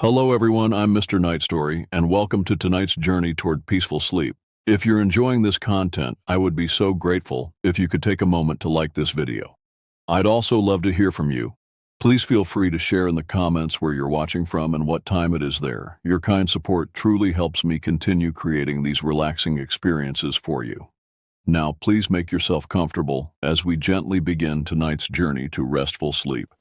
Hello everyone, I'm Mr. Night Story, and welcome to tonight's journey toward peaceful sleep. If you're enjoying this content, I would be so grateful if you could take a moment to like this video. I'd also love to hear from you. Please feel free to share in the comments where you're watching from and what time it is there. Your kind support truly helps me continue creating these relaxing experiences for you. Now, please make yourself comfortable as we gently begin tonight's journey to restful sleep.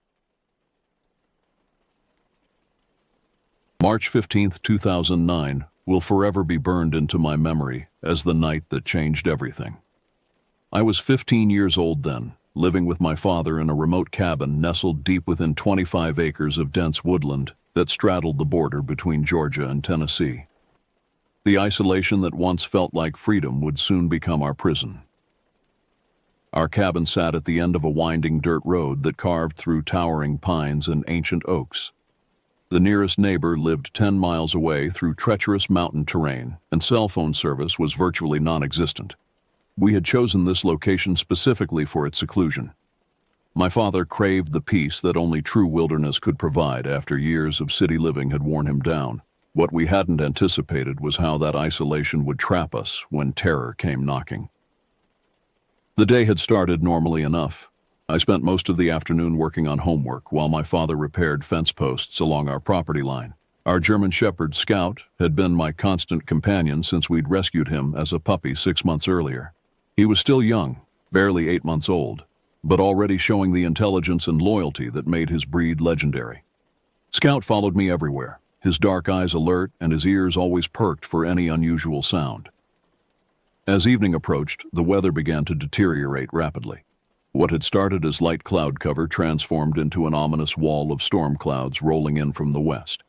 March 15th, 2009 will forever be burned into my memory as the night that changed everything. I was 15 years old then, living with my father in a remote cabin nestled deep within 25 acres of dense woodland that straddled the border between Georgia and Tennessee. The isolation that once felt like freedom would soon become our prison. Our cabin sat at the end of a winding dirt road that carved through towering pines and ancient oaks. The nearest neighbor lived 10 miles away through treacherous mountain terrain, and cell phone service was virtually non-existent. We had chosen this location specifically for its seclusion. My father craved the peace that only true wilderness could provide after years of city living had worn him down. What we hadn't anticipated was how that isolation would trap us when terror came knocking. The day had started normally enough. I spent most of the afternoon working on homework while my father repaired fence posts along our property line. Our German Shepherd, Scout, had been my constant companion since we'd rescued him as a puppy 6 months earlier. He was still young, barely 8 months old, but already showing the intelligence and loyalty that made his breed legendary. Scout followed me everywhere, his dark eyes alert and his ears always perked for any unusual sound. As evening approached, the weather began to deteriorate rapidly. What had started as light cloud cover transformed into an ominous wall of storm clouds rolling in from the west.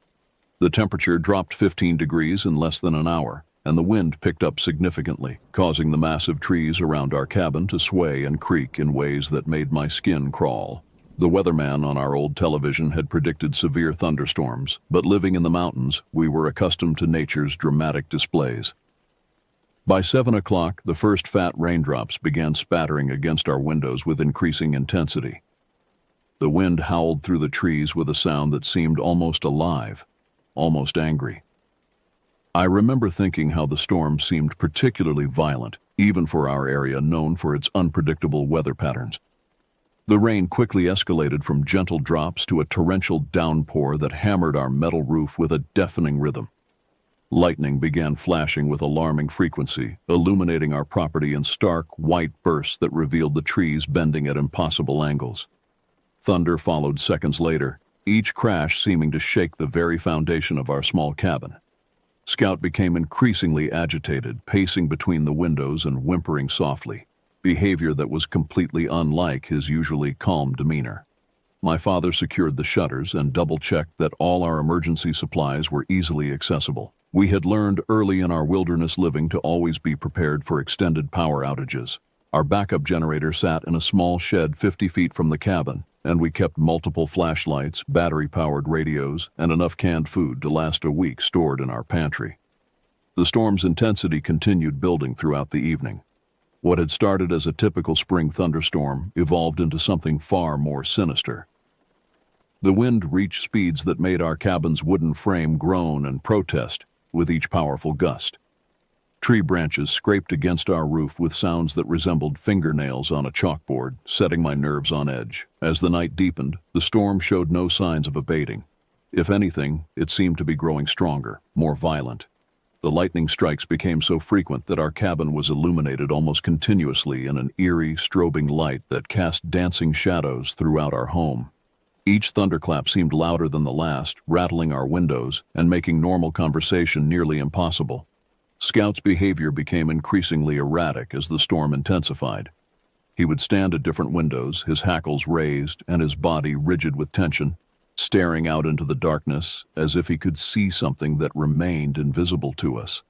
The temperature dropped 15 degrees in less than an hour, and the wind picked up significantly, causing the massive trees around our cabin to sway and creak in ways that made my skin crawl. The weatherman on our old television had predicted severe thunderstorms, but living in the mountains, we were accustomed to nature's dramatic displays. By 7 o'clock, the first fat raindrops began spattering against our windows with increasing intensity. The wind howled through the trees with a sound that seemed almost alive, almost angry. I remember thinking how the storm seemed particularly violent, even for our area known for its unpredictable weather patterns. The rain quickly escalated from gentle drops to a torrential downpour that hammered our metal roof with a deafening rhythm. Lightning began flashing with alarming frequency, illuminating our property in stark, white bursts that revealed the trees bending at impossible angles. Thunder followed seconds later, each crash seeming to shake the very foundation of our small cabin. Scout became increasingly agitated, pacing between the windows and whimpering softly, behavior that was completely unlike his usually calm demeanor. My father secured the shutters and double-checked that all our emergency supplies were easily accessible. We had learned early in our wilderness living to always be prepared for extended power outages. Our backup generator sat in a small shed 50 feet from the cabin, and we kept multiple flashlights, battery-powered radios, and enough canned food to last a week stored in our pantry. The storm's intensity continued building throughout the evening. What had started as a typical spring thunderstorm evolved into something far more sinister. The wind reached speeds that made our cabin's wooden frame groan and protest with each powerful gust. Tree branches scraped against our roof with sounds that resembled fingernails on a chalkboard, setting my nerves on edge. As the night deepened, the storm showed no signs of abating. If anything, it seemed to be growing stronger, more violent. The lightning strikes became so frequent that our cabin was illuminated almost continuously in an eerie, strobing light that cast dancing shadows throughout our home. Each thunderclap seemed louder than the last, rattling our windows and making normal conversation nearly impossible. Scout's behavior became increasingly erratic as the storm intensified. He would stand at different windows, his hackles raised and his body rigid with tension, staring out into the darkness as if he could see something that remained invisible to us.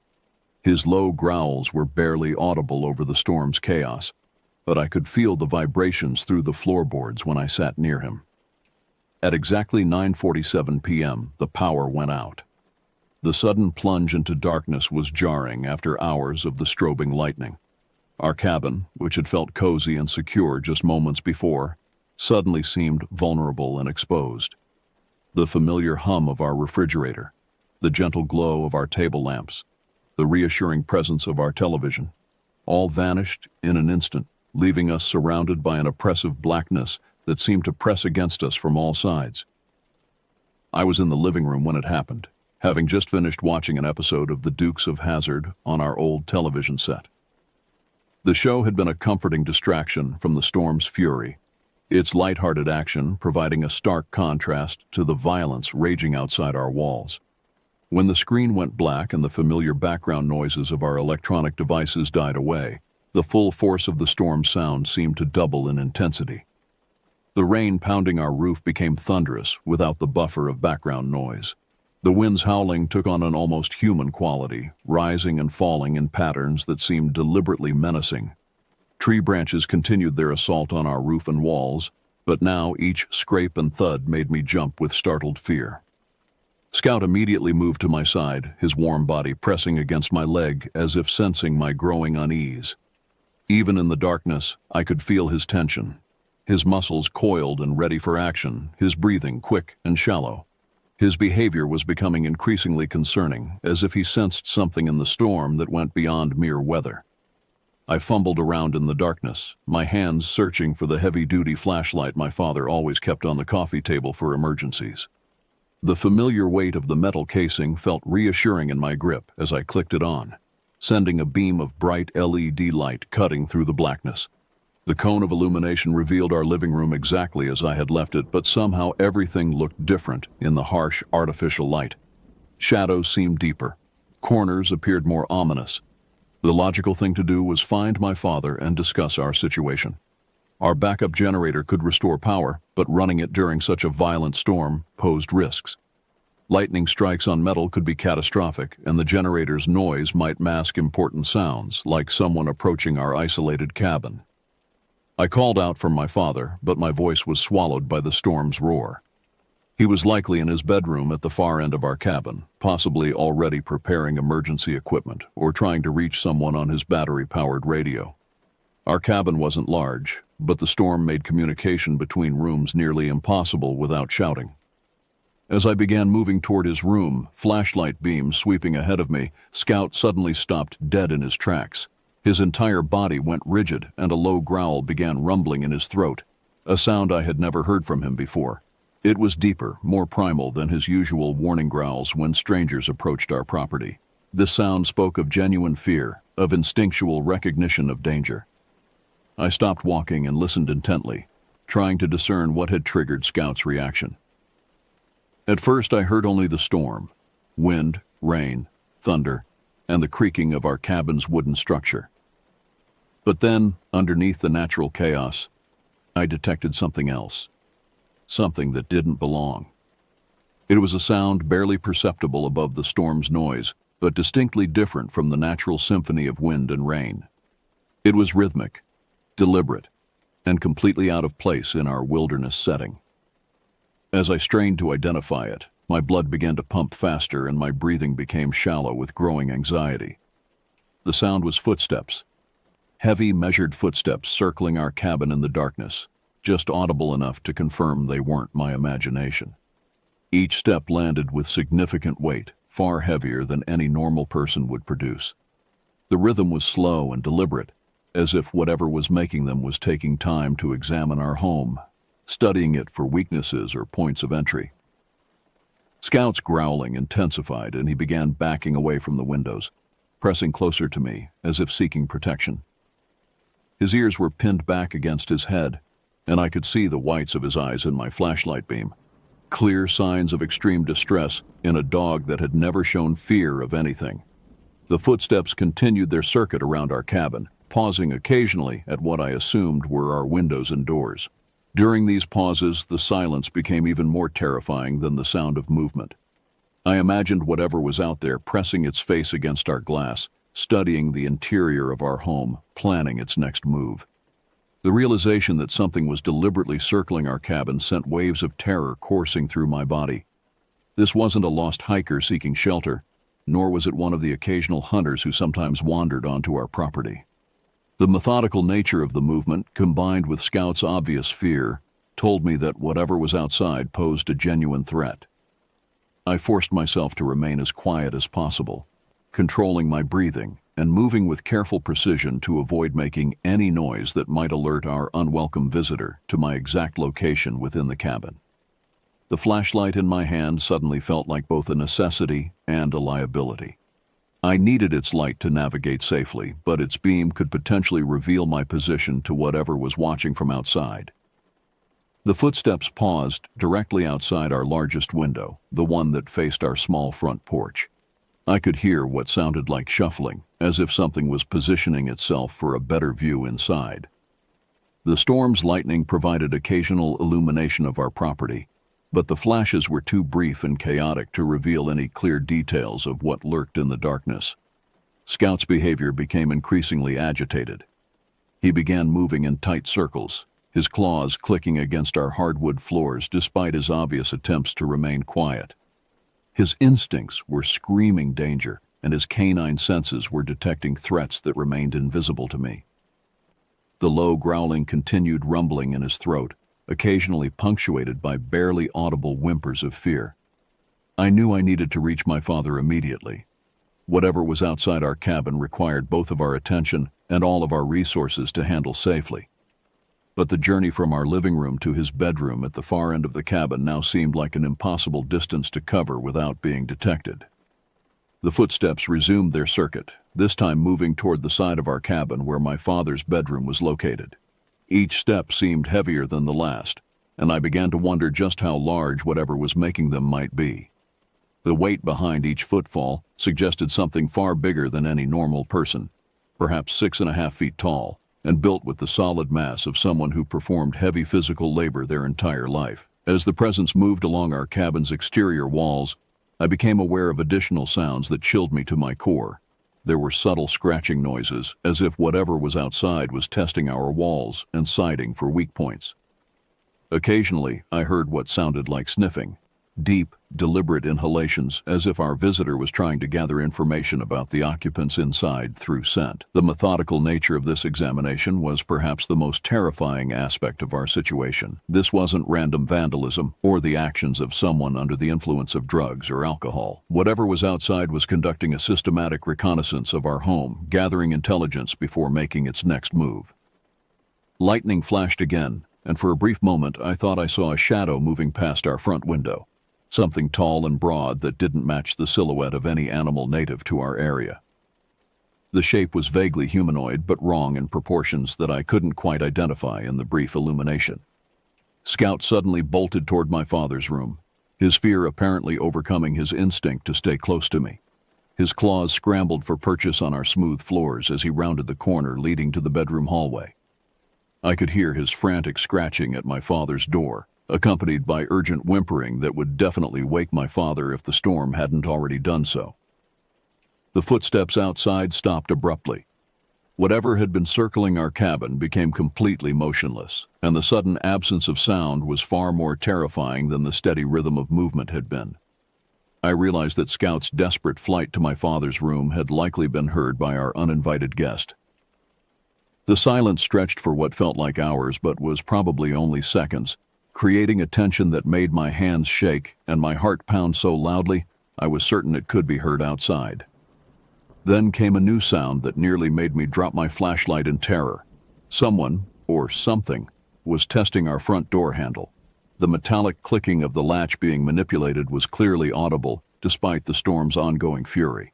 His low growls were barely audible over the storm's chaos, but I could feel the vibrations through the floorboards when I sat near him. At exactly 9:47 p.m., the power went out. The sudden plunge into darkness was jarring after hours of the strobing lightning. Our cabin, which had felt cozy and secure just moments before, suddenly seemed vulnerable and exposed. The familiar hum of our refrigerator, the gentle glow of our table lamps, the reassuring presence of our television, all vanished in an instant, leaving us surrounded by an oppressive blackness that seemed to press against us from all sides. I was in the living room when it happened, having just finished watching an episode of The Dukes of Hazzard on our old television set. The show had been a comforting distraction from the storm's fury, its light-hearted action providing a stark contrast to the violence raging outside our walls. When the screen went black and the familiar background noises of our electronic devices died away, the full force of the storm's sound seemed to double in intensity. The rain pounding our roof became thunderous without the buffer of background noise. The wind's howling took on an almost human quality, rising and falling in patterns that seemed deliberately menacing. Tree branches continued their assault on our roof and walls, but now each scrape and thud made me jump with startled fear. Scout immediately moved to my side, his warm body pressing against my leg as if sensing my growing unease. Even in the darkness, I could feel his tension. His muscles coiled and ready for action, his breathing quick and shallow. His behavior was becoming increasingly concerning, as if he sensed something in the storm that went beyond mere weather. I fumbled around in the darkness, my hands searching for the heavy-duty flashlight my father always kept on the coffee table for emergencies. The familiar weight of the metal casing felt reassuring in my grip as I clicked it on, sending a beam of bright LED light cutting through the blackness. The cone of illumination revealed our living room exactly as I had left it, but somehow everything looked different in the harsh, artificial light. Shadows seemed deeper. Corners appeared more ominous. The logical thing to do was find my father and discuss our situation. Our backup generator could restore power, but running it during such a violent storm posed risks. Lightning strikes on metal could be catastrophic, and the generator's noise might mask important sounds, like someone approaching our isolated cabin. I called out for my father, but my voice was swallowed by the storm's roar. He was likely in his bedroom at the far end of our cabin, possibly already preparing emergency equipment or trying to reach someone on his battery-powered radio. Our cabin wasn't large, but the storm made communication between rooms nearly impossible without shouting. As I began moving toward his room, flashlight beams sweeping ahead of me, Scout suddenly stopped dead in his tracks. His entire body went rigid, and a low growl began rumbling in his throat, a sound I had never heard from him before. It was deeper, more primal than his usual warning growls when strangers approached our property. This sound spoke of genuine fear, of instinctual recognition of danger. I stopped walking and listened intently, trying to discern what had triggered Scout's reaction. At first I heard only the storm, wind, rain, thunder, and the creaking of our cabin's wooden structure. But then, underneath the natural chaos, I detected something else. Something that didn't belong. It was a sound barely perceptible above the storm's noise, but distinctly different from the natural symphony of wind and rain. It was rhythmic, deliberate, and completely out of place in our wilderness setting. As I strained to identify it, my blood began to pump faster and my breathing became shallow with growing anxiety. The sound was footsteps. Heavy, measured footsteps circling our cabin in the darkness, just audible enough to confirm they weren't my imagination. Each step landed with significant weight, far heavier than any normal person would produce. The rhythm was slow and deliberate, as if whatever was making them was taking time to examine our home, studying it for weaknesses or points of entry. Scout's growling intensified and he began backing away from the windows, pressing closer to me as if seeking protection. His ears were pinned back against his head, and I could see the whites of his eyes in my flashlight beam. Clear signs of extreme distress in a dog that had never shown fear of anything. The footsteps continued their circuit around our cabin, pausing occasionally at what I assumed were our windows and doors. During these pauses, the silence became even more terrifying than the sound of movement. I imagined whatever was out there pressing its face against our glass, studying the interior of our home, planning its next move. The realization that something was deliberately circling our cabin sent waves of terror coursing through my body. This wasn't a lost hiker seeking shelter, nor was it one of the occasional hunters who sometimes wandered onto our property. The methodical nature of the movement, combined with Scout's obvious fear, told me that whatever was outside posed a genuine threat. I forced myself to remain as quiet as possible, controlling my breathing and moving with careful precision to avoid making any noise that might alert our unwelcome visitor to my exact location within the cabin. The flashlight in my hand suddenly felt like both a necessity and a liability. I needed its light to navigate safely, but its beam could potentially reveal my position to whatever was watching from outside. The footsteps paused directly outside our largest window, the one that faced our small front porch. I could hear what sounded like shuffling, as if something was positioning itself for a better view inside. The storm's lightning provided occasional illumination of our property, but the flashes were too brief and chaotic to reveal any clear details of what lurked in the darkness. Scout's behavior became increasingly agitated. He began moving in tight circles, his claws clicking against our hardwood floors despite his obvious attempts to remain quiet. His instincts were screaming danger, and his canine senses were detecting threats that remained invisible to me. The low growling continued rumbling in his throat, occasionally punctuated by barely audible whimpers of fear. I knew I needed to reach my father immediately. Whatever was outside our cabin required both of our attention and all of our resources to handle safely. But the journey from our living room to his bedroom at the far end of the cabin now seemed like an impossible distance to cover without being detected. The footsteps resumed their circuit, this time moving toward the side of our cabin where my father's bedroom was located. Each step seemed heavier than the last, and I began to wonder just how large whatever was making them might be. The weight behind each footfall suggested something far bigger than any normal person, perhaps 6.5 feet tall, and built with the solid mass of someone who performed heavy physical labor their entire life. As the presence moved along our cabin's exterior walls, I became aware of additional sounds that chilled me to my core. There were subtle scratching noises, as if whatever was outside was testing our walls and siding for weak points. Occasionally, I heard what sounded like sniffing, deep, deliberate inhalations, as if our visitor was trying to gather information about the occupants inside through scent. The methodical nature of this examination was perhaps the most terrifying aspect of our situation. This wasn't random vandalism or the actions of someone under the influence of drugs or alcohol. Whatever was outside was conducting a systematic reconnaissance of our home, gathering intelligence before making its next move. Lightning flashed again, and for a brief moment I thought I saw a shadow moving past our front window. Something tall and broad that didn't match the silhouette of any animal native to our area. The shape was vaguely humanoid, but wrong in proportions that I couldn't quite identify in the brief illumination. Scout suddenly bolted toward my father's room, his fear apparently overcoming his instinct to stay close to me. His claws scrambled for purchase on our smooth floors as he rounded the corner leading to the bedroom hallway. I could hear his frantic scratching at my father's door, accompanied by urgent whimpering that would definitely wake my father if the storm hadn't already done so. The footsteps outside stopped abruptly. Whatever had been circling our cabin became completely motionless, and the sudden absence of sound was far more terrifying than the steady rhythm of movement had been. I realized that Scout's desperate flight to my father's room had likely been heard by our uninvited guest. The silence stretched for what felt like hours but was probably only seconds, creating a tension that made my hands shake and my heart pound so loudly I was certain it could be heard outside. Then came a new sound that nearly made me drop my flashlight in terror. Someone, or something, was testing our front door handle. The metallic clicking of the latch being manipulated was clearly audible, despite the storm's ongoing fury.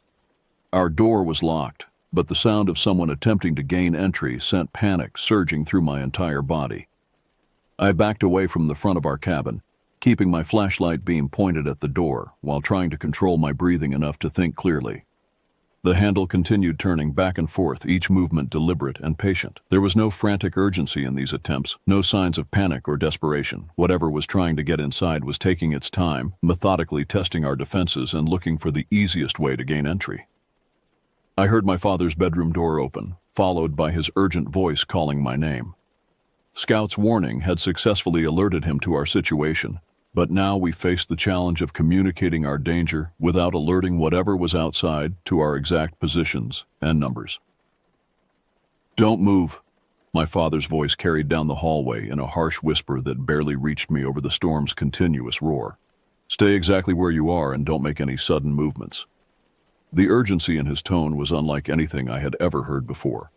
Our door was locked, but the sound of someone attempting to gain entry sent panic surging through my entire body. I backed away from the front of our cabin, keeping my flashlight beam pointed at the door while trying to control my breathing enough to think clearly. The handle continued turning back and forth, each movement deliberate and patient. There was no frantic urgency in these attempts, no signs of panic or desperation. Whatever was trying to get inside was taking its time, methodically testing our defenses and looking for the easiest way to gain entry. I heard my father's bedroom door open, followed by his urgent voice calling my name. Scout's warning had successfully alerted him to our situation, but now we faced the challenge of communicating our danger without alerting whatever was outside to our exact positions and numbers. "Don't move," My father's voice carried down the hallway in a harsh whisper that barely reached me over the storm's continuous roar. "Stay exactly where you are and don't make any sudden movements." The urgency in his tone was unlike anything I had ever heard before.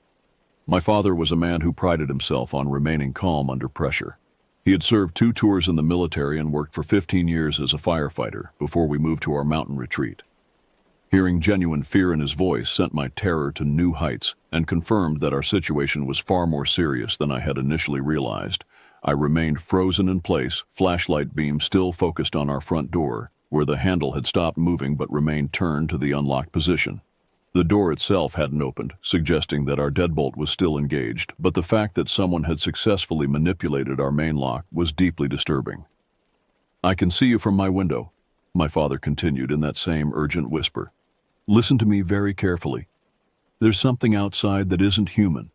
My father was a man who prided himself on remaining calm under pressure. He had served 2 tours in the military and worked for 15 years as a firefighter before we moved to our mountain retreat. Hearing genuine fear in his voice sent my terror to new heights and confirmed that our situation was far more serious than I had initially realized. I remained frozen in place, flashlight beam still focused on our front door, where the handle had stopped moving but remained turned to the unlocked position. The door itself hadn't opened, suggesting that our deadbolt was still engaged, but the fact that someone had successfully manipulated our main lock was deeply disturbing. "I can see you from my window," my father continued in that same urgent whisper. "Listen to me very carefully. There's something outside that isn't human.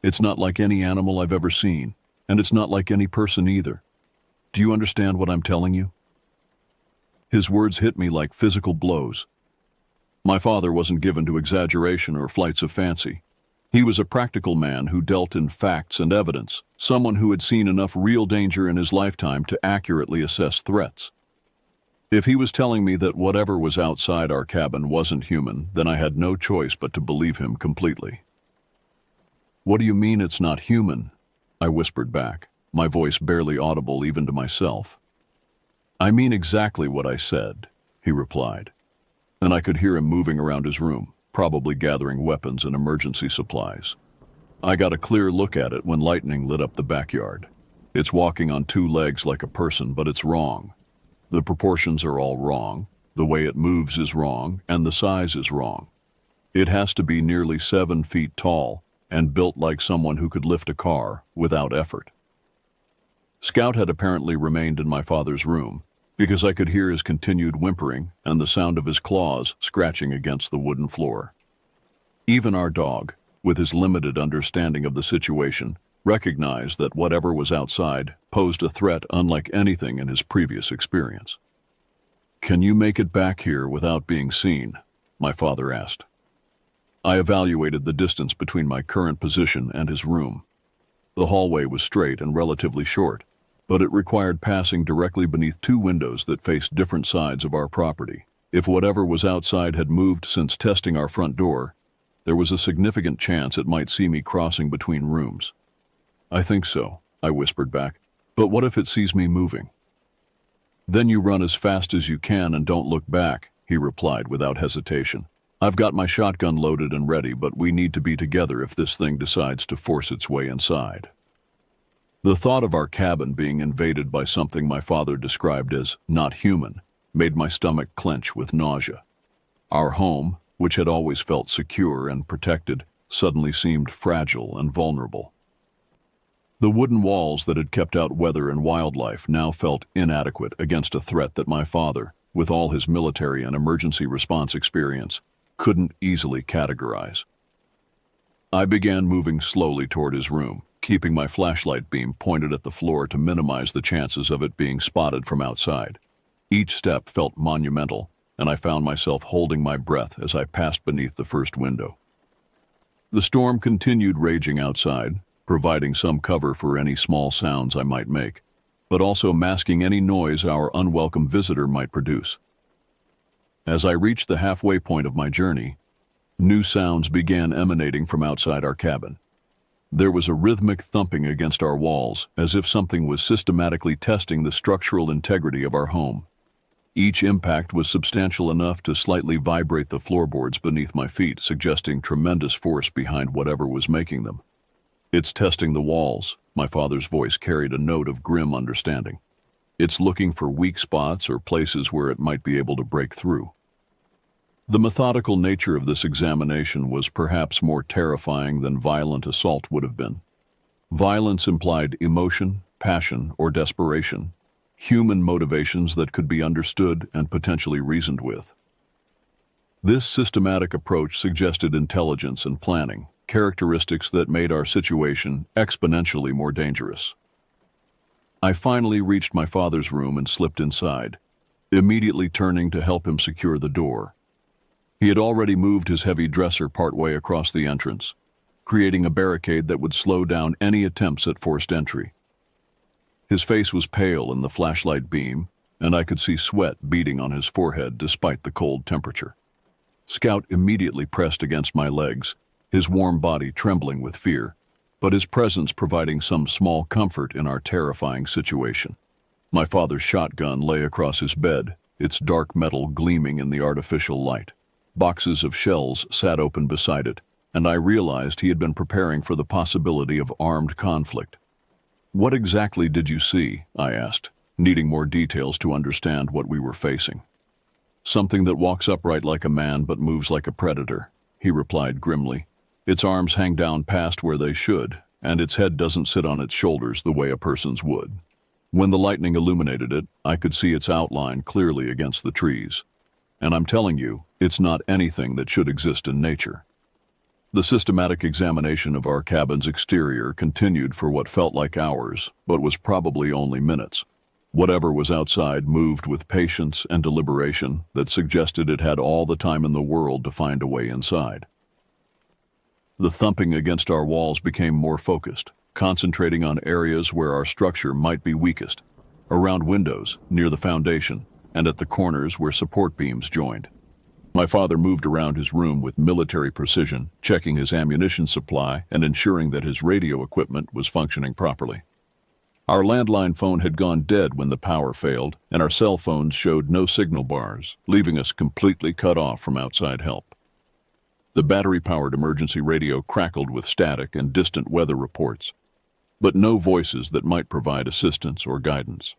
It's not like any animal I've ever seen, and it's not like any person either. Do you understand what I'm telling you?" His words hit me like physical blows. My father wasn't given to exaggeration or flights of fancy. He was a practical man who dealt in facts and evidence, someone who had seen enough real danger in his lifetime to accurately assess threats. If he was telling me that whatever was outside our cabin wasn't human, then I had no choice but to believe him completely. "What do you mean it's not human?" I whispered back, my voice barely audible even to myself. "I mean exactly what I said," he replied, and I could hear him moving around his room, probably gathering weapons and emergency supplies. I got a clear look at it when lightning lit up the backyard. It's walking on 2 legs like a person, but it's wrong. The proportions are all wrong, the way it moves is wrong, and the size is wrong. It has to be nearly 7 feet tall and built like someone who could lift a car without effort. Scout had apparently remained in my father's room, because I could hear his continued whimpering and the sound of his claws scratching against the wooden floor. Even our dog, with his limited understanding of the situation, recognized that whatever was outside posed a threat unlike anything in his previous experience. "Can you make it back here without being seen?" my father asked. I evaluated the distance between my current position and his room. The hallway was straight and relatively short, but it required passing directly beneath 2 windows that faced different sides of our property. If whatever was outside had moved since testing our front door, there was a significant chance it might see me crossing between rooms. "I think so," I whispered back, "but what if it sees me moving?" "Then you run as fast as you can and don't look back," he replied without hesitation. "I've got my shotgun loaded and ready, but we need to be together if this thing decides to force its way inside." The thought of our cabin being invaded by something my father described as not human made my stomach clench with nausea. Our home, which had always felt secure and protected, suddenly seemed fragile and vulnerable. The wooden walls that had kept out weather and wildlife now felt inadequate against a threat that my father, with all his military and emergency response experience, couldn't easily categorize. I began moving slowly toward his room, keeping my flashlight beam pointed at the floor to minimize the chances of it being spotted from outside. Each step felt monumental, and I found myself holding my breath as I passed beneath the first window. The storm continued raging outside, providing some cover for any small sounds I might make, but also masking any noise our unwelcome visitor might produce. As I reached the halfway point of my journey, new sounds began emanating from outside our cabin. There was a rhythmic thumping against our walls, as if something was systematically testing the structural integrity of our home. Each impact was substantial enough to slightly vibrate the floorboards beneath my feet, suggesting tremendous force behind whatever was making them. "It's testing the walls," my father's voice carried a note of grim understanding. "It's looking for weak spots or places where it might be able to break through." The methodical nature of this examination was perhaps more terrifying than violent assault would have been. Violence implied emotion, passion, or desperation, human motivations that could be understood and potentially reasoned with. This systematic approach suggested intelligence and planning, characteristics that made our situation exponentially more dangerous. I finally reached my father's room and slipped inside, immediately turning to help him secure the door. He had already moved his heavy dresser partway across the entrance. creating a barricade that would slow down any attempts at forced entry. His face was pale in the flashlight beam, and I could see sweat beading on his forehead despite the cold temperature. Scout immediately pressed against my legs, his warm body trembling with fear, but his presence providing some small comfort in our terrifying situation. My father's shotgun lay across his bed, its dark metal gleaming in the artificial light. Boxes of shells sat open beside it, and I realized he had been preparing for the possibility of armed conflict. "What exactly did you see?" I asked, needing more details to understand what we were facing. "Something that walks upright like a man but moves like a predator," he replied grimly. "Its arms hang down past where they should, and its head doesn't sit on its shoulders the way a person's would." When the lightning illuminated it, I could see its outline clearly against the trees. And I'm telling you, it's not anything that should exist in nature. The systematic examination of our cabin's exterior continued for what felt like hours, but was probably only minutes. Whatever was outside moved with patience and deliberation that suggested it had all the time in the world to find a way inside. The thumping against our walls became more focused, concentrating on areas where our structure might be weakest, around windows, near the foundation, and at the corners where support beams joined. My father moved around his room with military precision, checking his ammunition supply and ensuring that his radio equipment was functioning properly. Our landline phone had gone dead when the power failed, and our cell phones showed no signal bars, leaving us completely cut off from outside help. The battery-powered emergency radio crackled with static and distant weather reports, but no voices that might provide assistance or guidance.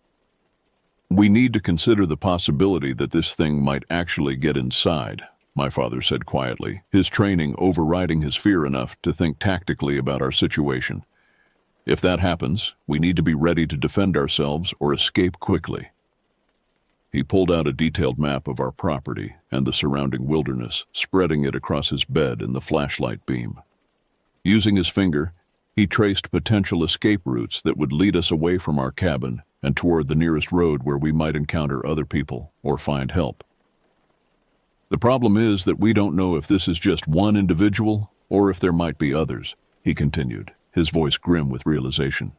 "We need to consider the possibility that this thing might actually get inside," my father said quietly, his training overriding his fear enough to think tactically about our situation. "If that happens, we need to be ready to defend ourselves or escape quickly." He pulled out a detailed map of our property and the surrounding wilderness, spreading it across his bed in the flashlight beam. Using his finger, he traced potential escape routes that would lead us away from our cabin and toward the nearest road where we might encounter other people or find help. "The problem is that we don't know if this is just one individual or if there might be others," he continued, his voice grim with realization.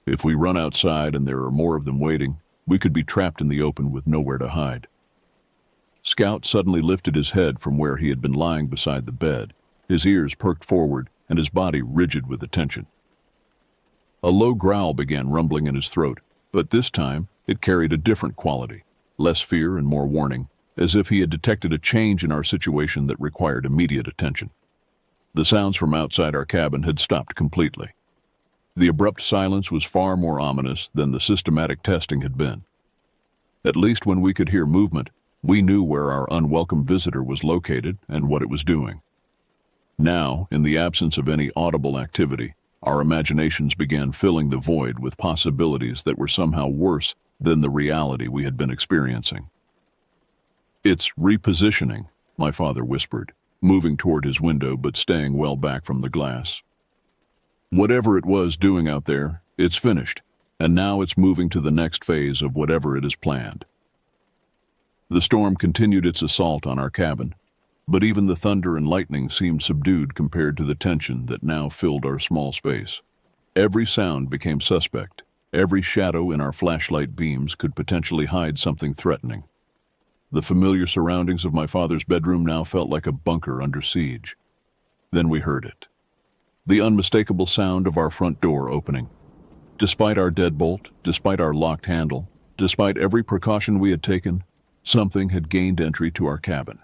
"If we run outside and there are more of them waiting, we could be trapped in the open with nowhere to hide." Scout suddenly lifted his head from where he had been lying beside the bed, his ears perked forward and his body rigid with attention. A low growl began rumbling in his throat, but this time it carried a different quality, less fear and more warning, as if he had detected a change in our situation that required immediate attention. The sounds from outside our cabin had stopped completely. The abrupt silence was far more ominous than the systematic testing had been. At least when we could hear movement, we knew where our unwelcome visitor was located and what it was doing. Now, in the absence of any audible activity, our imaginations began filling the void with possibilities that were somehow worse than the reality we had been experiencing. "It's repositioning," my father whispered, moving toward his window but staying well back from the glass. "Whatever it was doing out there, it's finished, and now it's moving to the next phase of whatever it has planned." The storm continued its assault on our cabin, but even the thunder and lightning seemed subdued compared to the tension that now filled our small space. Every sound became suspect. Every shadow in our flashlight beams could potentially hide something threatening. The familiar surroundings of my father's bedroom now felt like a bunker under siege. Then we heard it. The unmistakable sound of our front door opening. Despite our deadbolt, despite our locked handle, despite every precaution we had taken, something had gained entry to our cabin.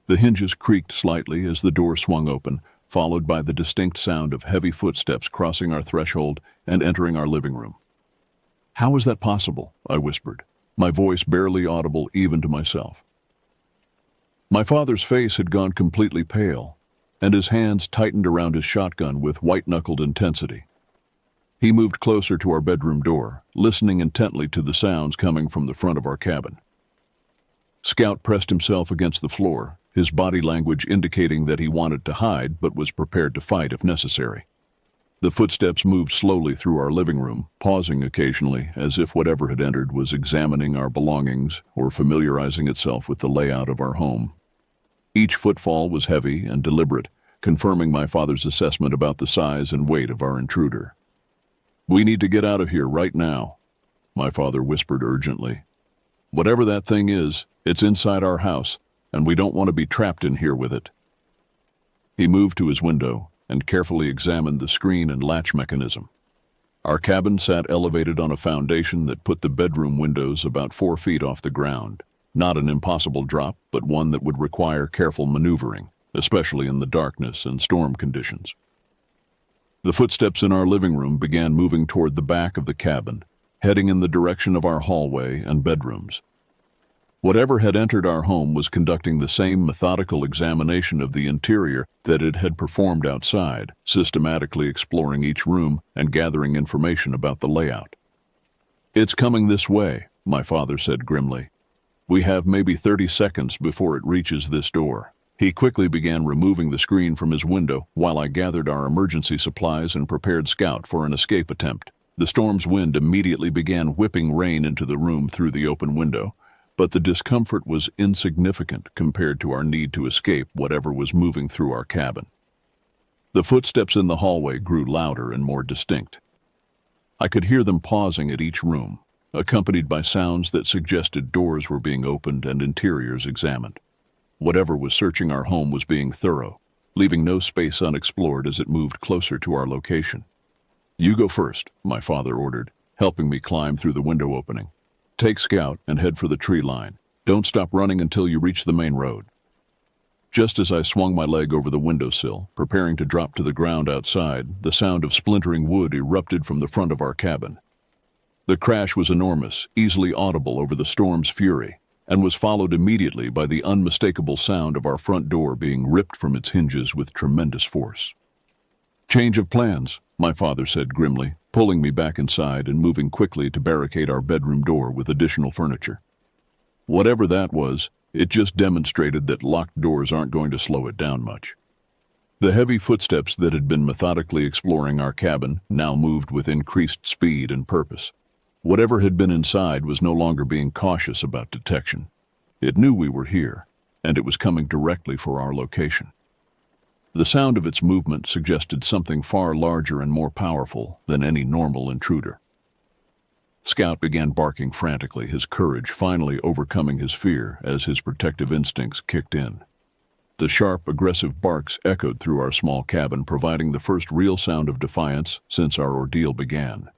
The hinges creaked slightly as the door swung open, followed by the distinct sound of heavy footsteps crossing our threshold and entering our living room. "How is that possible?" I whispered, my voice barely audible even to myself. My father's face had gone completely pale, and his hands tightened around his shotgun with white-knuckled intensity. He moved closer to our bedroom door, listening intently to the sounds coming from the front of our cabin. Scout pressed himself against the floor, his body language indicating that he wanted to hide but was prepared to fight if necessary. The footsteps moved slowly through our living room, pausing occasionally as if whatever had entered was examining our belongings or familiarizing itself with the layout of our home. Each footfall was heavy and deliberate, confirming my father's assessment about the size and weight of our intruder. "We need to get out of here right now," my father whispered urgently. "Whatever that thing is, it's inside our house, and we don't want to be trapped in here with it." He moved to his window and carefully examined the screen and latch mechanism. Our cabin sat elevated on a foundation that put the bedroom windows about 4 feet off the ground. Not an impossible drop, but one that would require careful maneuvering, especially in the darkness and storm conditions. The footsteps in our living room began moving toward the back of the cabin, heading in the direction of our hallway and bedrooms. Whatever had entered our home was conducting the same methodical examination of the interior that it had performed outside, systematically exploring each room and gathering information about the layout. "It's coming this way," my father said grimly. "We have maybe 30 seconds before it reaches this door." He quickly began removing the screen from his window while I gathered our emergency supplies and prepared Scout for an escape attempt. The storm's wind immediately began whipping rain into the room through the open window, but the discomfort was insignificant compared to our need to escape whatever was moving through our cabin. The footsteps in the hallway grew louder and more distinct. I could hear them pausing at each room, accompanied by sounds that suggested doors were being opened and interiors examined. Whatever was searching our home was being thorough, leaving no space unexplored as it moved closer to our location. "You go first," my father ordered, helping me climb through the window opening. "Take Scout and head for the tree line. Don't stop running until you reach the main road." Just as I swung my leg over the windowsill, preparing to drop to the ground outside, the sound of splintering wood erupted from the front of our cabin. The crash was enormous, easily audible over the storm's fury, and was followed immediately by the unmistakable sound of our front door being ripped from its hinges with tremendous force. "Change of plans," my father said grimly, pulling me back inside and moving quickly to barricade our bedroom door with additional furniture. Whatever that was, it just demonstrated that locked doors aren't going to slow it down much. The heavy footsteps that had been methodically exploring our cabin now moved with increased speed and purpose. Whatever had been inside was no longer being cautious about detection. It knew we were here, and it was coming directly for our location. The sound of its movement suggested something far larger and more powerful than any normal intruder. Scout began barking frantically, his courage finally overcoming his fear as his protective instincts kicked in. The sharp, aggressive barks echoed through our small cabin, providing the first real sound of defiance since our ordeal began.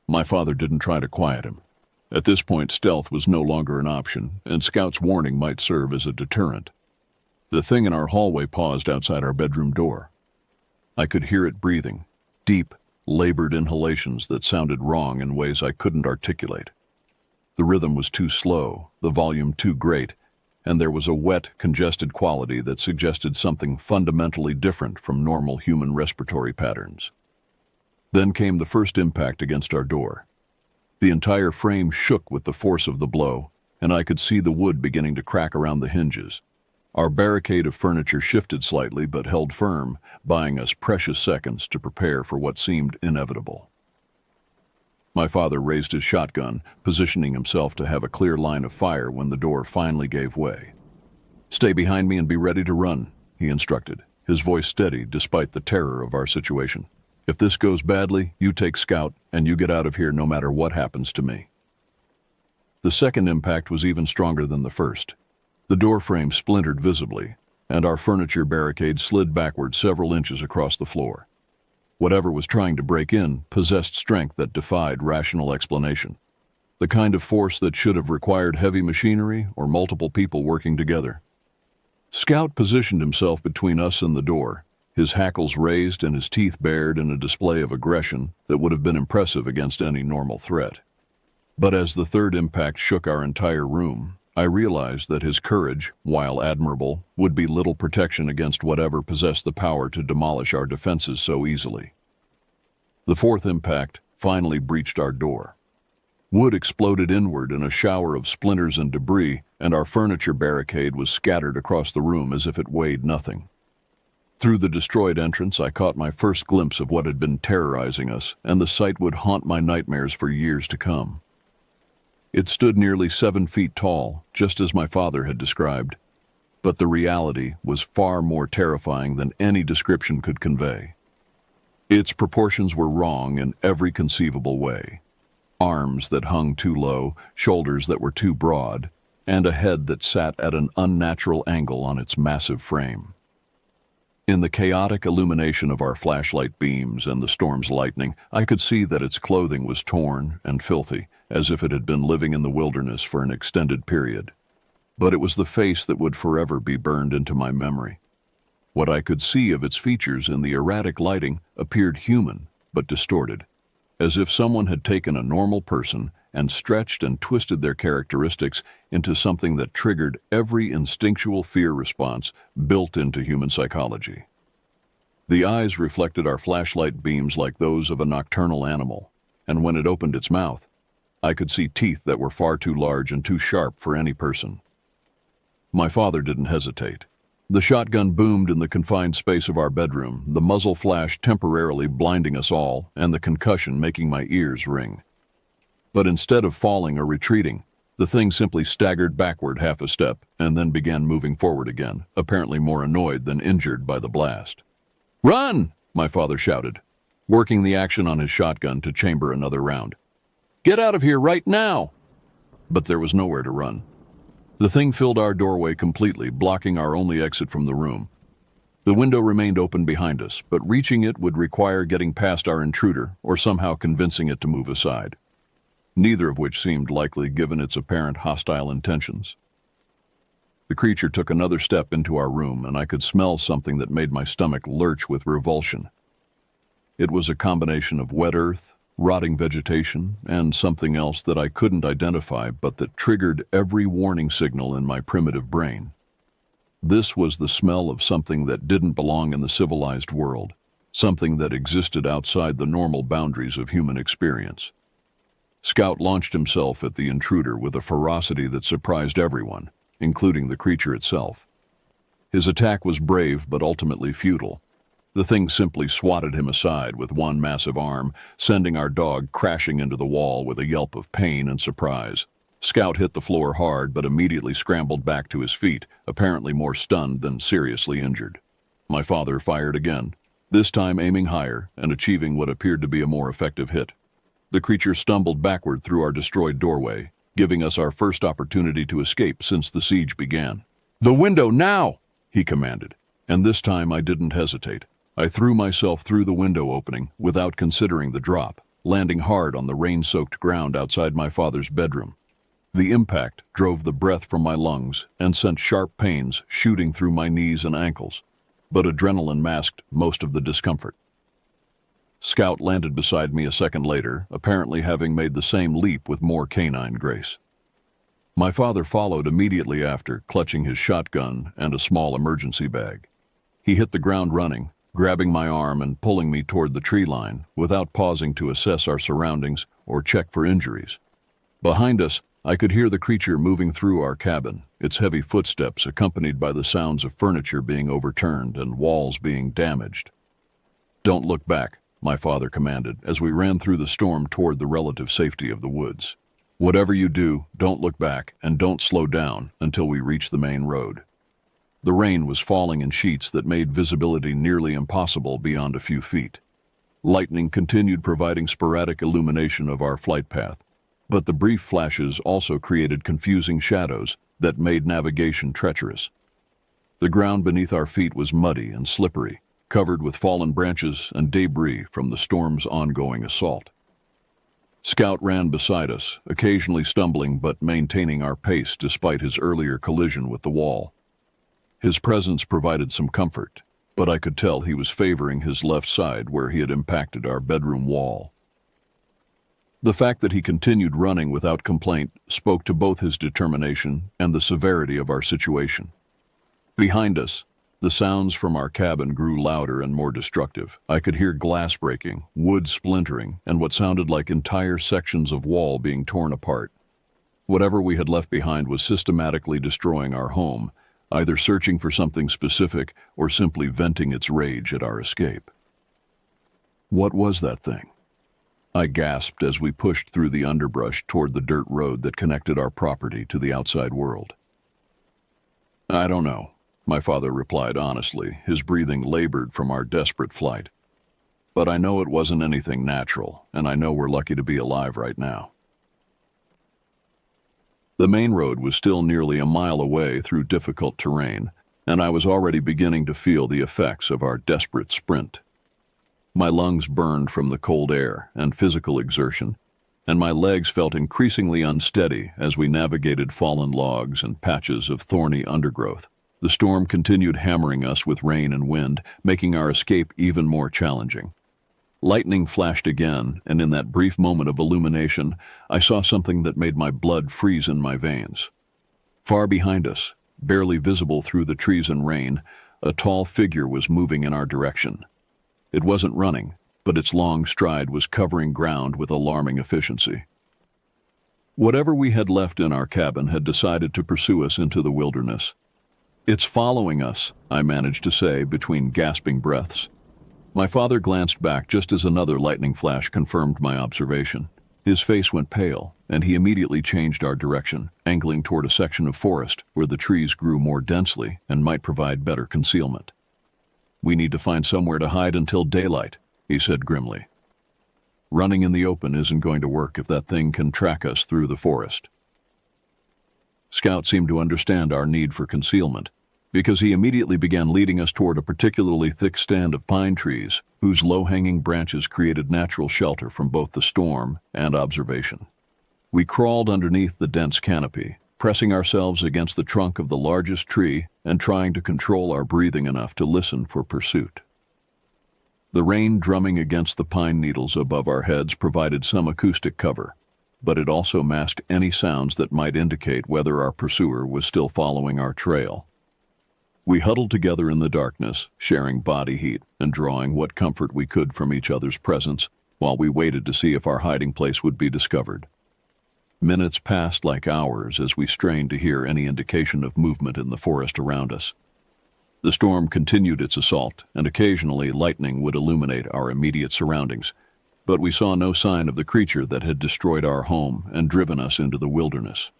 My father didn't try to quiet him. At this point, stealth was no longer an option, and Scout's warning might serve as a deterrent. The thing in our hallway paused outside our bedroom door. I could hear it breathing, deep, labored inhalations that sounded wrong in ways I couldn't articulate. The rhythm was too slow, the volume too great, and there was a wet, congested quality that suggested something fundamentally different from normal human respiratory patterns. Then came the first impact against our door. The entire frame shook with the force of the blow, and I could see the wood beginning to crack around the hinges. Our barricade of furniture shifted slightly but held firm, buying us precious seconds to prepare for what seemed inevitable. My father raised his shotgun, positioning himself to have a clear line of fire when the door finally gave way. "Stay behind me and be ready to run," he instructed, his voice steady despite the terror of our situation. "If this goes badly, you take Scout and you get out of here no matter what happens to me." The second impact was even stronger than the first. The door frame splintered visibly, and our furniture barricade slid backward several inches across the floor. Whatever was trying to break in possessed strength that defied rational explanation. The kind of force that should have required heavy machinery or multiple people working together. Scout positioned himself between us and the door, his hackles raised and his teeth bared in a display of aggression that would have been impressive against any normal threat. But as the third impact shook our entire room, I realized that his courage, while admirable, would be little protection against whatever possessed the power to demolish our defenses so easily. The fourth impact finally breached our door. Wood exploded inward in a shower of splinters and debris, and our furniture barricade was scattered across the room as if it weighed nothing. Through the destroyed entrance, I caught my first glimpse of what had been terrorizing us, and the sight would haunt my nightmares for years to come. It stood nearly 7 feet tall, just as my father had described. but the reality was far more terrifying than any description could convey. Its proportions were wrong in every conceivable way. Arms that hung too low, shoulders that were too broad, and a head that sat at an unnatural angle on its massive frame. In the chaotic illumination of our flashlight beams and the storm's lightning, I could see that its clothing was torn and filthy, as if it had been living in the wilderness for an extended period. But it was the face that would forever be burned into my memory. What I could see of its features in the erratic lighting appeared human, but distorted, as if someone had taken a normal person and stretched and twisted their characteristics into something that triggered every instinctual fear response built into human psychology. The eyes reflected our flashlight beams like those of a nocturnal animal, and when it opened its mouth, I could see teeth that were far too large and too sharp for any person. My father didn't hesitate. The shotgun boomed in the confined space of our bedroom, the muzzle flash temporarily blinding us all, and the concussion making my ears ring. But instead of falling or retreating, the thing simply staggered backward half a step and then began moving forward again, apparently more annoyed than injured by the blast. "Run!" my father shouted, working the action on his shotgun to chamber another round. "Get out of here right now!" But there was nowhere to run. The thing filled our doorway completely, blocking our only exit from the room. The window remained open behind us, but reaching it would require getting past our intruder or somehow convincing it to move aside, neither of which seemed likely given its apparent hostile intentions. The creature took another step into our room, and I could smell something that made my stomach lurch with revulsion. It was a combination of wet earth, rotting vegetation, and something else that I couldn't identify but that triggered every warning signal in my primitive brain. This was the smell of something that didn't belong in the civilized world, something that existed outside the normal boundaries of human experience. Scout launched himself at the intruder with a ferocity that surprised everyone, including the creature itself. His attack was brave but ultimately futile. The thing simply swatted him aside with one massive arm, sending our dog crashing into the wall with a yelp of pain and surprise. Scout hit the floor hard but immediately scrambled back to his feet, apparently more stunned than seriously injured. My father fired again, this time aiming higher and achieving what appeared to be a more effective hit. The creature stumbled backward through our destroyed doorway, giving us our first opportunity to escape since the siege began. "The window now!" he commanded, and this time I didn't hesitate. I threw myself through the window opening without considering the drop, landing hard on the rain-soaked ground outside my father's bedroom. The impact drove the breath from my lungs and sent sharp pains shooting through my knees and ankles, but adrenaline masked most of the discomfort. Scout landed beside me a second later, apparently having made the same leap with more canine grace. My father followed immediately after, clutching his shotgun and a small emergency bag. He hit the ground running, grabbing my arm and pulling me toward the tree line without pausing to assess our surroundings or check for injuries. Behind us, I could hear the creature moving through our cabin, its heavy footsteps accompanied by the sounds of furniture being overturned and walls being damaged. "Don't look back," my father commanded as we ran through the storm toward the relative safety of the woods. "Whatever you do, don't look back and don't slow down until we reach the main road." The rain was falling in sheets that made visibility nearly impossible beyond a few feet. Lightning continued providing sporadic illumination of our flight path, but the brief flashes also created confusing shadows that made navigation treacherous. The ground beneath our feet was muddy and slippery, covered with fallen branches and debris from the storm's ongoing assault. Scout ran beside us, occasionally stumbling but maintaining our pace despite his earlier collision with the wall. His presence provided some comfort, but I could tell he was favoring his left side where he had impacted our bedroom wall. The fact that he continued running without complaint spoke to both his determination and the severity of our situation. Behind us, the sounds from our cabin grew louder and more destructive. I could hear glass breaking, wood splintering, and what sounded like entire sections of wall being torn apart. Whatever we had left behind was systematically destroying our home, either searching for something specific or simply venting its rage at our escape. What was that thing? I gasped as we pushed through the underbrush toward the dirt road that connected our property to the outside world. "I don't know," my father replied honestly, his breathing labored from our desperate flight. But I know it wasn't anything natural, and I know we're lucky to be alive right now. The main road was still nearly a mile away through difficult terrain, and I was already beginning to feel the effects of our desperate sprint. My lungs burned from the cold air and physical exertion, and my legs felt increasingly unsteady as we navigated fallen logs and patches of thorny undergrowth. The storm continued hammering us with rain and wind, making our escape even more challenging. Lightning flashed again, and in that brief moment of illumination, I saw something that made my blood freeze in my veins. Far behind us, barely visible through the trees and rain, a tall figure was moving in our direction. It wasn't running, but its long stride was covering ground with alarming efficiency. Whatever we had left in our cabin had decided to pursue us into the wilderness. "It's following us," I managed to say between gasping breaths. My father glanced back just as another lightning flash confirmed my observation. His face went pale, and he immediately changed our direction, angling toward a section of forest where the trees grew more densely and might provide better concealment. "We need to find somewhere to hide until daylight," he said grimly. "Running in the open isn't going to work if that thing can track us through the forest." Scout seemed to understand our need for concealment, because he immediately began leading us toward a particularly thick stand of pine trees, whose low-hanging branches created natural shelter from both the storm and observation. We crawled underneath the dense canopy, pressing ourselves against the trunk of the largest tree and trying to control our breathing enough to listen for pursuit. The rain drumming against the pine needles above our heads provided some acoustic cover, but it also masked any sounds that might indicate whether our pursuer was still following our trail. We huddled together in the darkness, sharing body heat and drawing what comfort we could from each other's presence while we waited to see if our hiding place would be discovered. Minutes passed like hours as we strained to hear any indication of movement in the forest around us. The storm continued its assault, and occasionally lightning would illuminate our immediate surroundings, but we saw no sign of the creature that had destroyed our home and driven us into the wilderness.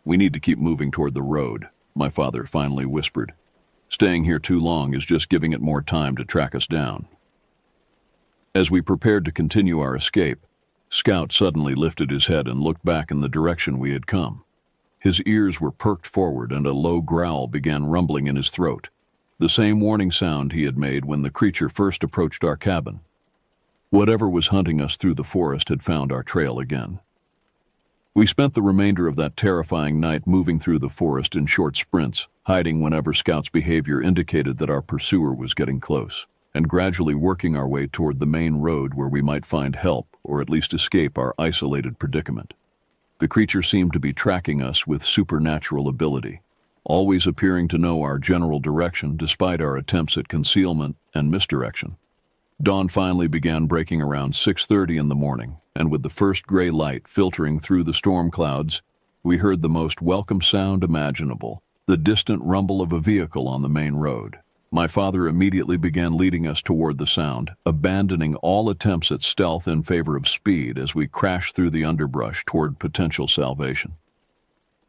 "We need to keep moving toward the road," my father finally whispered. "Staying here too long is just giving it more time to track us down." As we prepared to continue our escape, Scout suddenly lifted his head and looked back in the direction we had come. His ears were perked forward and a low growl began rumbling in his throat, the same warning sound he had made when the creature first approached our cabin. Whatever was hunting us through the forest had found our trail again. We spent the remainder of that terrifying night moving through the forest in short sprints, hiding whenever Scout's behavior indicated that our pursuer was getting close, and gradually working our way toward the main road where we might find help or at least escape our isolated predicament. The creature seemed to be tracking us with supernatural ability, always appearing to know our general direction despite our attempts at concealment and misdirection. Dawn finally began breaking around 6:30 in the morning, and with the first gray light filtering through the storm clouds, we heard the most welcome sound imaginable, the distant rumble of a vehicle on the main road. My father immediately began leading us toward the sound, abandoning all attempts at stealth in favor of speed as we crashed through the underbrush toward potential salvation.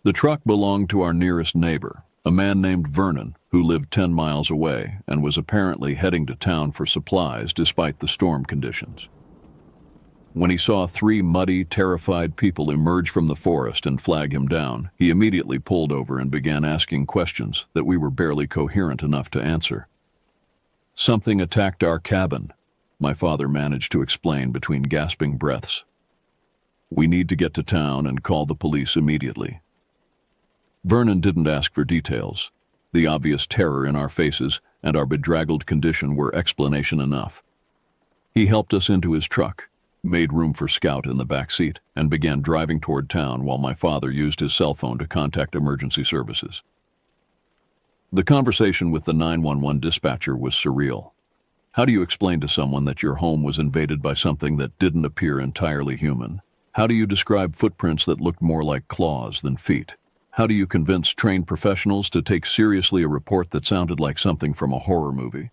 The truck belonged to our nearest neighbor, a man named Vernon, who lived 10 miles away and was apparently heading to town for supplies despite the storm conditions. When he saw 3 muddy, terrified people emerge from the forest and flag him down, he immediately pulled over and began asking questions that we were barely coherent enough to answer. "Something attacked our cabin," my father managed to explain between gasping breaths. "We need to get to town and call the police immediately." Vernon didn't ask for details. The obvious terror in our faces and our bedraggled condition were explanation enough. He helped us into his truck, made room for Scout in the back seat, and began driving toward town while my father used his cell phone to contact emergency services. The conversation with the 911 dispatcher was surreal. How do you explain to someone that your home was invaded by something that didn't appear entirely human? How do you describe footprints that looked more like claws than feet? How do you convince trained professionals to take seriously a report that sounded like something from a horror movie?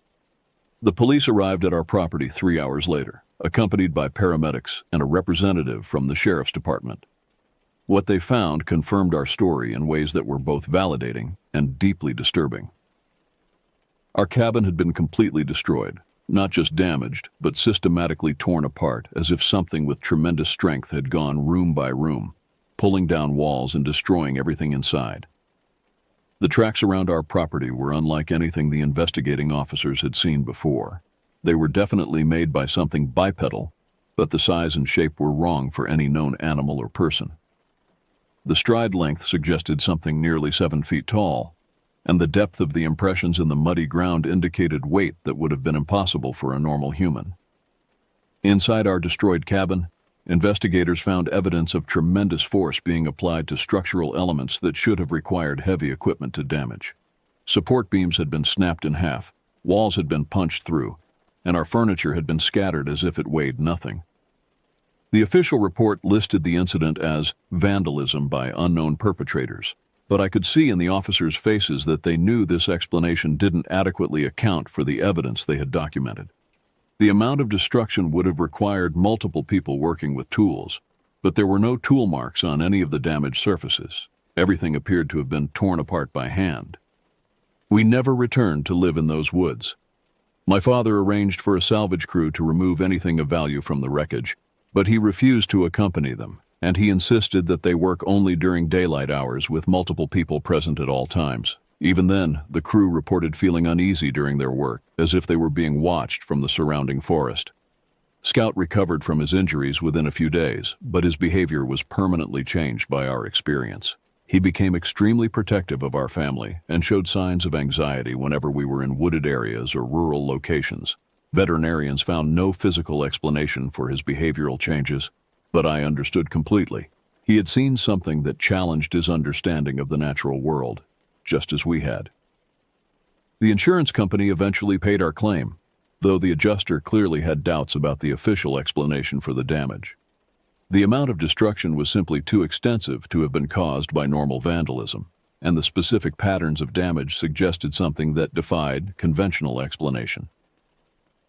The police arrived at our property 3 hours later, accompanied by paramedics and a representative from the sheriff's department. What they found confirmed our story in ways that were both validating and deeply disturbing. Our cabin had been completely destroyed, not just damaged, but systematically torn apart, as if something with tremendous strength had gone room by room, pulling down walls and destroying everything inside. The tracks around our property were unlike anything the investigating officers had seen before. They were definitely made by something bipedal, but the size and shape were wrong for any known animal or person. The stride length suggested something nearly 7 feet tall, and the depth of the impressions in the muddy ground indicated weight that would have been impossible for a normal human. Inside our destroyed cabin, investigators found evidence of tremendous force being applied to structural elements that should have required heavy equipment to damage. Support beams had been snapped in half, walls had been punched through, and our furniture had been scattered as if it weighed nothing. The official report listed the incident as vandalism by unknown perpetrators, but I could see in the officers' faces that they knew this explanation didn't adequately account for the evidence they had documented. The amount of destruction would have required multiple people working with tools, but there were no tool marks on any of the damaged surfaces. Everything appeared to have been torn apart by hand. We never returned to live in those woods. My father arranged for a salvage crew to remove anything of value from the wreckage, but he refused to accompany them, and he insisted that they work only during daylight hours with multiple people present at all times. Even then, the crew reported feeling uneasy during their work, as if they were being watched from the surrounding forest. Scout recovered from his injuries within a few days, but his behavior was permanently changed by our experience. He became extremely protective of our family and showed signs of anxiety whenever we were in wooded areas or rural locations. Veterinarians found no physical explanation for his behavioral changes, but I understood completely. He had seen something that challenged his understanding of the natural world, just as we had. The insurance company eventually paid our claim, though the adjuster clearly had doubts about the official explanation for the damage. The amount of destruction was simply too extensive to have been caused by normal vandalism, and the specific patterns of damage suggested something that defied conventional explanation.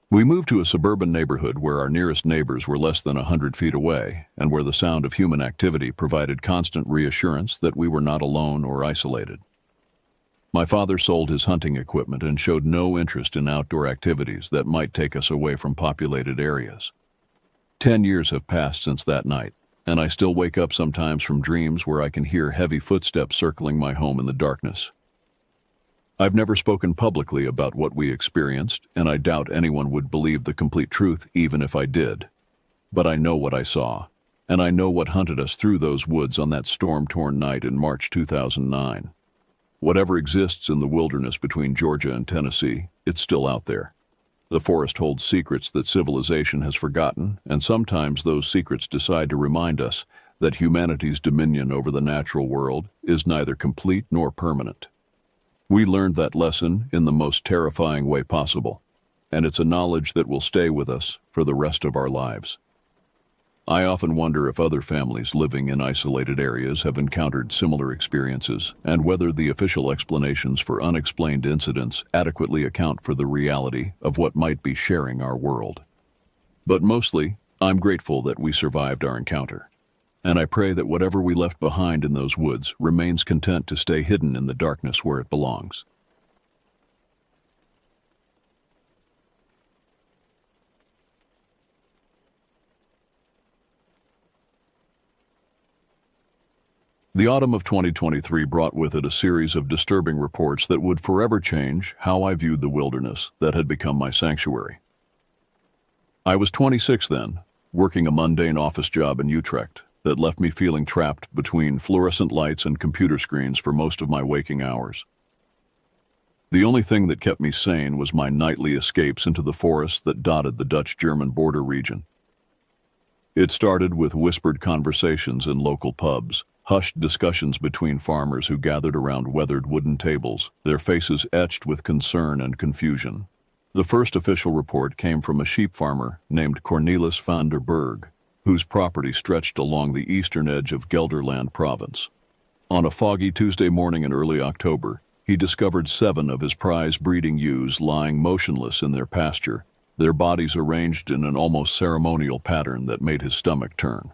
We moved to a suburban neighborhood where our nearest neighbors were less than 100 feet away, and where the sound of human activity provided constant reassurance that we were not alone or isolated. My father sold his hunting equipment and showed no interest in outdoor activities that might take us away from populated areas. 10 years have passed since that night, and I still wake up sometimes from dreams where I can hear heavy footsteps circling my home in the darkness. I've never spoken publicly about what we experienced, and I doubt anyone would believe the complete truth even if I did. But I know what I saw, and I know what hunted us through those woods on that storm-torn night in March 2009. Whatever exists in the wilderness between Georgia and Tennessee, it's still out there. The forest holds secrets that civilization has forgotten, and sometimes those secrets decide to remind us that humanity's dominion over the natural world is neither complete nor permanent. We learned that lesson in the most terrifying way possible, and it's a knowledge that will stay with us for the rest of our lives. I often wonder if other families living in isolated areas have encountered similar experiences, and whether the official explanations for unexplained incidents adequately account for the reality of what might be sharing our world. But mostly, I'm grateful that we survived our encounter, and I pray that whatever we left behind in those woods remains content to stay hidden in the darkness where it belongs. The autumn of 2023 brought with it a series of disturbing reports that would forever change how I viewed the wilderness that had become my sanctuary. I was 26 then, working a mundane office job in Utrecht that left me feeling trapped between fluorescent lights and computer screens for most of my waking hours. The only thing that kept me sane was my nightly escapes into the forests that dotted the Dutch-German border region. It started with whispered conversations in local pubs, hushed discussions between farmers who gathered around weathered wooden tables, their faces etched with concern and confusion. The first official report came from a sheep farmer named Cornelis van der Berg, whose property stretched along the eastern edge of Gelderland province. On a foggy Tuesday morning in early October, he discovered 7 of his prize breeding ewes lying motionless in their pasture, their bodies arranged in an almost ceremonial pattern that made his stomach turn.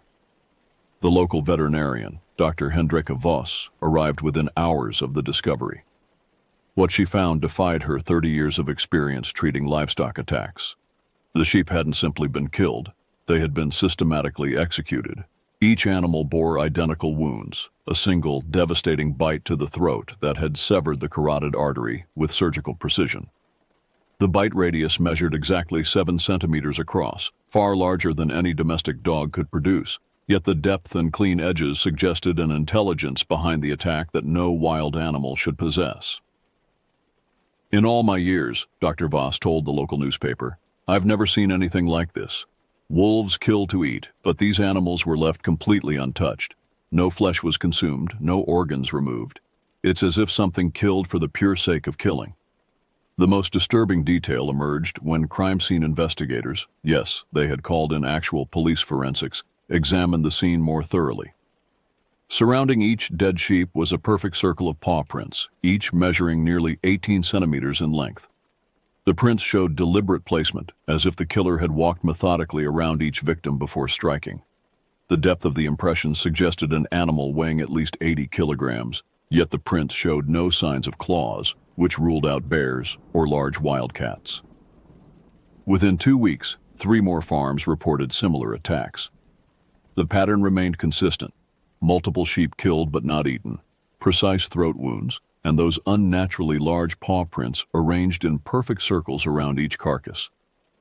The local veterinarian, Dr. Hendrika Vos, arrived within hours of the discovery. What she found defied her 30 years of experience treating livestock attacks. The sheep hadn't simply been killed, they had been systematically executed. Each animal bore identical wounds, a single devastating bite to the throat that had severed the carotid artery with surgical precision. The bite radius measured exactly 7 centimeters across, far larger than any domestic dog could produce, yet the depth and clean edges suggested an intelligence behind the attack that no wild animal should possess. In all my years, Dr. Voss told the local newspaper, I've never seen anything like this. Wolves kill to eat, but these animals were left completely untouched. No flesh was consumed, no organs removed. It's as if something killed for the pure sake of killing. The most disturbing detail emerged when crime scene investigators, yes, they had called in actual police forensics, examined the scene more thoroughly. Surrounding each dead sheep was a perfect circle of paw prints, each measuring nearly 18 centimeters in length. The prints showed deliberate placement, as if the killer had walked methodically around each victim before striking. The depth of the impressions suggested an animal weighing at least 80 kilograms, yet the prints showed no signs of claws, which ruled out bears or large wildcats. Within 2 weeks, 3 more farms reported similar attacks. The pattern remained consistent: multiple sheep killed but not eaten, precise throat wounds, and those unnaturally large paw prints arranged in perfect circles around each carcass.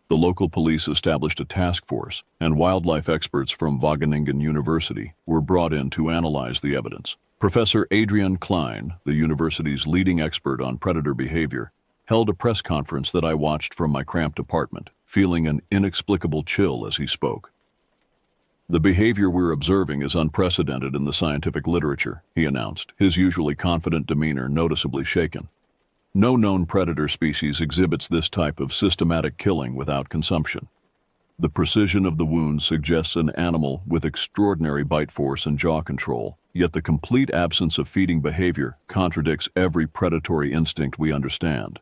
The local police established a task force, and wildlife experts from Wageningen University were brought in to analyze the evidence. Professor Adrian Klein, the university's leading expert on predator behavior, held a press conference that I watched from my cramped apartment, feeling an inexplicable chill as he spoke. The behavior we're observing is unprecedented in the scientific literature, he announced, his usually confident demeanor noticeably shaken. No known predator species exhibits this type of systematic killing without consumption. The precision of the wounds suggests an animal with extraordinary bite force and jaw control, yet the complete absence of feeding behavior contradicts every predatory instinct we understand.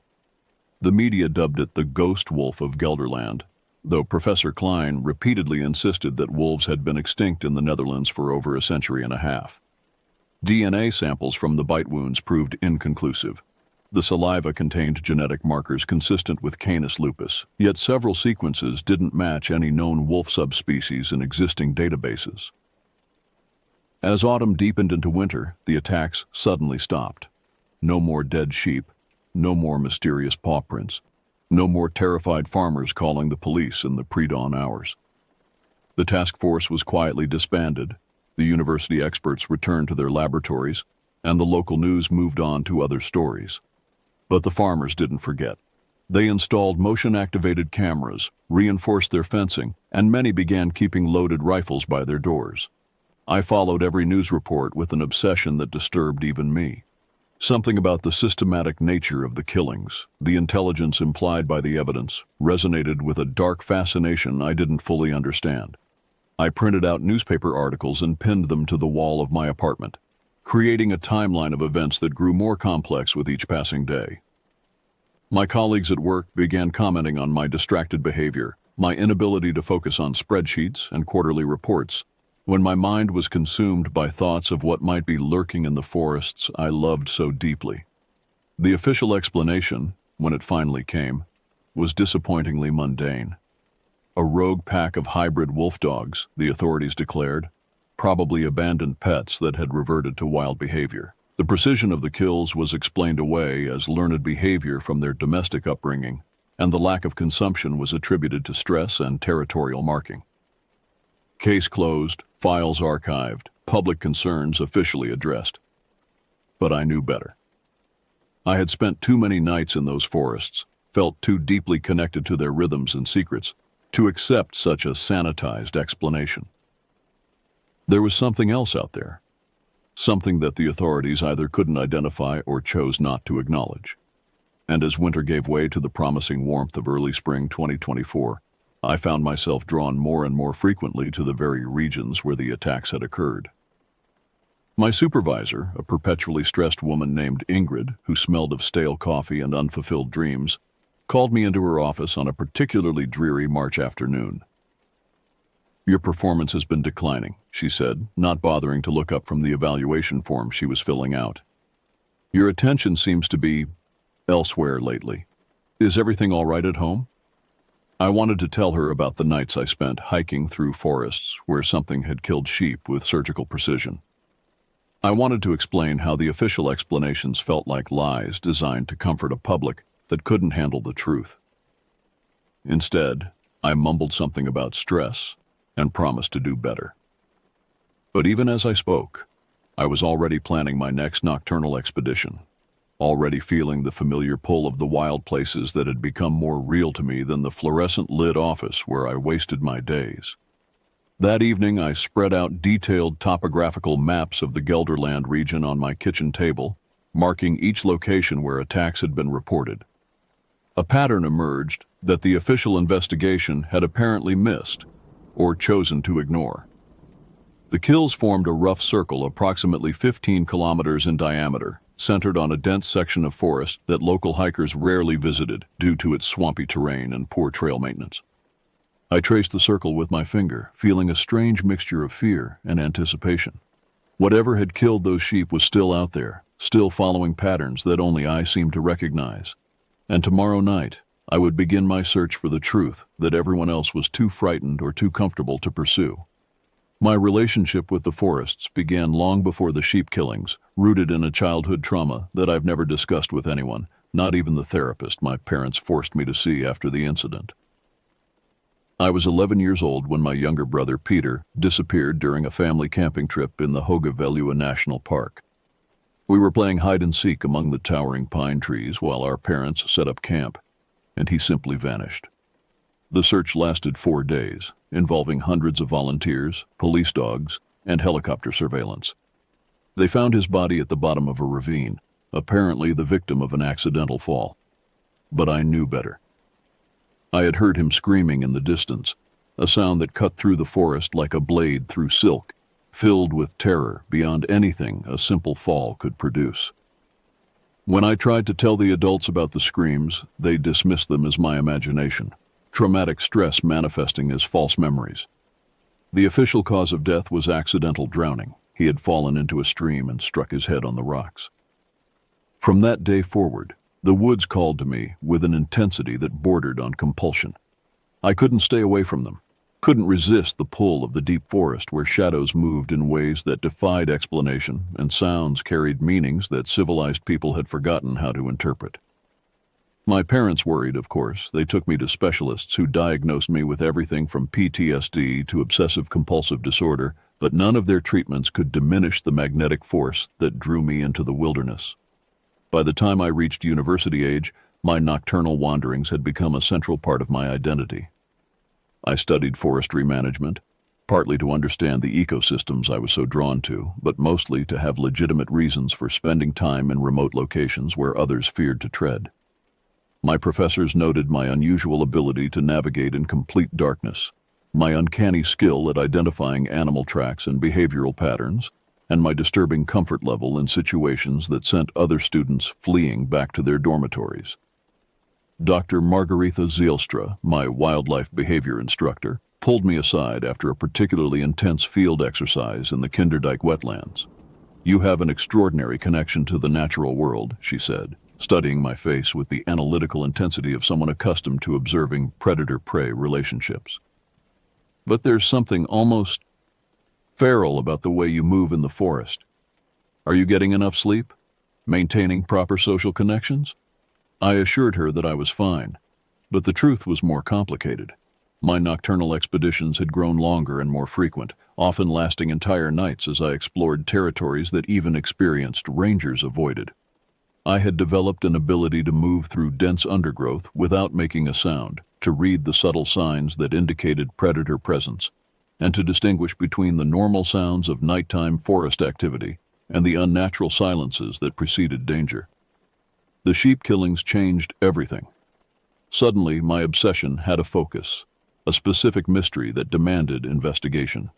The media dubbed it the ghost wolf of Gelderland, though Professor Klein repeatedly insisted that wolves had been extinct in the Netherlands for over a century and a half. DNA samples from the bite wounds proved inconclusive. The saliva contained genetic markers consistent with Canis lupus, yet several sequences didn't match any known wolf subspecies in existing databases. As autumn deepened into winter, the attacks suddenly stopped. No more dead sheep, no more mysterious paw prints, no more terrified farmers calling the police in the pre-dawn hours. The task force was quietly disbanded, the university experts returned to their laboratories, and the local news moved on to other stories. But the farmers didn't forget. They installed motion-activated cameras, reinforced their fencing, and many began keeping loaded rifles by their doors. I followed every news report with an obsession that disturbed even me. Something about the systematic nature of the killings, the intelligence implied by the evidence, resonated with a dark fascination I didn't fully understand. I printed out newspaper articles and pinned them to the wall of my apartment, creating a timeline of events that grew more complex with each passing day. My colleagues at work began commenting on my distracted behavior, my inability to focus on spreadsheets and quarterly reports, when my mind was consumed by thoughts of what might be lurking in the forests I loved so deeply. The official explanation, when it finally came, was disappointingly mundane. A rogue pack of hybrid wolf dogs, the authorities declared, probably abandoned pets that had reverted to wild behavior. The precision of the kills was explained away as learned behavior from their domestic upbringing, and the lack of consumption was attributed to stress and territorial marking. Case closed, files archived, public concerns officially addressed. But I knew better. I had spent too many nights in those forests, felt too deeply connected to their rhythms and secrets, to accept such a sanitized explanation. There was something else out there, something that the authorities either couldn't identify or chose not to acknowledge. And as winter gave way to the promising warmth of early spring 2024, I found myself drawn more and more frequently to the very regions where the attacks had occurred. My supervisor, a perpetually stressed woman named Ingrid, who smelled of stale coffee and unfulfilled dreams, called me into her office on a particularly dreary March afternoon. "Your performance has been declining," she said, not bothering to look up from the evaluation form she was filling out. "Your attention seems to be elsewhere lately. Is everything all right at home? I wanted to tell her about the nights I spent hiking through forests where something had killed sheep with surgical precision. I wanted to explain how the official explanations felt like lies designed to comfort a public that couldn't handle the truth. Instead, I mumbled something about stress and promised to do better. But even as I spoke, I was already planning my next nocturnal expedition, already feeling the familiar pull of the wild places that had become more real to me than the fluorescent-lit office where I wasted my days. That evening, I spread out detailed topographical maps of the Gelderland region on my kitchen table, marking each location where attacks had been reported. A pattern emerged that the official investigation had apparently missed or chosen to ignore. The kills formed a rough circle approximately 15 kilometers in diameter, centered on a dense section of forest that local hikers rarely visited due to its swampy terrain and poor trail maintenance. I traced the circle with my finger, feeling a strange mixture of fear and anticipation. Whatever had killed those sheep was still out there, still following patterns that only I seemed to recognize. And tomorrow night, I would begin my search for the truth that everyone else was too frightened or too comfortable to pursue. My relationship with the forests began long before the sheep killings, rooted in a childhood trauma that I've never discussed with anyone, not even the therapist my parents forced me to see after the incident. I was 11 years old when my younger brother Peter disappeared during a family camping trip in the Hogavelua National Park. We were playing hide and seek among the towering pine trees while our parents set up camp, and he simply vanished. The search lasted 4 days, involving hundreds of volunteers, police dogs, and helicopter surveillance. They found his body at the bottom of a ravine, apparently the victim of an accidental fall. But I knew better. I had heard him screaming in the distance, a sound that cut through the forest like a blade through silk, filled with terror beyond anything a simple fall could produce. When I tried to tell the adults about the screams, they dismissed them as my imagination, traumatic stress manifesting as false memories. The official cause of death was accidental drowning. He had fallen into a stream and struck his head on the rocks. From that day forward, the woods called to me with an intensity that bordered on compulsion. I couldn't stay away from them, couldn't resist the pull of the deep forest where shadows moved in ways that defied explanation and sounds carried meanings that civilized people had forgotten how to interpret. My parents worried, of course. They took me to specialists who diagnosed me with everything from PTSD to obsessive-compulsive disorder, but none of their treatments could diminish the magnetic force that drew me into the wilderness. By the time I reached university age, my nocturnal wanderings had become a central part of my identity. I studied forestry management, partly to understand the ecosystems I was so drawn to, but mostly to have legitimate reasons for spending time in remote locations where others feared to tread. My professors noted my unusual ability to navigate in complete darkness, my uncanny skill at identifying animal tracks and behavioral patterns, and my disturbing comfort level in situations that sent other students fleeing back to their dormitories. Dr. Margaretha Zielstra, my wildlife behavior instructor, pulled me aside after a particularly intense field exercise in the Kinderdijk wetlands. "You have an extraordinary connection to the natural world," she said, studying my face with the analytical intensity of someone accustomed to observing predator-prey relationships. "But there's something almost feral about the way you move in the forest. Are you getting enough sleep? Maintaining proper social connections?" I assured her that I was fine, but the truth was more complicated. My nocturnal expeditions had grown longer and more frequent, often lasting entire nights as I explored territories that even experienced rangers avoided. I had developed an ability to move through dense undergrowth without making a sound, to read the subtle signs that indicated predator presence, and to distinguish between the normal sounds of nighttime forest activity and the unnatural silences that preceded danger. The sheep killings changed everything. Suddenly, my obsession had a focus, a specific mystery that demanded investigation.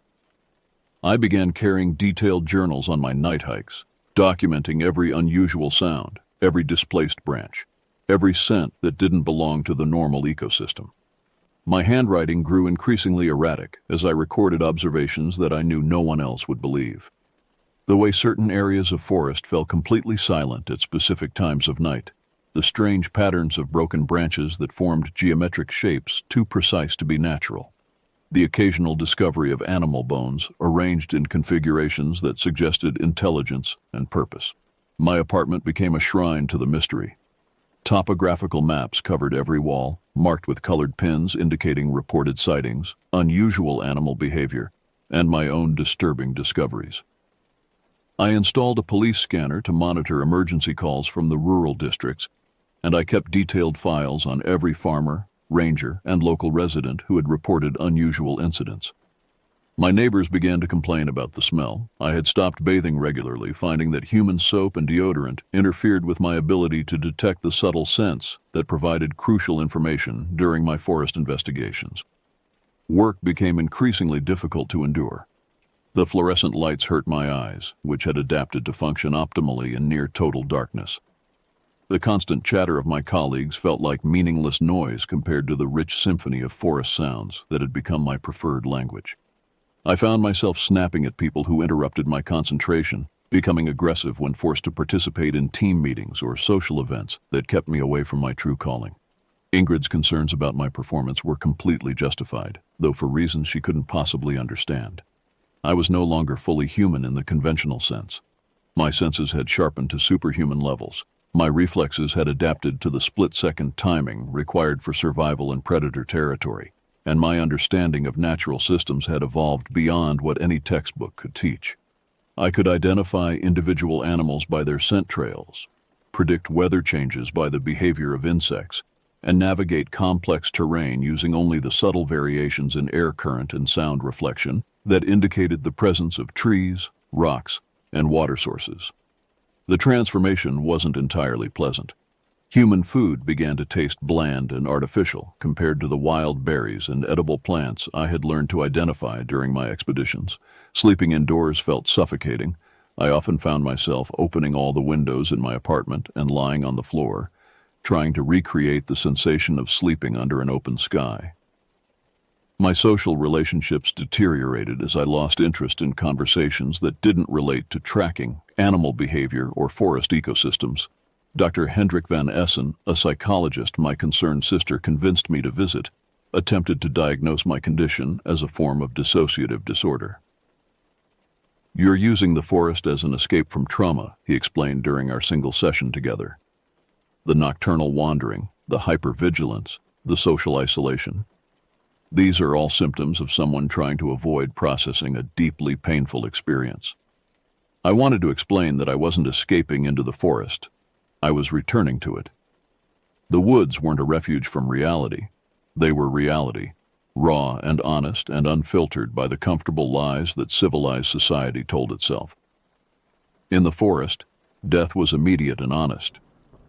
I began carrying detailed journals on my night hikes, documenting every unusual sound, every displaced branch, every scent that didn't belong to the normal ecosystem. My handwriting grew increasingly erratic as I recorded observations that I knew no one else would believe. The way certain areas of forest fell completely silent at specific times of night, the strange patterns of broken branches that formed geometric shapes too precise to be natural, the occasional discovery of animal bones arranged in configurations that suggested intelligence and purpose. My apartment became a shrine to the mystery. Topographical maps covered every wall, marked with colored pins indicating reported sightings, unusual animal behavior, and my own disturbing discoveries. I installed a police scanner to monitor emergency calls from the rural districts, and I kept detailed files on every farmer, ranger, and local resident who had reported unusual incidents. My neighbors began to complain about the smell. I had stopped bathing regularly, finding that human soap and deodorant interfered with my ability to detect the subtle scents that provided crucial information during my forest investigations. Work became increasingly difficult to endure. The fluorescent lights hurt my eyes, which had adapted to function optimally in near total darkness. The constant chatter of my colleagues felt like meaningless noise compared to the rich symphony of forest sounds that had become my preferred language. I found myself snapping at people who interrupted my concentration, becoming aggressive when forced to participate in team meetings or social events that kept me away from my true calling. Ingrid's concerns about my performance were completely justified, though for reasons she couldn't possibly understand. I was no longer fully human in the conventional sense. My senses had sharpened to superhuman levels. My reflexes had adapted to the split-second timing required for survival in predator territory, and my understanding of natural systems had evolved beyond what any textbook could teach. I could identify individual animals by their scent trails, predict weather changes by the behavior of insects, and navigate complex terrain using only the subtle variations in air current and sound reflection that indicated the presence of trees, rocks, and water sources. The transformation wasn't entirely pleasant. Human food began to taste bland and artificial compared to the wild berries and edible plants I had learned to identify during my expeditions. Sleeping indoors felt suffocating. I often found myself opening all the windows in my apartment and lying on the floor, trying to recreate the sensation of sleeping under an open sky. My social relationships deteriorated as I lost interest in conversations that didn't relate to tracking, animal behavior, or forest ecosystems. Dr. Hendrik van Essen, a psychologist my concerned sister convinced me to visit, attempted to diagnose my condition as a form of dissociative disorder. "You're using the forest as an escape from trauma," he explained during our single session together. "The nocturnal wandering, the hypervigilance, the social isolation. These are all symptoms of someone trying to avoid processing a deeply painful experience." I wanted to explain that I wasn't escaping into the forest. I was returning to it. The woods weren't a refuge from reality. They were reality, raw and honest and unfiltered by the comfortable lies that civilized society told itself. In the forest, death was immediate and honest.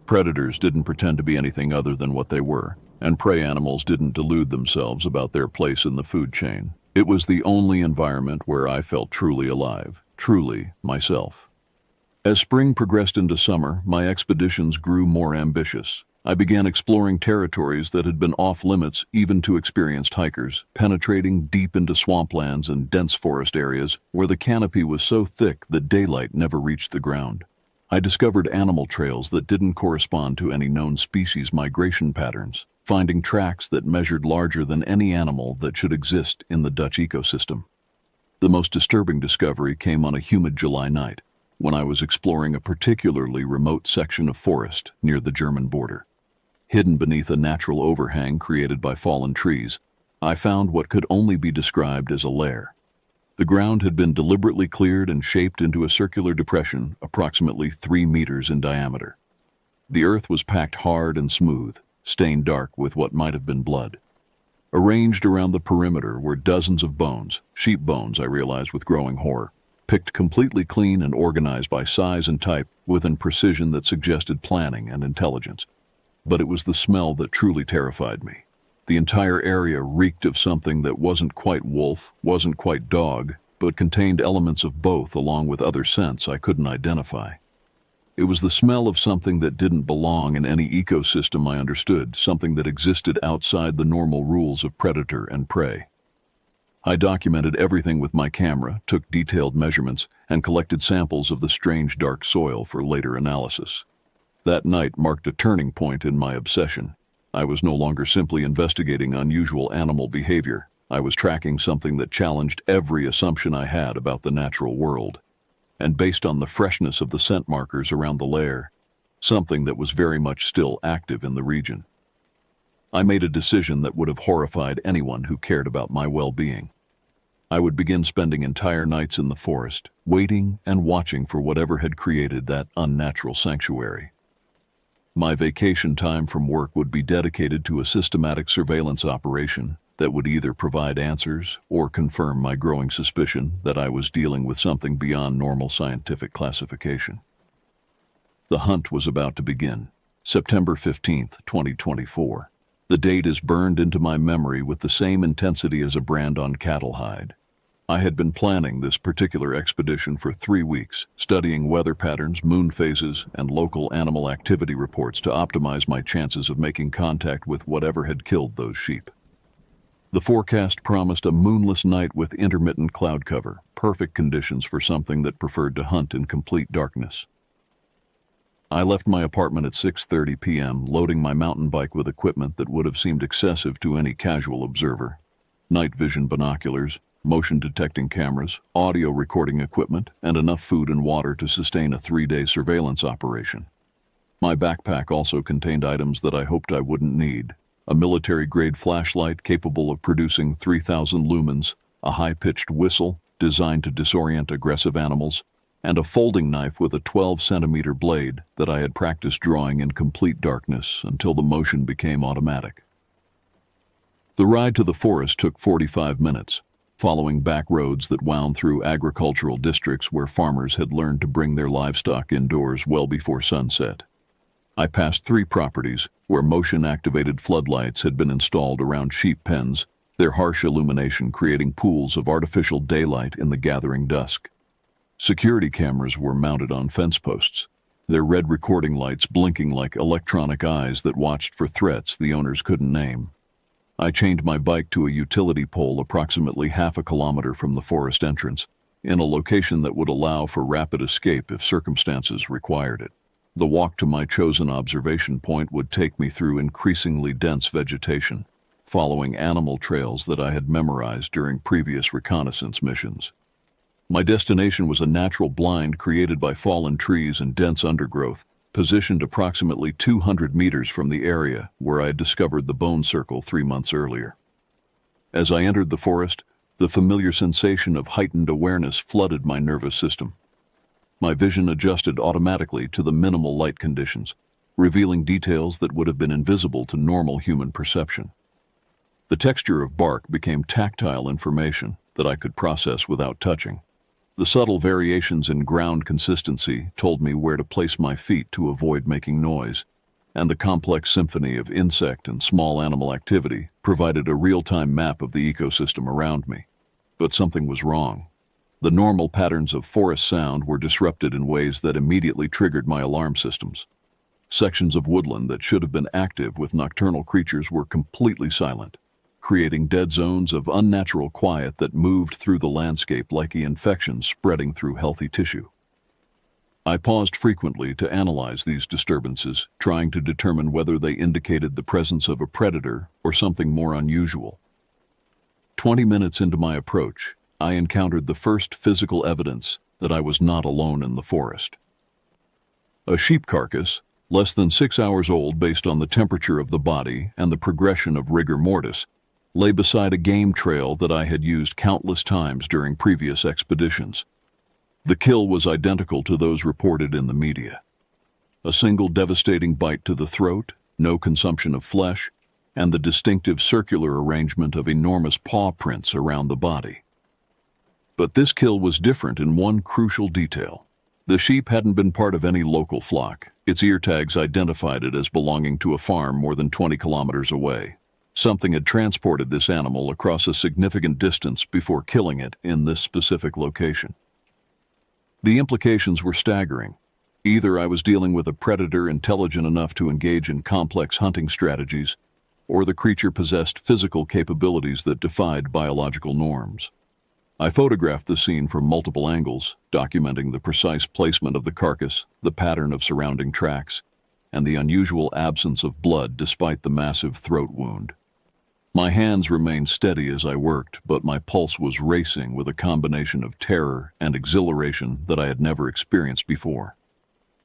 Predators didn't pretend to be anything other than what they were, and prey animals didn't delude themselves about their place in the food chain. It was the only environment where I felt truly alive, truly myself. As spring progressed into summer, my expeditions grew more ambitious. I began exploring territories that had been off-limits even to experienced hikers, penetrating deep into swamplands and dense forest areas where the canopy was so thick that daylight never reached the ground. I discovered animal trails that didn't correspond to any known species migration patterns, finding tracks that measured larger than any animal that should exist in the Dutch ecosystem. The most disturbing discovery came on a humid July night, when I was exploring a particularly remote section of forest near the German border. Hidden beneath a natural overhang created by fallen trees, I found what could only be described as a lair. The ground had been deliberately cleared and shaped into a circular depression approximately 3 meters in diameter. The earth was packed hard and smooth, stained dark with what might have been blood. Arranged around the perimeter were dozens of bones, sheep bones, I realized with growing horror, picked completely clean and organized by size and type with a precision that suggested planning and intelligence. But it was the smell that truly terrified me. The entire area reeked of something that wasn't quite wolf, wasn't quite dog, but contained elements of both along with other scents I couldn't identify. It was the smell of something that didn't belong in any ecosystem I understood, something that existed outside the normal rules of predator and prey. I documented everything with my camera, took detailed measurements, and collected samples of the strange dark soil for later analysis. That night marked a turning point in my obsession. I was no longer simply investigating unusual animal behavior. I was tracking something that challenged every assumption I had about the natural world. And based on the freshness of the scent markers around the lair, something that was very much still active in the region. I made a decision that would have horrified anyone who cared about my well-being. I would begin spending entire nights in the forest, waiting and watching for whatever had created that unnatural sanctuary. My vacation time from work would be dedicated to a systematic surveillance operation that would either provide answers or confirm my growing suspicion that I was dealing with something beyond normal scientific classification. The hunt was about to begin, September 15th, 2024. The date is burned into my memory with the same intensity as a brand on cattle hide. I had been planning this particular expedition for 3 weeks, studying weather patterns, moon phases, and local animal activity reports to optimize my chances of making contact with whatever had killed those sheep. The forecast promised a moonless night with intermittent cloud cover, perfect conditions for something that preferred to hunt in complete darkness. I left my apartment at 6:30 p.m., loading my mountain bike with equipment that would have seemed excessive to any casual observer. Night vision binoculars, motion-detecting cameras, audio recording equipment, and enough food and water to sustain a 3-day surveillance operation. My backpack also contained items that I hoped I wouldn't need: a military-grade flashlight capable of producing 3,000 lumens, a high-pitched whistle designed to disorient aggressive animals, and a folding knife with a 12-centimeter blade that I had practiced drawing in complete darkness until the motion became automatic. The ride to the forest took 45 minutes, following back roads that wound through agricultural districts where farmers had learned to bring their livestock indoors well before sunset. I passed 3 properties where motion-activated floodlights had been installed around sheep pens, their harsh illumination creating pools of artificial daylight in the gathering dusk. Security cameras were mounted on fence posts, their red recording lights blinking like electronic eyes that watched for threats the owners couldn't name. I chained my bike to a utility pole approximately half a kilometer from the forest entrance, in a location that would allow for rapid escape if circumstances required it. The walk to my chosen observation point would take me through increasingly dense vegetation, following animal trails that I had memorized during previous reconnaissance missions. My destination was a natural blind created by fallen trees and dense undergrowth, positioned approximately 200 meters from the area where I had discovered the bone circle 3 months earlier. As I entered the forest, the familiar sensation of heightened awareness flooded my nervous system. My vision adjusted automatically to the minimal light conditions, revealing details that would have been invisible to normal human perception. The texture of bark became tactile information that I could process without touching. The subtle variations in ground consistency told me where to place my feet to avoid making noise, and the complex symphony of insect and small animal activity provided a real-time map of the ecosystem around me. But something was wrong. The normal patterns of forest sound were disrupted in ways that immediately triggered my alarm systems. Sections of woodland that should have been active with nocturnal creatures were completely silent, creating dead zones of unnatural quiet that moved through the landscape like an infection spreading through healthy tissue. I paused frequently to analyze these disturbances, trying to determine whether they indicated the presence of a predator or something more unusual. 20 minutes into my approach, I encountered the first physical evidence that I was not alone in the forest. A sheep carcass, less than 6 hours old based on the temperature of the body and the progression of rigor mortis, lay beside a game trail that I had used countless times during previous expeditions. The kill was identical to those reported in the media. A single devastating bite to the throat, no consumption of flesh, and the distinctive circular arrangement of enormous paw prints around the body. But this kill was different in one crucial detail. The sheep hadn't been part of any local flock. Its ear tags identified it as belonging to a farm more than 20 kilometers away. Something had transported this animal across a significant distance before killing it in this specific location. The implications were staggering. Either I was dealing with a predator intelligent enough to engage in complex hunting strategies, or the creature possessed physical capabilities that defied biological norms. I photographed the scene from multiple angles, documenting the precise placement of the carcass, the pattern of surrounding tracks, and the unusual absence of blood despite the massive throat wound. My hands remained steady as I worked, but my pulse was racing with a combination of terror and exhilaration that I had never experienced before.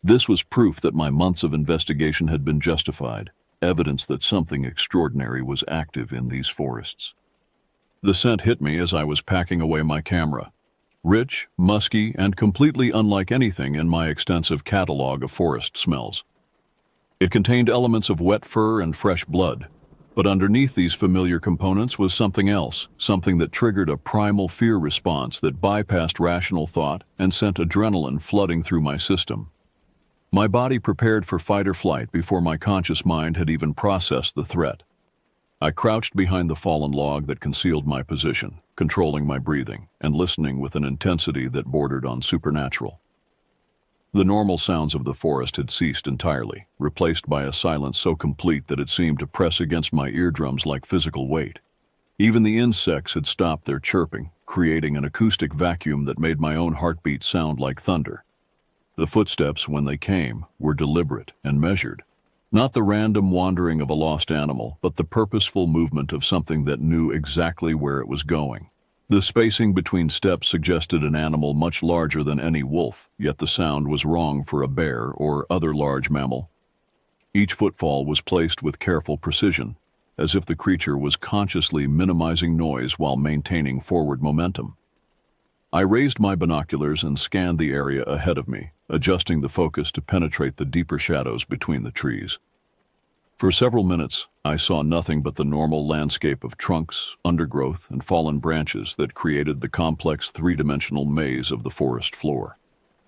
This was proof that my months of investigation had been justified, evidence that something extraordinary was active in these forests. The scent hit me as I was packing away my camera. Rich, musky, and completely unlike anything in my extensive catalog of forest smells. It contained elements of wet fur and fresh blood, but underneath these familiar components was something else, something that triggered a primal fear response that bypassed rational thought and sent adrenaline flooding through my system. My body prepared for fight or flight before my conscious mind had even processed the threat. I crouched behind the fallen log that concealed my position, controlling my breathing and listening with an intensity that bordered on supernatural. The normal sounds of the forest had ceased entirely, replaced by a silence so complete that it seemed to press against my eardrums like physical weight. Even the insects had stopped their chirping, creating an acoustic vacuum that made my own heartbeat sound like thunder. The footsteps, when they came, were deliberate and measured. Not the random wandering of a lost animal, but the purposeful movement of something that knew exactly where it was going. The spacing between steps suggested an animal much larger than any wolf, yet the sound was wrong for a bear or other large mammal. Each footfall was placed with careful precision, as if the creature was consciously minimizing noise while maintaining forward momentum. I raised my binoculars and scanned the area ahead of me, adjusting the focus to penetrate the deeper shadows between the trees. For several minutes, I saw nothing but the normal landscape of trunks, undergrowth, and fallen branches that created the complex three-dimensional maze of the forest floor.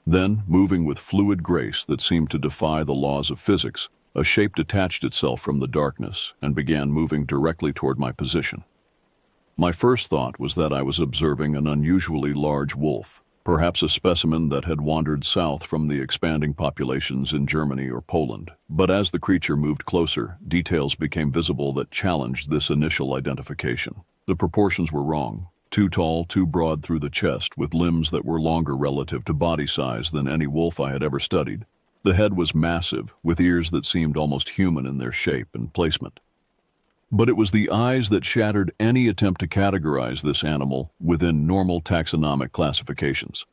Then, moving with fluid grace that seemed to defy the laws of physics, a shape detached itself from the darkness and began moving directly toward my position. My first thought was that I was observing an unusually large wolf, perhaps a specimen that had wandered south from the expanding populations in Germany or Poland. But as the creature moved closer, details became visible that challenged this initial identification. The proportions were wrong. Too tall, too broad through the chest, with limbs that were longer relative to body size than any wolf I had ever studied. The head was massive, with ears that seemed almost human in their shape and placement. But it was the eyes that shattered any attempt to categorize this animal within normal taxonomic classifications.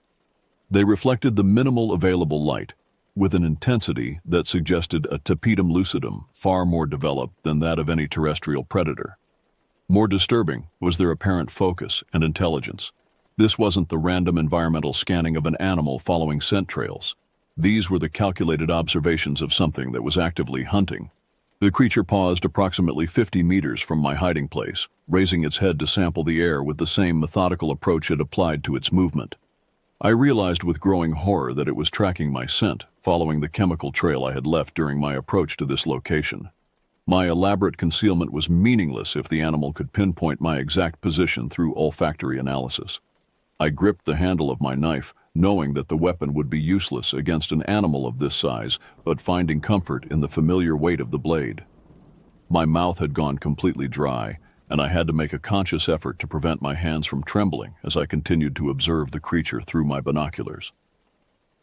They reflected the minimal available light, with an intensity that suggested a tapetum lucidum far more developed than that of any terrestrial predator. More disturbing was their apparent focus and intelligence. This wasn't the random environmental scanning of an animal following scent trails. These were the calculated observations of something that was actively hunting. The creature paused approximately 50 meters from my hiding place, raising its head to sample the air with the same methodical approach it applied to its movement. I realized with growing horror that it was tracking my scent, following the chemical trail I had left during my approach to this location. My elaborate concealment was meaningless if the animal could pinpoint my exact position through olfactory analysis. I gripped the handle of my knife, knowing that the weapon would be useless against an animal of this size, but finding comfort in the familiar weight of the blade. My mouth had gone completely dry, and I had to make a conscious effort to prevent my hands from trembling as I continued to observe the creature through my binoculars.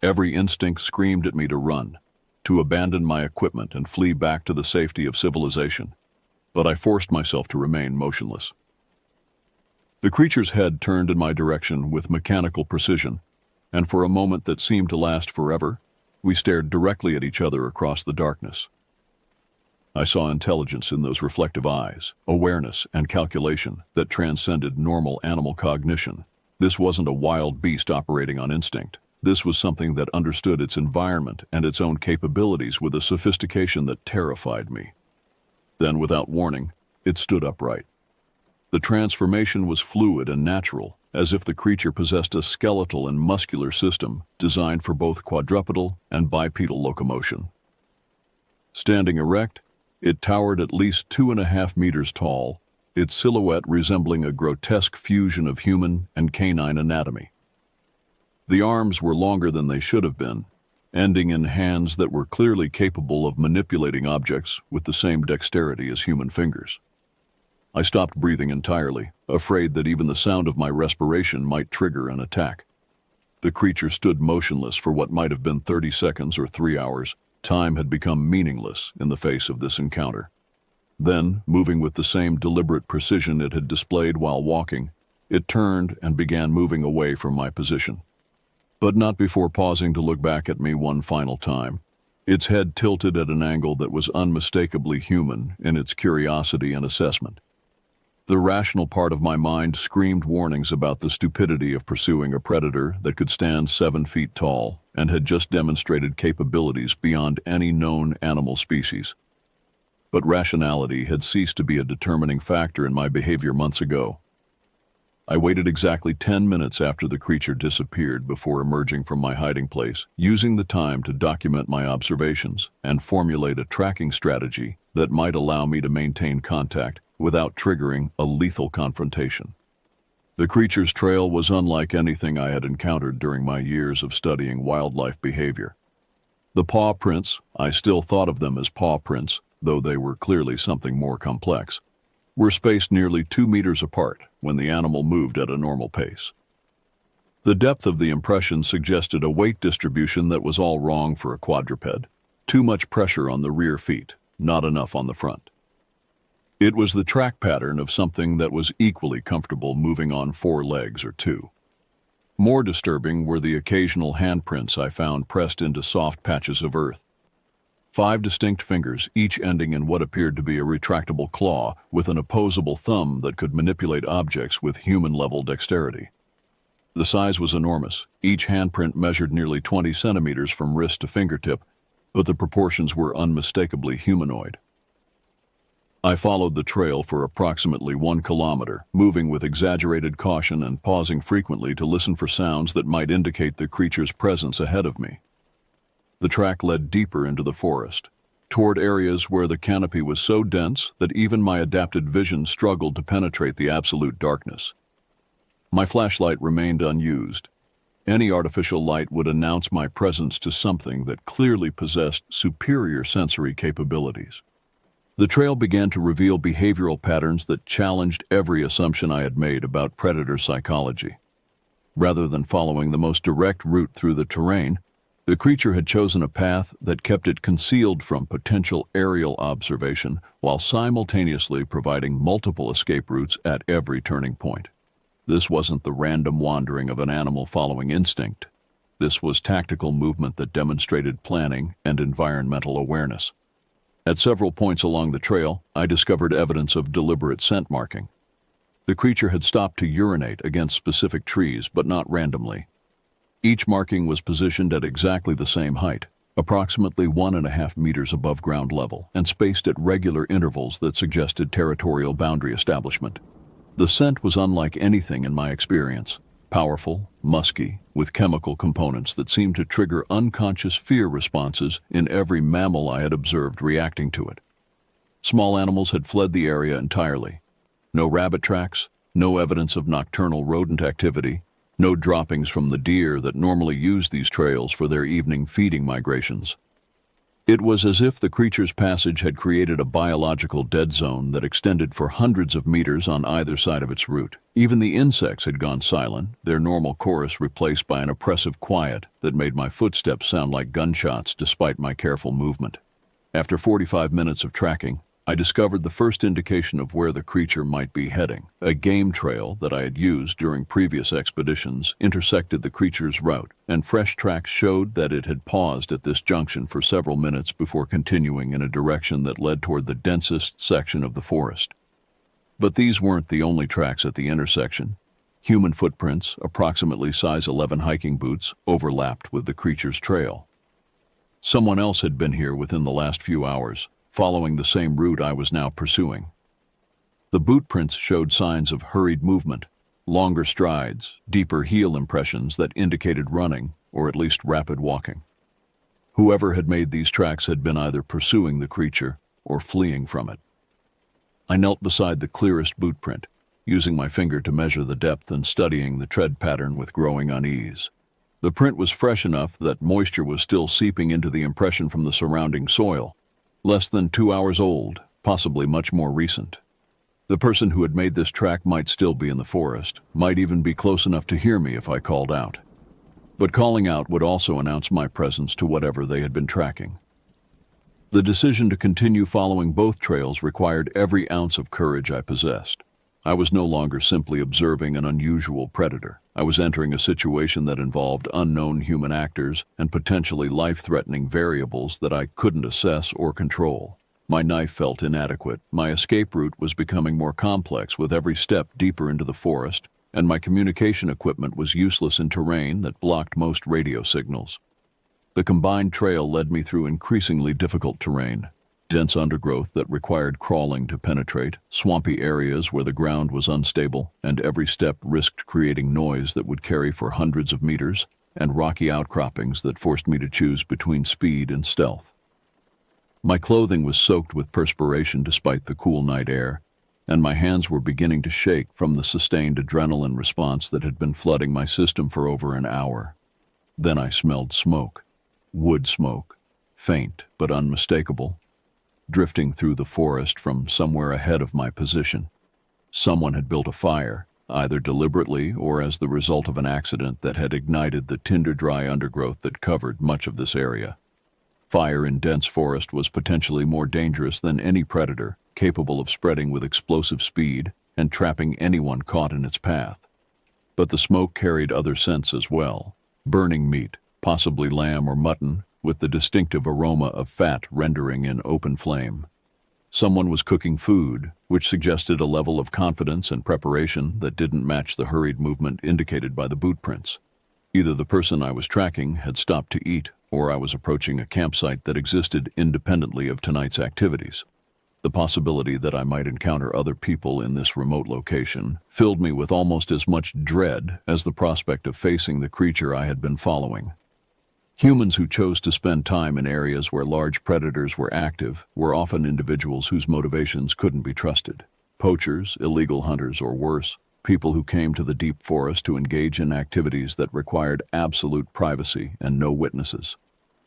Every instinct screamed at me to run, to abandon my equipment and flee back to the safety of civilization, but I forced myself to remain motionless. The creature's head turned in my direction with mechanical precision, and for a moment that seemed to last forever, we stared directly at each other across the darkness. I saw intelligence in those reflective eyes, awareness and calculation that transcended normal animal cognition. This wasn't a wild beast operating on instinct. This was something that understood its environment and its own capabilities with a sophistication that terrified me. Then, without warning, it stood upright. The transformation was fluid and natural, as if the creature possessed a skeletal and muscular system designed for both quadrupedal and bipedal locomotion. Standing erect, it towered at least 2.5 meters tall, its silhouette resembling a grotesque fusion of human and canine anatomy. The arms were longer than they should have been, ending in hands that were clearly capable of manipulating objects with the same dexterity as human fingers. I stopped breathing entirely, afraid that even the sound of my respiration might trigger an attack. The creature stood motionless for what might have been 30 seconds or 3 hours, Time had become meaningless in the face of this encounter. Then, moving with the same deliberate precision it had displayed while walking, it turned and began moving away from my position. But not before pausing to look back at me one final time, its head tilted at an angle that was unmistakably human in its curiosity and assessment. The rational part of my mind screamed warnings about the stupidity of pursuing a predator that could stand 7 feet tall and had just demonstrated capabilities beyond any known animal species. But rationality had ceased to be a determining factor in my behavior months ago. I waited exactly 10 minutes after the creature disappeared before emerging from my hiding place, using the time to document my observations and formulate a tracking strategy that might allow me to maintain contact without triggering a lethal confrontation. The creature's trail was unlike anything I had encountered during my years of studying wildlife behavior. The paw prints, I still thought of them as paw prints, though they were clearly something more complex, were spaced nearly 2 meters apart when the animal moved at a normal pace. The depth of the impression suggested a weight distribution that was all wrong for a quadruped. Too much pressure on the rear feet, not enough on the front. It was the track pattern of something that was equally comfortable moving on 4 legs or 2. More disturbing were the occasional handprints I found pressed into soft patches of earth. 5 distinct fingers, each ending in what appeared to be a retractable claw with an opposable thumb that could manipulate objects with human-level dexterity. The size was enormous. Each handprint measured nearly 20 centimeters from wrist to fingertip, but the proportions were unmistakably humanoid. I followed the trail for approximately 1 kilometer, moving with exaggerated caution and pausing frequently to listen for sounds that might indicate the creature's presence ahead of me. The track led deeper into the forest, toward areas where the canopy was so dense that even my adapted vision struggled to penetrate the absolute darkness. My flashlight remained unused. Any artificial light would announce my presence to something that clearly possessed superior sensory capabilities. The trail began to reveal behavioral patterns that challenged every assumption I had made about predator psychology. Rather than following the most direct route through the terrain, the creature had chosen a path that kept it concealed from potential aerial observation while simultaneously providing multiple escape routes at every turning point. This wasn't the random wandering of an animal following instinct. This was tactical movement that demonstrated planning and environmental awareness. At several points along the trail, I discovered evidence of deliberate scent marking. The creature had stopped to urinate against specific trees, but not randomly. Each marking was positioned at exactly the same height, approximately 1.5 meters above ground level, and spaced at regular intervals that suggested territorial boundary establishment. The scent was unlike anything in my experience. Powerful, musky, with chemical components that seemed to trigger unconscious fear responses in every mammal I had observed reacting to it. Small animals had fled the area entirely. No rabbit tracks, no evidence of nocturnal rodent activity, no droppings from the deer that normally use these trails for their evening feeding migrations. It was as if the creature's passage had created a biological dead zone that extended for hundreds of meters on either side of its route. Even the insects had gone silent, their normal chorus replaced by an oppressive quiet that made my footsteps sound like gunshots despite my careful movement. After 45 minutes of tracking, I discovered the first indication of where the creature might be heading. A game trail that I had used during previous expeditions intersected the creature's route, and fresh tracks showed that it had paused at this junction for several minutes before continuing in a direction that led toward the densest section of the forest. But these weren't the only tracks at the intersection. Human footprints, approximately size 11 hiking boots, overlapped with the creature's trail. Someone else had been here within the last few hours, following the same route I was now pursuing. The boot prints showed signs of hurried movement, longer strides, deeper heel impressions that indicated running, or at least rapid walking. Whoever had made these tracks had been either pursuing the creature or fleeing from it. I knelt beside the clearest boot print, using my finger to measure the depth and studying the tread pattern with growing unease. The print was fresh enough that moisture was still seeping into the impression from the surrounding soil. Less than 2 hours old, possibly much more recent. The person who had made this track might still be in the forest, might even be close enough to hear me if I called out. But calling out would also announce my presence to whatever they had been tracking. The decision to continue following both trails required every ounce of courage I possessed. I was no longer simply observing an unusual predator. I was entering a situation that involved unknown human actors and potentially life-threatening variables that I couldn't assess or control. My knife felt inadequate, my escape route was becoming more complex with every step deeper into the forest, and my communication equipment was useless in terrain that blocked most radio signals. The combined trail led me through increasingly difficult terrain, dense undergrowth that required crawling to penetrate, swampy areas where the ground was unstable, and every step risked creating noise that would carry for hundreds of meters, and rocky outcroppings that forced me to choose between speed and stealth. My clothing was soaked with perspiration despite the cool night air, and my hands were beginning to shake from the sustained adrenaline response that had been flooding my system for over an hour. Then I smelled smoke, wood smoke, faint but unmistakable, drifting through the forest from somewhere ahead of my position. Someone had built a fire, either deliberately or as the result of an accident that had ignited the tinder-dry undergrowth that covered much of this area. Fire in dense forest was potentially more dangerous than any predator, capable of spreading with explosive speed and trapping anyone caught in its path. But the smoke carried other scents as well. Burning meat, possibly lamb or mutton, with the distinctive aroma of fat rendering in open flame. Someone was cooking food, which suggested a level of confidence and preparation that didn't match the hurried movement indicated by the boot prints. Either the person I was tracking had stopped to eat, or I was approaching a campsite that existed independently of tonight's activities. The possibility that I might encounter other people in this remote location filled me with almost as much dread as the prospect of facing the creature I had been following. Humans who chose to spend time in areas where large predators were active were often individuals whose motivations couldn't be trusted. Poachers, illegal hunters, or worse, people who came to the deep forest to engage in activities that required absolute privacy and no witnesses.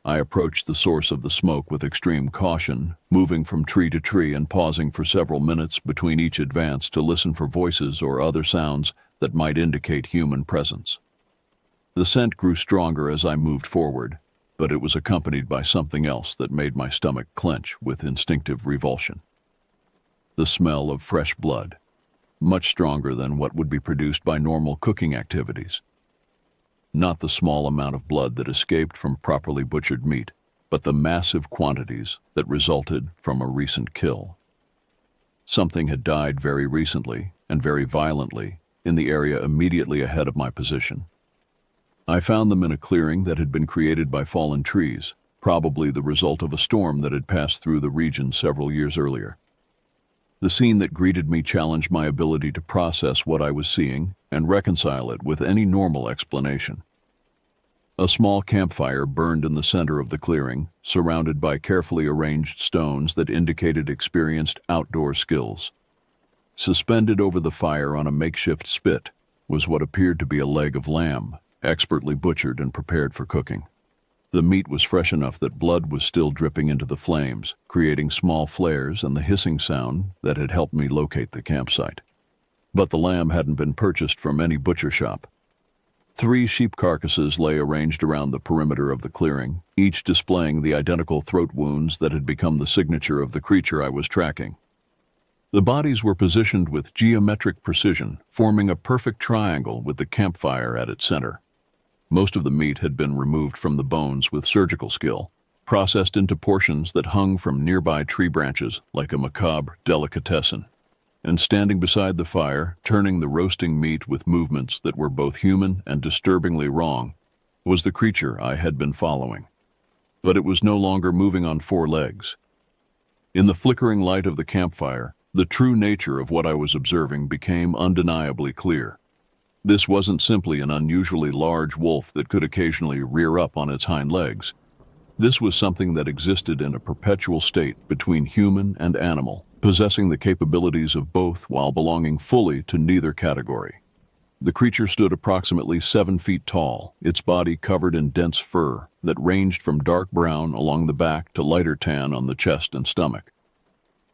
I approached the source of the smoke with extreme caution, moving from tree to tree and pausing for several minutes between each advance to listen for voices or other sounds that might indicate human presence. The scent grew stronger as I moved forward, but it was accompanied by something else that made my stomach clench with instinctive revulsion. The smell of fresh blood, much stronger than what would be produced by normal cooking activities. Not the small amount of blood that escaped from properly butchered meat, but the massive quantities that resulted from a recent kill. Something had died very recently and very violently in the area immediately ahead of my position. I found them in a clearing that had been created by fallen trees, probably the result of a storm that had passed through the region several years earlier. The scene that greeted me challenged my ability to process what I was seeing and reconcile it with any normal explanation. A small campfire burned in the center of the clearing, surrounded by carefully arranged stones that indicated experienced outdoor skills. Suspended over the fire on a makeshift spit was what appeared to be a leg of lamb, expertly butchered and prepared for cooking. The meat was fresh enough that blood was still dripping into the flames, creating small flares and the hissing sound that had helped me locate the campsite. But the lamb hadn't been purchased from any butcher shop. 3 sheep carcasses lay arranged around the perimeter of the clearing, each displaying the identical throat wounds that had become the signature of the creature I was tracking. The bodies were positioned with geometric precision, forming a perfect triangle with the campfire at its center. Most of the meat had been removed from the bones with surgical skill, processed into portions that hung from nearby tree branches like a macabre delicatessen. And standing beside the fire, turning the roasting meat with movements that were both human and disturbingly wrong, was the creature I had been following. But it was no longer moving on 4 legs. In the flickering light of the campfire, the true nature of what I was observing became undeniably clear. This wasn't simply an unusually large wolf that could occasionally rear up on its hind legs. This was something that existed in a perpetual state between human and animal, possessing the capabilities of both while belonging fully to neither category. The creature stood approximately 7 feet tall, its body covered in dense fur that ranged from dark brown along the back to lighter tan on the chest and stomach.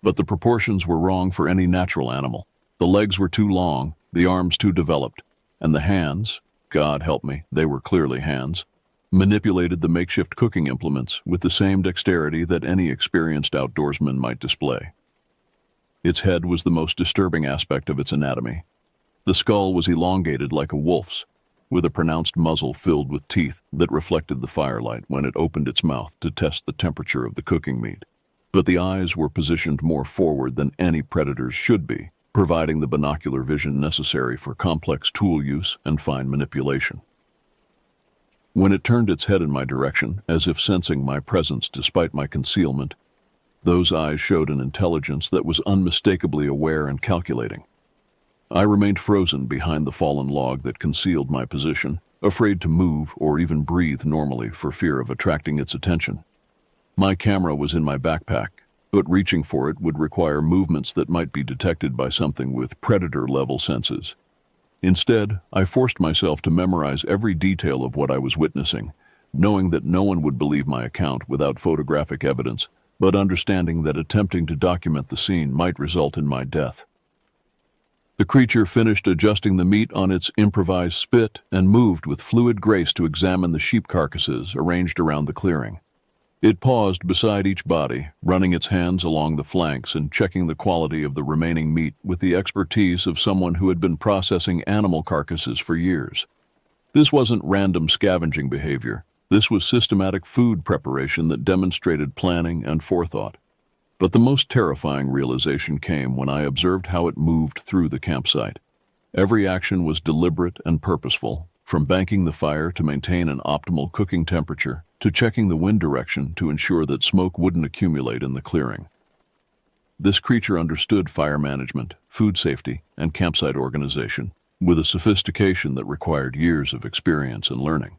But the proportions were wrong for any natural animal. The legs were too long, the arms too developed, and the hands, God help me, they were clearly hands, manipulated the makeshift cooking implements with the same dexterity that any experienced outdoorsman might display. Its head was the most disturbing aspect of its anatomy. The skull was elongated like a wolf's, with a pronounced muzzle filled with teeth that reflected the firelight when it opened its mouth to test the temperature of the cooking meat. But the eyes were positioned more forward than any predator's should be, providing the binocular vision necessary for complex tool use and fine manipulation. When it turned its head in my direction, as if sensing my presence despite my concealment, those eyes showed an intelligence that was unmistakably aware and calculating. I remained frozen behind the fallen log that concealed my position, afraid to move or even breathe normally for fear of attracting its attention. My camera was in my backpack, but reaching for it would require movements that might be detected by something with predator-level senses. Instead, I forced myself to memorize every detail of what I was witnessing, knowing that no one would believe my account without photographic evidence, but understanding that attempting to document the scene might result in my death. The creature finished adjusting the meat on its improvised spit and moved with fluid grace to examine the sheep carcasses arranged around the clearing. It paused beside each body, running its hands along the flanks and checking the quality of the remaining meat with the expertise of someone who had been processing animal carcasses for years. This wasn't random scavenging behavior. This was systematic food preparation that demonstrated planning and forethought. But the most terrifying realization came when I observed how it moved through the campsite. Every action was deliberate and purposeful, from banking the fire to maintain an optimal cooking temperature, to checking the wind direction to ensure that smoke wouldn't accumulate in the clearing. This creature understood fire management, food safety, and campsite organization, with a sophistication that required years of experience and learning.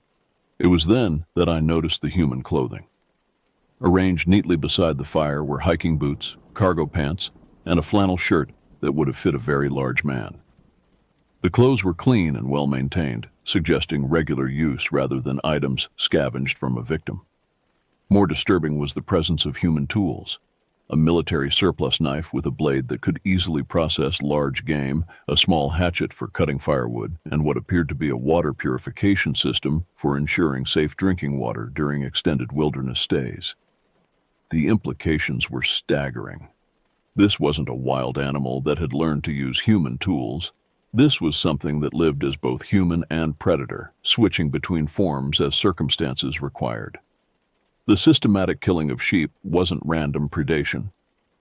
It was then that I noticed the human clothing. Arranged neatly beside the fire were hiking boots, cargo pants, and a flannel shirt that would have fit a very large man. The clothes were clean and well-maintained, suggesting regular use rather than items scavenged from a victim. More disturbing was the presence of human tools. A military surplus knife with a blade that could easily process large game, a small hatchet for cutting firewood, and what appeared to be a water purification system for ensuring safe drinking water during extended wilderness stays. The implications were staggering. This wasn't a wild animal that had learned to use human tools. This was something that lived as both human and predator, switching between forms as circumstances required. The systematic killing of sheep wasn't random predation.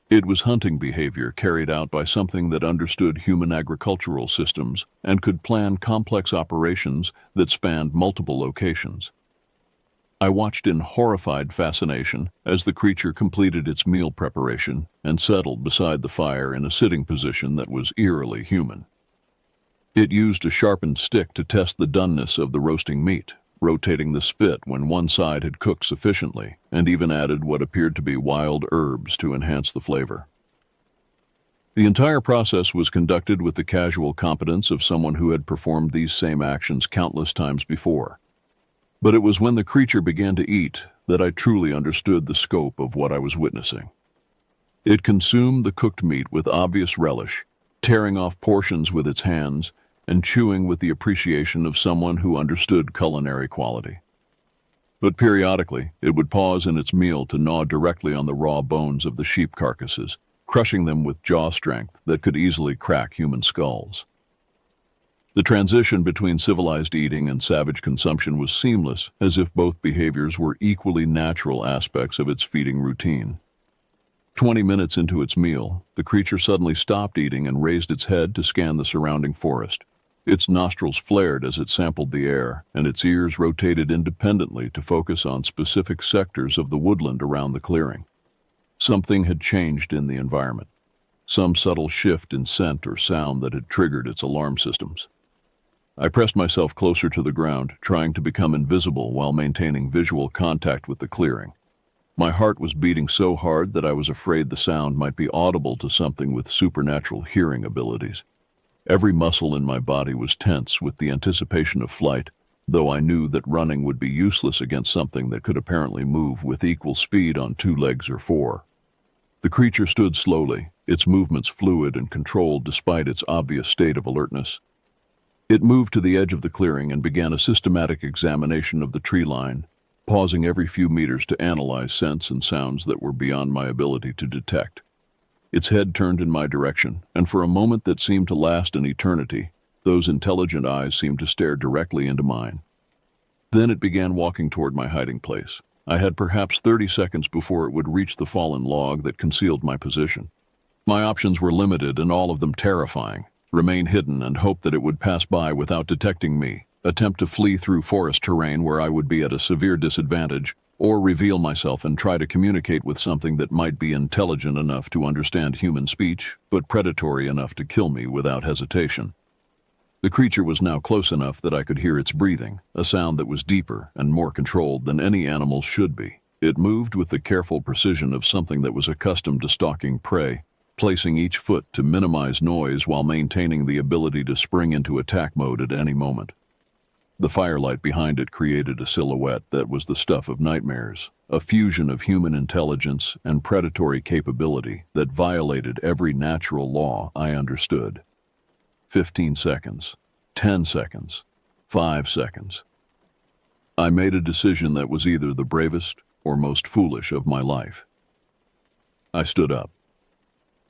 It was hunting behavior carried out by something that understood human agricultural systems and could plan complex operations that spanned multiple locations. I watched in horrified fascination as the creature completed its meal preparation and settled beside the fire in a sitting position that was eerily human. It used a sharpened stick to test the doneness of the roasting meat, rotating the spit when one side had cooked sufficiently, and even added what appeared to be wild herbs to enhance the flavor. The entire process was conducted with the casual competence of someone who had performed these same actions countless times before. But it was when the creature began to eat that I truly understood the scope of what I was witnessing. It consumed the cooked meat with obvious relish, tearing off portions with its hands and chewing with the appreciation of someone who understood culinary quality. But periodically, it would pause in its meal to gnaw directly on the raw bones of the sheep carcasses, crushing them with jaw strength that could easily crack human skulls. The transition between civilized eating and savage consumption was seamless, as if both behaviors were equally natural aspects of its feeding routine. 20 minutes into its meal, the creature suddenly stopped eating and raised its head to scan the surrounding forest. Its nostrils flared as it sampled the air, and its ears rotated independently to focus on specific sectors of the woodland around the clearing. Something had changed in the environment, some subtle shift in scent or sound that had triggered its alarm systems. I pressed myself closer to the ground, trying to become invisible while maintaining visual contact with the clearing. My heart was beating so hard that I was afraid the sound might be audible to something with supernatural hearing abilities. Every muscle in my body was tense with the anticipation of flight, though I knew that running would be useless against something that could apparently move with equal speed on 2 legs or 4. The creature stood slowly, its movements fluid and controlled despite its obvious state of alertness. It moved to the edge of the clearing and began a systematic examination of the tree line, pausing every few meters to analyze scents and sounds that were beyond my ability to detect. Its head turned in my direction, and for a moment that seemed to last an eternity, those intelligent eyes seemed to stare directly into mine. Then it began walking toward my hiding place. I had perhaps 30 seconds before it would reach the fallen log that concealed my position. My options were limited and all of them terrifying. Remain hidden and hope that it would pass by without detecting me, attempt to flee through forest terrain where I would be at a severe disadvantage, or reveal myself and try to communicate with something that might be intelligent enough to understand human speech, but predatory enough to kill me without hesitation. The creature was now close enough that I could hear its breathing, a sound that was deeper and more controlled than any animal should be. It moved with the careful precision of something that was accustomed to stalking prey, placing each foot to minimize noise while maintaining the ability to spring into attack mode at any moment. The firelight behind it created a silhouette that was the stuff of nightmares, a fusion of human intelligence and predatory capability that violated every natural law I understood. 15 seconds, 10 seconds, 5 seconds. I made a decision that was either the bravest or most foolish of my life. I stood up.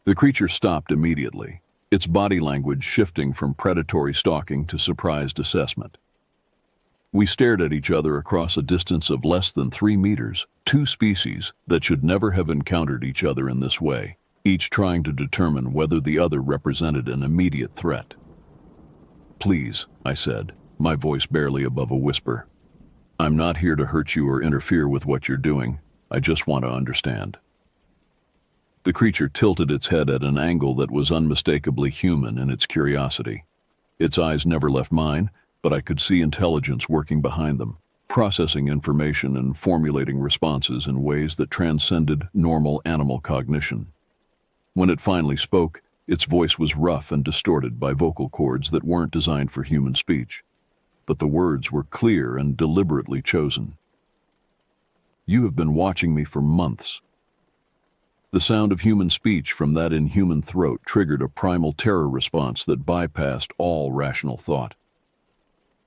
The creature stopped immediately, its body language shifting from predatory stalking to surprised assessment. We stared at each other across a distance of less than 3 meters, two species that should never have encountered each other in this way, each trying to determine whether the other represented an immediate threat. "Please," I said, my voice barely above a whisper. "I'm not here to hurt you or interfere with what you're doing. I just want to understand." The creature tilted its head at an angle that was unmistakably human in its curiosity. Its eyes never left mine, but I could see intelligence working behind them, processing information and formulating responses in ways that transcended normal animal cognition. When it finally spoke, its voice was rough and distorted by vocal cords that weren't designed for human speech. But the words were clear and deliberately chosen. "You have been watching me for months." The sound of human speech from that inhuman throat triggered a primal terror response that bypassed all rational thought.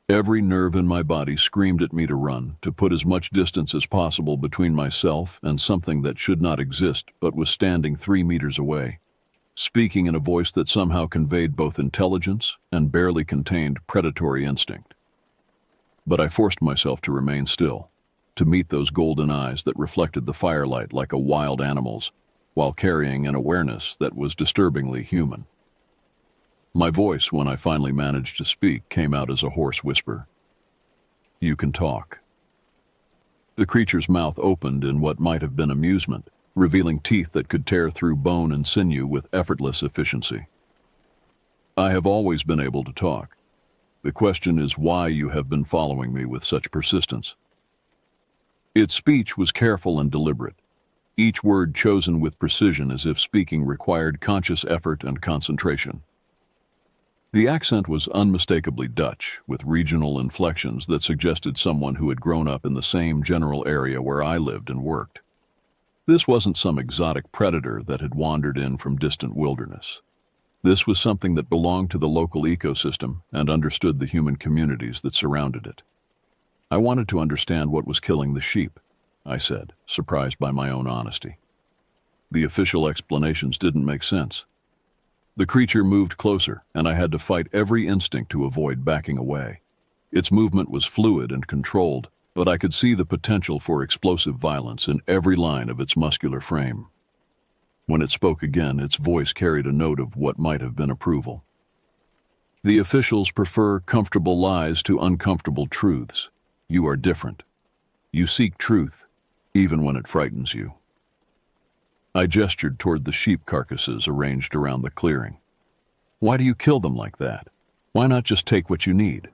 Every nerve in my body screamed at me to run, to put as much distance as possible between myself and something that should not exist but was standing 3 meters away, speaking in a voice that somehow conveyed both intelligence and barely contained predatory instinct. But I forced myself to remain still, to meet those golden eyes that reflected the firelight like a wild animal's, while carrying an awareness that was disturbingly human. My voice, when I finally managed to speak, came out as a hoarse whisper. "You can talk." The creature's mouth opened in what might have been amusement, revealing teeth that could tear through bone and sinew with effortless efficiency. "I have always been able to talk. The question is why you have been following me with such persistence." Its speech was careful and deliberate, each word chosen with precision as if speaking required conscious effort and concentration. The accent was unmistakably Dutch, with regional inflections that suggested someone who had grown up in the same general area where I lived and worked. This wasn't some exotic predator that had wandered in from distant wilderness. This was something that belonged to the local ecosystem and understood the human communities that surrounded it. "I wanted to understand what was killing the sheep," I said, surprised by my own honesty. The official explanations didn't make sense. The creature moved closer, and I had to fight every instinct to avoid backing away. Its movement was fluid and controlled, but I could see the potential for explosive violence in every line of its muscular frame. When it spoke again, its voice carried a note of what might have been approval. "The officials prefer comfortable lies to uncomfortable truths. You are different. You seek truth, even when it frightens you." I gestured toward the sheep carcasses arranged around the clearing. "Why do you kill them like that? Why not just take what you need?"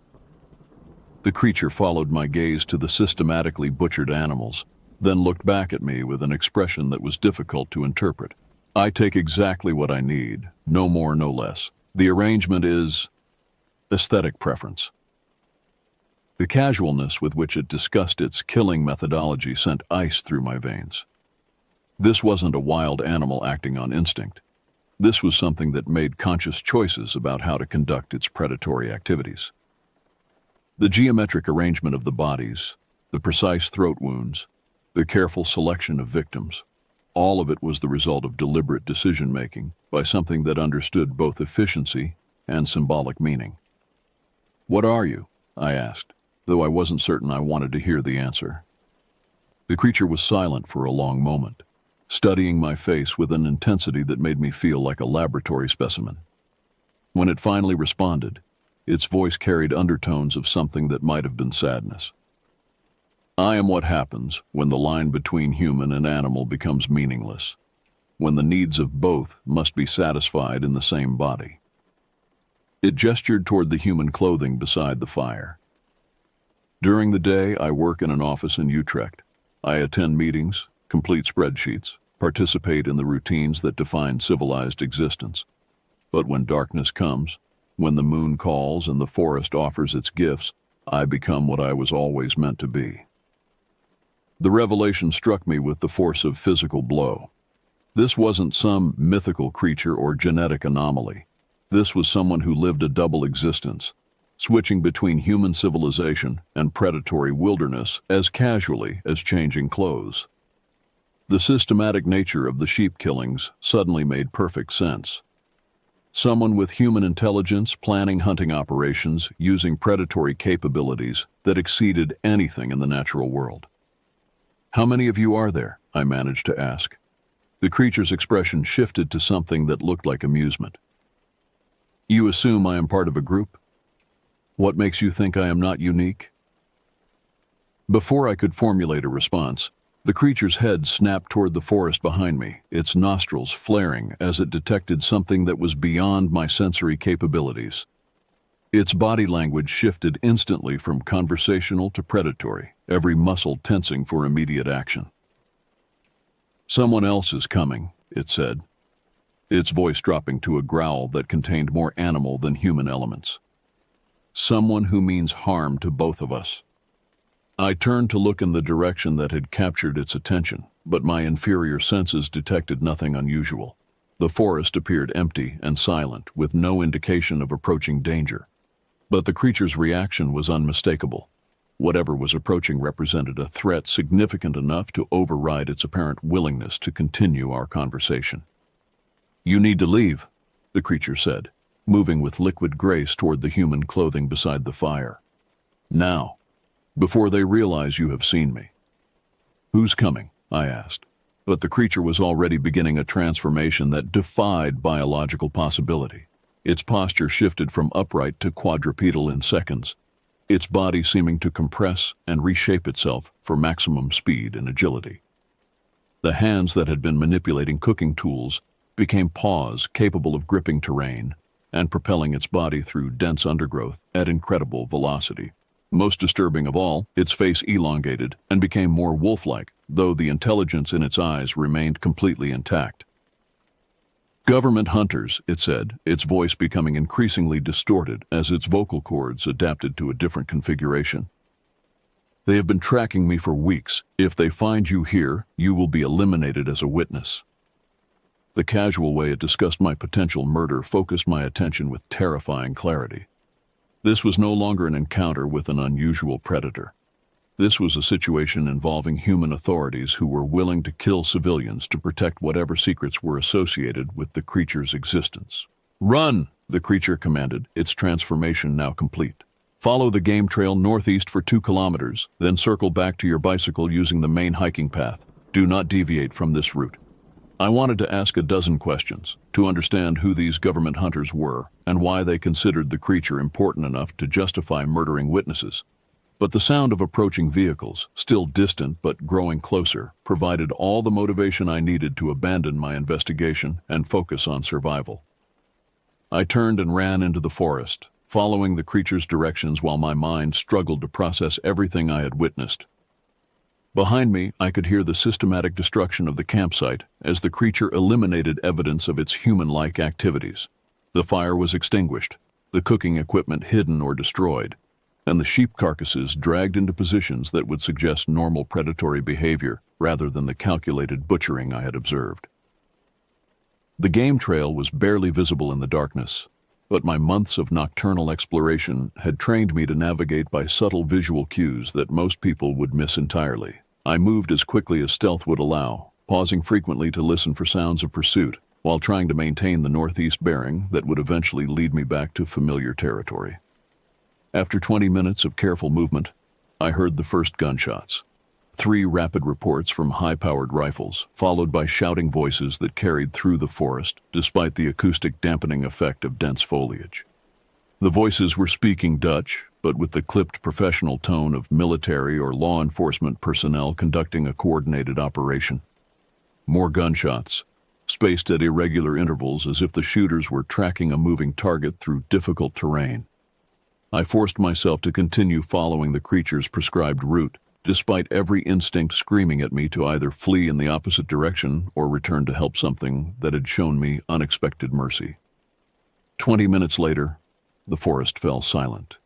The creature followed my gaze to the systematically butchered animals, then looked back at me with an expression that was difficult to interpret. "I take exactly what I need, no more, no less. The arrangement is aesthetic preference." The casualness with which it discussed its killing methodology sent ice through my veins. This wasn't a wild animal acting on instinct. This was something that made conscious choices about how to conduct its predatory activities. The geometric arrangement of the bodies, the precise throat wounds, the careful selection of victims, all of it was the result of deliberate decision-making by something that understood both efficiency and symbolic meaning. "What are you?" I asked, though I wasn't certain I wanted to hear the answer. The creature was silent for a long moment, studying my face with an intensity that made me feel like a laboratory specimen. When it finally responded, its voice carried undertones of something that might have been sadness. "I am what happens when the line between human and animal becomes meaningless, when the needs of both must be satisfied in the same body." It gestured toward the human clothing beside the fire. "During the day, I work in an office in Utrecht. I attend meetings, complete spreadsheets, participate in the routines that define civilized existence. But when darkness comes, when the moon calls and the forest offers its gifts, I become what I was always meant to be." The revelation struck me with the force of physical blow. This wasn't some mythical creature or genetic anomaly. This was someone who lived a double existence, switching between human civilization and predatory wilderness as casually as changing clothes. The systematic nature of the sheep killings suddenly made perfect sense. Someone with human intelligence planning hunting operations using predatory capabilities that exceeded anything in the natural world. "How many of you are there?" I managed to ask. The creature's expression shifted to something that looked like amusement. "You assume I am part of a group? What makes you think I am not unique?" Before I could formulate a response, the creature's head snapped toward the forest behind me, its nostrils flaring as it detected something that was beyond my sensory capabilities. Its body language shifted instantly from conversational to predatory, every muscle tensing for immediate action. "Someone else is coming," it said, its voice dropping to a growl that contained more animal than human elements. "Someone who means harm to both of us." I turned to look in the direction that had captured its attention, but my inferior senses detected nothing unusual. The forest appeared empty and silent, with no indication of approaching danger. But the creature's reaction was unmistakable. Whatever was approaching represented a threat significant enough to override its apparent willingness to continue our conversation. "You need to leave," the creature said, moving with liquid grace toward the human clothing beside the fire. "Now, before they realize you have seen me." "Who's coming?" I asked. But the creature was already beginning a transformation that defied biological possibility. Its posture shifted from upright to quadrupedal in seconds, its body seeming to compress and reshape itself for maximum speed and agility. The hands that had been manipulating cooking tools became paws capable of gripping terrain and propelling its body through dense undergrowth at incredible velocity. Most disturbing of all, its face elongated and became more wolf-like, though the intelligence in its eyes remained completely intact. "Government hunters," it said, its voice becoming increasingly distorted as its vocal cords adapted to a different configuration. "They have been tracking me for weeks. If they find you here, you will be eliminated as a witness." The casual way it discussed my potential murder focused my attention with terrifying clarity. This was no longer an encounter with an unusual predator. This was a situation involving human authorities who were willing to kill civilians to protect whatever secrets were associated with the creature's existence. "Run!" the creature commanded, its transformation now complete. "Follow the game trail northeast for 2 kilometers, then circle back to your bicycle using the main hiking path. Do not deviate from this route." I wanted to ask a dozen questions to understand who these government hunters were and why they considered the creature important enough to justify murdering witnesses. But the sound of approaching vehicles, still distant but growing closer, provided all the motivation I needed to abandon my investigation and focus on survival. I turned and ran into the forest, following the creature's directions while my mind struggled to process everything I had witnessed. Behind me, I could hear the systematic destruction of the campsite as the creature eliminated evidence of its human-like activities. The fire was extinguished, the cooking equipment hidden or destroyed, and the sheep carcasses dragged into positions that would suggest normal predatory behavior rather than the calculated butchering I had observed. The game trail was barely visible in the darkness, but my months of nocturnal exploration had trained me to navigate by subtle visual cues that most people would miss entirely. I moved as quickly as stealth would allow, pausing frequently to listen for sounds of pursuit, while trying to maintain the northeast bearing that would eventually lead me back to familiar territory. After 20 minutes of careful movement, I heard the first gunshots. 3 rapid reports from high-powered rifles, followed by shouting voices that carried through the forest despite the acoustic dampening effect of dense foliage. The voices were speaking Dutch, but with the clipped professional tone of military or law enforcement personnel conducting a coordinated operation. More gunshots, spaced at irregular intervals as if the shooters were tracking a moving target through difficult terrain. I forced myself to continue following the creature's prescribed route, despite every instinct screaming at me to either flee in the opposite direction or return to help something that had shown me unexpected mercy. 20 minutes later, the forest fell silent.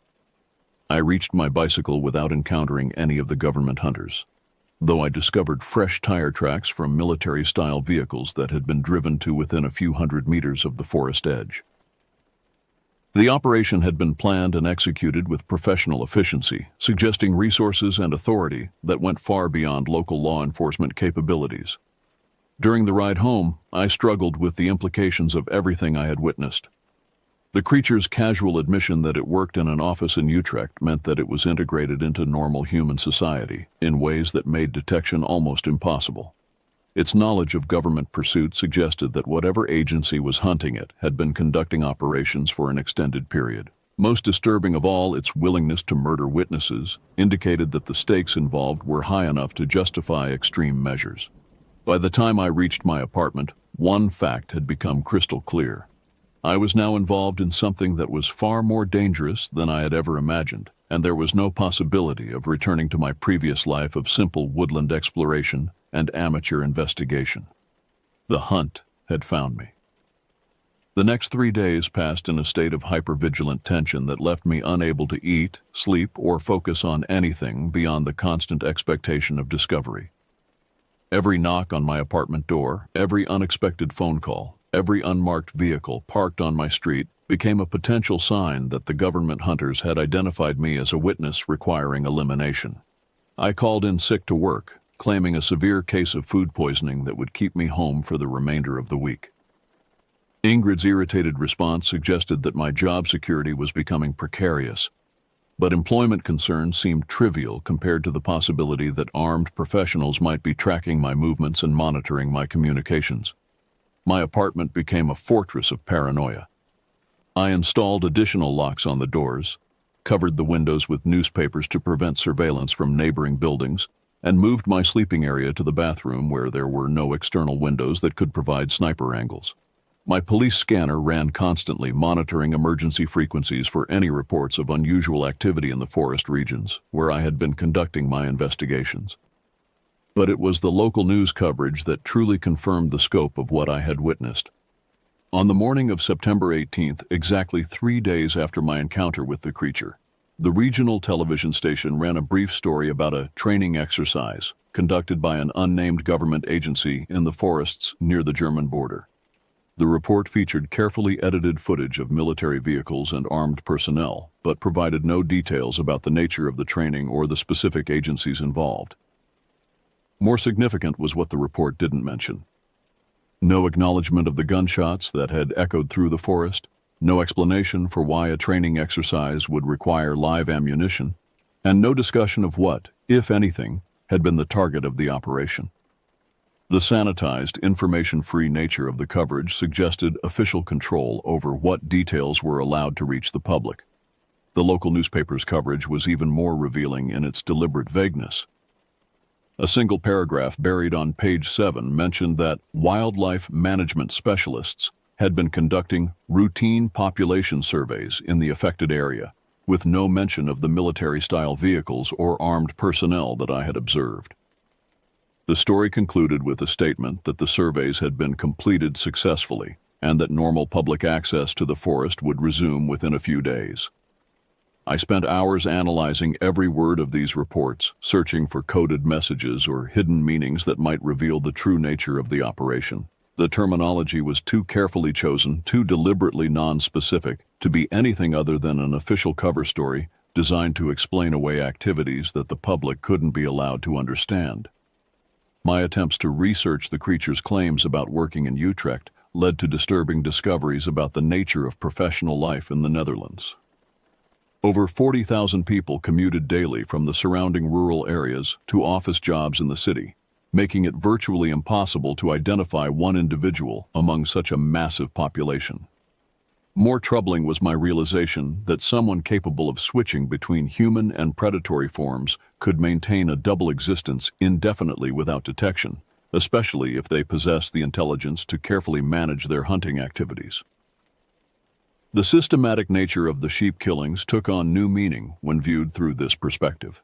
I reached my bicycle without encountering any of the government hunters, though I discovered fresh tire tracks from military-style vehicles that had been driven to within a few hundred meters of the forest edge. The operation had been planned and executed with professional efficiency, suggesting resources and authority that went far beyond local law enforcement capabilities. During the ride home, I struggled with the implications of everything I had witnessed. The creature's casual admission that it worked in an office in Utrecht meant that it was integrated into normal human society in ways that made detection almost impossible. Its knowledge of government pursuit suggested that whatever agency was hunting it had been conducting operations for an extended period. Most disturbing of all, its willingness to murder witnesses indicated that the stakes involved were high enough to justify extreme measures. By the time I reached my apartment, one fact had become crystal clear. I was now involved in something that was far more dangerous than I had ever imagined, and there was no possibility of returning to my previous life of simple woodland exploration and amateur investigation. The hunt had found me. The next 3 days passed in a state of hypervigilant tension that left me unable to eat, sleep, or focus on anything beyond the constant expectation of discovery. Every knock on my apartment door, every unexpected phone call, every unmarked vehicle parked on my street became a potential sign that the government hunters had identified me as a witness requiring elimination. I called in sick to work, claiming a severe case of food poisoning that would keep me home for the remainder of the week. Ingrid's irritated response suggested that my job security was becoming precarious, but employment concerns seemed trivial compared to the possibility that armed professionals might be tracking my movements and monitoring my communications. My apartment became a fortress of paranoia. I installed additional locks on the doors, covered the windows with newspapers to prevent surveillance from neighboring buildings, and moved my sleeping area to the bathroom where there were no external windows that could provide sniper angles. My police scanner ran constantly, monitoring emergency frequencies for any reports of unusual activity in the forest regions, where I had been conducting my investigations. But it was the local news coverage that truly confirmed the scope of what I had witnessed. On the morning of September 18th, exactly 3 days after my encounter with the creature, the regional television station ran a brief story about a training exercise conducted by an unnamed government agency in the forests near the German border. The report featured carefully edited footage of military vehicles and armed personnel, but provided no details about the nature of the training or the specific agencies involved. More significant was what the report didn't mention. No acknowledgement of the gunshots that had echoed through the forest, no explanation for why a training exercise would require live ammunition, and no discussion of what, if anything, had been the target of the operation. The sanitized, information-free nature of the coverage suggested official control over what details were allowed to reach the public. The local newspaper's coverage was even more revealing in its deliberate vagueness. A single paragraph buried on page 7 mentioned that wildlife management specialists had been conducting routine population surveys in the affected area, with no mention of the military-style vehicles or armed personnel that I had observed. The story concluded with a statement that the surveys had been completed successfully and that normal public access to the forest would resume within a few days. I spent hours analyzing every word of these reports, searching for coded messages or hidden meanings that might reveal the true nature of the operation. The terminology was too carefully chosen, too deliberately non-specific, to be anything other than an official cover story designed to explain away activities that the public couldn't be allowed to understand. My attempts to research the creature's claims about working in Utrecht led to disturbing discoveries about the nature of professional life in the Netherlands. Over 40,000 people commuted daily from the surrounding rural areas to office jobs in the city, making it virtually impossible to identify one individual among such a massive population. More troubling was my realization that someone capable of switching between human and predatory forms could maintain a double existence indefinitely without detection, especially if they possessed the intelligence to carefully manage their hunting activities. The systematic nature of the sheep killings took on new meaning when viewed through this perspective.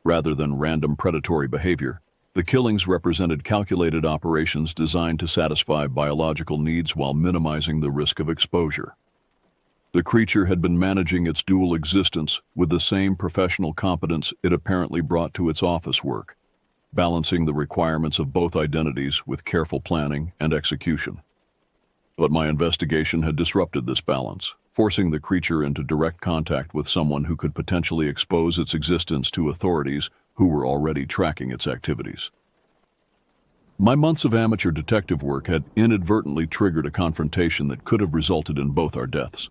Rather than random predatory behavior, the killings represented calculated operations designed to satisfy biological needs while minimizing the risk of exposure. The creature had been managing its dual existence with the same professional competence it apparently brought to its office work, balancing the requirements of both identities with careful planning and execution. But my investigation had disrupted this balance, forcing the creature into direct contact with someone who could potentially expose its existence to authorities who were already tracking its activities. My months of amateur detective work had inadvertently triggered a confrontation that could have resulted in both our deaths.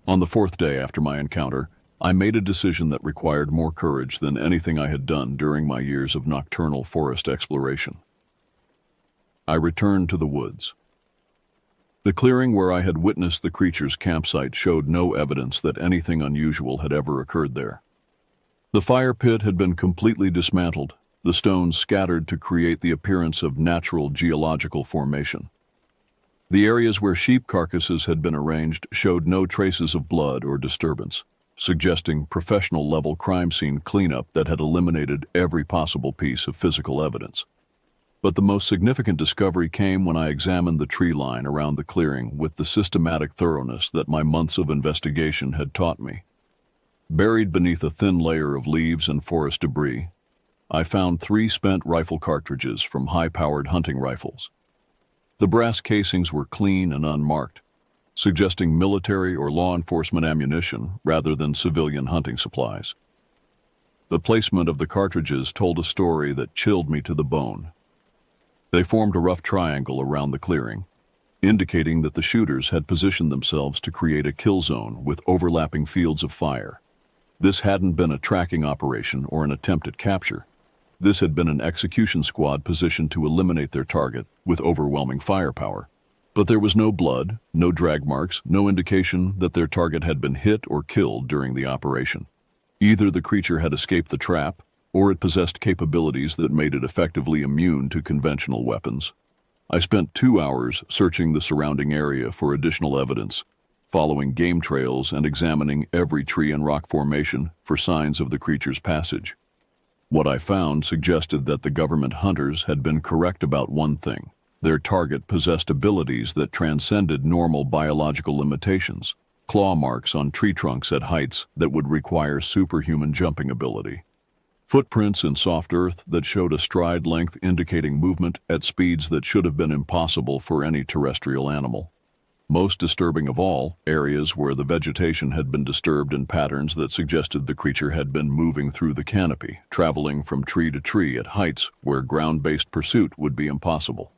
On the fourth day after my encounter, I made a decision that required more courage than anything I had done during my years of nocturnal forest exploration. I returned to the woods. The clearing where I had witnessed the creature's campsite showed no evidence that anything unusual had ever occurred there. The fire pit had been completely dismantled, the stones scattered to create the appearance of natural geological formation. The areas where sheep carcasses had been arranged showed no traces of blood or disturbance, suggesting professional-level crime scene cleanup that had eliminated every possible piece of physical evidence. But the most significant discovery came when I examined the tree line around the clearing with the systematic thoroughness that my months of investigation had taught me. Buried beneath a thin layer of leaves and forest debris, I found 3 spent rifle cartridges from high-powered hunting rifles. The brass casings were clean and unmarked, suggesting military or law enforcement ammunition rather than civilian hunting supplies. The placement of the cartridges told a story that chilled me to the bone. They formed a rough triangle around the clearing, indicating that the shooters had positioned themselves to create a kill zone with overlapping fields of fire. This hadn't been a tracking operation or an attempt at capture. This had been an execution squad positioned to eliminate their target with overwhelming firepower. But there was no blood, no drag marks, no indication that their target had been hit or killed during the operation. Either the creature had escaped the trap, or it possessed capabilities that made it effectively immune to conventional weapons. I spent 2 hours searching the surrounding area for additional evidence, following game trails and examining every tree and rock formation for signs of the creature's passage. What I found suggested that the government hunters had been correct about one thing. Their target possessed abilities that transcended normal biological limitations, claw marks on tree trunks at heights that would require superhuman jumping ability. Footprints in soft earth that showed a stride length indicating movement at speeds that should have been impossible for any terrestrial animal. Most disturbing of all, areas where the vegetation had been disturbed in patterns that suggested the creature had been moving through the canopy, traveling from tree to tree at heights where ground-based pursuit would be impossible.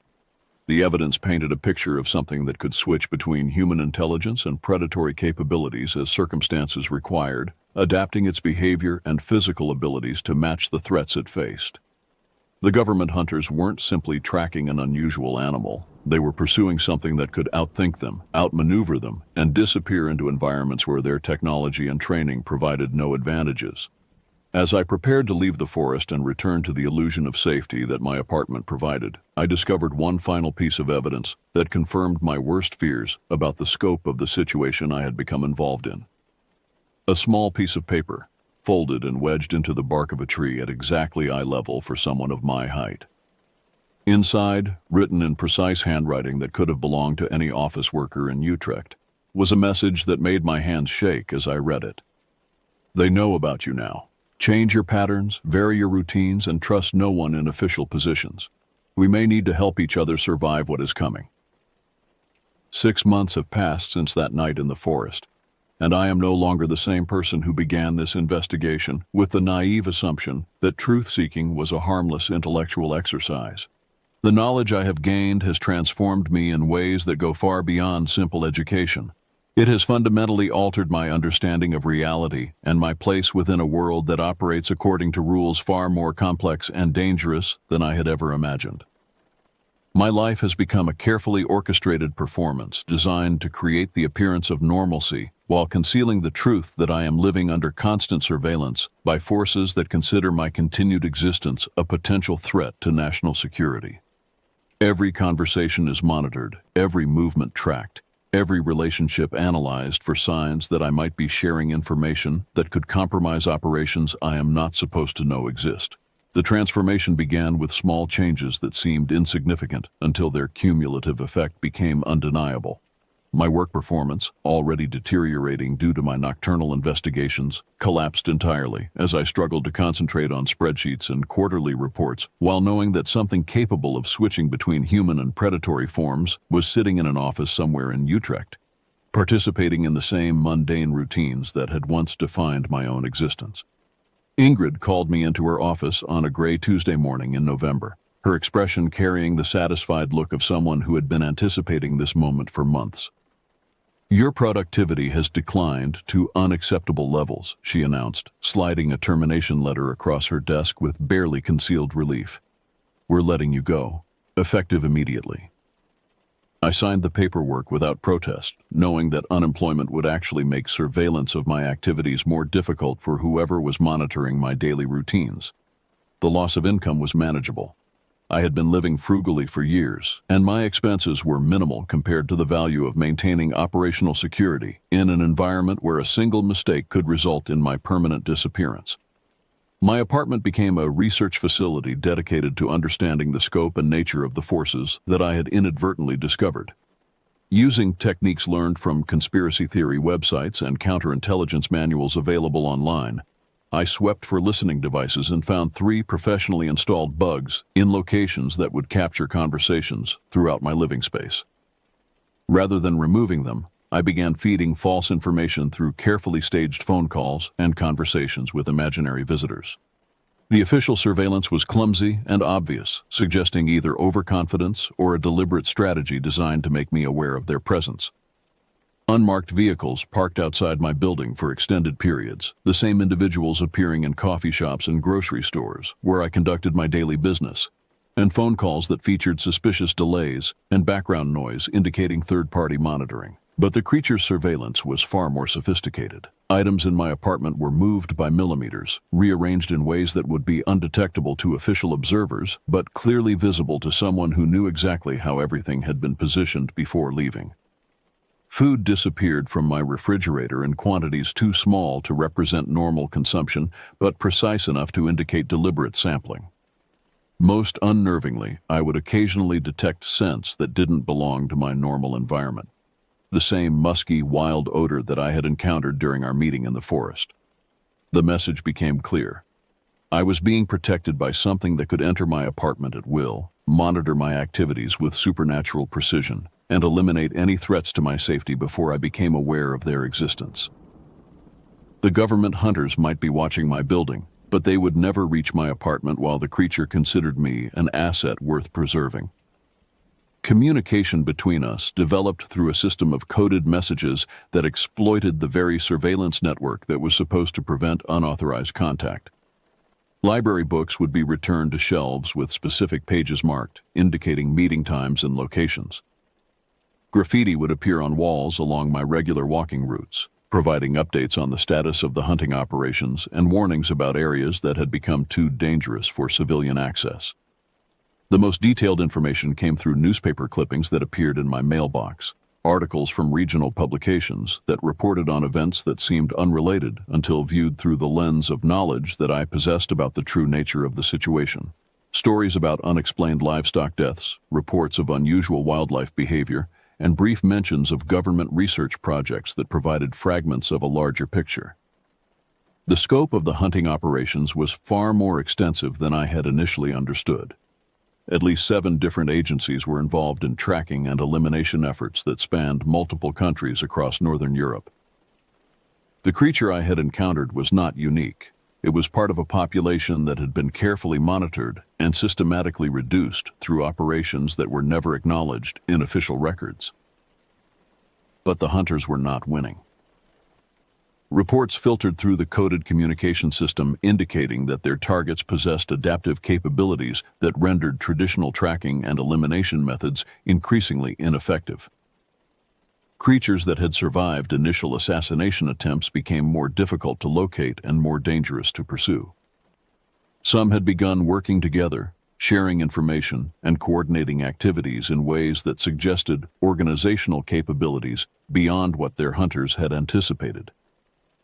The evidence painted a picture of something that could switch between human intelligence and predatory capabilities as circumstances required, adapting its behavior and physical abilities to match the threats it faced. The government hunters weren't simply tracking an unusual animal. They were pursuing something that could outthink them, outmaneuver them, and disappear into environments where their technology and training provided no advantages. As I prepared to leave the forest and return to the illusion of safety that my apartment provided, I discovered one final piece of evidence that confirmed my worst fears about the scope of the situation I had become involved in. A small piece of paper, folded and wedged into the bark of a tree at exactly eye level for someone of my height. Inside, written in precise handwriting that could have belonged to any office worker in Utrecht, was a message that made my hands shake as I read it. They know about you now. Change your patterns, vary your routines, and trust no one in official positions. We may need to help each other survive what is coming. 6 months have passed since that night in the forest, and I am no longer the same person who began this investigation with the naive assumption that truth-seeking was a harmless intellectual exercise. The knowledge I have gained has transformed me in ways that go far beyond simple education. It has fundamentally altered my understanding of reality and my place within a world that operates according to rules far more complex and dangerous than I had ever imagined. My life has become a carefully orchestrated performance designed to create the appearance of normalcy while concealing the truth that I am living under constant surveillance by forces that consider my continued existence a potential threat to national security. Every conversation is monitored, every movement tracked, every relationship analyzed for signs that I might be sharing information that could compromise operations I am not supposed to know exist. The transformation began with small changes that seemed insignificant until their cumulative effect became undeniable. My work performance, already deteriorating due to my nocturnal investigations, collapsed entirely as I struggled to concentrate on spreadsheets and quarterly reports while knowing that something capable of switching between human and predatory forms was sitting in an office somewhere in Utrecht, participating in the same mundane routines that had once defined my own existence. Ingrid called me into her office on a gray Tuesday morning in November, her expression carrying the satisfied look of someone who had been anticipating this moment for months. "Your productivity has declined to unacceptable levels," she announced, sliding a termination letter across her desk with barely concealed relief. "We're letting you go, effective immediately." I signed the paperwork without protest, knowing that unemployment would actually make surveillance of my activities more difficult for whoever was monitoring my daily routines. The loss of income was manageable. I had been living frugally for years, and my expenses were minimal compared to the value of maintaining operational security in an environment where a single mistake could result in my permanent disappearance. My apartment became a research facility dedicated to understanding the scope and nature of the forces that I had inadvertently discovered. Using techniques learned from conspiracy theory websites and counterintelligence manuals available online, I swept for listening devices and found 3 professionally installed bugs in locations that would capture conversations throughout my living space. Rather than removing them, I began feeding false information through carefully staged phone calls and conversations with imaginary visitors. The official surveillance was clumsy and obvious, suggesting either overconfidence or a deliberate strategy designed to make me aware of their presence. Unmarked vehicles parked outside my building for extended periods, the same individuals appearing in coffee shops and grocery stores where I conducted my daily business, and phone calls that featured suspicious delays and background noise indicating third-party monitoring. But the creature's surveillance was far more sophisticated. Items in my apartment were moved by millimeters, rearranged in ways that would be undetectable to official observers, but clearly visible to someone who knew exactly how everything had been positioned before leaving. Food disappeared from my refrigerator in quantities too small to represent normal consumption, but precise enough to indicate deliberate sampling. Most unnervingly, I would occasionally detect scents that didn't belong to my normal environment. The same musky, wild odor that I had encountered during our meeting in the forest. The message became clear. I was being protected by something that could enter my apartment at will, monitor my activities with supernatural precision, and eliminate any threats to my safety before I became aware of their existence. The government hunters might be watching my building, but they would never reach my apartment while the creature considered me an asset worth preserving. Communication between us developed through a system of coded messages that exploited the very surveillance network that was supposed to prevent unauthorized contact. Library books would be returned to shelves with specific pages marked, indicating meeting times and locations. Graffiti would appear on walls along my regular walking routes, providing updates on the status of the hunting operations and warnings about areas that had become too dangerous for civilian access. The most detailed information came through newspaper clippings that appeared in my mailbox, articles from regional publications that reported on events that seemed unrelated until viewed through the lens of knowledge that I possessed about the true nature of the situation. Stories about unexplained livestock deaths, reports of unusual wildlife behavior, and brief mentions of government research projects that provided fragments of a larger picture. The scope of the hunting operations was far more extensive than I had initially understood. At least 7 different agencies were involved in tracking and elimination efforts that spanned multiple countries across Northern Europe. The creature I had encountered was not unique. It was part of a population that had been carefully monitored and systematically reduced through operations that were never acknowledged in official records. But the hunters were not winning. Reports filtered through the coded communication system indicating that their targets possessed adaptive capabilities that rendered traditional tracking and elimination methods increasingly ineffective. Creatures that had survived initial assassination attempts became more difficult to locate and more dangerous to pursue. Some had begun working together, sharing information and coordinating activities in ways that suggested organizational capabilities beyond what their hunters had anticipated.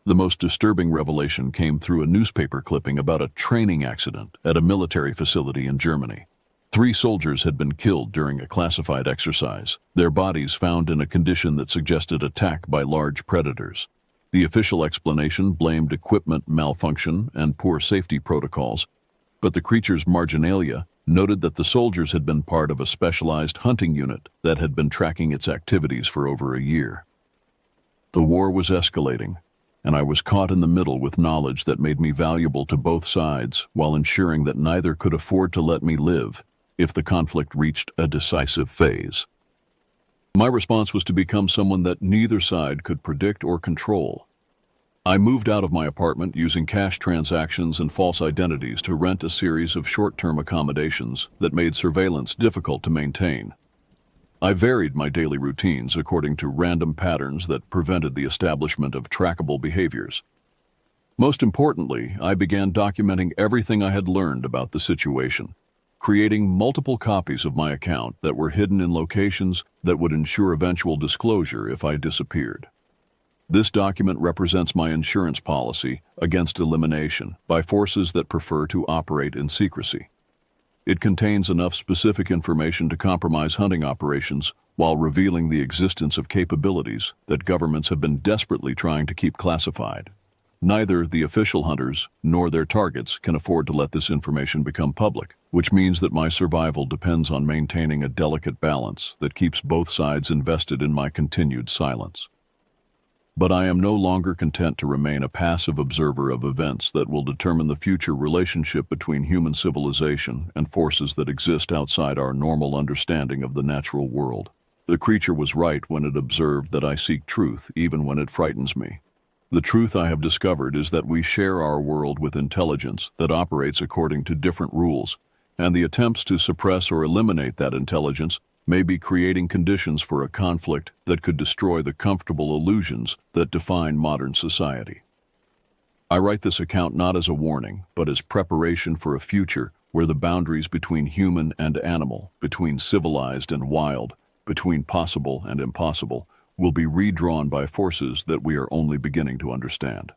The most disturbing revelation came through a newspaper clipping about a training accident at a military facility in Germany. 3 soldiers had been killed during a classified exercise, their bodies found in a condition that suggested attack by large predators. The official explanation blamed equipment malfunction and poor safety protocols, but the creature's marginalia noted that the soldiers had been part of a specialized hunting unit that had been tracking its activities for over a year. The war was escalating, and I was caught in the middle with knowledge that made me valuable to both sides while ensuring that neither could afford to let me live if the conflict reached a decisive phase. My response was to become someone that neither side could predict or control. I moved out of my apartment using cash transactions and false identities to rent a series of short-term accommodations that made surveillance difficult to maintain. I varied my daily routines according to random patterns that prevented the establishment of trackable behaviors. Most importantly, I began documenting everything I had learned about the situation, creating multiple copies of my account that were hidden in locations that would ensure eventual disclosure if I disappeared. This document represents my insurance policy against elimination by forces that prefer to operate in secrecy. It contains enough specific information to compromise hunting operations while revealing the existence of capabilities that governments have been desperately trying to keep classified. Neither the official hunters nor their targets can afford to let this information become public, which means that my survival depends on maintaining a delicate balance that keeps both sides invested in my continued silence. But I am no longer content to remain a passive observer of events that will determine the future relationship between human civilization and forces that exist outside our normal understanding of the natural world. The creature was right when it observed that I seek truth even when it frightens me. The truth I have discovered is that we share our world with intelligence that operates according to different rules, and the attempts to suppress or eliminate that intelligence may be creating conditions for a conflict that could destroy the comfortable illusions that define modern society. I write this account not as a warning, but as preparation for a future where the boundaries between human and animal, between civilized and wild, between possible and impossible, will be redrawn by forces that we are only beginning to understand.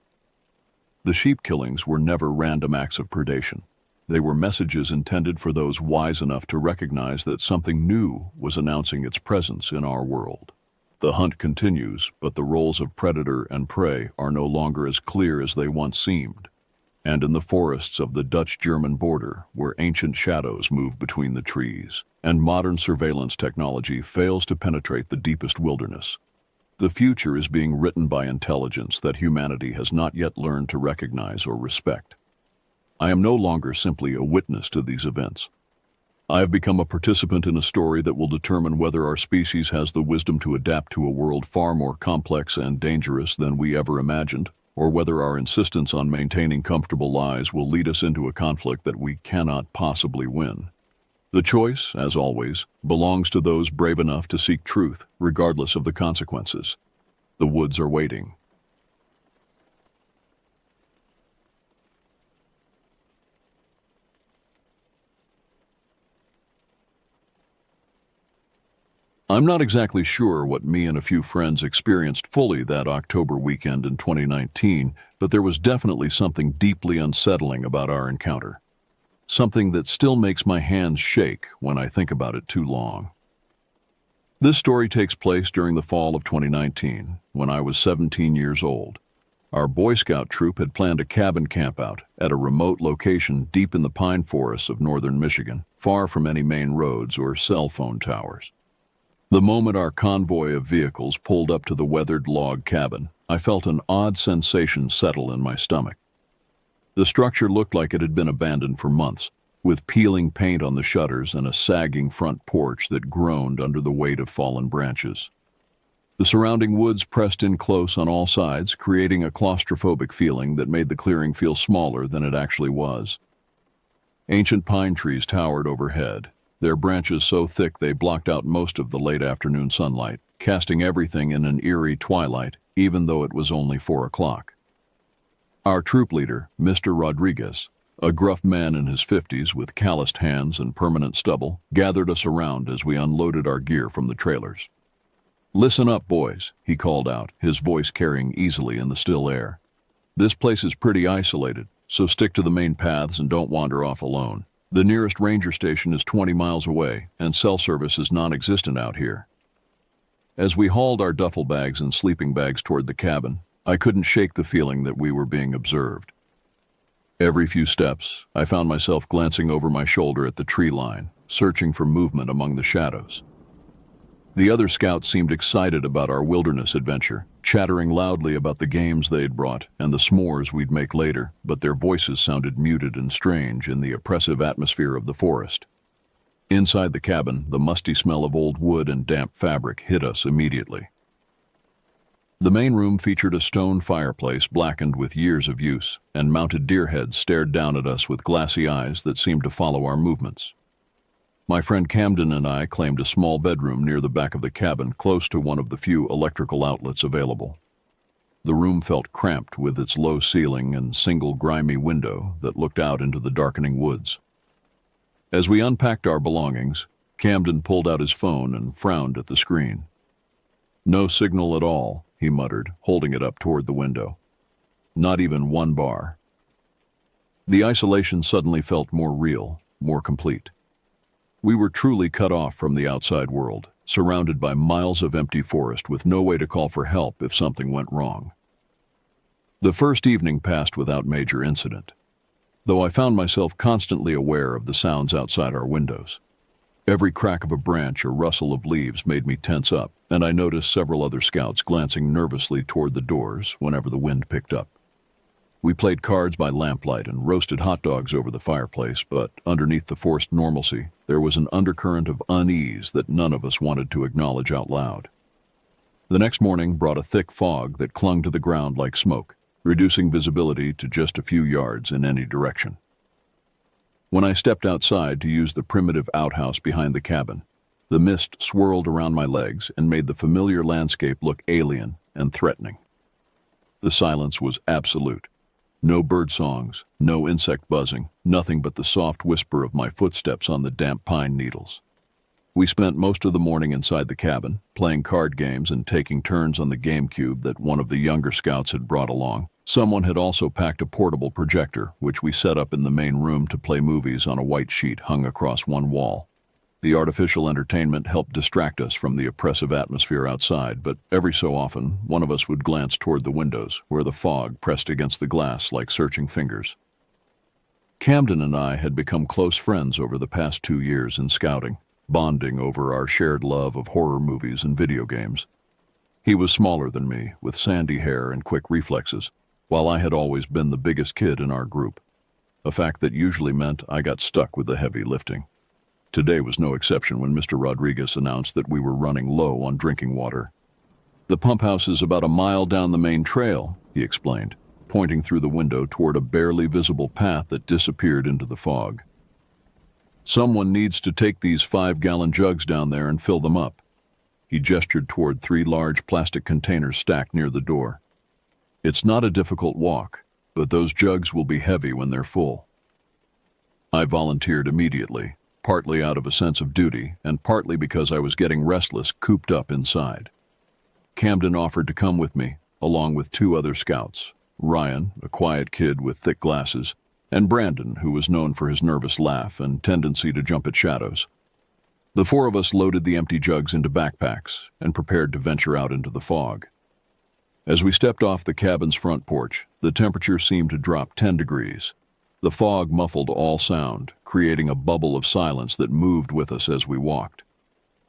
The sheep killings were never random acts of predation. They were messages intended for those wise enough to recognize that something new was announcing its presence in our world. The hunt continues, but the roles of predator and prey are no longer as clear as they once seemed. And in the forests of the Dutch-German border, where ancient shadows move between the trees, and modern surveillance technology fails to penetrate the deepest wilderness, the future is being written by intelligence that humanity has not yet learned to recognize or respect. I am no longer simply a witness to these events. I have become a participant in a story that will determine whether our species has the wisdom to adapt to a world far more complex and dangerous than we ever imagined, or whether our insistence on maintaining comfortable lives will lead us into a conflict that we cannot possibly win. The choice, as always, belongs to those brave enough to seek truth, regardless of the consequences. The woods are waiting. I'm not exactly sure what me and a few friends experienced fully that October weekend in 2019, but there was definitely something deeply unsettling about our encounter. Something that still makes my hands shake when I think about it too long. This story takes place during the fall of 2019, when I was 17 years old. Our Boy Scout troop had planned a cabin campout at a remote location deep in the pine forests of northern Michigan, far from any main roads or cell phone towers. The moment our convoy of vehicles pulled up to the weathered log cabin, I felt an odd sensation settle in my stomach. The structure looked like it had been abandoned for months, with peeling paint on the shutters and a sagging front porch that groaned under the weight of fallen branches. The surrounding woods pressed in close on all sides, creating a claustrophobic feeling that made the clearing feel smaller than it actually was. Ancient pine trees towered overhead, their branches so thick they blocked out most of the late afternoon sunlight, casting everything in an eerie twilight, even though it was only 4 o'clock. Our troop leader, Mr. Rodriguez, a gruff man in his 50s with calloused hands and permanent stubble, gathered us around as we unloaded our gear from the trailers. "Listen up, boys," he called out, his voice carrying easily in the still air. "This place is pretty isolated, so stick to the main paths and don't wander off alone. The nearest ranger station is 20 miles away, and cell service is non-existent out here." As we hauled our duffel bags and sleeping bags toward the cabin, I couldn't shake the feeling that we were being observed. Every few steps, I found myself glancing over my shoulder at the tree line, searching for movement among the shadows. The other scouts seemed excited about our wilderness adventure, chattering loudly about the games they'd brought and the s'mores we'd make later, but their voices sounded muted and strange in the oppressive atmosphere of the forest. Inside the cabin, the musty smell of old wood and damp fabric hit us immediately. The main room featured a stone fireplace blackened with years of use, and mounted deer heads stared down at us with glassy eyes that seemed to follow our movements. My friend Camden and I claimed a small bedroom near the back of the cabin, close to one of the few electrical outlets available. The room felt cramped with its low ceiling and single grimy window that looked out into the darkening woods. As we unpacked our belongings, Camden pulled out his phone and frowned at the screen. "No signal at all," he muttered, holding it up toward the window. "Not even one bar." The isolation suddenly felt more real, more complete. We were truly cut off from the outside world, surrounded by miles of empty forest with no way to call for help if something went wrong. The first evening passed without major incident, though I found myself constantly aware of the sounds outside our windows. Every crack of a branch or rustle of leaves made me tense up, and I noticed several other scouts glancing nervously toward the doors whenever the wind picked up. We played cards by lamplight and roasted hot dogs over the fireplace, but underneath the forced normalcy, there was an undercurrent of unease that none of us wanted to acknowledge out loud. The next morning brought a thick fog that clung to the ground like smoke, reducing visibility to just a few yards in any direction. When I stepped outside to use the primitive outhouse behind the cabin, the mist swirled around my legs and made the familiar landscape look alien and threatening. The silence was absolute. No bird songs, no insect buzzing, nothing but the soft whisper of my footsteps on the damp pine needles. We spent most of the morning inside the cabin, playing card games and taking turns on the GameCube that one of the younger scouts had brought along. Someone had also packed a portable projector, which we set up in the main room to play movies on a white sheet hung across one wall. The artificial entertainment helped distract us from the oppressive atmosphere outside, but every so often, one of us would glance toward the windows, where the fog pressed against the glass like searching fingers. Camden and I had become close friends over the past 2 years in scouting, bonding over our shared love of horror movies and video games. He was smaller than me, with sandy hair and quick reflexes, while I had always been the biggest kid in our group, a fact that usually meant I got stuck with the heavy lifting. Today was no exception when Mr. Rodriguez announced that we were running low on drinking water. "The pump house is about a mile down the main trail," he explained, pointing through the window toward a barely visible path that disappeared into the fog. "Someone needs to take these 5-gallon jugs down there and fill them up." He gestured toward 3 large plastic containers stacked near the door. "It's not a difficult walk, but those jugs will be heavy when they're full." I volunteered immediately, partly out of a sense of duty and partly because I was getting restless cooped up inside. Camden offered to come with me, along with 2 other scouts, Ryan, a quiet kid with thick glasses, and Brandon, who was known for his nervous laugh and tendency to jump at shadows. The 4 of us loaded the empty jugs into backpacks and prepared to venture out into the fog. As we stepped off the cabin's front porch, the temperature seemed to drop 10 degrees. The fog muffled all sound, creating a bubble of silence that moved with us as we walked.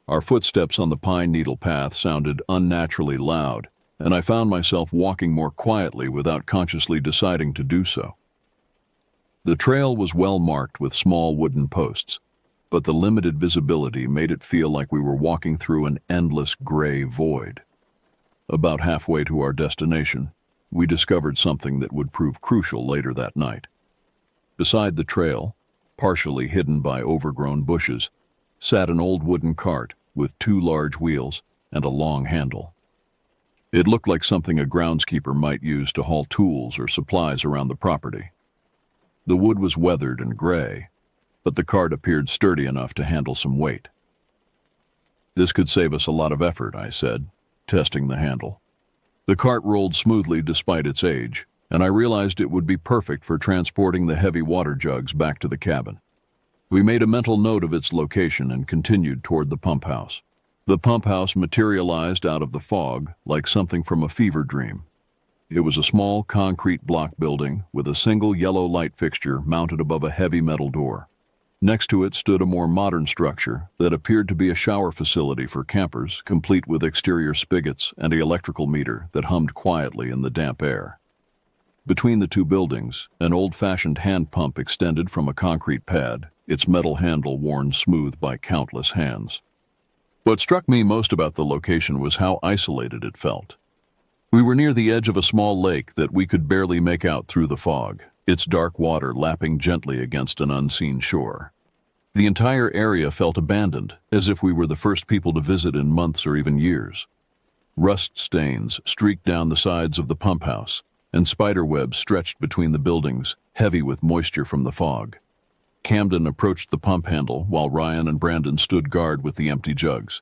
Our footsteps on the pine needle path sounded unnaturally loud, and I found myself walking more quietly without consciously deciding to do so. The trail was well marked with small wooden posts, but the limited visibility made it feel like we were walking through an endless gray void. About halfway to our destination, we discovered something that would prove crucial later that night. Beside the trail, partially hidden by overgrown bushes, sat an old wooden cart with 2 large wheels and a long handle. It looked like something a groundskeeper might use to haul tools or supplies around the property. The wood was weathered and gray, but the cart appeared sturdy enough to handle some weight. "This could save us a lot of effort," I said, testing the handle. The cart rolled smoothly despite its age, and I realized it would be perfect for transporting the heavy water jugs back to the cabin. We made a mental note of its location and continued toward the pump house. The pump house materialized out of the fog like something from a fever dream. It was a small concrete block building with a single yellow light fixture mounted above a heavy metal door. Next to it stood a more modern structure that appeared to be a shower facility for campers, complete with exterior spigots and an electrical meter that hummed quietly in the damp air. Between the 2 buildings, an old-fashioned hand pump extended from a concrete pad, its metal handle worn smooth by countless hands. What struck me most about the location was how isolated it felt. We were near the edge of a small lake that we could barely make out through the fog, its dark water lapping gently against an unseen shore. The entire area felt abandoned, as if we were the first people to visit in months or even years. Rust stains streaked down the sides of the pump house, and spider webs stretched between the buildings, heavy with moisture from the fog. Camden approached the pump handle while Ryan and Brandon stood guard with the empty jugs.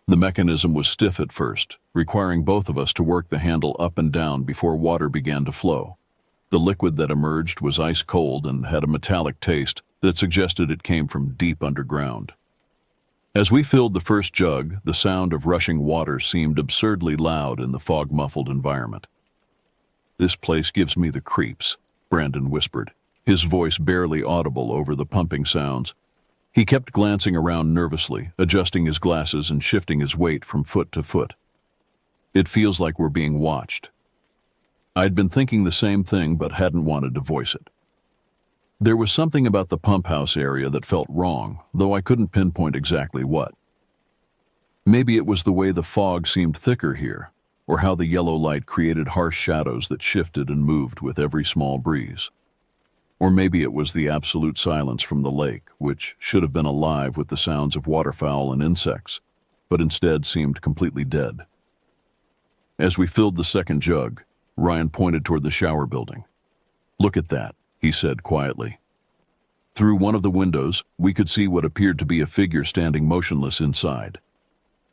The mechanism was stiff at first, requiring both of us to work the handle up and down before water began to flow. The liquid that emerged was ice cold and had a metallic taste that suggested it came from deep underground. As we filled the first jug, the sound of rushing water seemed absurdly loud in the fog-muffled environment. "This place gives me the creeps," Brandon whispered, his voice barely audible over the pumping sounds. He kept glancing around nervously, adjusting his glasses and shifting his weight from foot to foot. "It feels like we're being watched." I'd been thinking the same thing but hadn't wanted to voice it. There was something about the pump house area that felt wrong, though I couldn't pinpoint exactly what. Maybe it was the way the fog seemed thicker here, or how the yellow light created harsh shadows that shifted and moved with every small breeze. Or maybe it was the absolute silence from the lake, which should have been alive with the sounds of waterfowl and insects, but instead seemed completely dead. As we filled the second jug, Ryan pointed toward the shower building. "Look at that," he said quietly. Through one of the windows, we could see what appeared to be a figure standing motionless inside.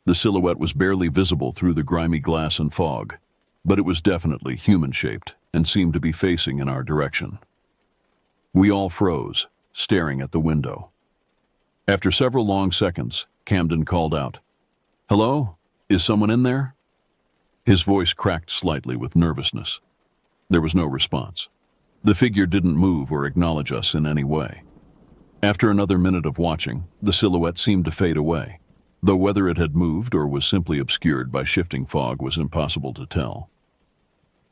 The silhouette was barely visible through the grimy glass and fog, but it was definitely human-shaped and seemed to be facing in our direction. We all froze, staring at the window. After several long seconds, Camden called out, "Hello? Is someone in there?" His voice cracked slightly with nervousness. There was no response. The figure didn't move or acknowledge us in any way. After another minute of watching, the silhouette seemed to fade away, though whether it had moved or was simply obscured by shifting fog was impossible to tell.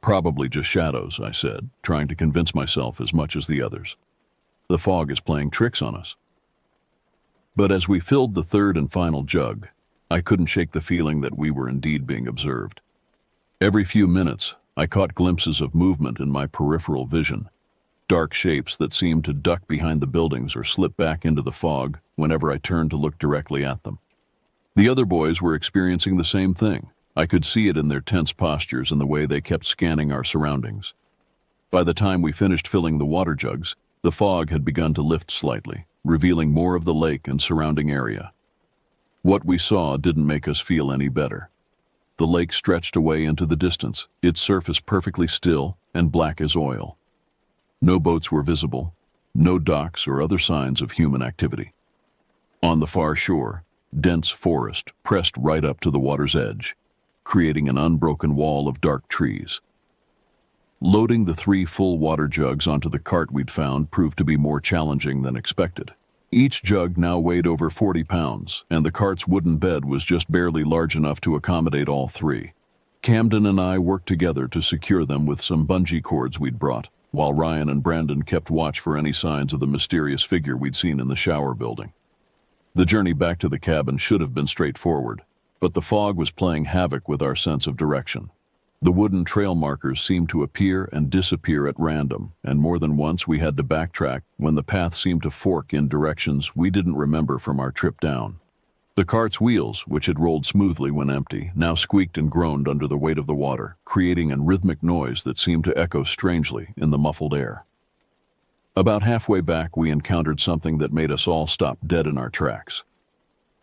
"Probably just shadows," I said, trying to convince myself as much as the others. "The fog is playing tricks on us." But as we filled the third and final jug, I couldn't shake the feeling that we were indeed being observed. Every few minutes, I caught glimpses of movement in my peripheral vision, dark shapes that seemed to duck behind the buildings or slip back into the fog whenever I turned to look directly at them. The other boys were experiencing the same thing. I could see it in their tense postures and the way they kept scanning our surroundings. By the time we finished filling the water jugs, the fog had begun to lift slightly, revealing more of the lake and surrounding area. What we saw didn't make us feel any better. The lake stretched away into the distance, its surface perfectly still and black as oil. No boats were visible, no docks or other signs of human activity. On the far shore, dense forest pressed right up to the water's edge. creating an unbroken wall of dark trees. Loading the 3 full water jugs onto the cart we'd found proved to be more challenging than expected. Each jug now weighed over 40 pounds, and the cart's wooden bed was just barely large enough to accommodate all 3. Camden and I worked together to secure them with some bungee cords we'd brought, while Ryan and Brandon kept watch for any signs of the mysterious figure we'd seen in the shower building. The journey back to the cabin should have been straightforward, but the fog was playing havoc with our sense of direction. The wooden trail markers seemed to appear and disappear at random, and more than once we had to backtrack when the path seemed to fork in directions we didn't remember from our trip down. The cart's wheels, which had rolled smoothly when empty, now squeaked and groaned under the weight of the water, creating a rhythmic noise that seemed to echo strangely in the muffled air. About halfway back, we encountered something that made us all stop dead in our tracks.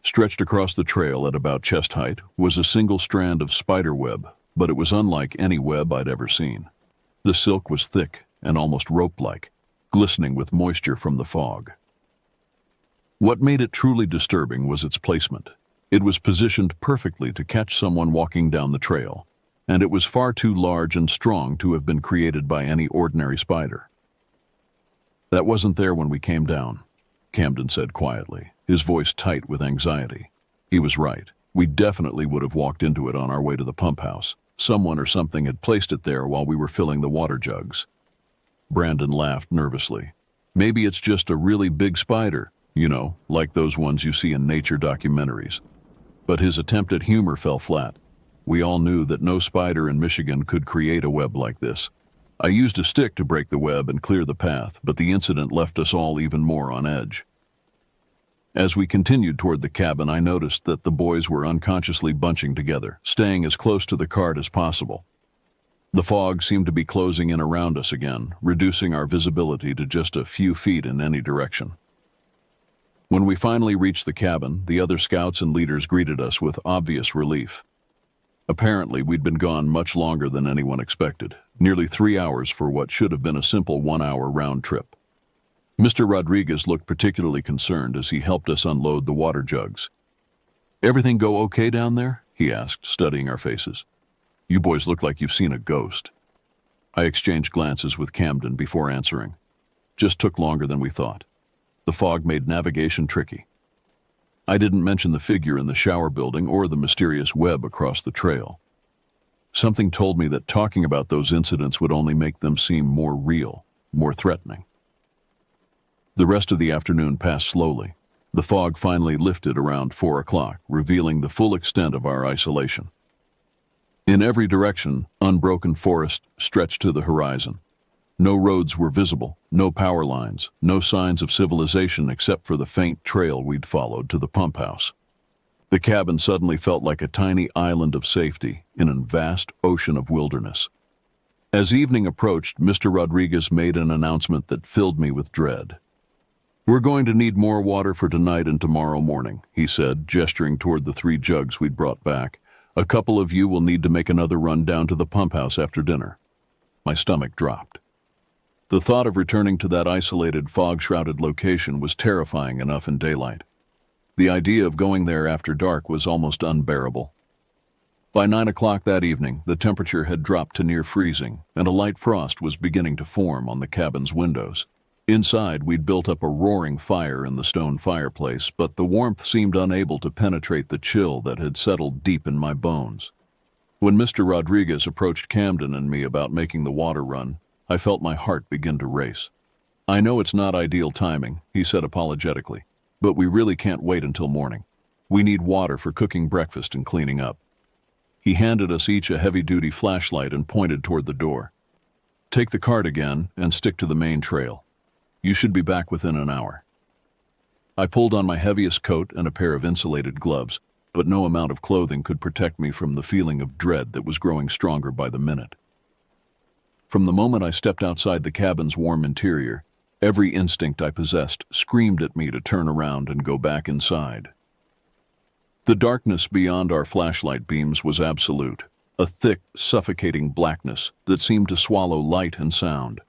Stretched across the trail at about chest height was a single strand of spider web, but it was unlike any web I'd ever seen. The silk was thick and almost rope-like, glistening with moisture from the fog. What made it truly disturbing was its placement. It was positioned perfectly to catch someone walking down the trail, and it was far too large and strong to have been created by any ordinary spider. "That wasn't there when we came down," Camden said quietly, his voice tight with anxiety. He was right. We definitely would have walked into it on our way to the pump house. Someone or something had placed it there while we were filling the water jugs. Brandon laughed nervously. "Maybe it's just a really big spider, like those ones you see in nature documentaries." But his attempt at humor fell flat. We all knew that no spider in Michigan could create a web like this. I used a stick to break the web and clear the path, but the incident left us all even more on edge. As we continued toward the cabin, I noticed that the boys were unconsciously bunching together, staying as close to the cart as possible. The fog seemed to be closing in around us again, reducing our visibility to just a few feet in any direction. When we finally reached the cabin, the other scouts and leaders greeted us with obvious relief. Apparently, we'd been gone much longer than anyone expected, nearly 3 hours for what should have been a simple 1-hour round trip. Mr. Rodriguez looked particularly concerned as he helped us unload the water jugs. "Everything go okay down there?" he asked, studying our faces. "You boys look like you've seen a ghost." I exchanged glances with Camden before answering. "Just took longer than we thought. The fog made navigation tricky." I didn't mention the figure in the shower building or the mysterious web across the trail. Something told me that talking about those incidents would only make them seem more real, more threatening. The rest of the afternoon passed slowly. The fog finally lifted around 4 o'clock, revealing the full extent of our isolation. In every direction, unbroken forest stretched to the horizon. No roads were visible, no power lines, no signs of civilization except for the faint trail we'd followed to the pump house. The cabin suddenly felt like a tiny island of safety in a vast ocean of wilderness. As evening approached, Mr. Rodriguez made an announcement that filled me with dread. "We're going to need more water for tonight and tomorrow morning," he said, gesturing toward the 3 jugs we'd brought back. "A couple of you will need to make another run down to the pump house after dinner." My stomach dropped. The thought of returning to that isolated, fog-shrouded location was terrifying enough in daylight. The idea of going there after dark was almost unbearable. By 9 o'clock that evening, the temperature had dropped to near freezing, and a light frost was beginning to form on the cabin's windows. Inside, we'd built up a roaring fire in the stone fireplace, but the warmth seemed unable to penetrate the chill that had settled deep in my bones. When Mr. Rodriguez approached Camden and me about making the water run, I felt my heart begin to race. "I know it's not ideal timing," he said apologetically, "but we really can't wait until morning. We need water for cooking breakfast and cleaning up." He handed us each a heavy-duty flashlight and pointed toward the door. "Take the cart again and stick to the main trail. You should be back within an hour." I pulled on my heaviest coat and a pair of insulated gloves, but no amount of clothing could protect me from the feeling of dread that was growing stronger by the minute. From the moment I stepped outside the cabin's warm interior, every instinct I possessed screamed at me to turn around and go back inside. The darkness beyond our flashlight beams was absolute, a thick, suffocating blackness that seemed to swallow light and sound.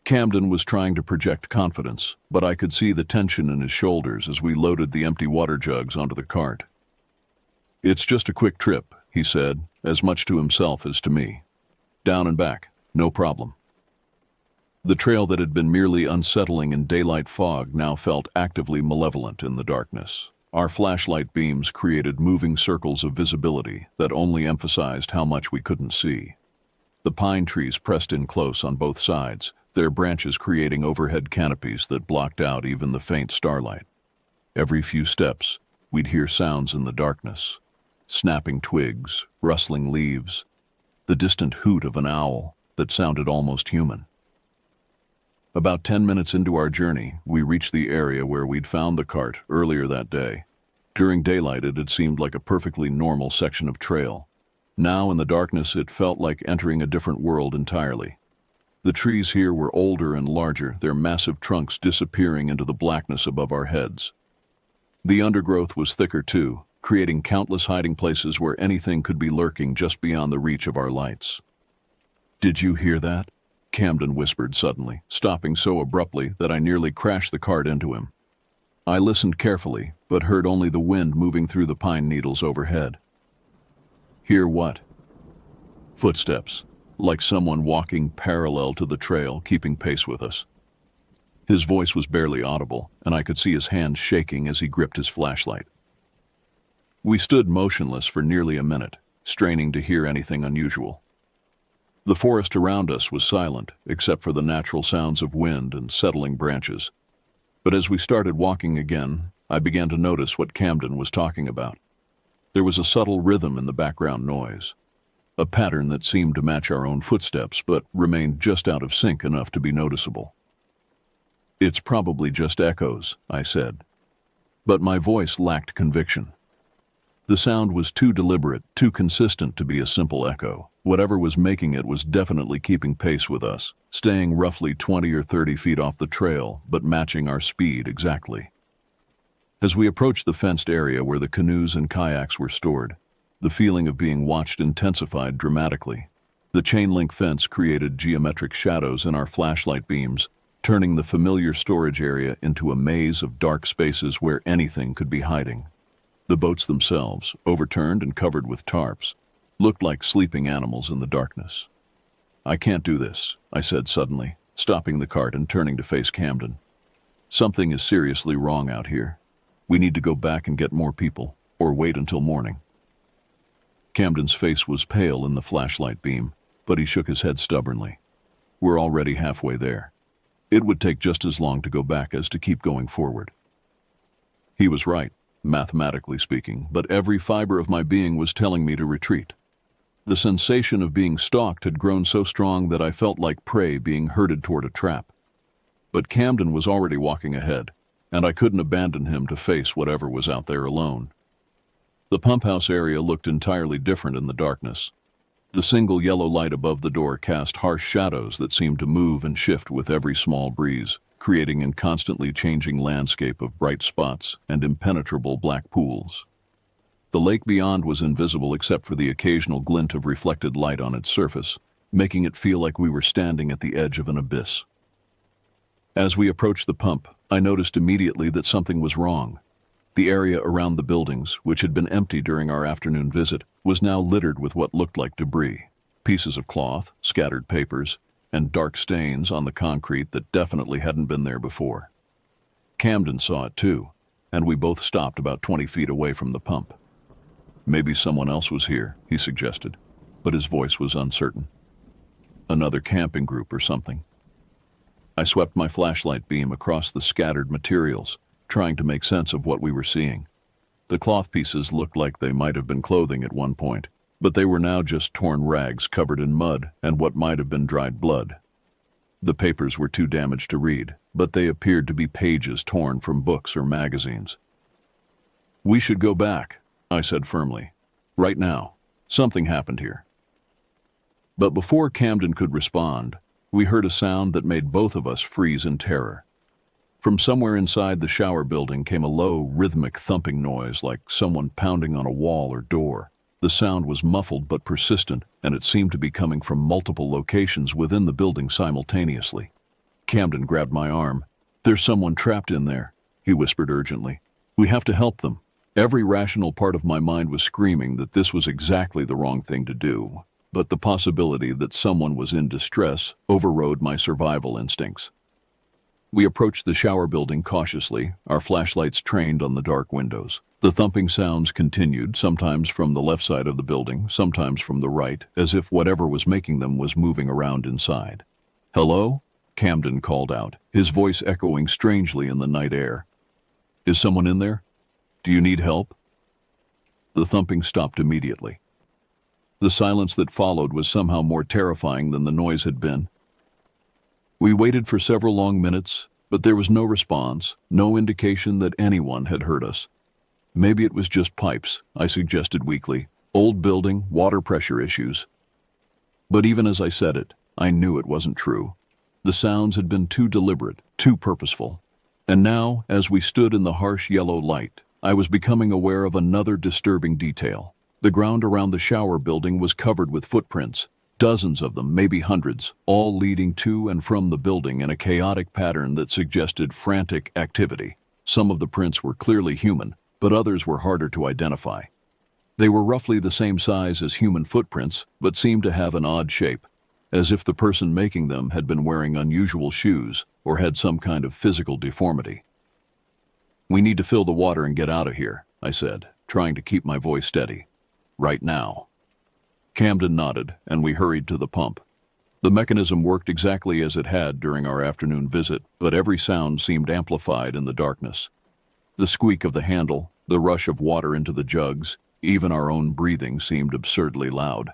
Camden was trying to project confidence, but I could see the tension in his shoulders as we loaded the empty water jugs onto the cart. "It's just a quick trip," he said, as much to himself as to me. Down and back, no problem. The trail that had been merely unsettling in daylight fog now felt actively malevolent in the darkness. Our flashlight beams created moving circles of visibility that only emphasized how much we couldn't see. The pine trees pressed in close on both sides, their branches creating overhead canopies that blocked out even the faint starlight. Every few steps, we'd hear sounds in the darkness. Snapping twigs, rustling leaves, the distant hoot of an owl that sounded almost human. About 10 minutes into our journey, we reached the area where we'd found the cart earlier that day. During daylight, it had seemed like a perfectly normal section of trail. Now, in the darkness, it felt like entering a different world entirely. The trees here were older and larger, their massive trunks disappearing into the blackness above our heads. The undergrowth was thicker too, creating countless hiding places where anything could be lurking just beyond the reach of our lights. "Did you hear that?" Camden whispered suddenly, stopping so abruptly that I nearly crashed the cart into him. I listened carefully, but heard only the wind moving through the pine needles overhead. "Hear what?" Footsteps, like someone walking parallel to the trail, keeping pace with us. His voice was barely audible, and I could see his hands shaking as he gripped his flashlight. We stood motionless for nearly a minute, straining to hear anything unusual. The forest around us was silent, except for the natural sounds of wind and settling branches. But as we started walking again, I began to notice what Camden was talking about. There was a subtle rhythm in the background noise, a pattern that seemed to match our own footsteps but remained just out of sync enough to be noticeable. "It's probably just echoes," I said. But my voice lacked conviction. The sound was too deliberate, too consistent to be a simple echo. Whatever was making it was definitely keeping pace with us, staying roughly 20 or 30 feet off the trail, but matching our speed exactly. As we approached the fenced area where the canoes and kayaks were stored, the feeling of being watched intensified dramatically. The chain-link fence created geometric shadows in our flashlight beams, turning the familiar storage area into a maze of dark spaces where anything could be hiding. The boats themselves, overturned and covered with tarps, looked like sleeping animals in the darkness. "I can't do this," I said suddenly, stopping the cart and turning to face Camden. "Something is seriously wrong out here. We need to go back and get more people, or wait until morning." Camden's face was pale in the flashlight beam, but he shook his head stubbornly. "We're already halfway there. It would take just as long to go back as to keep going forward." He was right, mathematically speaking, but every fiber of my being was telling me to retreat. The sensation of being stalked had grown so strong that I felt like prey being herded toward a trap. But Camden was already walking ahead, and I couldn't abandon him to face whatever was out there alone. The pump house area looked entirely different in the darkness. The single yellow light above the door cast harsh shadows that seemed to move and shift with every small breeze, creating a constantly changing landscape of bright spots and impenetrable black pools. The lake beyond was invisible except for the occasional glint of reflected light on its surface, making it feel like we were standing at the edge of an abyss. As we approached the pump, I noticed immediately that something was wrong. The area around the buildings, which had been empty during our afternoon visit, was now littered with what looked like debris, pieces of cloth, scattered papers, and dark stains on the concrete that definitely hadn't been there before. Camden saw it too, and we both stopped about 20 feet away from the pump. "Maybe someone else was here," he suggested, but his voice was uncertain. "Another camping group or something." I swept my flashlight beam across the scattered materials, trying to make sense of what we were seeing. The cloth pieces looked like they might have been clothing at one point, but they were now just torn rags covered in mud and what might have been dried blood. The papers were too damaged to read, but they appeared to be pages torn from books or magazines. "We should go back," I said firmly. "Right now. Something happened here." But before Camden could respond, we heard a sound that made both of us freeze in terror. From somewhere inside the shower building came a low, rhythmic thumping noise like someone pounding on a wall or door. The sound was muffled but persistent, and it seemed to be coming from multiple locations within the building simultaneously. Camden grabbed my arm. "There's someone trapped in there," he whispered urgently. "We have to help them." Every rational part of my mind was screaming that this was exactly the wrong thing to do, but the possibility that someone was in distress overrode my survival instincts. We approached the shower building cautiously, our flashlights trained on the dark windows. The thumping sounds continued, sometimes from the left side of the building, sometimes from the right, as if whatever was making them was moving around inside. "Hello?" Camden called out, his voice echoing strangely in the night air. "Is someone in there? Do you need help?" The thumping stopped immediately. The silence that followed was somehow more terrifying than the noise had been. We waited for several long minutes, but there was no response, no indication that anyone had heard us. "Maybe it was just pipes," I suggested weakly. "Old building, water pressure issues." But even as I said it, I knew it wasn't true. The sounds had been too deliberate, too purposeful. And now, as we stood in the harsh yellow light, I was becoming aware of another disturbing detail. The ground around the shower building was covered with footprints, dozens of them, maybe hundreds, all leading to and from the building in a chaotic pattern that suggested frantic activity. Some of the prints were clearly human, but others were harder to identify. They were roughly the same size as human footprints, but seemed to have an odd shape, as if the person making them had been wearing unusual shoes or had some kind of physical deformity. "We need to fill the water and get out of here," I said, trying to keep my voice steady. "Right now." Camden nodded, and we hurried to the pump. The mechanism worked exactly as it had during our afternoon visit, but every sound seemed amplified in the darkness. The squeak of the handle, the rush of water into the jugs, even our own breathing seemed absurdly loud.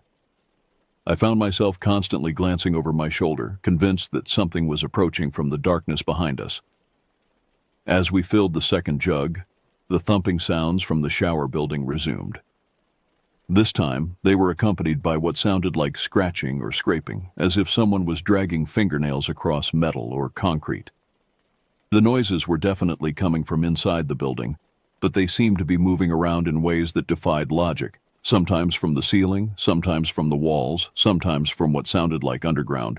I found myself constantly glancing over my shoulder, convinced that something was approaching from the darkness behind us. As we filled the second jug, the thumping sounds from the shower building resumed. This time, they were accompanied by what sounded like scratching or scraping, as if someone was dragging fingernails across metal or concrete. The noises were definitely coming from inside the building, but they seemed to be moving around in ways that defied logic, sometimes from the ceiling, sometimes from the walls, sometimes from what sounded like underground.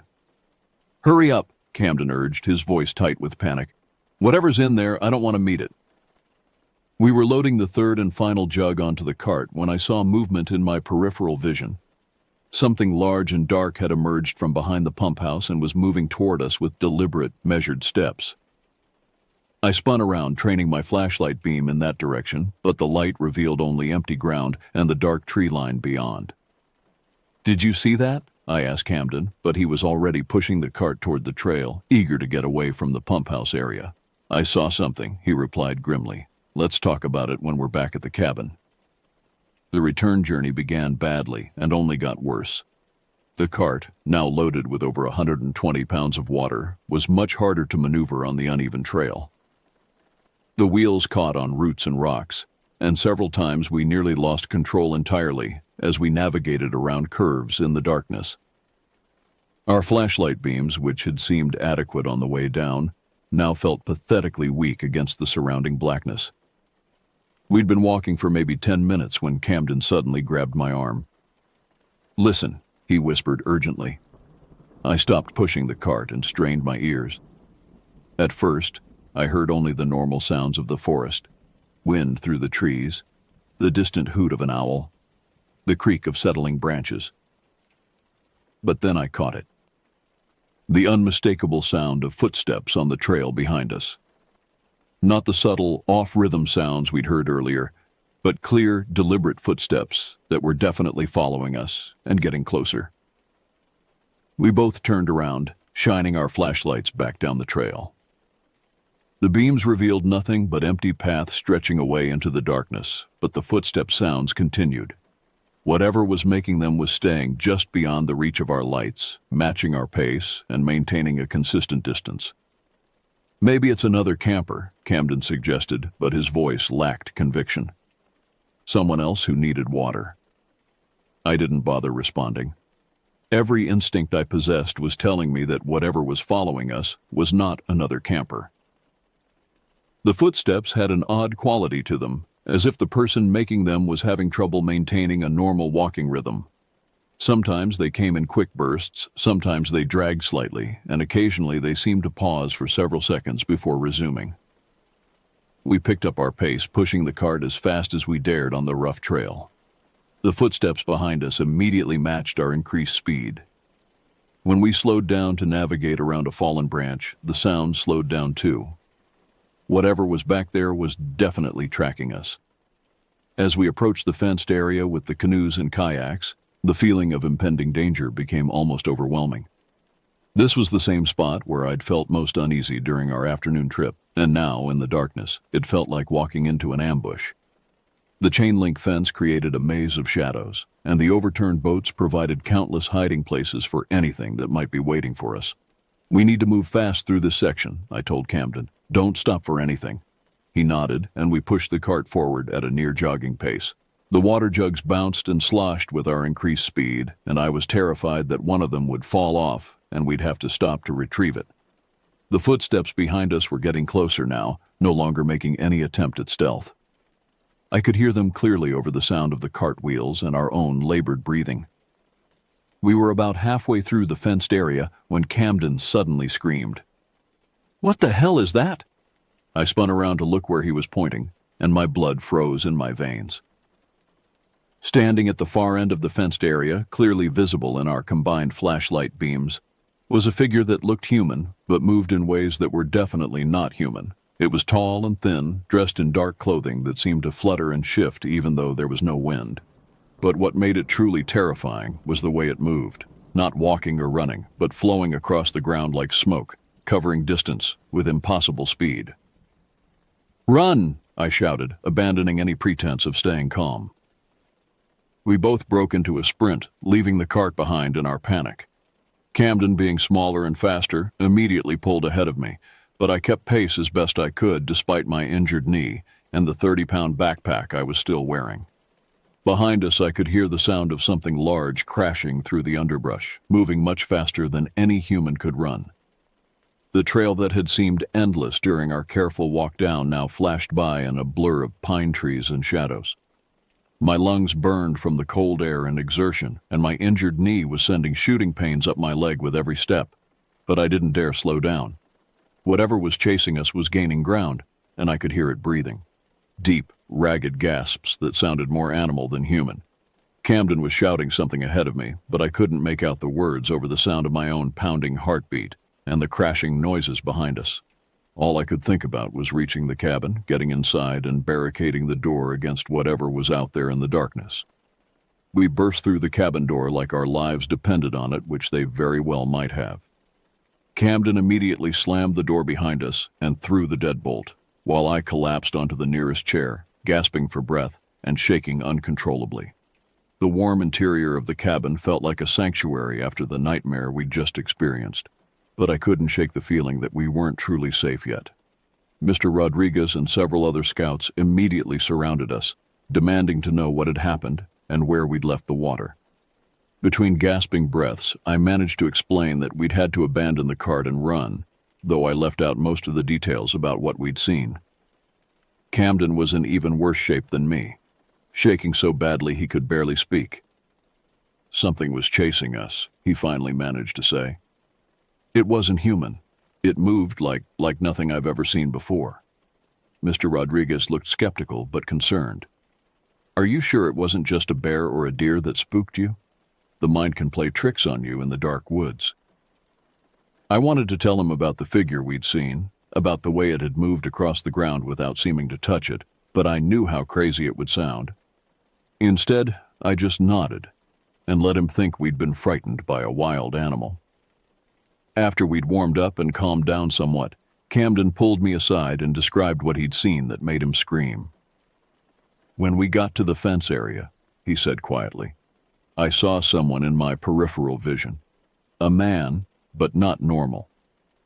"Hurry up," Camden urged, his voice tight with panic. "Whatever's in there, I don't want to meet it." We were loading the third and final jug onto the cart when I saw movement in my peripheral vision. Something large and dark had emerged from behind the pump house and was moving toward us with deliberate, measured steps. I spun around, training my flashlight beam in that direction, but the light revealed only empty ground and the dark tree line beyond. "Did you see that?" I asked Camden, but he was already pushing the cart toward the trail, eager to get away from the pump house area. "I saw something," he replied grimly. "Let's talk about it when we're back at the cabin." The return journey began badly and only got worse. The cart, now loaded with over 120 pounds of water, was much harder to maneuver on the uneven trail. The wheels caught on roots and rocks, and several times we nearly lost control entirely as we navigated around curves in the darkness. Our flashlight beams, which had seemed adequate on the way down, now felt pathetically weak against the surrounding blackness. We'd been walking for maybe 10 minutes when Camden suddenly grabbed my arm. "Listen," he whispered urgently. I stopped pushing the cart and strained my ears. At first, I heard only the normal sounds of the forest, wind through the trees, the distant hoot of an owl, the creak of settling branches. But then I caught it. The unmistakable sound of footsteps on the trail behind us. Not the subtle, off-rhythm sounds we'd heard earlier, but clear, deliberate footsteps that were definitely following us and getting closer. We both turned around, shining our flashlights back down the trail. The beams revealed nothing but empty paths stretching away into the darkness, but the footstep sounds continued. Whatever was making them was staying just beyond the reach of our lights, matching our pace and maintaining a consistent distance. "Maybe it's another camper," Camden suggested, but his voice lacked conviction. "Someone else who needed water." I didn't bother responding. Every instinct I possessed was telling me that whatever was following us was not another camper. The footsteps had an odd quality to them, as if the person making them was having trouble maintaining a normal walking rhythm. Sometimes they came in quick bursts, sometimes they dragged slightly, and occasionally they seemed to pause for several seconds before resuming. We picked up our pace, pushing the cart as fast as we dared on the rough trail. The footsteps behind us immediately matched our increased speed. When we slowed down to navigate around a fallen branch, the sound slowed down too. Whatever was back there was definitely tracking us. As we approached the fenced area with the canoes and kayaks, the feeling of impending danger became almost overwhelming. This was the same spot where I'd felt most uneasy during our afternoon trip, and now, in the darkness, it felt like walking into an ambush. The chain-link fence created a maze of shadows, and the overturned boats provided countless hiding places for anything that might be waiting for us. "We need to move fast through this section," I told Camden. "Don't stop for anything." He nodded, and we pushed the cart forward at a near-jogging pace. The water jugs bounced and sloshed with our increased speed, and I was terrified that one of them would fall off and we'd have to stop to retrieve it. The footsteps behind us were getting closer now, no longer making any attempt at stealth. I could hear them clearly over the sound of the cart wheels and our own labored breathing. We were about halfway through the fenced area when Camden suddenly screamed. "What the hell is that?" I spun around to look where he was pointing, and my blood froze in my veins. Standing at the far end of the fenced area, clearly visible in our combined flashlight beams, was a figure that looked human, but moved in ways that were definitely not human. It was tall and thin, dressed in dark clothing that seemed to flutter and shift even though there was no wind. But what made it truly terrifying was the way it moved, not walking or running, but flowing across the ground like smoke, covering distance with impossible speed. "Run!" I shouted, abandoning any pretense of staying calm. We both broke into a sprint, leaving the cart behind in our panic. Camden, being smaller and faster, immediately pulled ahead of me, but I kept pace as best I could despite my injured knee and the 30-pound backpack I was still wearing. Behind us, I could hear the sound of something large crashing through the underbrush, moving much faster than any human could run. The trail that had seemed endless during our careful walk down now flashed by in a blur of pine trees and shadows. My lungs burned from the cold air and exertion, and my injured knee was sending shooting pains up my leg with every step, but I didn't dare slow down. Whatever was chasing us was gaining ground, and I could hear it breathing. Deep, ragged gasps that sounded more animal than human. Camden was shouting something ahead of me, but I couldn't make out the words over the sound of my own pounding heartbeat and the crashing noises behind us. All I could think about was reaching the cabin, getting inside, and barricading the door against whatever was out there in the darkness. We burst through the cabin door like our lives depended on it, which they very well might have. Camden immediately slammed the door behind us and threw the deadbolt, while I collapsed onto the nearest chair, gasping for breath and shaking uncontrollably. The warm interior of the cabin felt like a sanctuary after the nightmare we'd just experienced. But I couldn't shake the feeling that we weren't truly safe yet. Mr. Rodriguez and several other scouts immediately surrounded us, demanding to know what had happened and where we'd left the water. Between gasping breaths, I managed to explain that we'd had to abandon the cart and run, though I left out most of the details about what we'd seen. Camden was in even worse shape than me, shaking so badly he could barely speak. "Something was chasing us," he finally managed to say. "It wasn't human. It moved like nothing I've ever seen before." Mr. Rodriguez looked skeptical but concerned. "Are you sure it wasn't just a bear or a deer that spooked you? The mind can play tricks on you in the dark woods." I wanted to tell him about the figure we'd seen, about the way it had moved across the ground without seeming to touch it, but I knew how crazy it would sound. Instead, I just nodded and let him think we'd been frightened by a wild animal. After we'd warmed up and calmed down somewhat, Camden pulled me aside and described what he'd seen that made him scream. "When we got to the fence area," he said quietly, "I saw someone in my peripheral vision. A man, but not normal.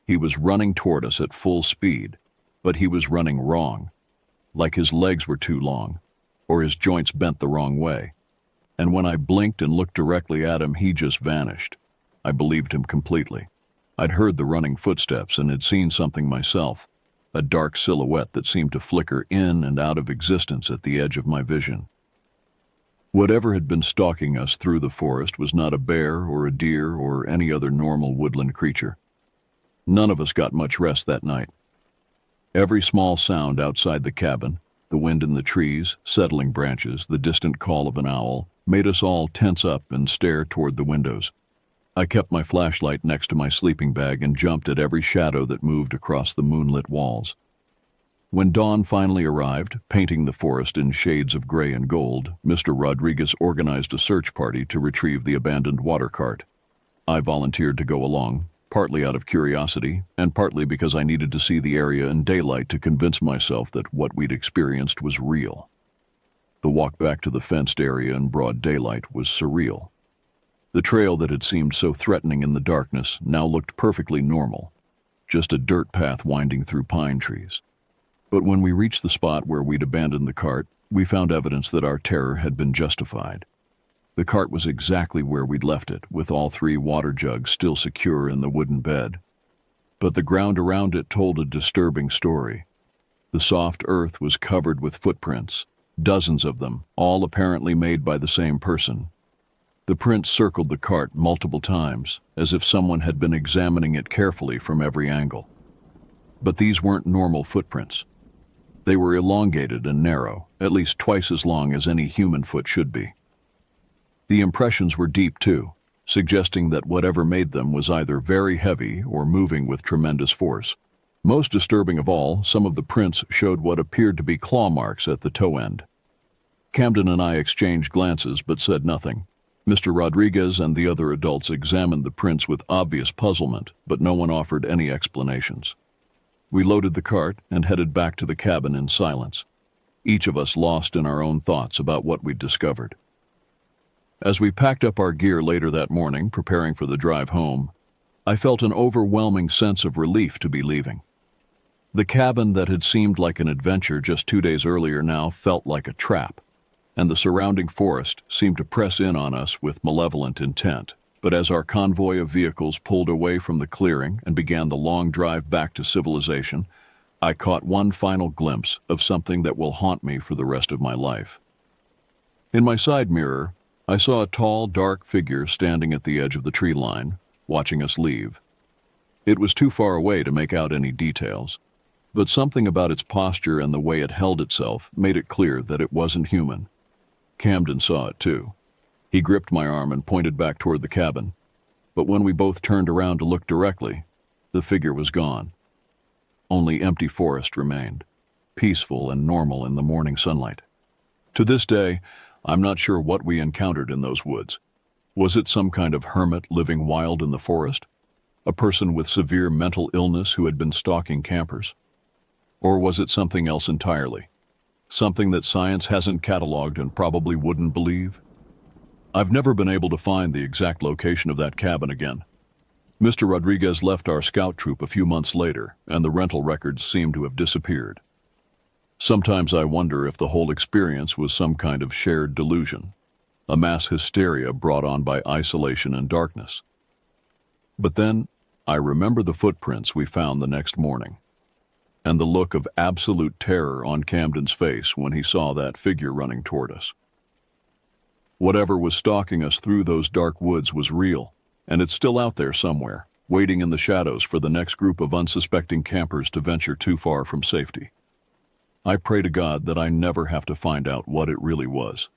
He was running toward us at full speed, but he was running wrong, like his legs were too long, or his joints bent the wrong way. And when I blinked and looked directly at him, he just vanished. I believed him completely. I'd heard the running footsteps and had seen something myself, a dark silhouette that seemed to flicker in and out of existence at the edge of my vision. Whatever had been stalking us through the forest was not a bear or a deer or any other normal woodland creature. None of us got much rest that night. Every small sound outside the cabin, the wind in the trees, settling branches, the distant call of an owl, made us all tense up and stare toward the windows. I kept my flashlight next to my sleeping bag and jumped at every shadow that moved across the moonlit walls. When dawn finally arrived, painting the forest in shades of gray and gold, Mr. Rodriguez organized a search party to retrieve the abandoned water cart. I volunteered to go along, partly out of curiosity, and partly because I needed to see the area in daylight to convince myself that what we'd experienced was real. The walk back to the fenced area in broad daylight was surreal. The trail that had seemed so threatening in the darkness now looked perfectly normal, just a dirt path winding through pine trees. But when we reached the spot where we'd abandoned the cart, we found evidence that our terror had been justified. The cart was exactly where we'd left it, with all 3 water jugs still secure in the wooden bed. But the ground around it told a disturbing story. The soft earth was covered with footprints, dozens of them, all apparently made by the same person. The prints circled the cart multiple times, as if someone had been examining it carefully from every angle. But these weren't normal footprints. They were elongated and narrow, at least twice as long as any human foot should be. The impressions were deep too, suggesting that whatever made them was either very heavy or moving with tremendous force. Most disturbing of all, some of the prints showed what appeared to be claw marks at the toe end. Camden and I exchanged glances but said nothing. Mr. Rodriguez and the other adults examined the prints with obvious puzzlement, but no one offered any explanations. We loaded the cart and headed back to the cabin in silence, each of us lost in our own thoughts about what we'd discovered. As we packed up our gear later that morning, preparing for the drive home, I felt an overwhelming sense of relief to be leaving. The cabin that had seemed like an adventure just 2 days earlier now felt like a trap, and the surrounding forest seemed to press in on us with malevolent intent. But as our convoy of vehicles pulled away from the clearing and began the long drive back to civilization, I caught one final glimpse of something that will haunt me for the rest of my life. In my side mirror, I saw a tall, dark figure standing at the edge of the tree line, watching us leave. It was too far away to make out any details, but something about its posture and the way it held itself made it clear that it wasn't human. Camden saw it too. He gripped my arm and pointed back toward the cabin, but when we both turned around to look directly, the figure was gone. Only empty forest remained, peaceful and normal in the morning sunlight. To this day, I'm not sure what we encountered in those woods. Was it some kind of hermit living wild in the forest? A person with severe mental illness who had been stalking campers? Or was it something else entirely? Something that science hasn't cataloged and probably wouldn't believe? I've never been able to find the exact location of that cabin again. Mr. Rodriguez left our scout troop a few months later, and the rental records seem to have disappeared. Sometimes I wonder if the whole experience was some kind of shared delusion, a mass hysteria brought on by isolation and darkness. But then, I remember the footprints we found the next morning, and the look of absolute terror on Camden's face when he saw that figure running toward us. Whatever was stalking us through those dark woods was real, and it's still out there somewhere, waiting in the shadows for the next group of unsuspecting campers to venture too far from safety. I pray to God that I never have to find out what it really was.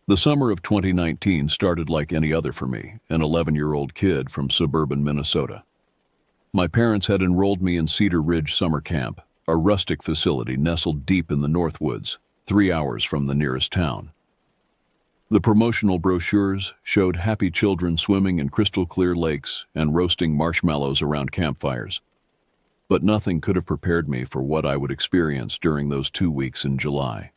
The summer of 2019 started like any other for me, an 11-year-old kid from suburban Minnesota. My parents had enrolled me in Cedar Ridge Summer Camp, a rustic facility nestled deep in the Northwoods, 3 hours from the nearest town. The promotional brochures showed happy children swimming in crystal-clear lakes and roasting marshmallows around campfires. But nothing could have prepared me for what I would experience during those 2 weeks in July.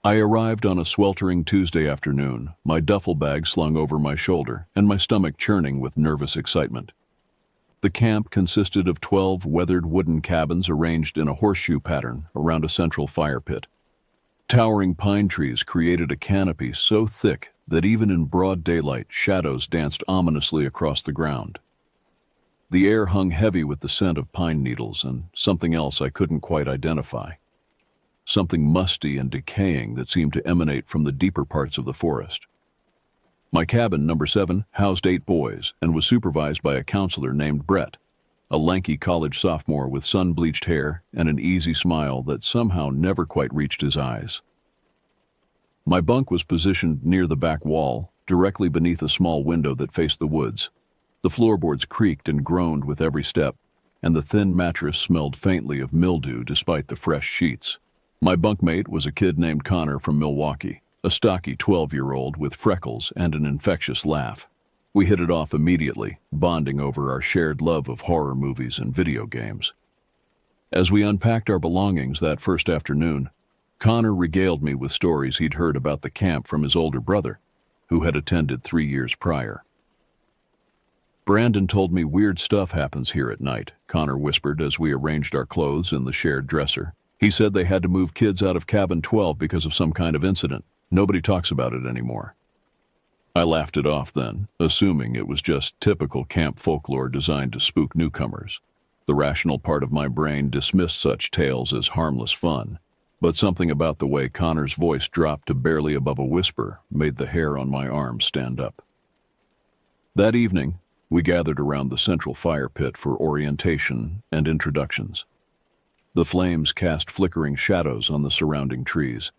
I arrived on a sweltering Tuesday afternoon, my duffel bag slung over my shoulder and my stomach churning with nervous excitement. The camp consisted of 12 weathered wooden cabins arranged in a horseshoe pattern around a central fire pit. Towering pine trees created a canopy so thick that even in broad daylight, shadows danced ominously across the ground. The air hung heavy with the scent of pine needles and something else I couldn't quite identify. something musty and decaying that seemed to emanate from the deeper parts of the forest. My cabin, number 7, housed 8 boys and was supervised by a counselor named Brett, a lanky college sophomore with sun-bleached hair and an easy smile that somehow never quite reached his eyes. My bunk was positioned near the back wall, directly beneath a small window that faced the woods. The floorboards creaked and groaned with every step, and the thin mattress smelled faintly of mildew despite the fresh sheets. My bunkmate was a kid named Connor from Milwaukee, a stocky 12-year-old with freckles and an infectious laugh. We hit it off immediately, bonding over our shared love of horror movies and video games. As we unpacked our belongings that first afternoon, Connor regaled me with stories he'd heard about the camp from his older brother, who had attended 3 years prior. "Brandon told me weird stuff happens here at night," Connor whispered as we arranged our clothes in the shared dresser. "He said they had to move kids out of cabin 12 because of some kind of incident. Nobody talks about it anymore." I laughed it off then, assuming it was just typical camp folklore designed to spook newcomers. The rational part of my brain dismissed such tales as harmless fun, but something about the way Connor's voice dropped to barely above a whisper made the hair on my arm stand up. That evening, we gathered around the central fire pit for orientation and introductions. The flames cast flickering shadows on the surrounding trees,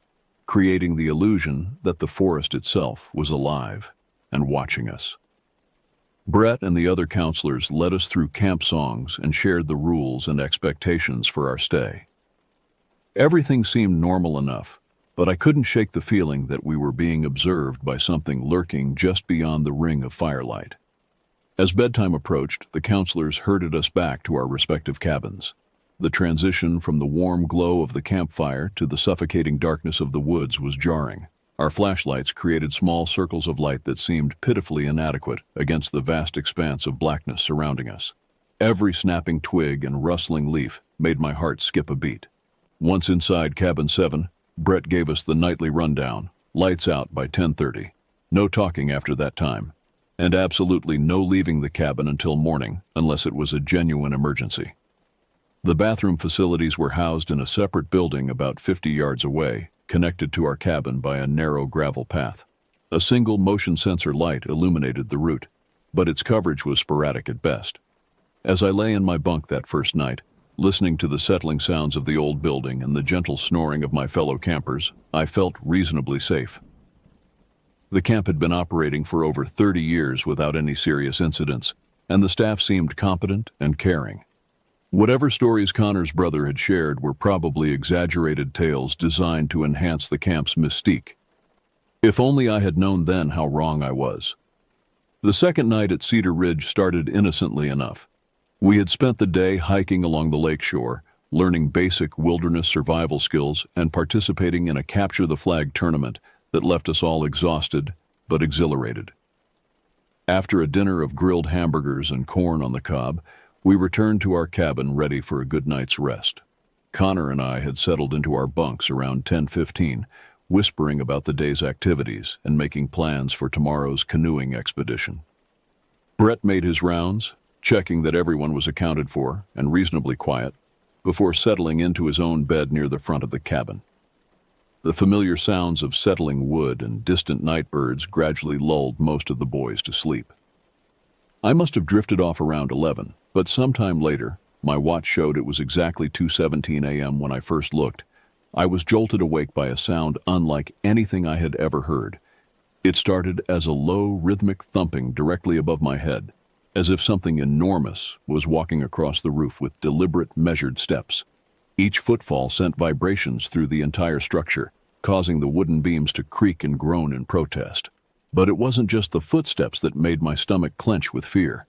creating the illusion that the forest itself was alive and watching us. Brett and the other counselors led us through camp songs and shared the rules and expectations for our stay. Everything seemed normal enough, but I couldn't shake the feeling that we were being observed by something lurking just beyond the ring of firelight. As bedtime approached, the counselors herded us back to our respective cabins. The transition from the warm glow of the campfire to the suffocating darkness of the woods was jarring. Our flashlights created small circles of light that seemed pitifully inadequate against the vast expanse of blackness surrounding us. Every snapping twig and rustling leaf made my heart skip a beat. Once inside cabin 7, Brett gave us the nightly rundown, lights out by 10:30. No talking after that time, and absolutely no leaving the cabin until morning unless it was a genuine emergency. The bathroom facilities were housed in a separate building about 50 yards away, connected to our cabin by a narrow gravel path. A single motion sensor light illuminated the route, but its coverage was sporadic at best. As I lay in my bunk that first night, listening to the settling sounds of the old building and the gentle snoring of my fellow campers, I felt reasonably safe. The camp had been operating for over 30 years without any serious incidents, and the staff seemed competent and caring. Whatever stories Connor's brother had shared were probably exaggerated tales designed to enhance the camp's mystique. If only I had known then how wrong I was. The second night at Cedar Ridge started innocently enough. We had spent the day hiking along the lakeshore, learning basic wilderness survival skills and participating in a capture the flag tournament that left us all exhausted but exhilarated. After a dinner of grilled hamburgers and corn on the cob, we returned to our cabin ready for a good night's rest. Connor and I had settled into our bunks around 10:15, whispering about the day's activities and making plans for tomorrow's canoeing expedition. Brett made his rounds, checking that everyone was accounted for and reasonably quiet, before settling into his own bed near the front of the cabin. The familiar sounds of settling wood and distant night birds gradually lulled most of the boys to sleep. I must have drifted off around 11, but sometime later, my watch showed it was exactly 2:17 a.m. when I first looked. I was jolted awake by a sound unlike anything I had ever heard. It started as a low, rhythmic thumping directly above my head, as if something enormous was walking across the roof with deliberate, measured steps. Each footfall sent vibrations through the entire structure, causing the wooden beams to creak and groan in protest. But it wasn't just the footsteps that made my stomach clench with fear.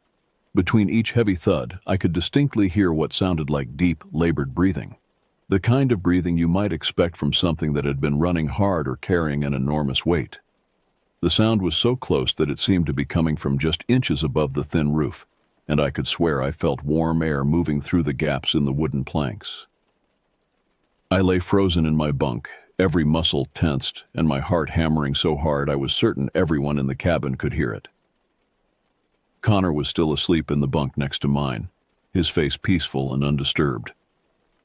Between each heavy thud, I could distinctly hear what sounded like deep, labored breathing. The kind of breathing you might expect from something that had been running hard or carrying an enormous weight. The sound was so close that it seemed to be coming from just inches above the thin roof, and I could swear I felt warm air moving through the gaps in the wooden planks. I lay frozen in my bunk, every muscle tensed, and my heart hammering so hard I was certain everyone in the cabin could hear it. Connor was still asleep in the bunk next to mine, his face peaceful and undisturbed.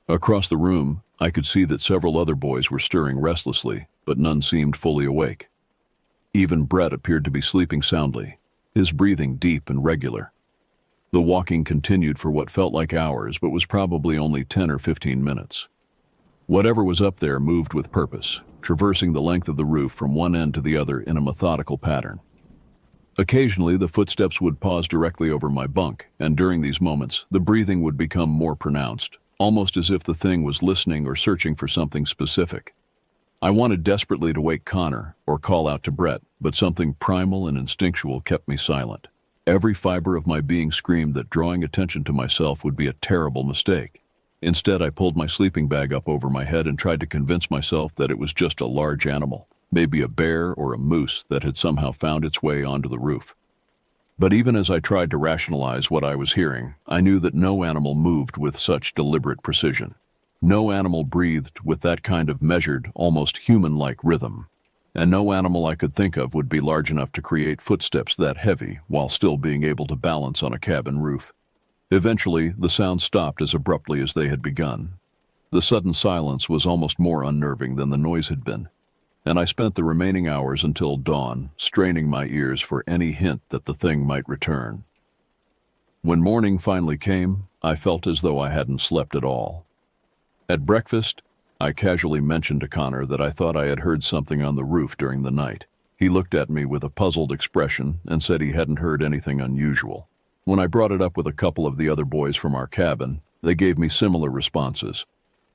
Across the room, I could see that several other boys were stirring restlessly, but none seemed fully awake. Even Brett appeared to be sleeping soundly, his breathing deep and regular. The walking continued for what felt like hours, but was probably only 10 or 15 minutes. Whatever was up there moved with purpose, traversing the length of the roof from one end to the other in a methodical pattern. Occasionally, the footsteps would pause directly over my bunk, and during these moments, the breathing would become more pronounced, almost as if the thing was listening or searching for something specific. I wanted desperately to wake Connor or call out to Brett, but something primal and instinctual kept me silent. Every fiber of my being screamed that drawing attention to myself would be a terrible mistake. Instead, I pulled my sleeping bag up over my head and tried to convince myself that it was just a large animal, maybe a bear or a moose that had somehow found its way onto the roof. But even as I tried to rationalize what I was hearing, I knew that no animal moved with such deliberate precision. No animal breathed with that kind of measured, almost human-like rhythm. And no animal I could think of would be large enough to create footsteps that heavy while still being able to balance on a cabin roof. Eventually, the sounds stopped as abruptly as they had begun. The sudden silence was almost more unnerving than the noise had been, and I spent the remaining hours until dawn, straining my ears for any hint that the thing might return. When morning finally came, I felt as though I hadn't slept at all. At breakfast, I casually mentioned to Connor that I thought I had heard something on the roof during the night. He looked at me with a puzzled expression and said he hadn't heard anything unusual. When I brought it up with a couple of the other boys from our cabin, they gave me similar responses.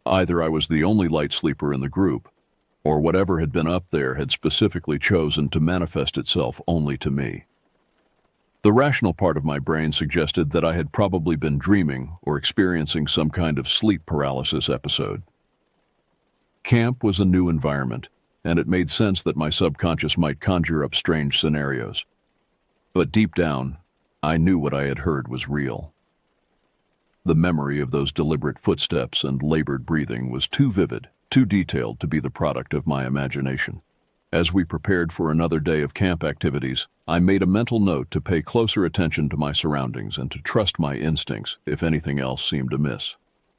Either I was the only light sleeper in the group, or whatever had been up there had specifically chosen to manifest itself only to me. The rational part of my brain suggested that I had probably been dreaming or experiencing some kind of sleep paralysis episode. Camp was a new environment, and it made sense that my subconscious might conjure up strange scenarios. But deep down, I knew what I had heard was real. The memory of those deliberate footsteps and labored breathing was too vivid, too detailed to be the product of my imagination. As we prepared for another day of camp activities, I made a mental note to pay closer attention to my surroundings and to trust my instincts if anything else seemed amiss.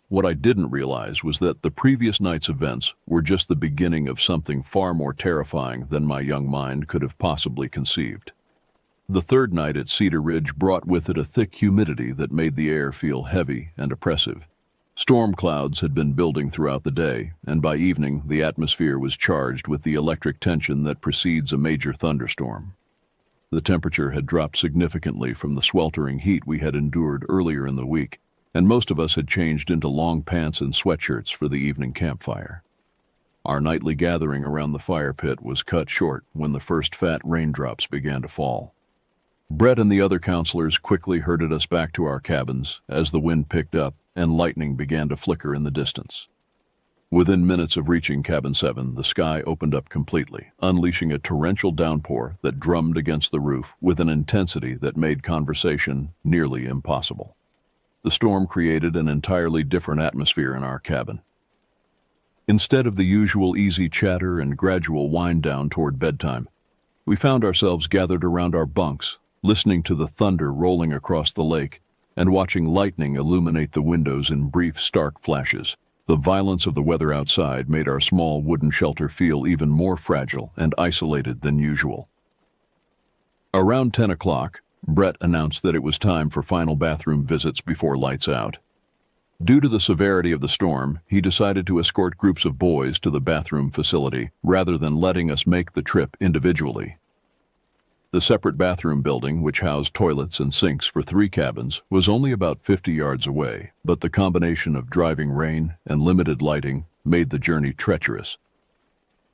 What I didn't realize was that the previous night's events were just the beginning of something far more terrifying than my young mind could have possibly conceived. The third night at Cedar Ridge brought with it a thick humidity that made the air feel heavy and oppressive. Storm clouds had been building throughout the day, and by evening the atmosphere was charged with the electric tension that precedes a major thunderstorm. The temperature had dropped significantly from the sweltering heat we had endured earlier in the week, and most of us had changed into long pants and sweatshirts for the evening campfire. Our nightly gathering around the fire pit was cut short when the first fat raindrops began to fall. Brett and the other counselors quickly herded us back to our cabins as the wind picked up and lightning began to flicker in the distance. Within minutes of reaching Cabin 7, the sky opened up completely, unleashing a torrential downpour that drummed against the roof with an intensity that made conversation nearly impossible. The storm created an entirely different atmosphere in our cabin. Instead of the usual easy chatter and gradual wind down toward bedtime, we found ourselves gathered around our bunks, listening to the thunder rolling across the lake and watching lightning illuminate the windows in brief, stark flashes. The violence of the weather outside made our small wooden shelter feel even more fragile and isolated than usual. Around 10 o'clock, Brett announced that it was time for final bathroom visits before lights out. Due to the severity of the storm, he decided to escort groups of boys to the bathroom facility rather than letting us make the trip individually. The separate bathroom building, which housed toilets and sinks for 3 cabins, was only about 50 yards away, but the combination of driving rain and limited lighting made the journey treacherous.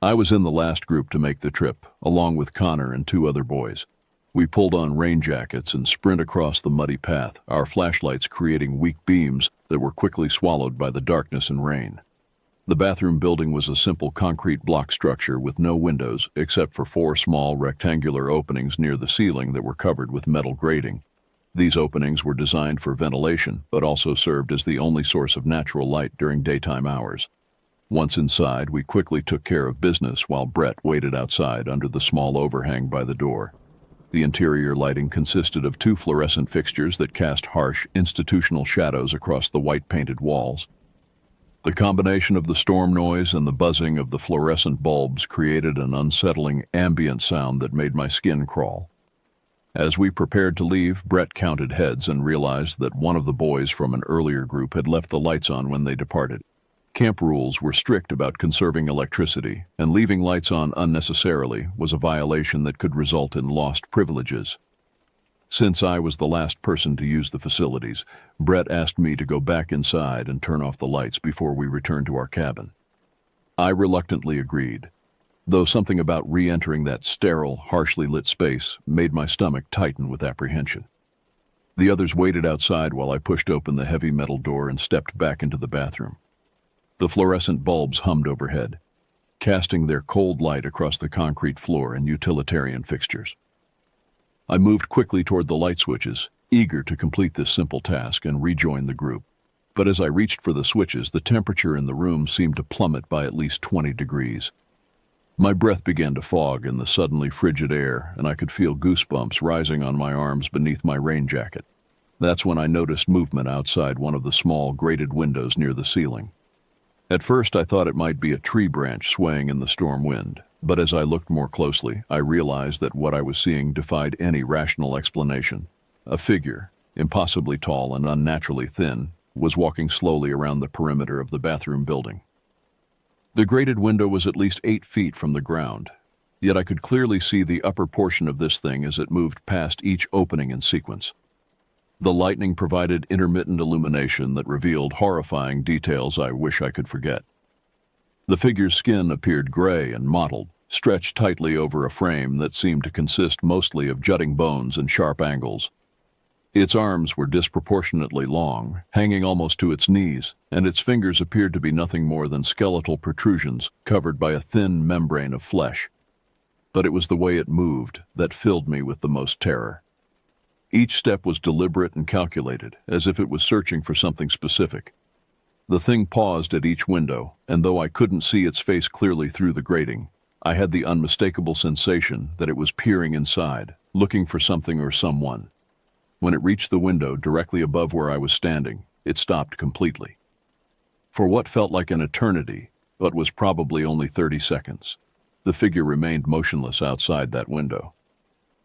I was in the last group to make the trip, along with Connor and 2 other boys. We pulled on rain jackets and sprint across the muddy path, our flashlights creating weak beams that were quickly swallowed by the darkness and rain. The bathroom building was a simple concrete block structure with no windows except for 4 small rectangular openings near the ceiling that were covered with metal grating. These openings were designed for ventilation, but also served as the only source of natural light during daytime hours. Once inside, we quickly took care of business while Brett waited outside under the small overhang by the door. The interior lighting consisted of 2 fluorescent fixtures that cast harsh, institutional shadows across the white-painted walls. The combination of the storm noise and the buzzing of the fluorescent bulbs created an unsettling ambient sound that made my skin crawl. As we prepared to leave, Brett counted heads and realized that one of the boys from an earlier group had left the lights on when they departed. Camp rules were strict about conserving electricity, and leaving lights on unnecessarily was a violation that could result in lost privileges. Since I was the last person to use the facilities, Brett asked me to go back inside and turn off the lights before we returned to our cabin. I reluctantly agreed, though something about re-entering that sterile, harshly lit space made my stomach tighten with apprehension. The others waited outside while I pushed open the heavy metal door and stepped back into the bathroom. The fluorescent bulbs hummed overhead, casting their cold light across the concrete floor and utilitarian fixtures. I moved quickly toward the light switches, eager to complete this simple task and rejoin the group. But as I reached for the switches, the temperature in the room seemed to plummet by at least 20 degrees. My breath began to fog in the suddenly frigid air, and I could feel goosebumps rising on my arms beneath my rain jacket. That's when I noticed movement outside one of the small, grated windows near the ceiling. At first, I thought it might be a tree branch swaying in the storm wind, but as I looked more closely, I realized that what I was seeing defied any rational explanation. A figure, impossibly tall and unnaturally thin, was walking slowly around the perimeter of the bathroom building. The grated window was at least 8 feet from the ground, yet I could clearly see the upper portion of this thing as it moved past each opening in sequence. The lightning provided intermittent illumination that revealed horrifying details I wish I could forget. The figure's skin appeared gray and mottled, stretched tightly over a frame that seemed to consist mostly of jutting bones and sharp angles. Its arms were disproportionately long, hanging almost to its knees, and its fingers appeared to be nothing more than skeletal protrusions covered by a thin membrane of flesh. But it was the way it moved that filled me with the most terror. Each step was deliberate and calculated, as if it was searching for something specific. The thing paused at each window, and though I couldn't see its face clearly through the grating, I had the unmistakable sensation that it was peering inside, looking for something or someone. When it reached the window directly above where I was standing, it stopped completely. For what felt like an eternity, but was probably only 30 seconds, the figure remained motionless outside that window.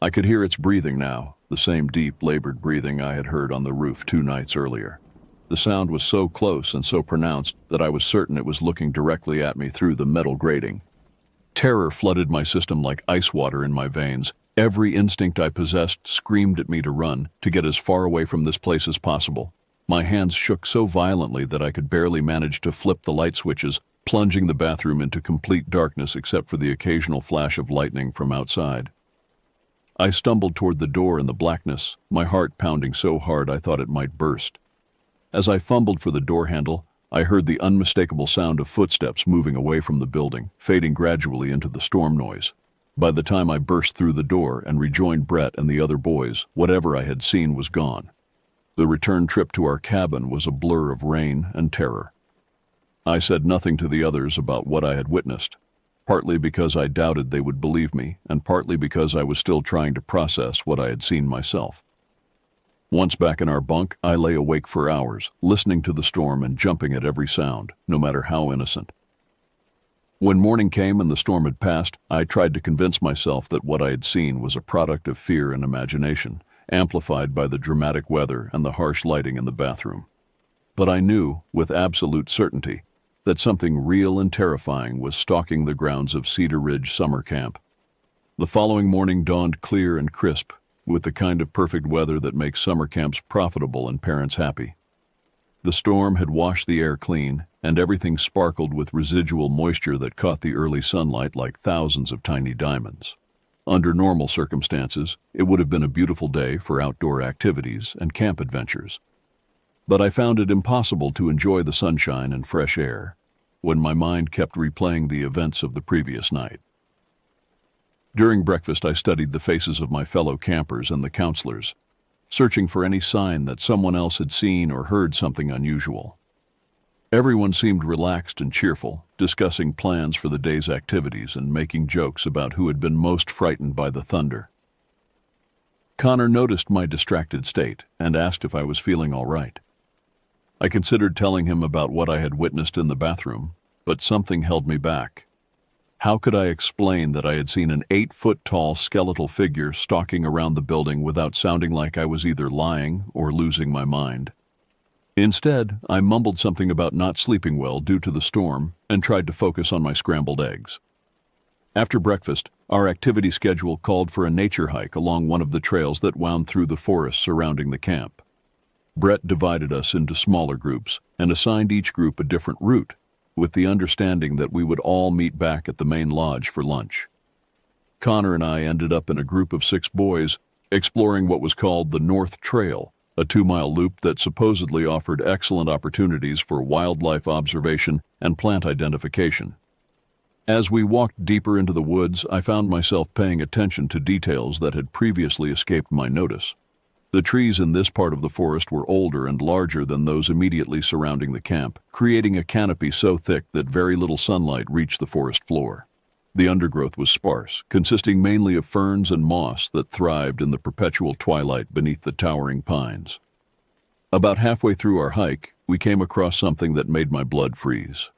I could hear its breathing now, the same deep, labored breathing I had heard on the roof 2 nights earlier. The sound was so close and so pronounced that I was certain it was looking directly at me through the metal grating. Terror flooded my system like ice water in my veins. Every instinct I possessed screamed at me to run, to get as far away from this place as possible. My hands shook so violently that I could barely manage to flip the light switches, plunging the bathroom into complete darkness except for the occasional flash of lightning from outside. I stumbled toward the door in the blackness, my heart pounding so hard I thought it might burst. As I fumbled for the door handle, I heard the unmistakable sound of footsteps moving away from the building, fading gradually into the storm noise. By the time I burst through the door and rejoined Brett and the other boys, whatever I had seen was gone. The return trip to our cabin was a blur of rain and terror. I said nothing to the others about what I had witnessed, partly because I doubted they would believe me, and partly because I was still trying to process what I had seen myself. Once back in our bunk, I lay awake for hours, listening to the storm and jumping at every sound, no matter how innocent. When morning came and the storm had passed, I tried to convince myself that what I had seen was a product of fear and imagination, amplified by the dramatic weather and the harsh lighting in the bathroom. But I knew, with absolute certainty, that something real and terrifying was stalking the grounds of Cedar Ridge Summer Camp. The following morning dawned clear and crisp, with the kind of perfect weather that makes summer camps profitable and parents happy. The storm had washed the air clean, and everything sparkled with residual moisture that caught the early sunlight like thousands of tiny diamonds. Under normal circumstances, it would have been a beautiful day for outdoor activities and camp adventures. But I found it impossible to enjoy the sunshine and fresh air when my mind kept replaying the events of the previous night. During breakfast, I studied the faces of my fellow campers and the counselors, searching for any sign that someone else had seen or heard something unusual. Everyone seemed relaxed and cheerful, discussing plans for the day's activities and making jokes about who had been most frightened by the thunder. Connor noticed my distracted state and asked if I was feeling all right. I considered telling him about what I had witnessed in the bathroom, but something held me back. How could I explain that I had seen an 8-foot-tall skeletal figure stalking around the building without sounding like I was either lying or losing my mind? Instead, I mumbled something about not sleeping well due to the storm and tried to focus on my scrambled eggs. After breakfast, our activity schedule called for a nature hike along one of the trails that wound through the forest surrounding the camp. Brett divided us into smaller groups and assigned each group a different route, with the understanding that we would all meet back at the main lodge for lunch. Connor and I ended up in a group of 6 boys exploring what was called the North Trail, a 2-mile loop that supposedly offered excellent opportunities for wildlife observation and plant identification. As we walked deeper into the woods, I found myself paying attention to details that had previously escaped my notice. The trees in this part of the forest were older and larger than those immediately surrounding the camp, creating a canopy so thick that very little sunlight reached the forest floor. The undergrowth was sparse, consisting mainly of ferns and moss that thrived in the perpetual twilight beneath the towering pines. About halfway through our hike, we came across something that made my blood freeze.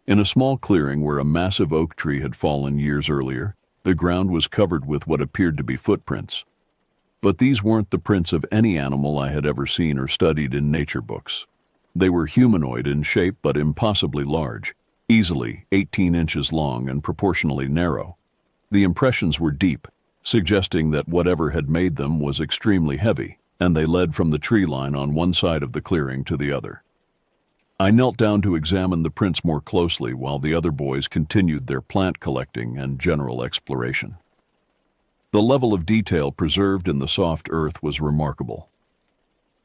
In a small clearing where a massive oak tree had fallen years earlier, the ground was covered with what appeared to be footprints. But these weren't the prints of any animal I had ever seen or studied in nature books. They were humanoid in shape but impossibly large, easily 18 inches long and proportionally narrow. The impressions were deep, suggesting that whatever had made them was extremely heavy, and they led from the tree line on one side of the clearing to the other. I knelt down to examine the prints more closely while the other boys continued their plant collecting and general exploration. The level of detail preserved in the soft earth was remarkable.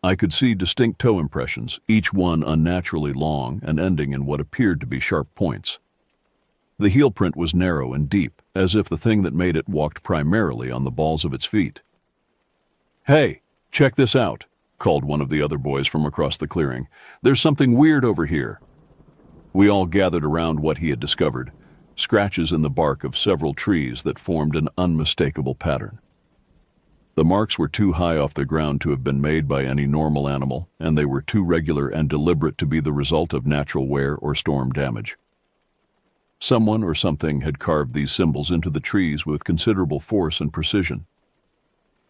I could see distinct toe impressions, each one unnaturally long and ending in what appeared to be sharp points. The heel print was narrow and deep, as if the thing that made it walked primarily on the balls of its feet. "Hey, check this out," called one of the other boys from across the clearing. "There's something weird over here." We all gathered around what he had discovered, scratches in the bark of several trees that formed an unmistakable pattern. The marks were too high off the ground to have been made by any normal animal, and they were too regular and deliberate to be the result of natural wear or storm damage. Someone or something had carved these symbols into the trees with considerable force and precision.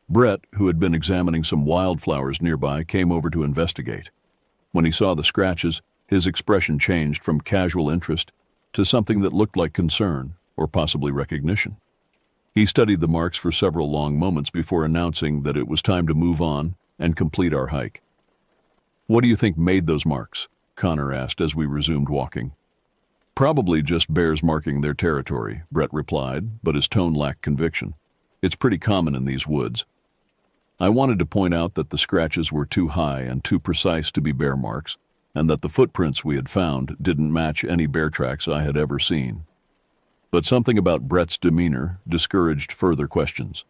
Brett, who had been examining some wildflowers nearby, came over to investigate. When he saw the scratches, his expression changed from casual interest to something that looked like concern or possibly recognition. He studied the marks for several long moments before announcing that it was time to move on and complete our hike. "What do you think made those marks?" Connor asked as we resumed walking. "Probably just bears marking their territory," Brett replied, but his tone lacked conviction. "It's pretty common in these woods." I wanted to point out that the scratches were too high and too precise to be bear marks, and that the footprints we had found didn't match any bear tracks I had ever seen. But something about Brett's demeanor discouraged further questions.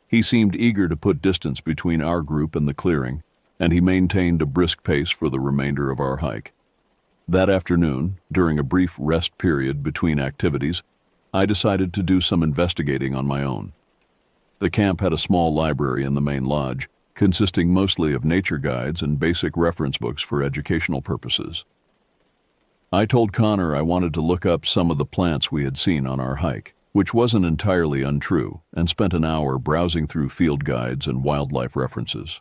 He seemed eager to put distance between our group and the clearing, and he maintained a brisk pace for the remainder of our hike. That afternoon, during a brief rest period between activities, I decided to do some investigating on my own. The camp had a small library in the main lodge, consisting mostly of nature guides and basic reference books for educational purposes. I told Connor I wanted to look up some of the plants we had seen on our hike, which wasn't entirely untrue, and spent an hour browsing through field guides and wildlife references.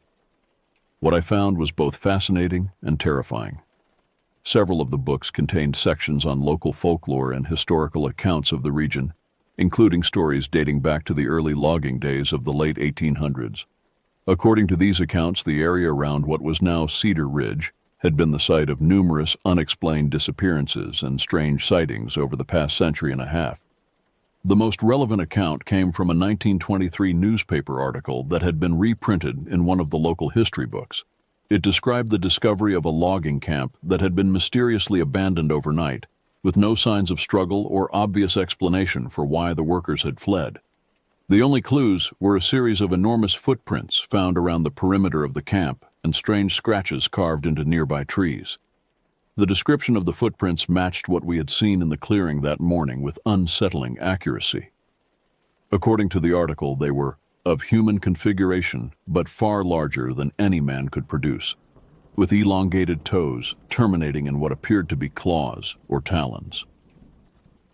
What I found was both fascinating and terrifying. Several of the books contained sections on local folklore and historical accounts of the region, including stories dating back to the early logging days of the late 1800s. According to these accounts, the area around what was now Cedar Ridge had been the site of numerous unexplained disappearances and strange sightings over the past century and a half. The most relevant account came from a 1923 newspaper article that had been reprinted in one of the local history books. It described the discovery of a logging camp that had been mysteriously abandoned overnight, with no signs of struggle or obvious explanation for why the workers had fled. The only clues were a series of enormous footprints found around the perimeter of the camp and strange scratches carved into nearby trees. The description of the footprints matched what we had seen in the clearing that morning with unsettling accuracy. According to the article, they were of human configuration, but far larger than any man could produce. with elongated toes terminating in what appeared to be claws or talons.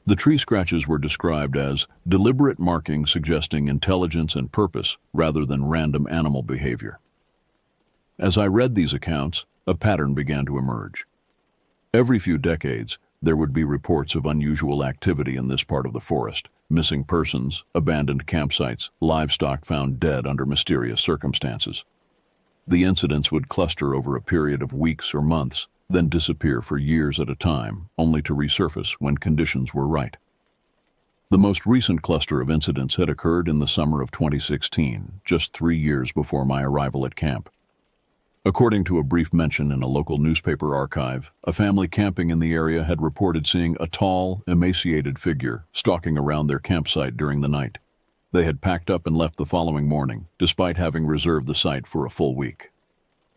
The tree scratches were described as deliberate markings suggesting intelligence and purpose rather than random animal behavior. As I read these accounts, a pattern began to emerge. Every few decades, there would be reports of unusual activity in this part of the forest: missing persons, abandoned campsites, livestock found dead under mysterious circumstances. The incidents would cluster over a period of weeks or months, then disappear for years at a time, only to resurface when conditions were right. The most recent cluster of incidents had occurred in the summer of 2016, just 3 years before my arrival at camp. According to a brief mention in a local newspaper archive, a family camping in the area had reported seeing a tall, emaciated figure stalking around their campsite during the night. They had packed up and left the following morning, despite having reserved the site for a full week.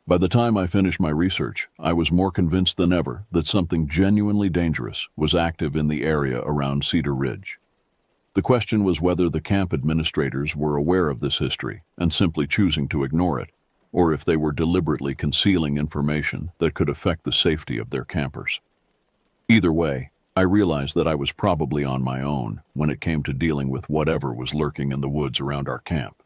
By the time I finished my research, I was more convinced than ever that something genuinely dangerous was active in the area around Cedar Ridge. The question was whether the camp administrators were aware of this history and simply choosing to ignore it, or if they were deliberately concealing information that could affect the safety of their campers. Either way, I realized that I was probably on my own when it came to dealing with whatever was lurking in the woods around our camp.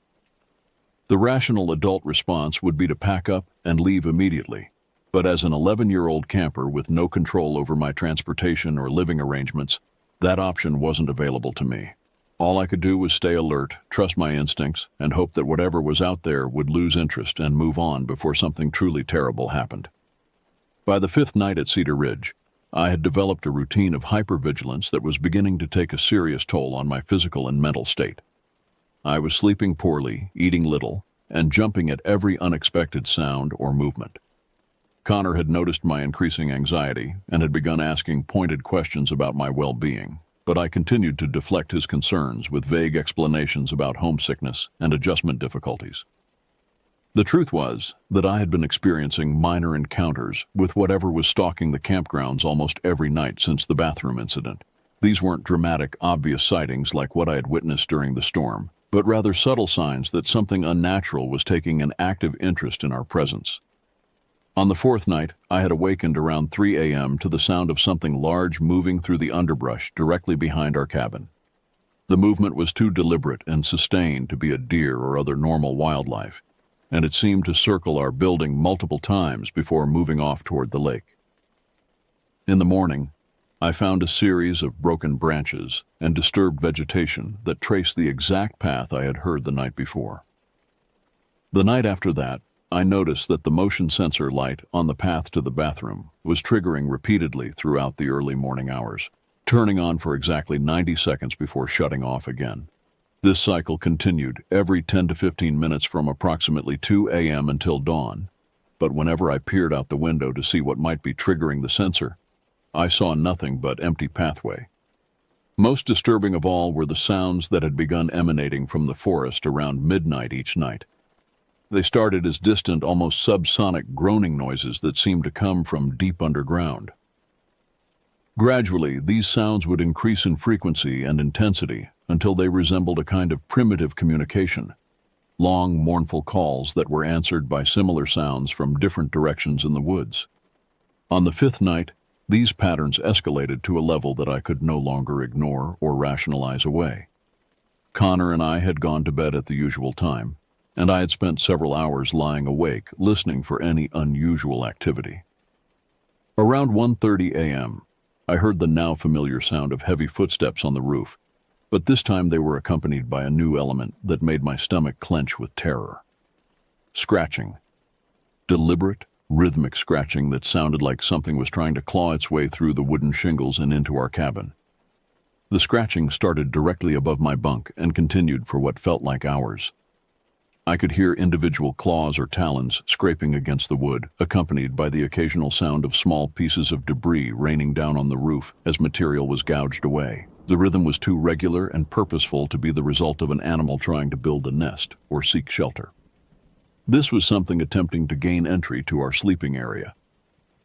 The rational adult response would be to pack up and leave immediately, but as an 11-year-old camper with no control over my transportation or living arrangements, that option wasn't available to me. All I could do was stay alert, trust my instincts, and hope that whatever was out there would lose interest and move on before something truly terrible happened. By the 5th night at Cedar Ridge, I had developed a routine of hypervigilance that was beginning to take a serious toll on my physical and mental state. I was sleeping poorly, eating little, and jumping at every unexpected sound or movement. Connor had noticed my increasing anxiety and had begun asking pointed questions about my well-being, but I continued to deflect his concerns with vague explanations about homesickness and adjustment difficulties. The truth was that I had been experiencing minor encounters with whatever was stalking the campgrounds almost every night since the bathroom incident. These weren't dramatic, obvious sightings like what I had witnessed during the storm, but rather subtle signs that something unnatural was taking an active interest in our presence. On the 4th night, I had awakened around 3 a.m. to the sound of something large moving through the underbrush directly behind our cabin. The movement was too deliberate and sustained to be a deer or other normal wildlife, and it seemed to circle our building multiple times before moving off toward the lake. In the morning, I found a series of broken branches and disturbed vegetation that traced the exact path I had heard the night before. The night after that, I noticed that the motion sensor light on the path to the bathroom was triggering repeatedly throughout the early morning hours, turning on for exactly 90 seconds before shutting off again. This cycle continued every 10 to 15 minutes from approximately 2 a.m. until dawn, but whenever I peered out the window to see what might be triggering the sensor, I saw nothing but empty pathway. Most disturbing of all were the sounds that had begun emanating from the forest around midnight each night. They started as distant, almost subsonic groaning noises that seemed to come from deep underground. Gradually, these sounds would increase in frequency and intensity until they resembled a kind of primitive communication, long, mournful calls that were answered by similar sounds from different directions in the woods. On the 5th night, these patterns escalated to a level that I could no longer ignore or rationalize away. Connor and I had gone to bed at the usual time, and I had spent several hours lying awake, listening for any unusual activity. Around 1:30 a.m., I heard the now familiar sound of heavy footsteps on the roof, but this time they were accompanied by a new element that made my stomach clench with terror. Scratching. Deliberate, rhythmic scratching that sounded like something was trying to claw its way through the wooden shingles and into our cabin. The scratching started directly above my bunk and continued for what felt like hours. I could hear individual claws or talons scraping against the wood, accompanied by the occasional sound of small pieces of debris raining down on the roof as material was gouged away. The rhythm was too regular and purposeful to be the result of an animal trying to build a nest or seek shelter. This was something attempting to gain entry to our sleeping area.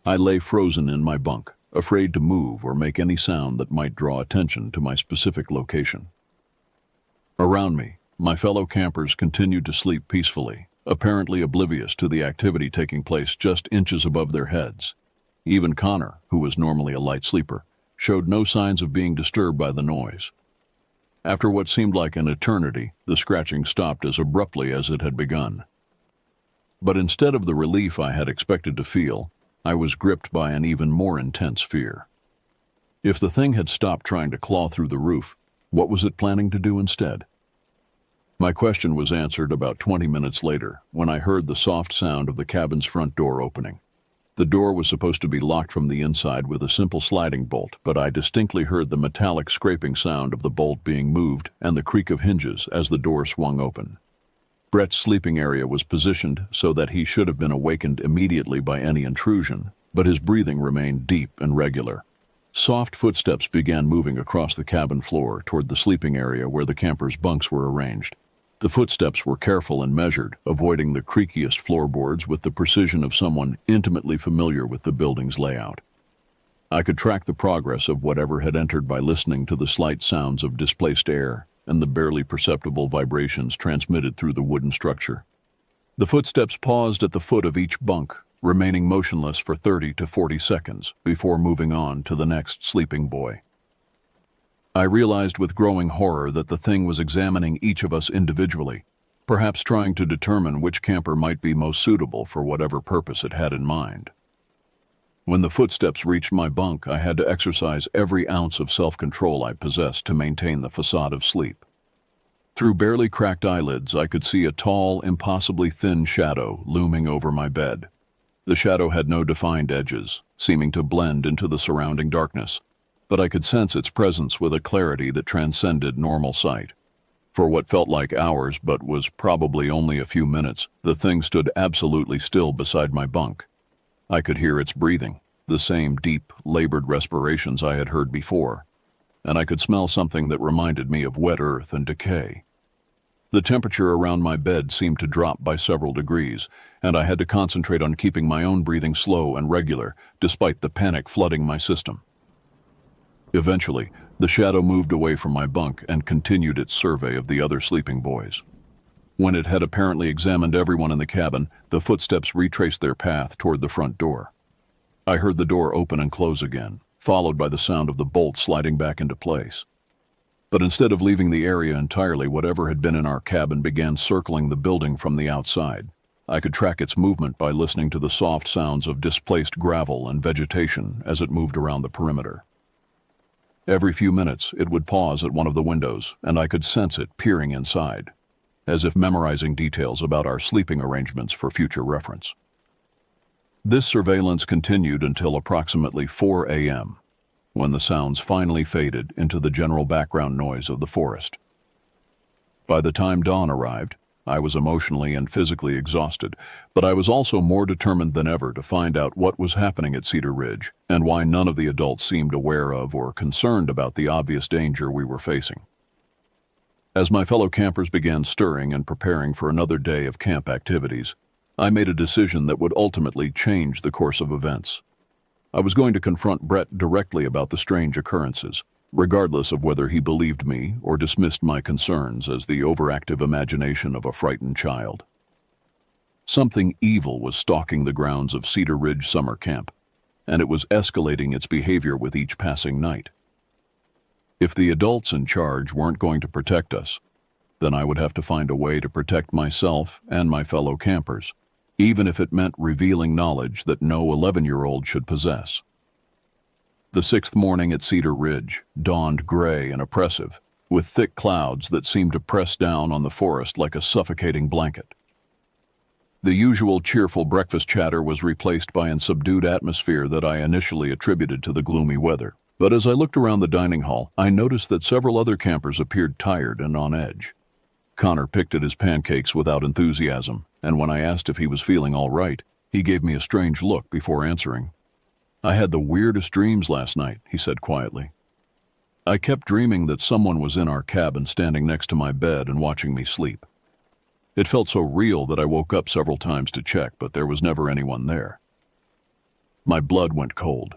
I lay frozen in my bunk, afraid to move or make any sound that might draw attention to my specific location. Around me, my fellow campers continued to sleep peacefully, apparently oblivious to the activity taking place just inches above their heads. Even Connor, who was normally a light sleeper, showed no signs of being disturbed by the noise. After what seemed like an eternity, the scratching stopped as abruptly as it had begun. But instead of the relief I had expected to feel, I was gripped by an even more intense fear. If the thing had stopped trying to claw through the roof, what was it planning to do instead? My question was answered about 20 minutes later when I heard the soft sound of the cabin's front door opening. The door was supposed to be locked from the inside with a simple sliding bolt, but I distinctly heard the metallic scraping sound of the bolt being moved and the creak of hinges as the door swung open. Brett's sleeping area was positioned so that he should have been awakened immediately by any intrusion, but his breathing remained deep and regular. Soft footsteps began moving across the cabin floor toward the sleeping area where the campers' bunks were arranged. The footsteps were careful and measured, avoiding the creakiest floorboards with the precision of someone intimately familiar with the building's layout. I could track the progress of whatever had entered by listening to the slight sounds of displaced air and the barely perceptible vibrations transmitted through the wooden structure. The footsteps paused at the foot of each bunk, remaining motionless for 30 to 40 seconds before moving on to the next sleeping boy. I realized with growing horror that the thing was examining each of us individually, perhaps trying to determine which camper might be most suitable for whatever purpose it had in mind. When the footsteps reached my bunk, I had to exercise every ounce of self-control I possessed to maintain the facade of sleep. Through barely cracked eyelids, I could see a tall, impossibly thin shadow looming over my bed. The shadow had no defined edges, seeming to blend into the surrounding darkness, but I could sense its presence with a clarity that transcended normal sight. For what felt like hours but was probably only a few minutes, the thing stood absolutely still beside my bunk. I could hear its breathing, the same deep, labored respirations I had heard before, and I could smell something that reminded me of wet earth and decay. The temperature around my bed seemed to drop by several degrees, and I had to concentrate on keeping my own breathing slow and regular, despite the panic flooding my system. Eventually, the shadow moved away from my bunk and continued its survey of the other sleeping boys. When it had apparently examined everyone in the cabin, the footsteps retraced their path toward the front door. I heard the door open and close again, followed by the sound of the bolt sliding back into place. But instead of leaving the area entirely, whatever had been in our cabin began circling the building from the outside. I could track its movement by listening to the soft sounds of displaced gravel and vegetation as it moved around the perimeter. Every few minutes, it would pause at one of the windows, and I could sense it peering inside, as if memorizing details about our sleeping arrangements for future reference. This surveillance continued until approximately 4 a.m., when the sounds finally faded into the general background noise of the forest. By the time dawn arrived, I was emotionally and physically exhausted, but I was also more determined than ever to find out what was happening at Cedar Ridge and why none of the adults seemed aware of or concerned about the obvious danger we were facing. As my fellow campers began stirring and preparing for another day of camp activities, I made a decision that would ultimately change the course of events. I was going to confront Brett directly about the strange occurrences, regardless of whether he believed me or dismissed my concerns as the overactive imagination of a frightened child. Something evil was stalking the grounds of Cedar Ridge Summer Camp, and it was escalating its behavior with each passing night. If the adults in charge weren't going to protect us, then I would have to find a way to protect myself and my fellow campers, even if it meant revealing knowledge that no 11-year-old should possess. The sixth morning at Cedar Ridge dawned gray and oppressive, with thick clouds that seemed to press down on the forest like a suffocating blanket. The usual cheerful breakfast chatter was replaced by a subdued atmosphere that I initially attributed to the gloomy weather. But as I looked around the dining hall, I noticed that several other campers appeared tired and on edge. Connor picked at his pancakes without enthusiasm, and when I asked if he was feeling all right, he gave me a strange look before answering. "I had the weirdest dreams last night," he said quietly. "I kept dreaming that someone was in our cabin standing next to my bed and watching me sleep. It felt so real that I woke up several times to check, but there was never anyone there." My blood went cold.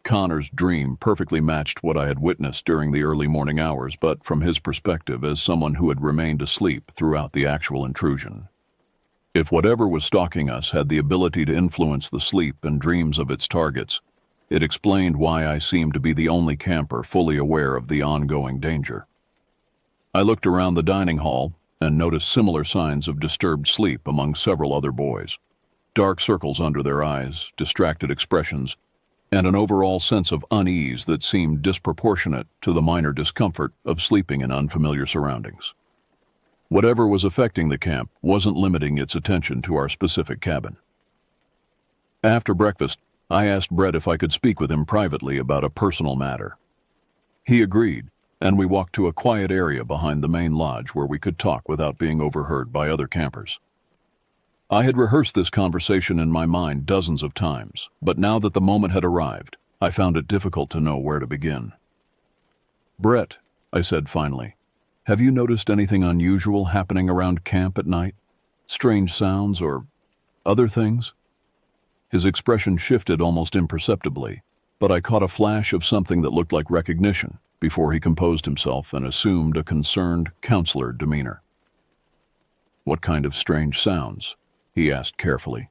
Connor's dream perfectly matched what I had witnessed during the early morning hours, but from his perspective as someone who had remained asleep throughout the actual intrusion. If whatever was stalking us had the ability to influence the sleep and dreams of its targets, it explained why I seemed to be the only camper fully aware of the ongoing danger. I looked around the dining hall and noticed similar signs of disturbed sleep among several other boys. Dark circles under their eyes, distracted expressions, and an overall sense of unease that seemed disproportionate to the minor discomfort of sleeping in unfamiliar surroundings. Whatever was affecting the camp wasn't limiting its attention to our specific cabin. After breakfast, I asked Brett if I could speak with him privately about a personal matter. He agreed, and we walked to a quiet area behind the main lodge where we could talk without being overheard by other campers. I had rehearsed this conversation in my mind dozens of times, but now that the moment had arrived, I found it difficult to know where to begin. "Brett," I said finally, "have you noticed anything unusual happening around camp at night? Strange sounds or other things?" His expression shifted almost imperceptibly, but I caught a flash of something that looked like recognition before he composed himself and assumed a concerned, counselor demeanor. "What kind of strange sounds?" he asked carefully.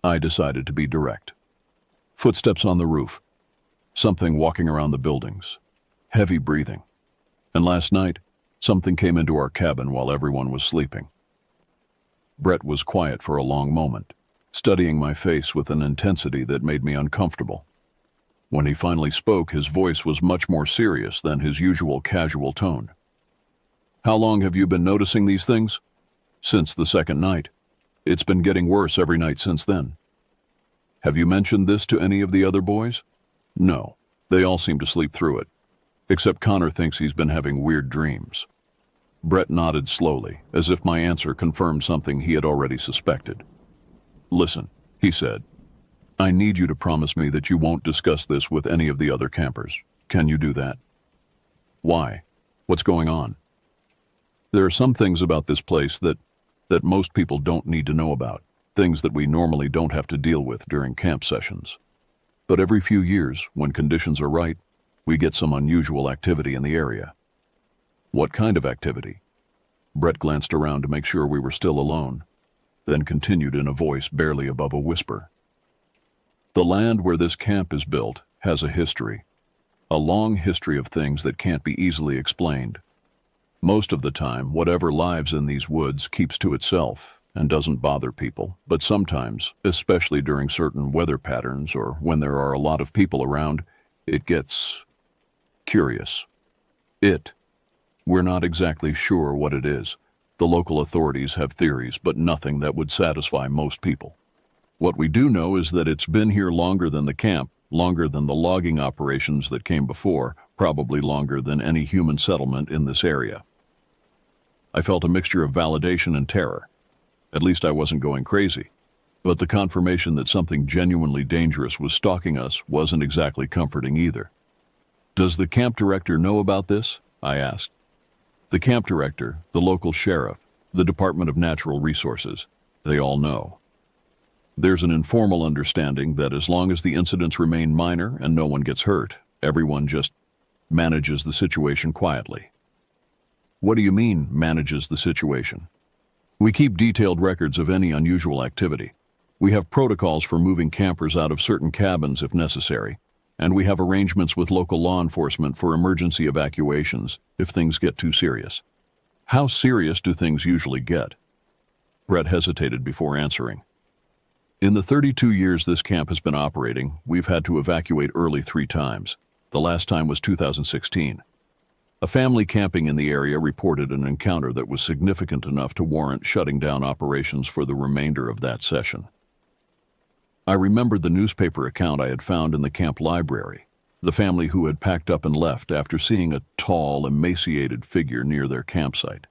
I decided to be direct. Footsteps on the roof, something walking around the buildings, heavy breathing, and last night, something came into our cabin while everyone was sleeping. Brett was quiet for a long moment, studying my face with an intensity that made me uncomfortable. When he finally spoke, his voice was much more serious than his usual casual tone. "How long have you been noticing these things?" "Since the second night. It's been getting worse every night since then." "Have you mentioned this to any of the other boys?" "No. They all seem to sleep through it. Except Connor thinks he's been having weird dreams." Brett nodded slowly, as if my answer confirmed something he had already suspected. "Listen," he said. "I need you to promise me that you won't discuss this with any of the other campers. Can you do that?" "Why? What's going on?" "There are some things about this place that most people don't need to know about, things that we normally don't have to deal with during camp sessions. But every few years, when conditions are right, we get some unusual activity in the area." "What kind of activity?" Brett glanced around to make sure we were still alone, then continued in a voice barely above a whisper. "The land where this camp is built has a history, a long history of things that can't be easily explained. Most of the time, whatever lives in these woods keeps to itself and doesn't bother people, but sometimes, especially during certain weather patterns or when there are a lot of people around, it gets curious. We're not exactly sure what it is. The local authorities have theories, but nothing that would satisfy most people. What we do know is that it's been here longer than the camp, longer than the logging operations that came before, probably longer than any human settlement in this area." I felt a mixture of validation and terror. At least I wasn't going crazy. But the confirmation that something genuinely dangerous was stalking us wasn't exactly comforting either. "Does the camp director know about this?" I asked. "The camp director, the local sheriff, the Department of Natural Resources, they all know. There's an informal understanding that as long as the incidents remain minor and no one gets hurt, everyone just manages the situation quietly." "What do you mean, manages the situation?" "We keep detailed records of any unusual activity. We have protocols for moving campers out of certain cabins if necessary, and we have arrangements with local law enforcement for emergency evacuations if things get too serious." "How serious do things usually get?" Brett hesitated before answering. "In the 32 years this camp has been operating, we've had to evacuate early 3 times. The last time was 2016. A family camping in the area reported an encounter that was significant enough to warrant shutting down operations for the remainder of that session." I remembered the newspaper account I had found in the camp library, the family who had packed up and left after seeing a tall, emaciated figure near their campsite.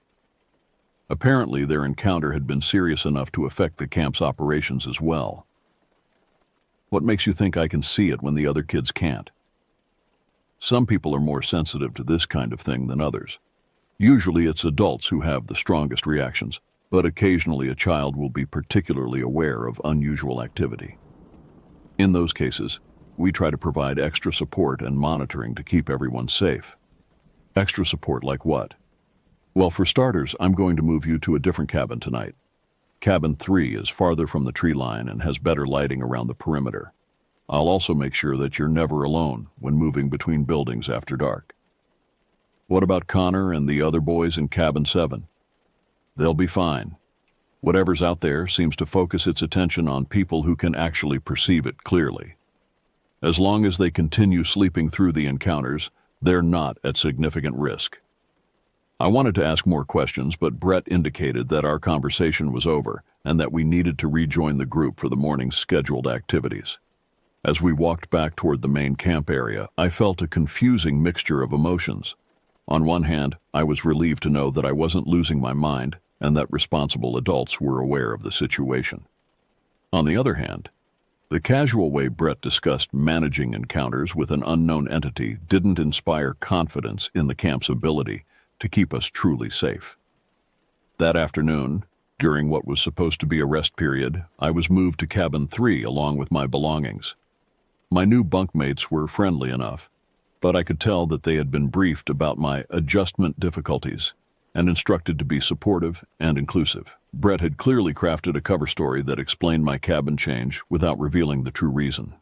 Apparently, their encounter had been serious enough to affect the camp's operations as well. "What makes you think I can see it when the other kids can't?" "Some people are more sensitive to this kind of thing than others. Usually it's adults who have the strongest reactions, but occasionally a child will be particularly aware of unusual activity. In those cases, we try to provide extra support and monitoring to keep everyone safe." "Extra support like what?" "Well, for starters, I'm going to move you to a different cabin tonight. Cabin 3 is farther from the tree line and has better lighting around the perimeter. I'll also make sure that you're never alone when moving between buildings after dark. What about Connor and the other boys in Cabin 7? They'll be fine. Whatever's out there seems to focus its attention on people who can actually perceive it clearly. As long as they continue sleeping through the encounters, they're not at significant risk. I wanted to ask more questions, but Brett indicated that our conversation was over and that we needed to rejoin the group for the morning's scheduled activities. As we walked back toward the main camp area, I felt a confusing mixture of emotions. On one hand, I was relieved to know that I wasn't losing my mind and that responsible adults were aware of the situation. On the other hand, the casual way Brett discussed managing encounters with an unknown entity didn't inspire confidence in the camp's ability to keep us truly safe. That afternoon, during what was supposed to be a rest period, I was moved to Cabin 3 along with my belongings. My new bunkmates were friendly enough, but I could tell that they had been briefed about my adjustment difficulties and instructed to be supportive and inclusive. Brett had clearly crafted a cover story that explained my cabin change without revealing the true reason.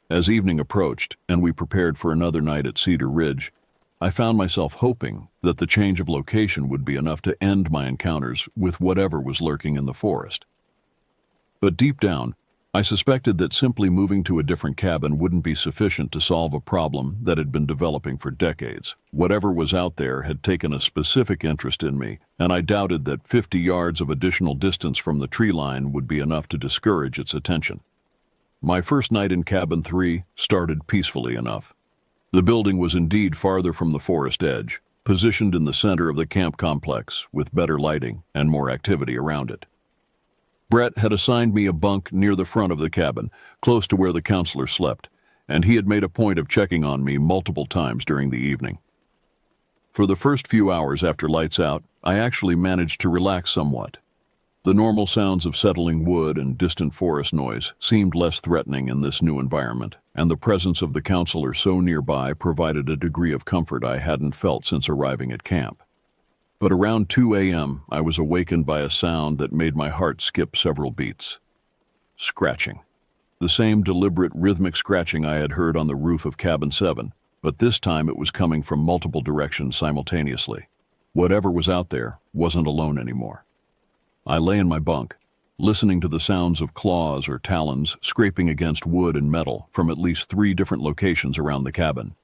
As evening approached and we prepared for another night at Cedar Ridge, I found myself hoping that the change of location would be enough to end my encounters with whatever was lurking in the forest. But deep down, I suspected that simply moving to a different cabin wouldn't be sufficient to solve a problem that had been developing for decades. Whatever was out there had taken a specific interest in me, and I doubted that 50 yards of additional distance from the tree line would be enough to discourage its attention. My first night in Cabin 3 started peacefully enough. The building was indeed farther from the forest edge, positioned in the center of the camp complex, with better lighting and more activity around it. Brett had assigned me a bunk near the front of the cabin, close to where the counselor slept, and he had made a point of checking on me multiple times during the evening. For the first few hours after lights out, I actually managed to relax somewhat. The normal sounds of settling wood and distant forest noise seemed less threatening in this new environment, and the presence of the counselor so nearby provided a degree of comfort I hadn't felt since arriving at camp. But around 2 a.m., I was awakened by a sound that made my heart skip several beats. Scratching. The same deliberate rhythmic scratching I had heard on the roof of Cabin 7, but this time it was coming from multiple directions simultaneously. Whatever was out there wasn't alone anymore. I lay in my bunk, listening to the sounds of claws or talons scraping against wood and metal from at least 3 different locations around the cabin.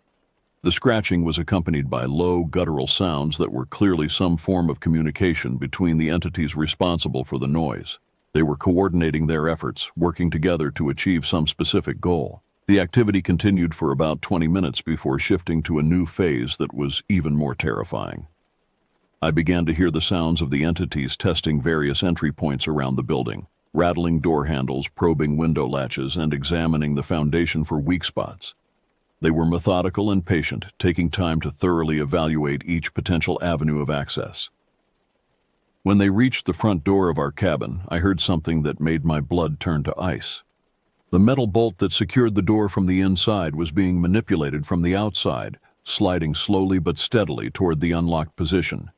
The scratching was accompanied by low, guttural sounds that were clearly some form of communication between the entities responsible for the noise. They were coordinating their efforts, working together to achieve some specific goal. The activity continued for about 20 minutes before shifting to a new phase that was even more terrifying. I began to hear the sounds of the entities testing various entry points around the building, rattling door handles, probing window latches, and examining the foundation for weak spots. They were methodical and patient, taking time to thoroughly evaluate each potential avenue of access. When they reached the front door of our cabin, I heard something that made my blood turn to ice. The metal bolt that secured the door from the inside was being manipulated from the outside, sliding slowly but steadily toward the unlocked position.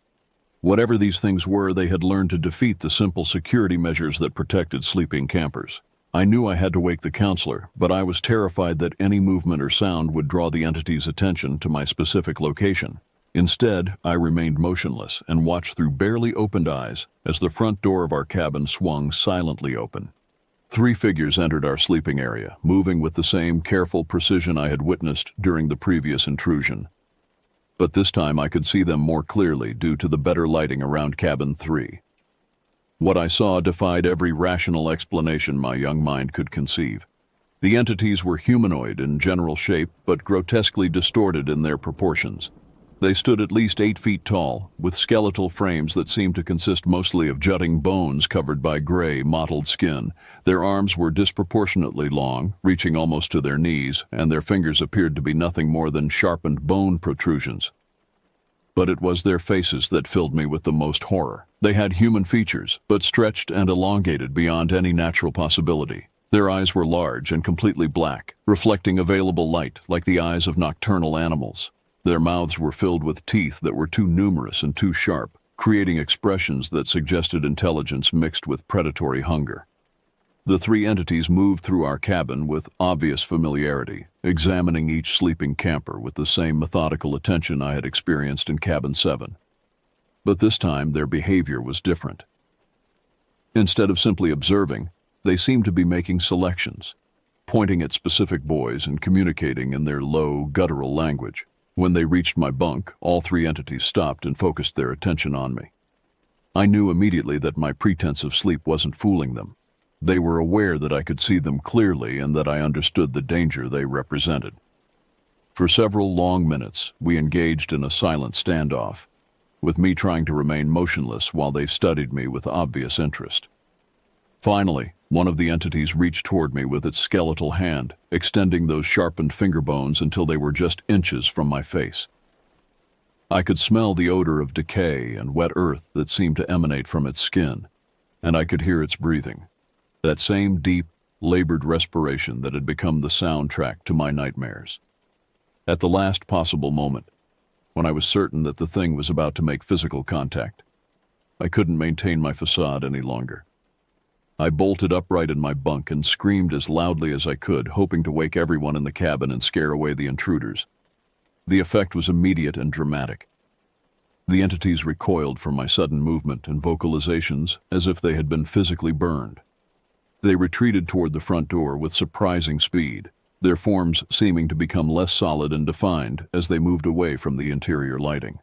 Whatever these things were, they had learned to defeat the simple security measures that protected sleeping campers. I knew I had to wake the counselor, but I was terrified that any movement or sound would draw the entity's attention to my specific location. Instead, I remained motionless and watched through barely opened eyes as the front door of our cabin swung silently open. 3 figures entered our sleeping area, moving with the same careful precision I had witnessed during the previous intrusion. But this time I could see them more clearly due to the better lighting around Cabin 3. What I saw defied every rational explanation my young mind could conceive. The entities were humanoid in general shape, but grotesquely distorted in their proportions. They stood at least 8 feet tall, with skeletal frames that seemed to consist mostly of jutting bones covered by gray, mottled skin. Their arms were disproportionately long, reaching almost to their knees, and their fingers appeared to be nothing more than sharpened bone protrusions. But it was their faces that filled me with the most horror. They had human features, but stretched and elongated beyond any natural possibility. Their eyes were large and completely black, reflecting available light like the eyes of nocturnal animals. Their mouths were filled with teeth that were too numerous and too sharp, creating expressions that suggested intelligence mixed with predatory hunger. The three entities moved through our cabin with obvious familiarity, examining each sleeping camper with the same methodical attention I had experienced in Cabin 7. But this time their behavior was different. Instead of simply observing, they seemed to be making selections, pointing at specific boys and communicating in their low, guttural language. When they reached my bunk, all three entities stopped and focused their attention on me. I knew immediately that my pretense of sleep wasn't fooling them. They were aware that I could see them clearly and that I understood the danger they represented. For several long minutes, we engaged in a silent standoff, with me trying to remain motionless while they studied me with obvious interest. Finally, one of the entities reached toward me with its skeletal hand, extending those sharpened finger bones until they were just inches from my face. I could smell the odor of decay and wet earth that seemed to emanate from its skin, and I could hear its breathing, that same deep, labored respiration that had become the soundtrack to my nightmares. At the last possible moment, when I was certain that the thing was about to make physical contact, I couldn't maintain my facade any longer. I bolted upright in my bunk and screamed as loudly as I could, hoping to wake everyone in the cabin and scare away the intruders. The effect was immediate and dramatic. The entities recoiled from my sudden movement and vocalizations as if they had been physically burned. They retreated toward the front door with surprising speed, their forms seeming to become less solid and defined as they moved away from the interior lighting.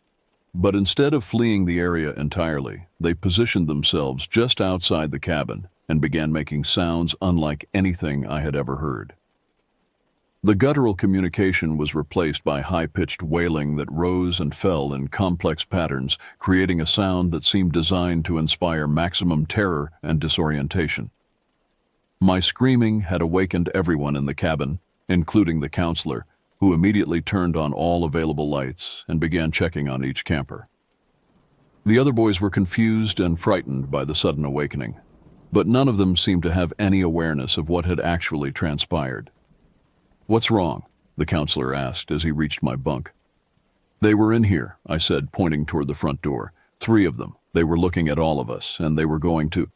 But instead of fleeing the area entirely, they positioned themselves just outside the cabin and began making sounds unlike anything I had ever heard. The guttural communication was replaced by high-pitched wailing that rose and fell in complex patterns, creating a sound that seemed designed to inspire maximum terror and disorientation. My screaming had awakened everyone in the cabin, including the counselor, who immediately turned on all available lights and began checking on each camper. The other boys were confused and frightened by the sudden awakening, but none of them seemed to have any awareness of what had actually transpired. "What's wrong?" the counselor asked as he reached my bunk. "They were in here," I said, pointing toward the front door. "3 of them. They were looking at all of us, and they were going to—"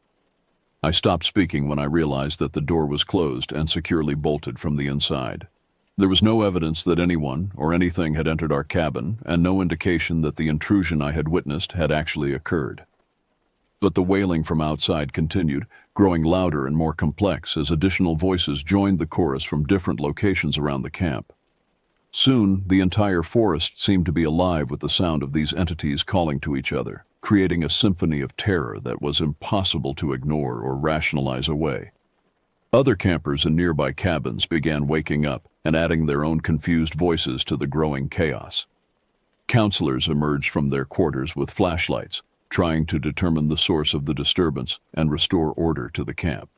I stopped speaking when I realized that the door was closed and securely bolted from the inside. There was no evidence that anyone or anything had entered our cabin, and no indication that the intrusion I had witnessed had actually occurred. But the wailing from outside continued, growing louder and more complex as additional voices joined the chorus from different locations around the camp. Soon, the entire forest seemed to be alive with the sound of these entities calling to each other, creating a symphony of terror that was impossible to ignore or rationalize away. Other campers in nearby cabins began waking up and adding their own confused voices to the growing chaos. Counselors emerged from their quarters with flashlights, trying to determine the source of the disturbance and restore order to the camp.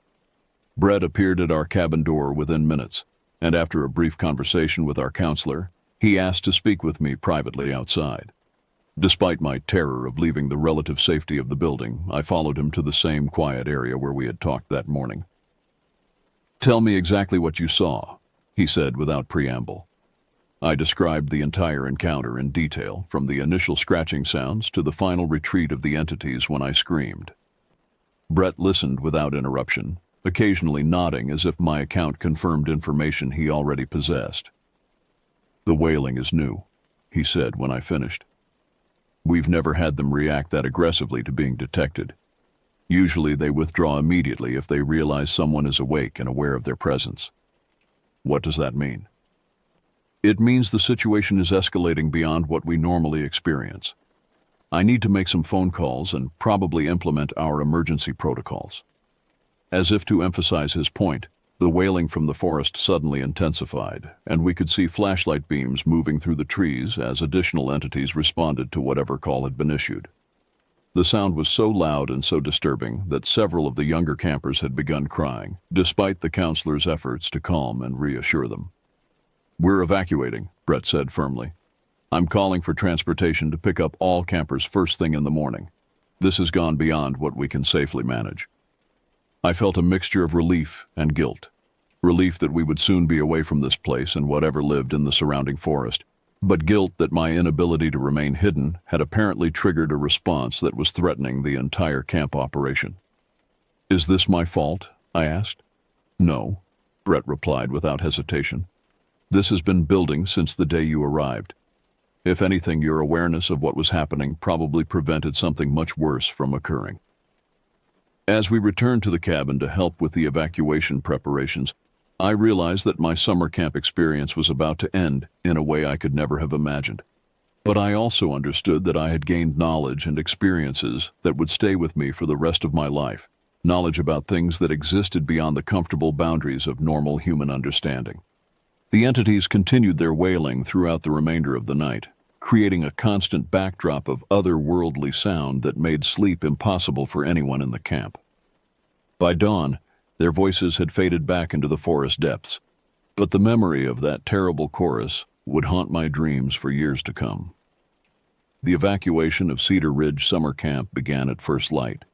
Brett appeared at our cabin door within minutes, and after a brief conversation with our counselor, he asked to speak with me privately outside. Despite my terror of leaving the relative safety of the building, I followed him to the same quiet area where we had talked that morning. "Tell me exactly what you saw," he said without preamble. I described the entire encounter in detail, from the initial scratching sounds to the final retreat of the entities when I screamed. Brett listened without interruption, occasionally nodding as if my account confirmed information he already possessed. "The wailing is new," he said when I finished. "We've never had them react that aggressively to being detected. Usually they withdraw immediately if they realize someone is awake and aware of their presence." "What does that mean?" "It means the situation is escalating beyond what we normally experience. I need to make some phone calls and probably implement our emergency protocols." As if to emphasize his point, the wailing from the forest suddenly intensified, and we could see flashlight beams moving through the trees as additional entities responded to whatever call had been issued. The sound was so loud and so disturbing that several of the younger campers had begun crying, despite the counselor's efforts to calm and reassure them. "We're evacuating," Brett said firmly. "I'm calling for transportation to pick up all campers first thing in the morning. This has gone beyond what we can safely manage." I felt a mixture of relief and guilt. Relief that we would soon be away from this place and whatever lived in the surrounding forest, But guilt that my inability to remain hidden had apparently triggered a response that was threatening the entire camp operation. "Is this my fault?" I asked. "No," Brett replied without hesitation. "This has been building since the day you arrived. If anything, your awareness of what was happening probably prevented something much worse from occurring." As we returned to the cabin to help with the evacuation preparations, I realized that my summer camp experience was about to end in a way I could never have imagined. But I also understood that I had gained knowledge and experiences that would stay with me for the rest of my life, knowledge about things that existed beyond the comfortable boundaries of normal human understanding. The entities continued their wailing throughout the remainder of the night, creating a constant backdrop of otherworldly sound that made sleep impossible for anyone in the camp. By dawn, their voices had faded back into the forest depths, but the memory of that terrible chorus would haunt my dreams for years to come. The evacuation of Cedar Ridge Summer Camp began at first light,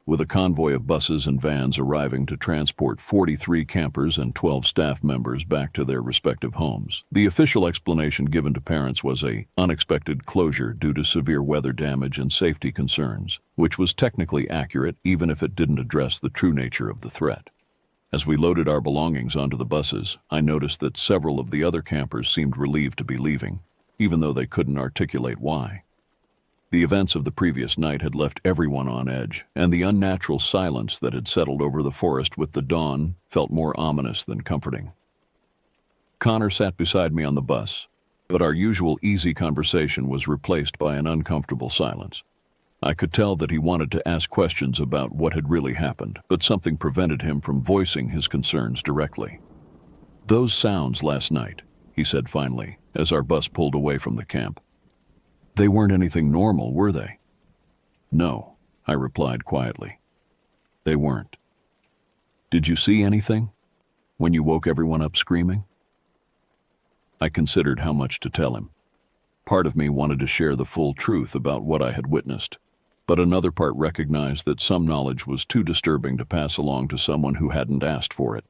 with a convoy of buses and vans arriving to transport 43 campers and 12 staff members back to their respective homes. The official explanation given to parents was an unexpected closure due to severe weather damage and safety concerns, which was technically accurate even if it didn't address the true nature of the threat. As we loaded our belongings onto the buses, I noticed that several of the other campers seemed relieved to be leaving, even though they couldn't articulate why. The events of the previous night had left everyone on edge, and the unnatural silence that had settled over the forest with the dawn felt more ominous than comforting. Connor sat beside me on the bus, but our usual easy conversation was replaced by an uncomfortable silence. I could tell that he wanted to ask questions about what had really happened, but something prevented him from voicing his concerns directly. "Those sounds last night," he said finally, as our bus pulled away from the camp. "They weren't anything normal, were they?" "No," I replied quietly. "They weren't." "Did you see anything when you woke everyone up screaming?" I considered how much to tell him. Part of me wanted to share the full truth about what I had witnessed, but another part recognized that some knowledge was too disturbing to pass along to someone who hadn't asked for it.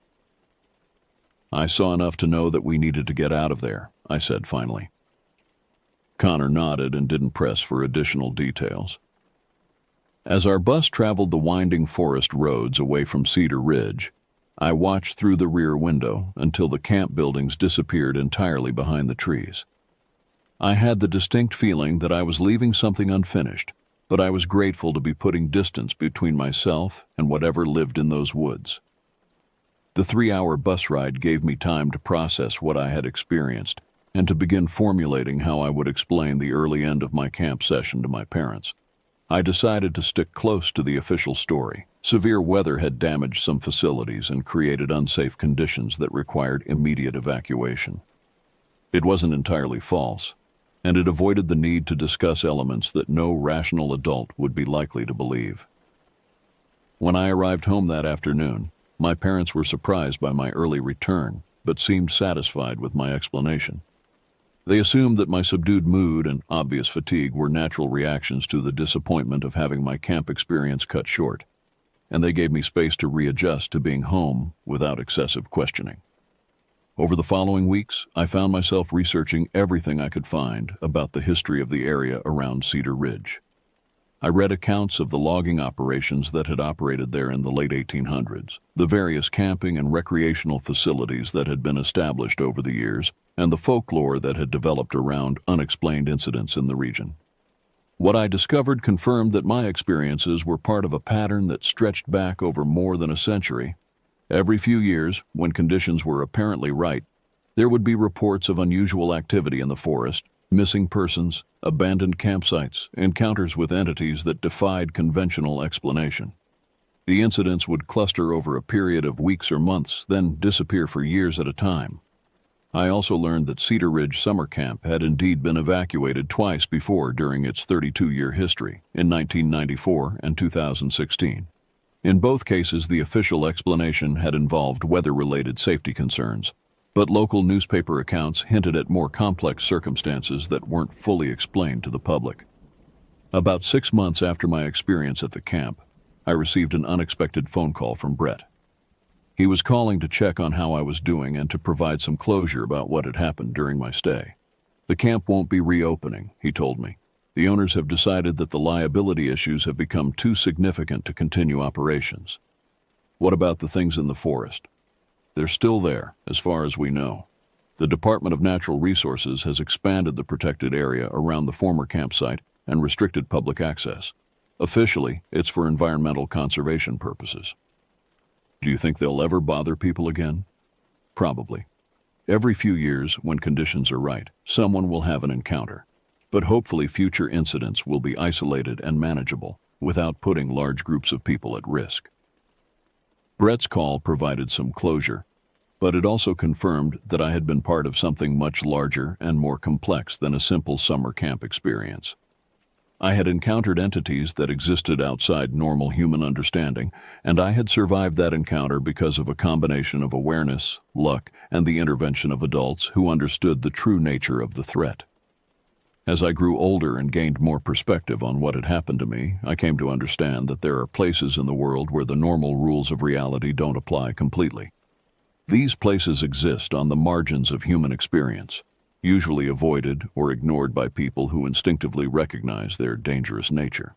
"I saw enough to know that we needed to get out of there," I said finally. Connor nodded and didn't press for additional details. As our bus traveled the winding forest roads away from Cedar Ridge, I watched through the rear window until the camp buildings disappeared entirely behind the trees. I had the distinct feeling that I was leaving something unfinished, but I was grateful to be putting distance between myself and whatever lived in those woods. The 3-hour bus ride gave me time to process what I had experienced and to begin formulating how I would explain the early end of my camp session to my parents. I decided to stick close to the official story. Severe weather had damaged some facilities and created unsafe conditions that required immediate evacuation. It wasn't entirely false, and it avoided the need to discuss elements that no rational adult would be likely to believe. When I arrived home that afternoon, my parents were surprised by my early return, but seemed satisfied with my explanation. They assumed that my subdued mood and obvious fatigue were natural reactions to the disappointment of having my camp experience cut short, and they gave me space to readjust to being home without excessive questioning. Over the following weeks, I found myself researching everything I could find about the history of the area around Cedar Ridge. I read accounts of the logging operations that had operated there in the late 1800s, the various camping and recreational facilities that had been established over the years, and the folklore that had developed around unexplained incidents in the region. What I discovered confirmed that my experiences were part of a pattern that stretched back over more than a century. Every few years, when conditions were apparently right, there would be reports of unusual activity in the forest, missing persons, abandoned campsites, encounters with entities that defied conventional explanation. The incidents would cluster over a period of weeks or months, then disappear for years at a time. I also learned that Cedar Ridge Summer Camp had indeed been evacuated twice before during its 32-year history, in 1994 and 2016. In both cases, the official explanation had involved weather-related safety concerns, but local newspaper accounts hinted at more complex circumstances that weren't fully explained to the public. About 6 months after my experience at the camp, I received an unexpected phone call from Brett. He was calling to check on how I was doing and to provide some closure about what had happened during my stay. The camp won't be reopening, he told me. The owners have decided that the liability issues have become too significant to continue operations. What about the things in the forest? They're still there, as far as we know. The Department of Natural Resources has expanded the protected area around the former campsite and restricted public access. Officially, it's for environmental conservation purposes. Do you think they'll ever bother people again? Probably. Every few years, when conditions are right, someone will have an encounter. But hopefully future incidents will be isolated and manageable without putting large groups of people at risk. Brett's call provided some closure, but it also confirmed that I had been part of something much larger and more complex than a simple summer camp experience. I had encountered entities that existed outside normal human understanding, and I had survived that encounter because of a combination of awareness, luck, and the intervention of adults who understood the true nature of the threat. As I grew older and gained more perspective on what had happened to me, I came to understand that there are places in the world where the normal rules of reality don't apply completely. These places exist on the margins of human experience, usually avoided or ignored by people who instinctively recognize their dangerous nature.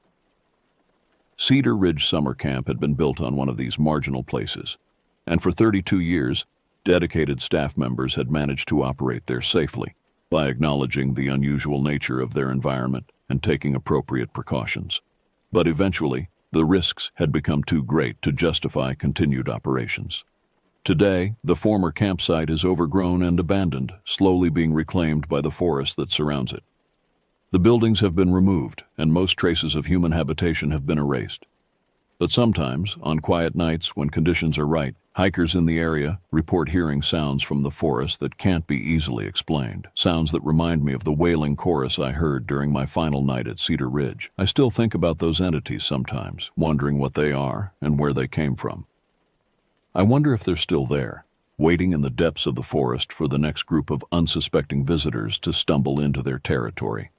Cedar Ridge Summer Camp had been built on one of these marginal places, and for 32 years, dedicated staff members had managed to operate there safely by acknowledging the unusual nature of their environment and taking appropriate precautions. But eventually, the risks had become too great to justify continued operations. Today, the former campsite is overgrown and abandoned, slowly being reclaimed by the forest that surrounds it. The buildings have been removed, and most traces of human habitation have been erased. But sometimes, on quiet nights when conditions are right, hikers in the area report hearing sounds from the forest that can't be easily explained, sounds that remind me of the wailing chorus I heard during my final night at Cedar Ridge. I still think about those entities sometimes, wondering what they are and where they came from. I wonder if they're still there, waiting in the depths of the forest for the next group of unsuspecting visitors to stumble into their territory.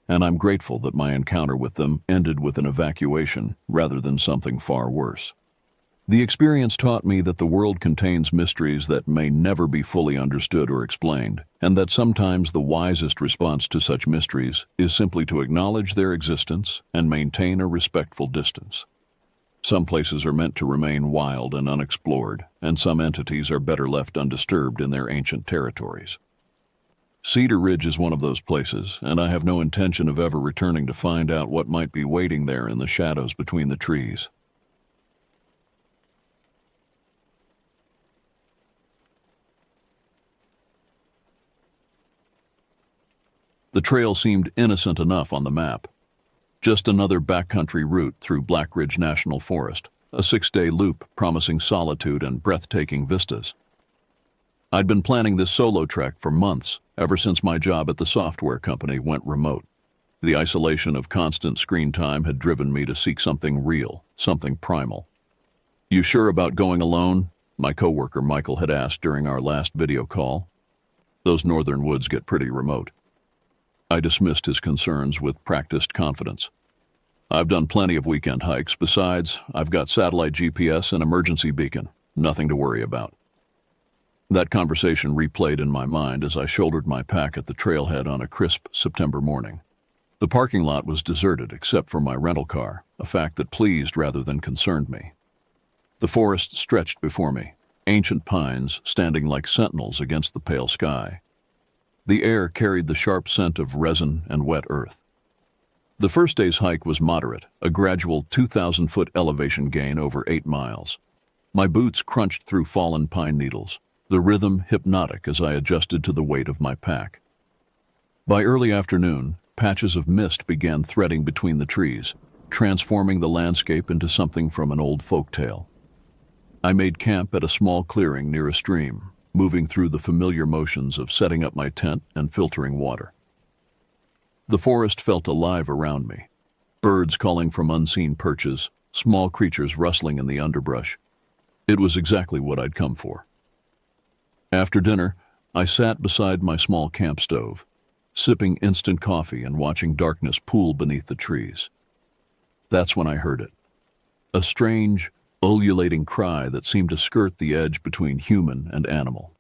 And I'm grateful that my encounter with them ended with an evacuation rather than something far worse. The experience taught me that the world contains mysteries that may never be fully understood or explained, and that sometimes the wisest response to such mysteries is simply to acknowledge their existence and maintain a respectful distance. Some places are meant to remain wild and unexplored, and some entities are better left undisturbed in their ancient territories. Cedar Ridge is one of those places, and I have no intention of ever returning to find out what might be waiting there in the shadows between the trees. The trail seemed innocent enough on the map. Just another backcountry route through Black Ridge National Forest, a 6-day loop promising solitude and breathtaking vistas. I'd been planning this solo trek for months, ever since my job at the software company went remote. The isolation of constant screen time had driven me to seek something real, something primal. "You sure about going alone?" my coworker Michael had asked during our last video call. Those northern woods get pretty remote. I dismissed his concerns with practiced confidence. "I've done plenty of weekend hikes. Besides, I've got satellite GPS and emergency beacon. Nothing to worry about." That conversation replayed in my mind as I shouldered my pack at the trailhead on a crisp September morning. The parking lot was deserted except for my rental car, a fact that pleased rather than concerned me. The forest stretched before me, ancient pines standing like sentinels against the pale sky. The air carried the sharp scent of resin and wet earth. The first day's hike was moderate, a gradual 2,000-foot elevation gain over 8 miles. My boots crunched through fallen pine needles, the rhythm hypnotic as I adjusted to the weight of my pack. By early afternoon, patches of mist began threading between the trees, transforming the landscape into something from an old folk tale. I made camp at a small clearing near a stream, moving through the familiar motions of setting up my tent and filtering water. The forest felt alive around me. Birds calling from unseen perches, small creatures rustling in the underbrush. It was exactly what I'd come for. After dinner, I sat beside my small camp stove, sipping instant coffee and watching darkness pool beneath the trees. That's when I heard it. A strange, ululating cry that seemed to skirt the edge between human and animal.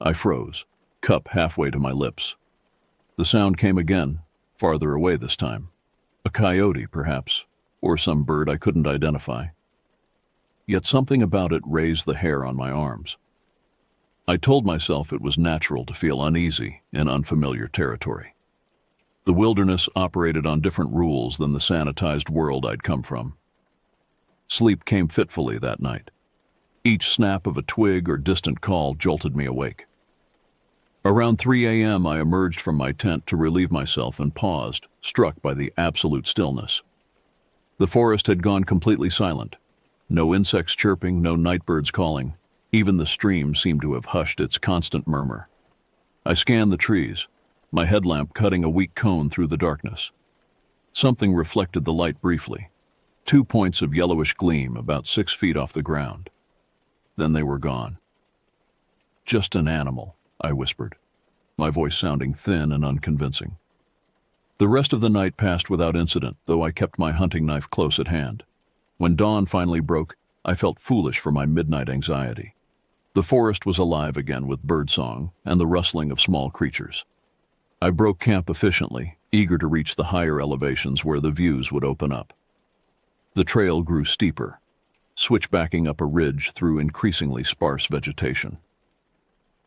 I froze, cup halfway to my lips, The sound came again, farther away this time. A coyote, perhaps, or some bird I couldn't identify. Yet something about it raised the hair on my arms. I told myself it was natural to feel uneasy in unfamiliar territory. The wilderness operated on different rules than the sanitized world I'd come from. Sleep came fitfully that night. Each snap of a twig or distant call jolted me awake. Around 3 a.m. I emerged from my tent to relieve myself and paused, struck by the absolute stillness. The forest had gone completely silent. No insects chirping, no nightbirds calling. Even the stream seemed to have hushed its constant murmur. I scanned the trees, my headlamp cutting a weak cone through the darkness. Something reflected the light briefly. 2 points of yellowish gleam about 6 feet off the ground. Then they were gone. "Just an animal," I whispered, my voice sounding thin and unconvincing. The rest of the night passed without incident, though I kept my hunting knife close at hand. When dawn finally broke, I felt foolish for my midnight anxiety. The forest was alive again with birdsong and the rustling of small creatures. I broke camp efficiently, eager to reach the higher elevations where the views would open up. The trail grew steeper, switchbacking up a ridge through increasingly sparse vegetation.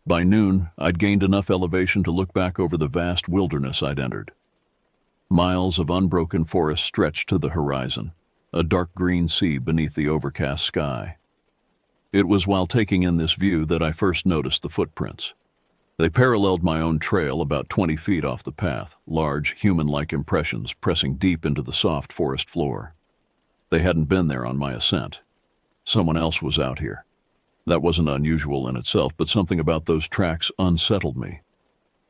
By noon, I'd gained enough elevation to look back over the vast wilderness I'd entered. Miles of unbroken forest stretched to the horizon, a dark green sea beneath the overcast sky. It was while taking in this view that I first noticed the footprints. They paralleled my own trail about 20 feet off the path, large, human-like impressions pressing deep into the soft forest floor. They hadn't been there on my ascent. Someone else was out here. That wasn't unusual in itself, but something about those tracks unsettled me.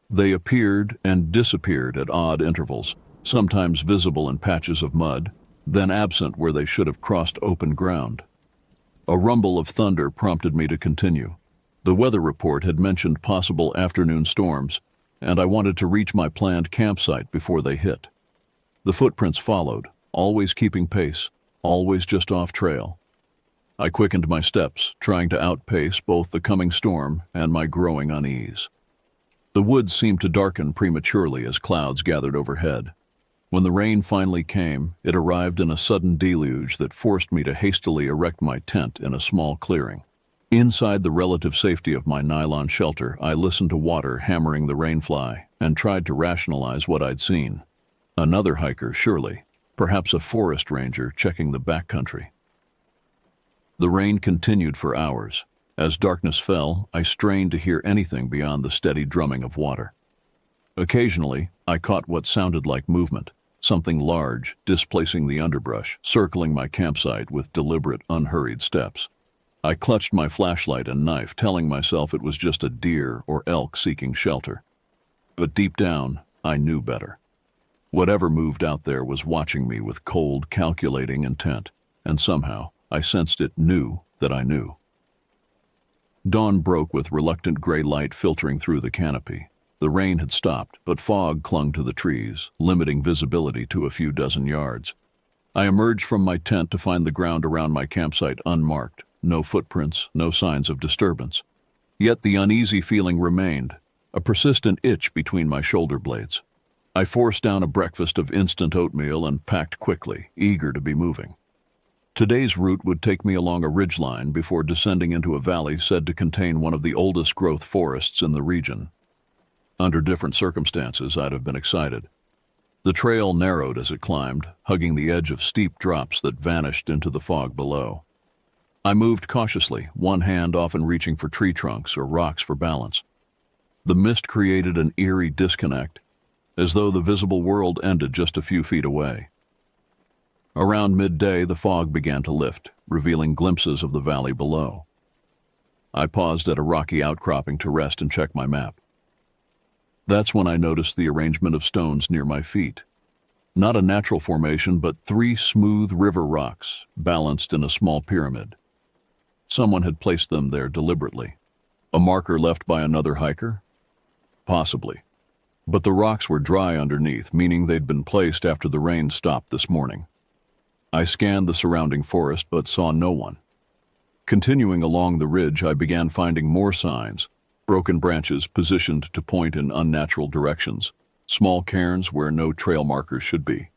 They appeared and disappeared at odd intervals, sometimes visible in patches of mud, then absent where they should have crossed open ground. A rumble of thunder prompted me to continue. The weather report had mentioned possible afternoon storms, and I wanted to reach my planned campsite before they hit. The footprints followed, always keeping pace, always just off trail. I quickened my steps, trying to outpace both the coming storm and my growing unease. The woods seemed to darken prematurely as clouds gathered overhead. When the rain finally came, it arrived in a sudden deluge that forced me to hastily erect my tent in a small clearing. Inside the relative safety of my nylon shelter, I listened to water hammering the rainfly and tried to rationalize what I'd seen. Another hiker, surely, perhaps a forest ranger checking the backcountry. The rain continued for hours. As darkness fell, I strained to hear anything beyond the steady drumming of water. Occasionally, I caught what sounded like movement, something large displacing the underbrush, circling my campsite with deliberate, unhurried steps. I clutched my flashlight and knife, telling myself it was just a deer or elk seeking shelter. But deep down, I knew better. Whatever moved out there was watching me with cold, calculating intent, and somehow I sensed it knew that I knew. Dawn broke with reluctant gray light filtering through the canopy. The rain had stopped, but fog clung to the trees, limiting visibility to a few dozen yards. I emerged from my tent to find the ground around my campsite unmarked, no footprints, no signs of disturbance. Yet the uneasy feeling remained, a persistent itch between my shoulder blades. I forced down a breakfast of instant oatmeal and packed quickly, eager to be moving. Today's route would take me along a ridgeline before descending into a valley said to contain one of the oldest growth forests in the region. Under different circumstances, I'd have been excited. The trail narrowed as it climbed, hugging the edge of steep drops that vanished into the fog below. I moved cautiously, one hand often reaching for tree trunks or rocks for balance. The mist created an eerie disconnect, as though the visible world ended just a few feet away. Around midday, the fog began to lift, revealing glimpses of the valley below. I paused at a rocky outcropping to rest and check my map. That's when I noticed the arrangement of stones near my feet. Not a natural formation, but 3 smooth river rocks, balanced in a small pyramid. Someone had placed them there deliberately. A marker left by another hiker? Possibly. But the rocks were dry underneath, meaning they'd been placed after the rain stopped this morning. I scanned the surrounding forest but saw no one. Continuing along the ridge, I began finding more signs, broken branches positioned to point in unnatural directions, small cairns where no trail markers should be.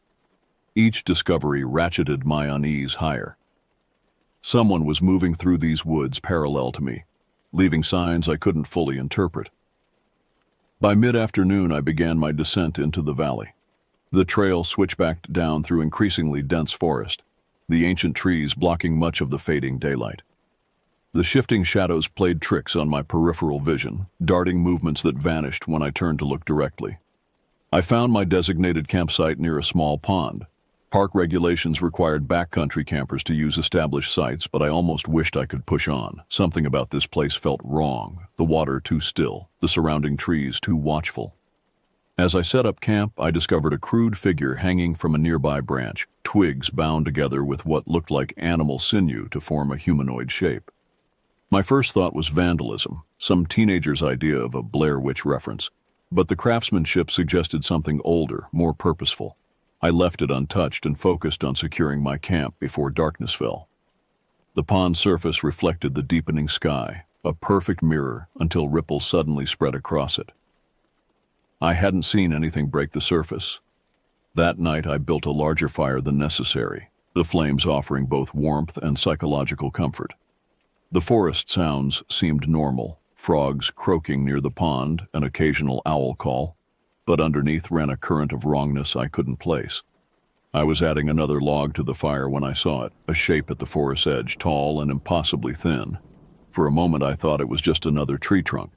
Each discovery ratcheted my unease higher. Someone was moving through these woods parallel to me, leaving signs I couldn't fully interpret. By mid-afternoon, I began my descent into the valley. The trail switchbacked down through increasingly dense forest, the ancient trees blocking much of the fading daylight. The shifting shadows played tricks on my peripheral vision, darting movements that vanished when I turned to look directly. I found my designated campsite near a small pond. Park regulations required backcountry campers to use established sites, but I almost wished I could push on. Something about this place felt wrong, the water too still, the surrounding trees too watchful. As I set up camp, I discovered a crude figure hanging from a nearby branch, twigs bound together with what looked like animal sinew to form a humanoid shape. My first thought was vandalism, some teenager's idea of a Blair Witch reference, but the craftsmanship suggested something older, more purposeful. I left it untouched and focused on securing my camp before darkness fell. The pond surface reflected the deepening sky, a perfect mirror until ripples suddenly spread across it. I hadn't seen anything break the surface. That night I built a larger fire than necessary, the flames offering both warmth and psychological comfort. The forest sounds seemed normal, frogs croaking near the pond, an occasional owl call, but underneath ran a current of wrongness I couldn't place. I was adding another log to the fire when I saw it, a shape at the forest's edge, tall and impossibly thin. For a moment I thought it was just another tree trunk.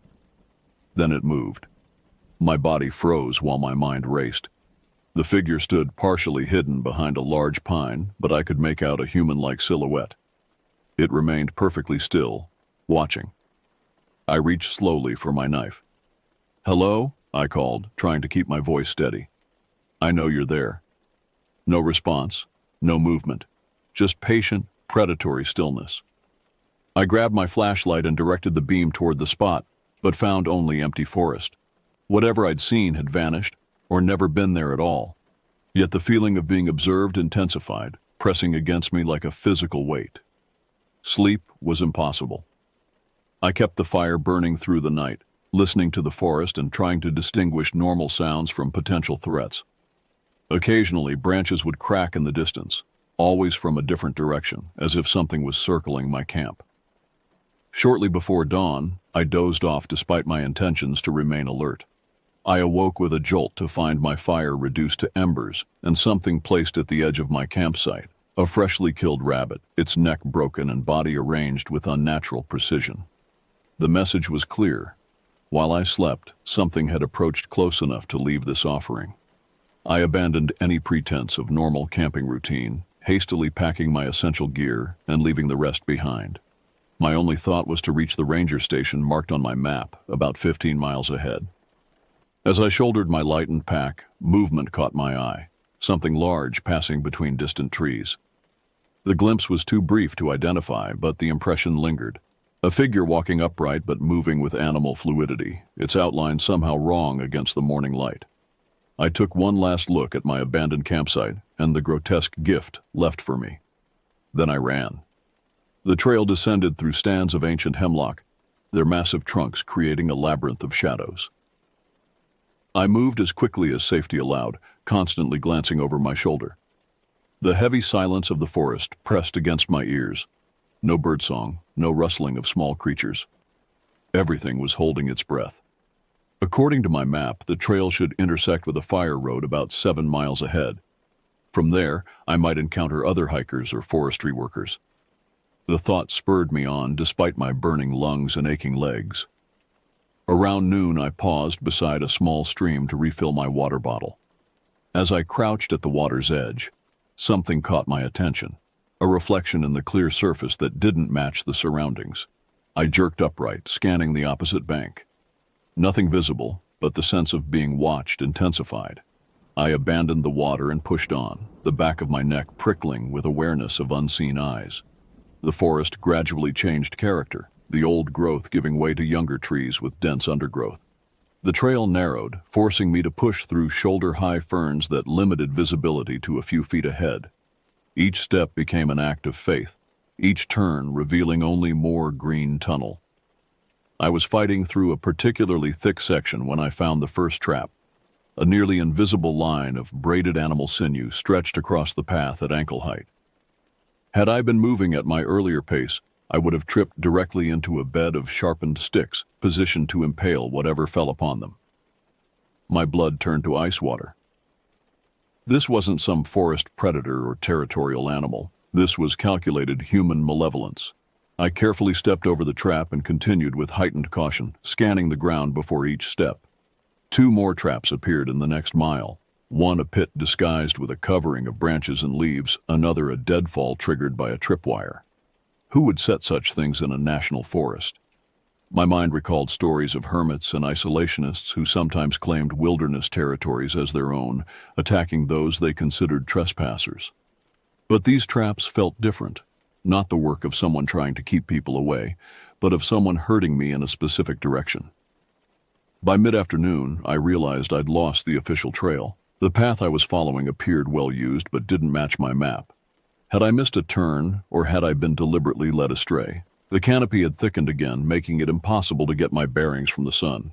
Then it moved. My body froze while my mind raced. The figure stood partially hidden behind a large pine, but I could make out a human-like silhouette. It remained perfectly still, watching. I reached slowly for my knife. "Hello?" I called, trying to keep my voice steady. "I know you're there." No response, no movement, just patient, predatory stillness. I grabbed my flashlight and directed the beam toward the spot, but found only empty forest. Whatever I'd seen had vanished, or never been there at all. Yet the feeling of being observed intensified, pressing against me like a physical weight. Sleep was impossible. I kept the fire burning through the night, listening to the forest and trying to distinguish normal sounds from potential threats. Occasionally, branches would crack in the distance, always from a different direction, as if something was circling my camp. Shortly before dawn, I dozed off despite my intentions to remain alert. I awoke with a jolt to find my fire reduced to embers and something placed at the edge of my campsite, a freshly killed rabbit, its neck broken and body arranged with unnatural precision. The message was clear. While I slept, something had approached close enough to leave this offering. I abandoned any pretense of normal camping routine, hastily packing my essential gear and leaving the rest behind. My only thought was to reach the ranger station marked on my map, about 15 miles ahead. As I shouldered my lightened pack, movement caught my eye, something large passing between distant trees. The glimpse was too brief to identify, but the impression lingered. A figure walking upright but moving with animal fluidity, its outline somehow wrong against the morning light. I took one last look at my abandoned campsite and the grotesque gift left for me. Then I ran. The trail descended through stands of ancient hemlock, their massive trunks creating a labyrinth of shadows. I moved as quickly as safety allowed, constantly glancing over my shoulder. The heavy silence of the forest pressed against my ears. No birdsong, no rustling of small creatures. Everything was holding its breath. According to my map, the trail should intersect with a fire road about 7 miles ahead. From there, I might encounter other hikers or forestry workers. The thought spurred me on despite my burning lungs and aching legs. Around noon, I paused beside a small stream to refill my water bottle. As I crouched at the water's edge, something caught my attention, a reflection in the clear surface that didn't match the surroundings. I jerked upright, scanning the opposite bank. Nothing visible, but the sense of being watched intensified. I abandoned the water and pushed on, the back of my neck prickling with awareness of unseen eyes. The forest gradually changed character, the old growth giving way to younger trees with dense undergrowth. The trail narrowed, forcing me to push through shoulder-high ferns that limited visibility to a few feet ahead. Each step became an act of faith, each turn revealing only more green tunnel. I was fighting through a particularly thick section when I found the first trap. A nearly invisible line of braided animal sinew stretched across the path at ankle height. Had I been moving at my earlier pace, I would have tripped directly into a bed of sharpened sticks, positioned to impale whatever fell upon them. My blood turned to ice water. This wasn't some forest predator or territorial animal. This was calculated human malevolence. I carefully stepped over the trap and continued with heightened caution, scanning the ground before each step. 2 more traps appeared in the next mile. One a pit disguised with a covering of branches and leaves, another a deadfall triggered by a tripwire. Who would set such things in a national forest? My mind recalled stories of hermits and isolationists who sometimes claimed wilderness territories as their own, attacking those they considered trespassers. But these traps felt different, not the work of someone trying to keep people away, but of someone herding me in a specific direction. By mid-afternoon, I realized I'd lost the official trail. The path I was following appeared well used but didn't match my map. Had I missed a turn, or had I been deliberately led astray? The canopy had thickened again, making it impossible to get my bearings from the sun.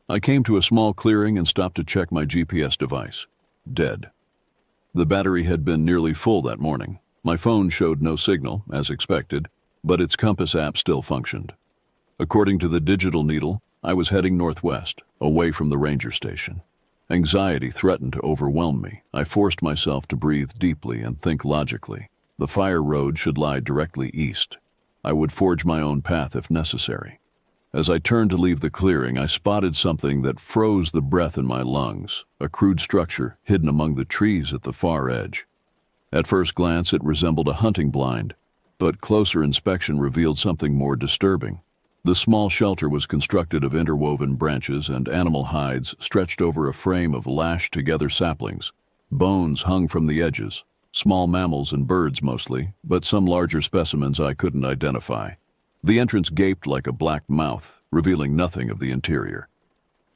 I came to a small clearing and stopped to check my GPS device. Dead. The battery had been nearly full that morning. My phone showed no signal, as expected, but its compass app still functioned. According to the digital needle, I was heading northwest, away from the ranger station. Anxiety threatened to overwhelm me. I forced myself to breathe deeply and think logically. The fire road should lie directly east. I would forge my own path if necessary. As I turned to leave the clearing, I spotted something that froze the breath in my lungs, a crude structure hidden among the trees at the far edge. At first glance, it resembled a hunting blind, but closer inspection revealed something more disturbing. The small shelter was constructed of interwoven branches and animal hides stretched over a frame of lashed-together saplings. Bones hung from the edges, small mammals and birds mostly, but some larger specimens I couldn't identify. The entrance gaped like a black mouth, revealing nothing of the interior.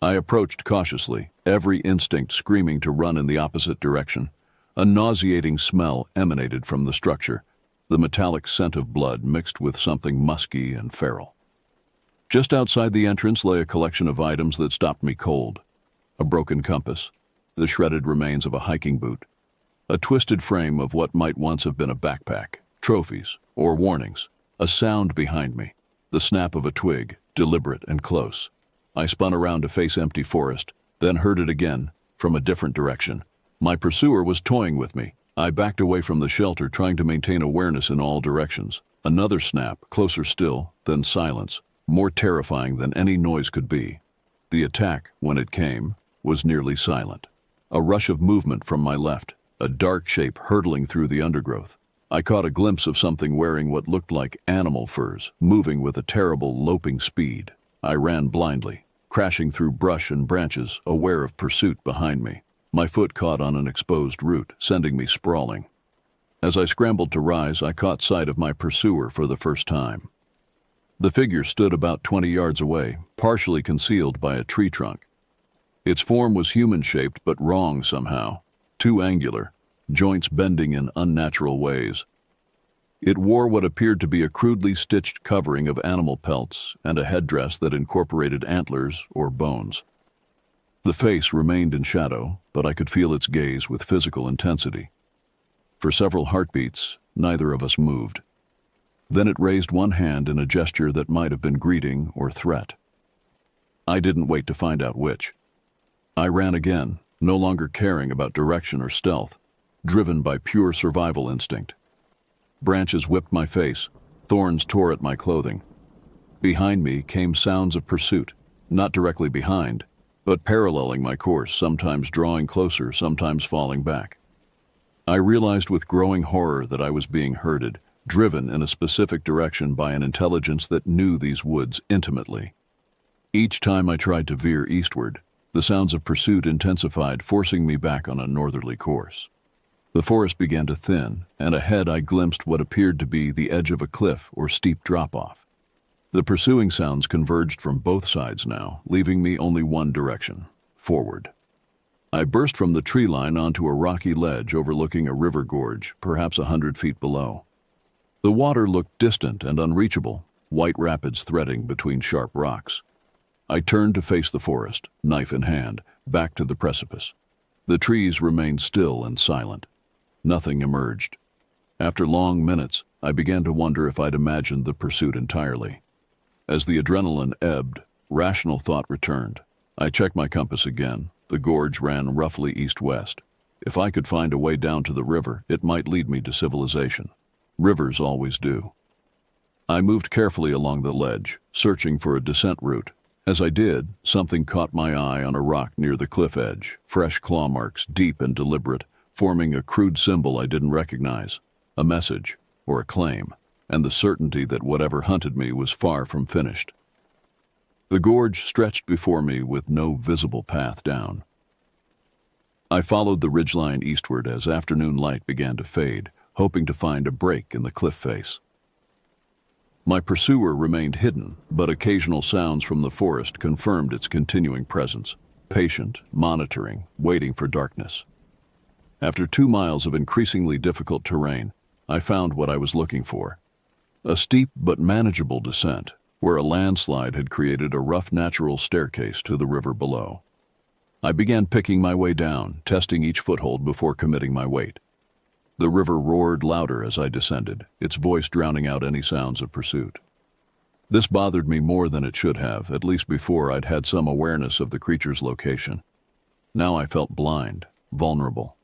I approached cautiously, every instinct screaming to run in the opposite direction. A nauseating smell emanated from the structure, the metallic scent of blood mixed with something musky and feral. Just outside the entrance lay a collection of items that stopped me cold. A broken compass, the shredded remains of a hiking boot, a twisted frame of what might once have been a backpack, trophies, or warnings. A sound behind me, the snap of a twig, deliberate and close. I spun around to face empty forest, then heard it again, from a different direction. My pursuer was toying with me. I backed away from the shelter, trying to maintain awareness in all directions. Another snap, closer still, then silence, more terrifying than any noise could be. The attack, when it came, was nearly silent. A rush of movement from my left, a dark shape hurtling through the undergrowth. I caught a glimpse of something wearing what looked like animal furs, moving with a terrible, loping speed. I ran blindly, crashing through brush and branches, aware of pursuit behind me. My foot caught on an exposed root, sending me sprawling. As I scrambled to rise, I caught sight of my pursuer for the first time. The figure stood about 20 yards away, partially concealed by a tree trunk. Its form was human-shaped but wrong somehow, too angular, joints bending in unnatural ways. It wore what appeared to be a crudely stitched covering of animal pelts and a headdress that incorporated antlers or bones. The face remained in shadow, but I could feel its gaze with physical intensity. For several heartbeats, neither of us moved. Then it raised one hand in a gesture that might have been greeting or threat. I didn't wait to find out which. I ran again, no longer caring about direction or stealth, driven by pure survival instinct. Branches whipped my face, thorns tore at my clothing. Behind me came sounds of pursuit, not directly behind, but paralleling my course, sometimes drawing closer, sometimes falling back. I realized with growing horror that I was being herded, driven in a specific direction by an intelligence that knew these woods intimately. Each time I tried to veer eastward, the sounds of pursuit intensified, forcing me back on a northerly course. The forest began to thin, and ahead I glimpsed what appeared to be the edge of a cliff or steep drop-off. The pursuing sounds converged from both sides now, leaving me only one direction, forward. I burst from the tree line onto a rocky ledge overlooking a river gorge, perhaps 100 feet below. The water looked distant and unreachable, white rapids threading between sharp rocks. I turned to face the forest, knife in hand, back to the precipice. The trees remained still and silent. Nothing emerged. After long minutes, I began to wonder if I'd imagined the pursuit entirely. As the adrenaline ebbed, rational thought returned. I checked my compass again. The gorge ran roughly east-west. If I could find a way down to the river, it might lead me to civilization. Rivers always do. I moved carefully along the ledge, searching for a descent route. As I did, something caught my eye on a rock near the cliff edge, fresh claw marks, deep and deliberate, forming a crude symbol I didn't recognize, a message or a claim, and the certainty that whatever hunted me was far from finished. The gorge stretched before me with no visible path down. I followed the ridgeline eastward as afternoon light began to fade, hoping to find a break in the cliff face. My pursuer remained hidden, but occasional sounds from the forest confirmed its continuing presence, patient, monitoring, waiting for darkness. After 2 miles of increasingly difficult terrain, I found what I was looking for. A steep but manageable descent, where a landslide had created a rough natural staircase to the river below. I began picking my way down, testing each foothold before committing my weight. The river roared louder as I descended, its voice drowning out any sounds of pursuit. This bothered me more than it should have, at least before I'd had some awareness of the creature's location. Now I felt blind, vulnerable.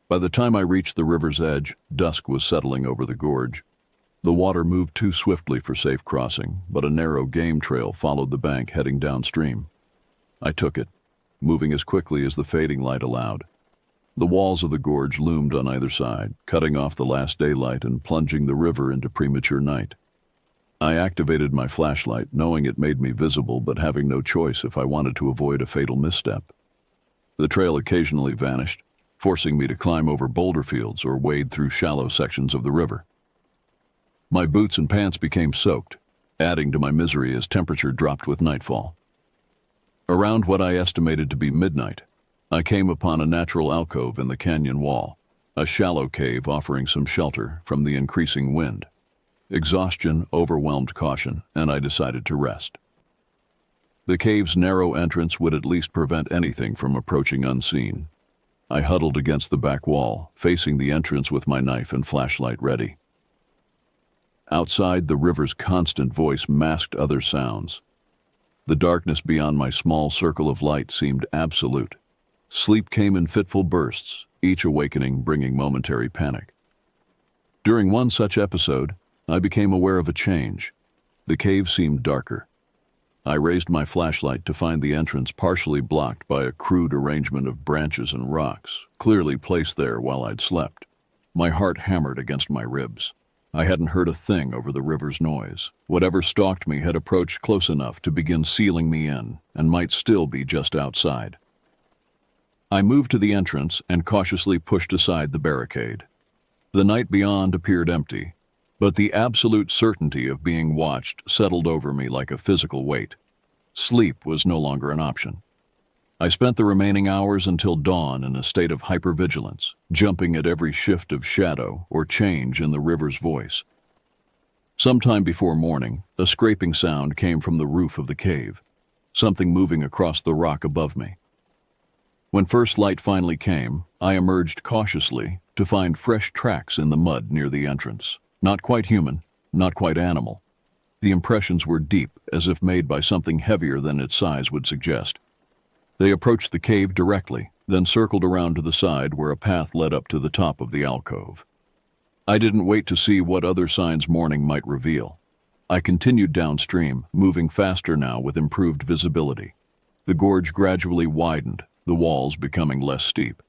By the time I reached the river's edge, dusk was settling over the gorge. The water moved too swiftly for safe crossing, but a narrow game trail followed the bank heading downstream. I took it, moving as quickly as the fading light allowed. The walls of the gorge loomed on either side, cutting off the last daylight and plunging the river into premature night. I activated my flashlight, knowing it made me visible but having no choice if I wanted to avoid a fatal misstep. The trail occasionally vanished, forcing me to climb over boulder fields or wade through shallow sections of the river. My boots and pants became soaked, adding to my misery as temperature dropped with nightfall. Around what I estimated to be midnight, I came upon a natural alcove in the canyon wall, a shallow cave offering some shelter from the increasing wind. Exhaustion overwhelmed caution, and I decided to rest. The cave's narrow entrance would at least prevent anything from approaching unseen. I huddled against the back wall, facing the entrance with my knife and flashlight ready. Outside, the river's constant voice masked other sounds. The darkness beyond my small circle of light seemed absolute. Sleep came in fitful bursts, each awakening bringing momentary panic. During one such episode, I became aware of a change. The cave seemed darker. I raised my flashlight to find the entrance partially blocked by a crude arrangement of branches and rocks, clearly placed there while I'd slept. My heart hammered against my ribs. I hadn't heard a thing over the river's noise. Whatever stalked me had approached close enough to begin sealing me in, and might still be just outside. I moved to the entrance and cautiously pushed aside the barricade. The night beyond appeared empty, but the absolute certainty of being watched settled over me like a physical weight. Sleep was no longer an option. I spent the remaining hours until dawn in a state of hypervigilance, jumping at every shift of shadow or change in the river's voice. Sometime before morning, a scraping sound came from the roof of the cave, something moving across the rock above me. When first light finally came, I emerged cautiously to find fresh tracks in the mud near the entrance. Not quite human, not quite animal. The impressions were deep, as if made by something heavier than its size would suggest. They approached the cave directly, then circled around to the side where a path led up to the top of the alcove. I didn't wait to see what other signs morning might reveal. I continued downstream, moving faster now with improved visibility. The gorge gradually widened, the walls becoming less steep.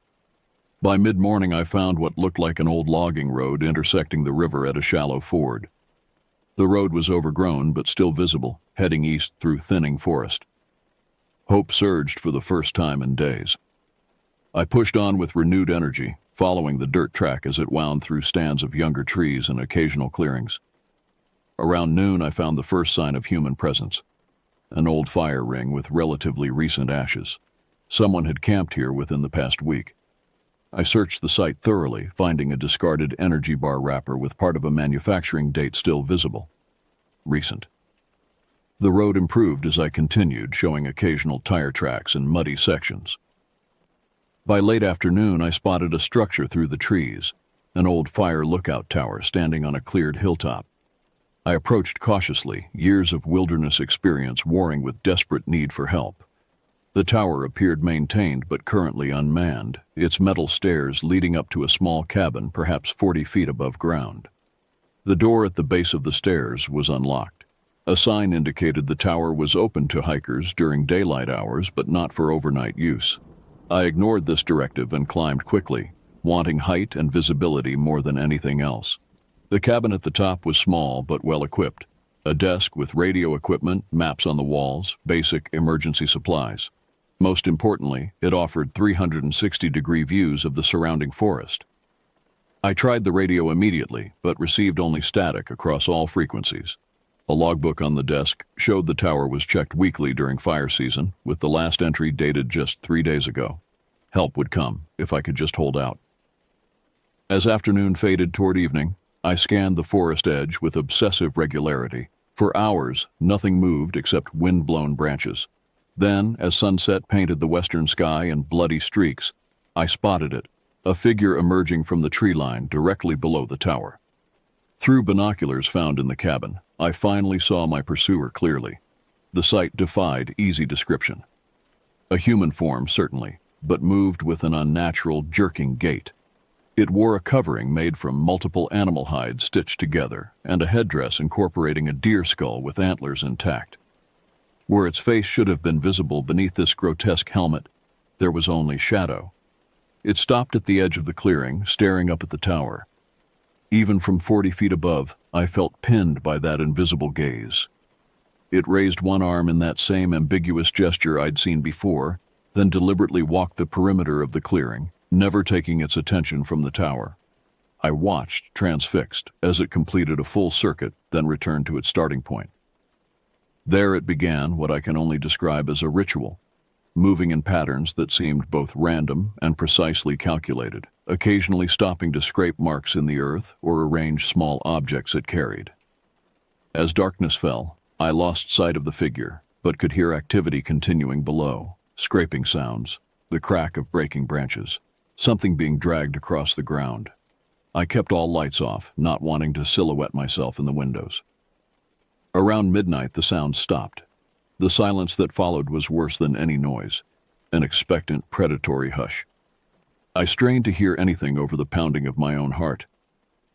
By mid-morning I found what looked like an old logging road intersecting the river at a shallow ford. The road was overgrown but still visible, heading east through thinning forest. Hope surged for the first time in days. I pushed on with renewed energy, following the dirt track as it wound through stands of younger trees and occasional clearings. Around noon I found the first sign of human presence, an old fire ring with relatively recent ashes. Someone had camped here within the past week. I searched the site thoroughly, finding a discarded energy bar wrapper with part of a manufacturing date still visible. Recent. The road improved as I continued, showing occasional tire tracks and muddy sections. By late afternoon, I spotted a structure through the trees, an old fire lookout tower standing on a cleared hilltop. I approached cautiously, years of wilderness experience warring with desperate need for help. The tower appeared maintained but currently unmanned, its metal stairs leading up to a small cabin perhaps 40 feet above ground. The door at the base of the stairs was unlocked. A sign indicated the tower was open to hikers during daylight hours but not for overnight use. I ignored this directive and climbed quickly, wanting height and visibility more than anything else. The cabin at the top was small but well equipped. A desk with radio equipment, maps on the walls, basic emergency supplies. Most importantly, it offered 360-degree views of the surrounding forest. I tried the radio immediately, but received only static across all frequencies. A logbook on the desk showed the tower was checked weekly during fire season, with the last entry dated just 3 days ago. Help would come, if I could just hold out. As afternoon faded toward evening, I scanned the forest edge with obsessive regularity. For hours, nothing moved except wind-blown branches. Then, as sunset painted the western sky in bloody streaks, I spotted it, a figure emerging from the tree line directly below the tower. Through binoculars found in the cabin, I finally saw my pursuer clearly. The sight defied easy description. A human form, certainly, but moved with an unnatural, jerking gait. It wore a covering made from multiple animal hides stitched together, and a headdress incorporating a deer skull with antlers intact. Where its face should have been visible beneath this grotesque helmet, there was only shadow. It stopped at the edge of the clearing, staring up at the tower. Even from 40 feet above, I felt pinned by that invisible gaze. It raised one arm in that same ambiguous gesture I'd seen before, then deliberately walked the perimeter of the clearing, never taking its attention from the tower. I watched, transfixed, as it completed a full circuit, then returned to its starting point. There it began what I can only describe as a ritual, moving in patterns that seemed both random and precisely calculated, occasionally stopping to scrape marks in the earth or arrange small objects it carried. As darkness fell, I lost sight of the figure, but could hear activity continuing below, scraping sounds, the crack of breaking branches, something being dragged across the ground. I kept all lights off, not wanting to silhouette myself in the windows. Around midnight, the sound stopped. The silence that followed was worse than any noise, an expectant, predatory hush. I strained to hear anything over the pounding of my own heart.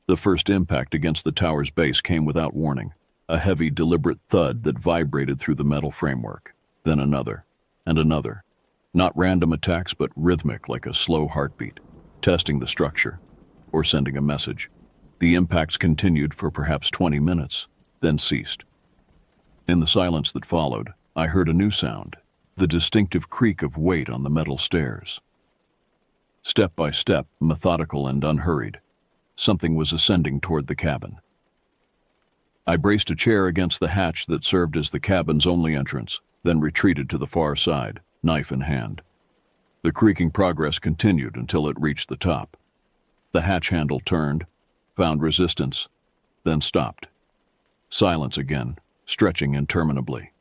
The first impact against the tower's base came without warning, a heavy, deliberate thud that vibrated through the metal framework. Then another, and another. Not random attacks, but rhythmic like a slow heartbeat, testing the structure, or sending a message. The impacts continued for perhaps 20 minutes, then ceased. In the silence that followed, I heard a new sound, the distinctive creak of weight on the metal stairs. Step by step, methodical and unhurried, something was ascending toward the cabin. I braced a chair against the hatch that served as the cabin's only entrance, then retreated to the far side, knife in hand. The creaking progress continued until it reached the top. The hatch handle turned, found resistance, then stopped. Silence again, stretching interminably.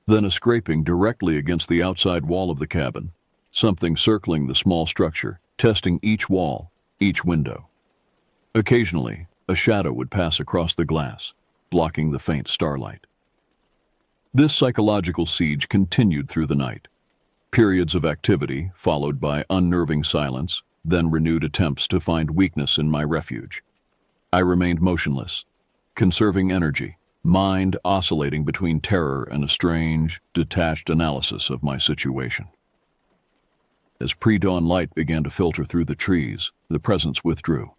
Then a scraping directly against the outside wall of the cabin, something circling the small structure, testing each wall, each window. Occasionally, a shadow would pass across the glass, blocking the faint starlight. This psychological siege continued through the night. Periods of activity, followed by unnerving silence, then renewed attempts to find weakness in my refuge. I remained motionless, conserving energy, mind oscillating between terror and a strange, detached analysis of my situation. As pre-dawn light began to filter through the trees, the presence withdrew.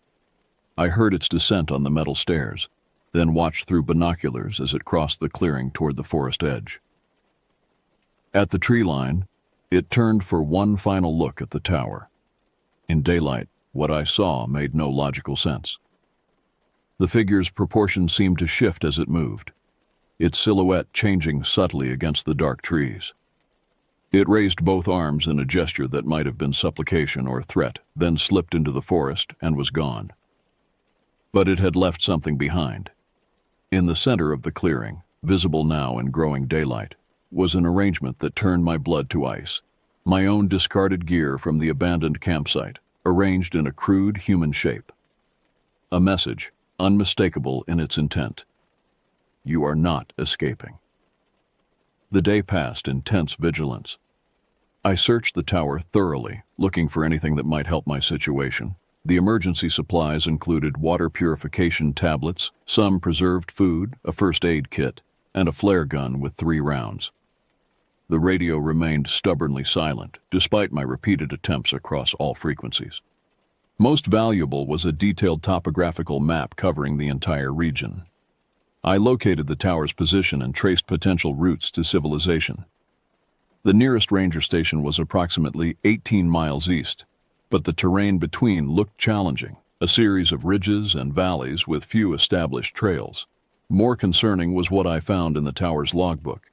I heard its descent on the metal stairs, then watched through binoculars as it crossed the clearing toward the forest edge. At the tree line, it turned for one final look at the tower. In daylight, what I saw made no logical sense. The figure's proportions seemed to shift as it moved, its silhouette changing subtly against the dark trees. It raised both arms in a gesture that might have been supplication or threat, then slipped into the forest and was gone. But it had left something behind. In the center of the clearing, visible now in growing daylight, was an arrangement that turned my blood to ice. My own discarded gear from the abandoned campsite, arranged in a crude human shape. A message, unmistakable in its intent. You are not escaping. The day passed in tense vigilance. I searched the tower thoroughly, looking for anything that might help my situation. The emergency supplies included water purification tablets, some preserved food, a first aid kit, and a flare gun with 3 rounds. The radio remained stubbornly silent, despite my repeated attempts across all frequencies. Most valuable was a detailed topographical map covering the entire region. I located the tower's position and traced potential routes to civilization. The nearest ranger station was approximately 18 miles east, but the terrain between looked challenging, a series of ridges and valleys with few established trails. More concerning was what I found in the tower's logbook.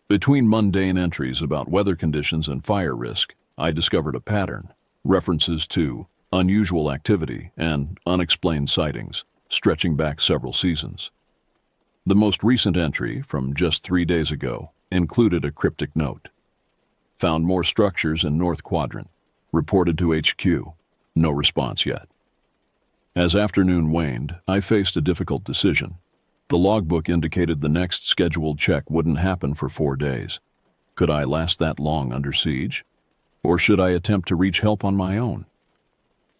Between mundane entries about weather conditions and fire risk, I discovered a pattern, references to unusual activity and unexplained sightings, stretching back several seasons. The most recent entry, from just 3 days ago, included a cryptic note. Found more structures in North Quadrant. Reported to HQ. No response yet. As afternoon waned, I faced a difficult decision. The logbook indicated the next scheduled check wouldn't happen for 4 days. Could I last that long under siege? Or should I attempt to reach help on my own?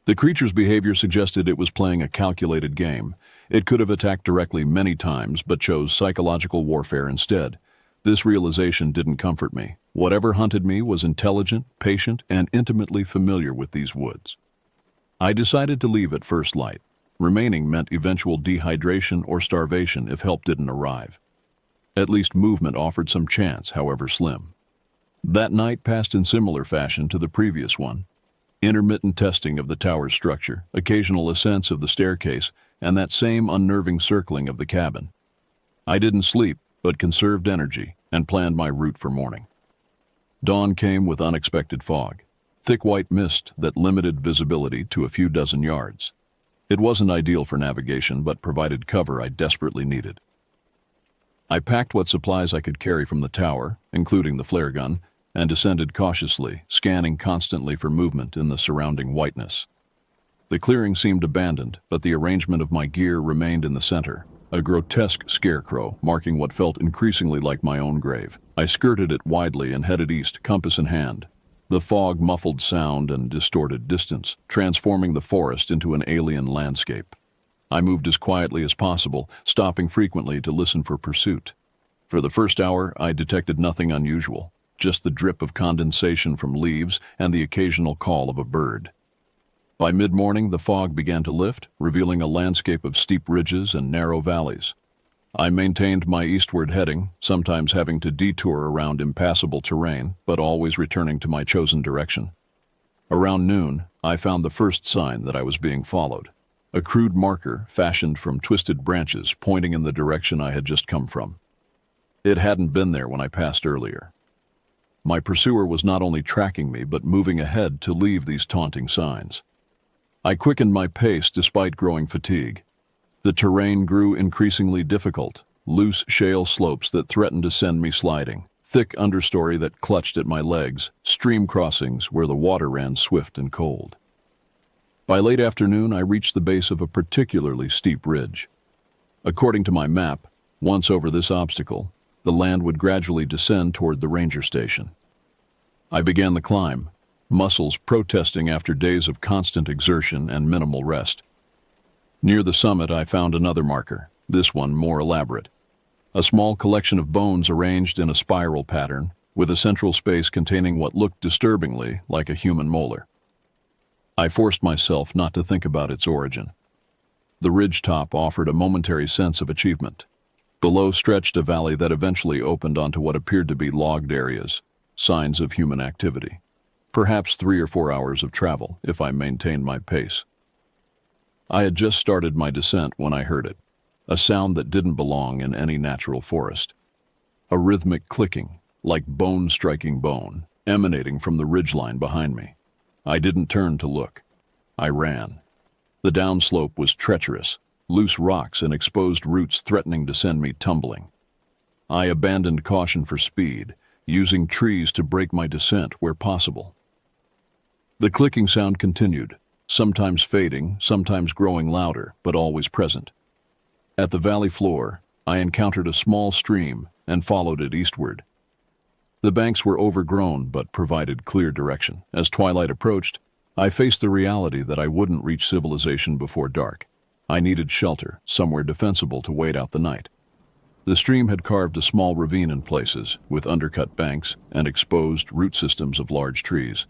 The creature's behavior suggested it was playing a calculated game. It could have attacked directly many times, but chose psychological warfare instead. This realization didn't comfort me. Whatever hunted me was intelligent, patient, and intimately familiar with these woods. I decided to leave at first light. Remaining meant eventual dehydration or starvation if help didn't arrive. At least movement offered some chance, however slim. That night passed in similar fashion to the previous one. Intermittent testing of the tower's structure, occasional ascents of the staircase, and that same unnerving circling of the cabin. I didn't sleep, but conserved energy and planned my route for morning. Dawn came with unexpected fog, thick white mist that limited visibility to a few dozen yards. It wasn't ideal for navigation, but provided cover I desperately needed. I packed what supplies I could carry from the tower, including the flare gun, and descended cautiously, scanning constantly for movement in the surrounding whiteness. The clearing seemed abandoned, but the arrangement of my gear remained in the center, a grotesque scarecrow marking what felt increasingly like my own grave. I skirted it widely and headed east, compass in hand. The fog muffled sound and distorted distance, transforming the forest into an alien landscape. I moved as quietly as possible, stopping frequently to listen for pursuit. For the first hour, I detected nothing unusual, just the drip of condensation from leaves and the occasional call of a bird. By mid-morning, the fog began to lift, revealing a landscape of steep ridges and narrow valleys. I maintained my eastward heading, sometimes having to detour around impassable terrain, but always returning to my chosen direction. Around noon, I found the first sign that I was being followed, a crude marker fashioned from twisted branches pointing in the direction I had just come from. It hadn't been there when I passed earlier. My pursuer was not only tracking me, but moving ahead to leave these taunting signs. I quickened my pace despite growing fatigue. The terrain grew increasingly difficult, loose shale slopes that threatened to send me sliding, thick understory that clutched at my legs, stream crossings where the water ran swift and cold. By late afternoon, I reached the base of a particularly steep ridge. According to my map, once over this obstacle, the land would gradually descend toward the ranger station. I began the climb, muscles protesting after days of constant exertion and minimal rest. Near the summit, I found another marker, this one more elaborate. A small collection of bones arranged in a spiral pattern, with a central space containing what looked disturbingly like a human molar. I forced myself not to think about its origin. The ridge top offered a momentary sense of achievement. Below stretched a valley that eventually opened onto what appeared to be logged areas, signs of human activity. Perhaps 3 or 4 hours of travel, if I maintained my pace. I had just started my descent when I heard it, a sound that didn't belong in any natural forest. A rhythmic clicking, like bone striking bone, emanating from the ridgeline behind me. I didn't turn to look. I ran. The downslope was treacherous, loose rocks and exposed roots threatening to send me tumbling. I abandoned caution for speed, using trees to break my descent where possible. The clicking sound continued, sometimes fading, sometimes growing louder, but always present. At the valley floor, I encountered a small stream and followed it eastward. The banks were overgrown but provided clear direction. As twilight approached, I faced the reality that I wouldn't reach civilization before dark. I needed shelter, somewhere defensible to wait out the night. The stream had carved a small ravine in places, with undercut banks and exposed root systems of large trees.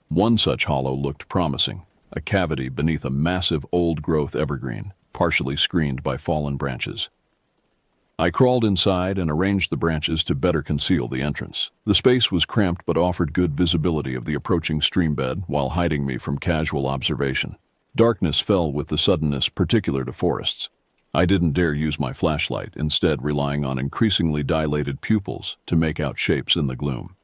One such hollow looked promising, a cavity beneath a massive old-growth evergreen, partially screened by fallen branches. I crawled inside and arranged the branches to better conceal the entrance. The space was cramped but offered good visibility of the approaching stream bed while hiding me from casual observation. Darkness fell with the suddenness particular to forests. I didn't dare use my flashlight, instead relying on increasingly dilated pupils to make out shapes in the gloom.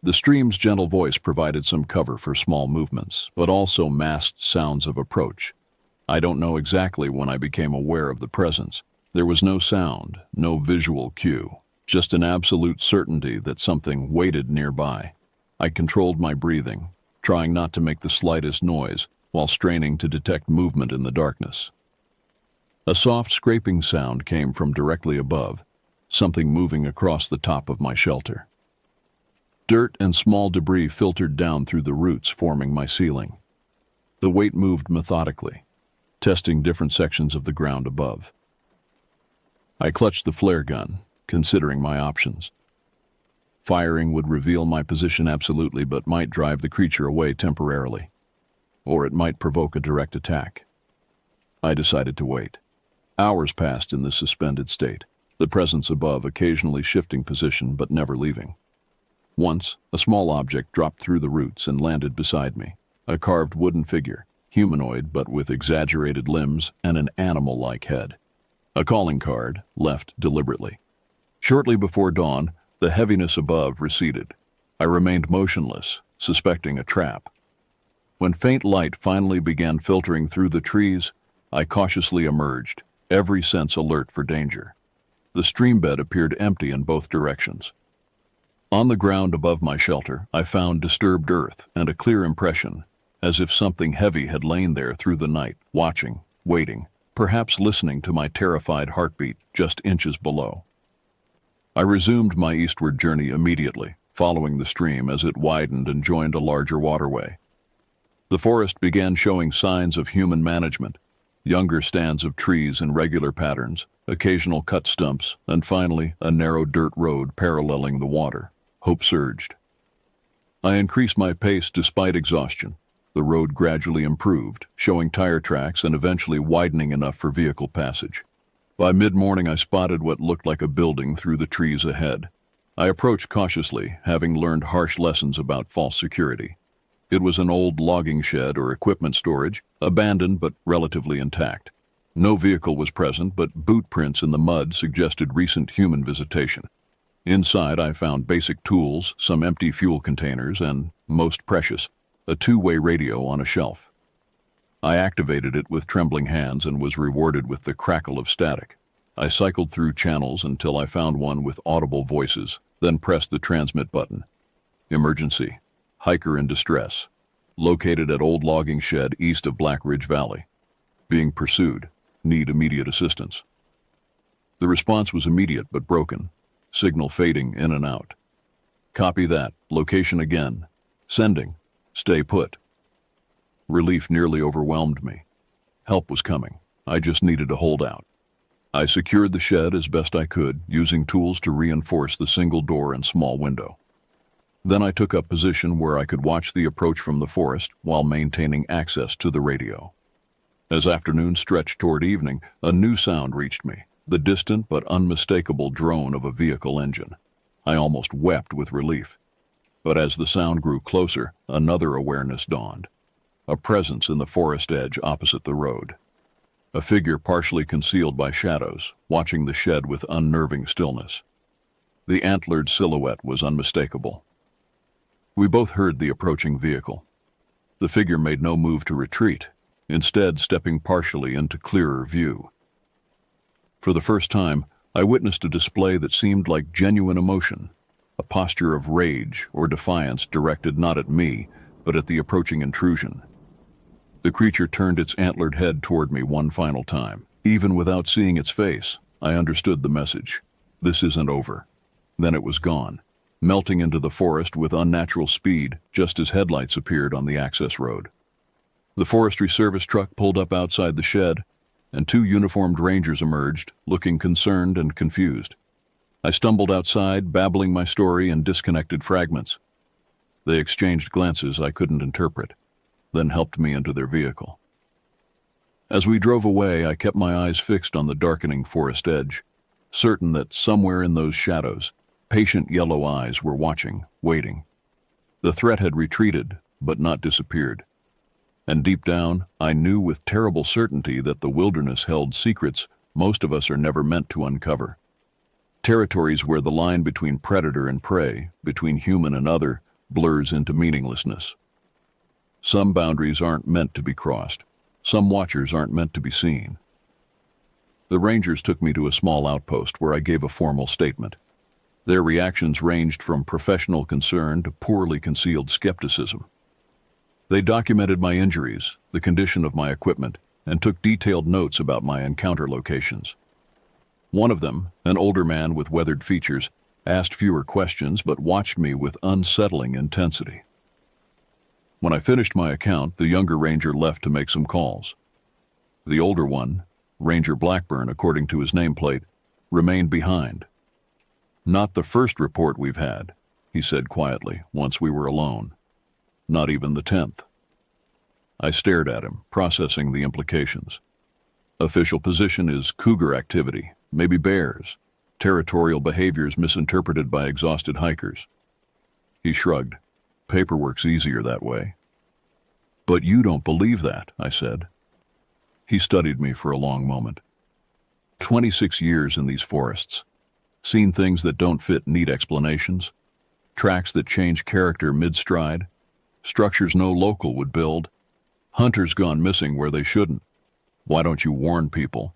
The stream's gentle voice provided some cover for small movements, but also masked sounds of approach. I don't know exactly when I became aware of the presence. There was no sound, no visual cue, just an absolute certainty that something waited nearby. I controlled my breathing, trying not to make the slightest noise while straining to detect movement in the darkness. A soft scraping sound came from directly above, something moving across the top of my shelter. Dirt and small debris filtered down through the roots forming my ceiling. The weight moved methodically, testing different sections of the ground above. I clutched the flare gun, considering my options. Firing would reveal my position absolutely, but might drive the creature away temporarily. Or it might provoke a direct attack. I decided to wait. Hours passed in this suspended state, the presence above occasionally shifting position but never leaving. Once, a small object dropped through the roots and landed beside me, a carved wooden figure, humanoid but with exaggerated limbs and an animal-like head. A calling card, left deliberately. Shortly before dawn, the heaviness above receded. I remained motionless, suspecting a trap. When faint light finally began filtering through the trees, I cautiously emerged, every sense alert for danger. The stream bed appeared empty in both directions. On the ground above my shelter, I found disturbed earth and a clear impression, as if something heavy had lain there through the night, watching, waiting, perhaps listening to my terrified heartbeat just inches below. I resumed my eastward journey immediately, following the stream as it widened and joined a larger waterway. The forest began showing signs of human management, younger stands of trees in regular patterns, occasional cut stumps, and finally a narrow dirt road paralleling the water. Hope surged. I increased my pace despite exhaustion. The road gradually improved, showing tire tracks and eventually widening enough for vehicle passage. By mid-morning, I spotted what looked like a building through the trees ahead. I approached cautiously, having learned harsh lessons about false security. It was an old logging shed or equipment storage, abandoned but relatively intact. No vehicle was present, but boot prints in the mud suggested recent human visitation. Inside, I found basic tools, some empty fuel containers, and, most precious, a two-way radio on a shelf. I activated it with trembling hands and was rewarded with the crackle of static. I cycled through channels until I found one with audible voices, then pressed the transmit button. Emergency. Hiker in distress. Located at old logging shed east of Black Ridge Valley. Being pursued. Need immediate assistance. The response was immediate but broken. Signal fading in and out. Copy that. Location again. Sending. Stay put. Relief nearly overwhelmed me. Help was coming. I just needed to hold out. I secured the shed as best I could, using tools to reinforce the single door and small window. Then I took up position where I could watch the approach from the forest while maintaining access to the radio. As afternoon stretched toward evening, a new sound reached me, the distant but unmistakable drone of a vehicle engine. I almost wept with relief. But as the sound grew closer, another awareness dawned. A presence in the forest edge opposite the road. A figure partially concealed by shadows, watching the shed with unnerving stillness. The antlered silhouette was unmistakable. We both heard the approaching vehicle. The figure made no move to retreat, instead stepping partially into clearer view. For the first time, I witnessed a display that seemed like genuine emotion, a posture of rage or defiance directed not at me, but at the approaching intrusion. The creature turned its antlered head toward me one final time. Even without seeing its face, I understood the message. This isn't over. Then it was gone, melting into the forest with unnatural speed just as headlights appeared on the access road. The Forestry Service truck pulled up outside the shed, and two uniformed rangers emerged, looking concerned and confused. I stumbled outside, babbling my story in disconnected fragments. They exchanged glances I couldn't interpret, then helped me into their vehicle. As we drove away, I kept my eyes fixed on the darkening forest edge, certain that somewhere in those shadows, patient yellow eyes were watching, waiting. The threat had retreated, but not disappeared. And deep down, I knew with terrible certainty that the wilderness held secrets most of us are never meant to uncover. Territories where the line between predator and prey, between human and other, blurs into meaninglessness. Some boundaries aren't meant to be crossed. Some watchers aren't meant to be seen. The rangers took me to a small outpost where I gave a formal statement. Their reactions ranged from professional concern to poorly concealed skepticism. They documented my injuries, the condition of my equipment, and took detailed notes about my encounter locations. One of them, an older man with weathered features, asked fewer questions but watched me with unsettling intensity. When I finished my account, the younger ranger left to make some calls. The older one, Ranger Blackburn according to his nameplate, remained behind. "Not the first report we've had," he said quietly once we were alone. "Not even the 10th. I stared at him, processing the implications. Official position is cougar activity, maybe bears, territorial behaviors misinterpreted by exhausted hikers. He shrugged. Paperwork's easier that way. "But you don't believe that," I said. He studied me for a long moment. 26 years in these forests. Seen things that don't fit neat explanations. Tracks that change character mid-stride. Structures no local would build. Hunters gone missing where they shouldn't. Why don't you warn people?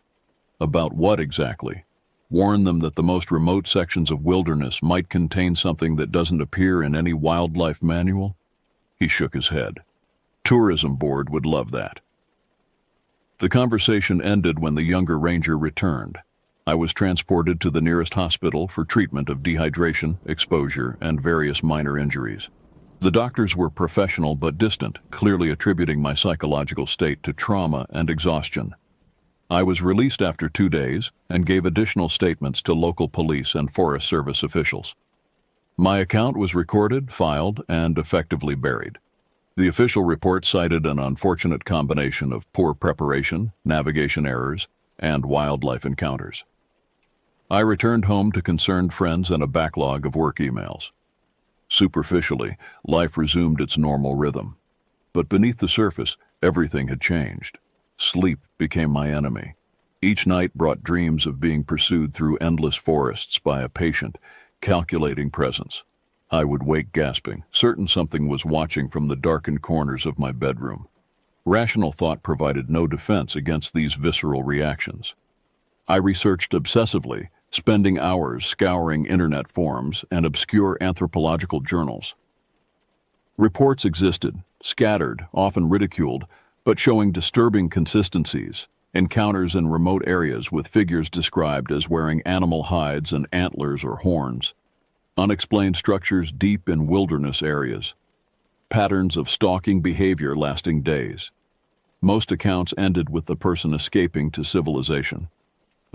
About what exactly? Warn them that the most remote sections of wilderness might contain something that doesn't appear in any wildlife manual? He shook his head. Tourism board would love that. The conversation ended when the younger ranger returned. I was transported to the nearest hospital for treatment of dehydration, exposure, and various minor injuries. The doctors were professional but distant, clearly attributing my psychological state to trauma and exhaustion. I was released after 2 days and gave additional statements to local police and Forest Service officials. My account was recorded, filed, and effectively buried. The official report cited an unfortunate combination of poor preparation, navigation errors, and wildlife encounters. I returned home to concerned friends and a backlog of work emails. Superficially, life resumed its normal rhythm. But beneath the surface, everything had changed. Sleep became my enemy. Each night brought dreams of being pursued through endless forests by a patient, calculating presence. I would wake gasping, certain something was watching from the darkened corners of my bedroom. Rational thought provided no defense against these visceral reactions. I researched obsessively, spending hours scouring internet forums and obscure anthropological journals. Reports existed, scattered, often ridiculed, but showing disturbing consistencies, encounters in remote areas with figures described as wearing animal hides and antlers or horns, unexplained structures deep in wilderness areas, patterns of stalking behavior lasting days. Most accounts ended with the person escaping to civilization.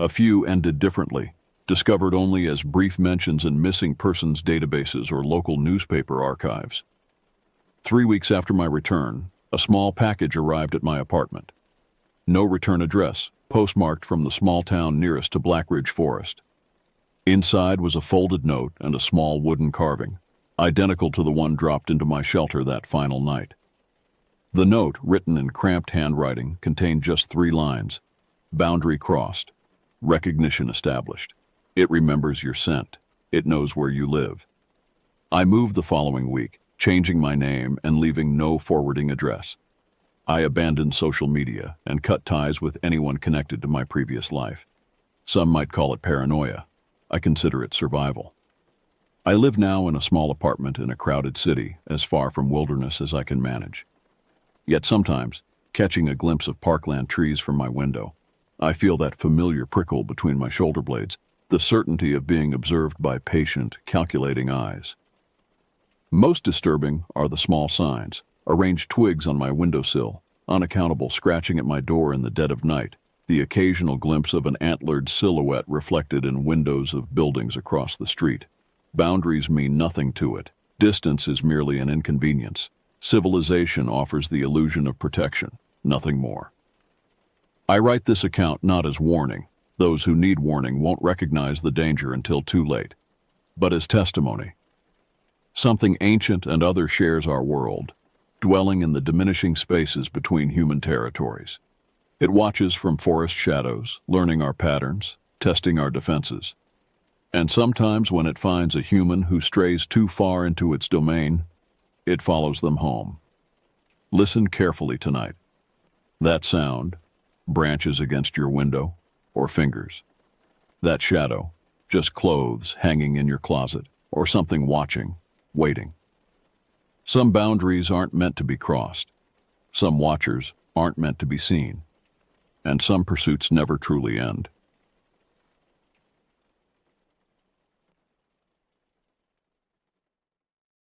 A few ended differently, discovered only as brief mentions in missing persons databases or local newspaper archives. 3 weeks after my return, a small package arrived at my apartment. No return address, postmarked from the small town nearest to Blackridge Forest. Inside was a folded note and a small wooden carving, identical to the one dropped into my shelter that final night. The note, written in cramped handwriting, contained just 3 lines. Boundary crossed. Recognition established. It remembers your scent. It knows where you live. I moved the following week, changing my name and leaving no forwarding address. I abandoned social media and cut ties with anyone connected to my previous life. Some might call it paranoia. I consider it survival. I live now in a small apartment in a crowded city, as far from wilderness as I can manage. Yet sometimes, catching a glimpse of parkland trees from my window, I feel that familiar prickle between my shoulder blades, the certainty of being observed by patient, calculating eyes. Most disturbing are the small signs, arranged twigs on my windowsill, unaccountable scratching at my door in the dead of night, the occasional glimpse of an antlered silhouette reflected in windows of buildings across the street. Boundaries mean nothing to it. Distance is merely an inconvenience. Civilization offers the illusion of protection, nothing more. I write this account not as warning. Those who need warning won't recognize the danger until too late, but as testimony. Something ancient and other shares our world, dwelling in the diminishing spaces between human territories. It watches from forest shadows, learning our patterns, testing our defenses. And sometimes when it finds a human who strays too far into its domain, it follows them home. Listen carefully tonight. That sound, branches against your window, or fingers. That shadow, just clothes hanging in your closet, or something watching, waiting. Some boundaries aren't meant to be crossed. Some watchers aren't meant to be seen. And some pursuits never truly end.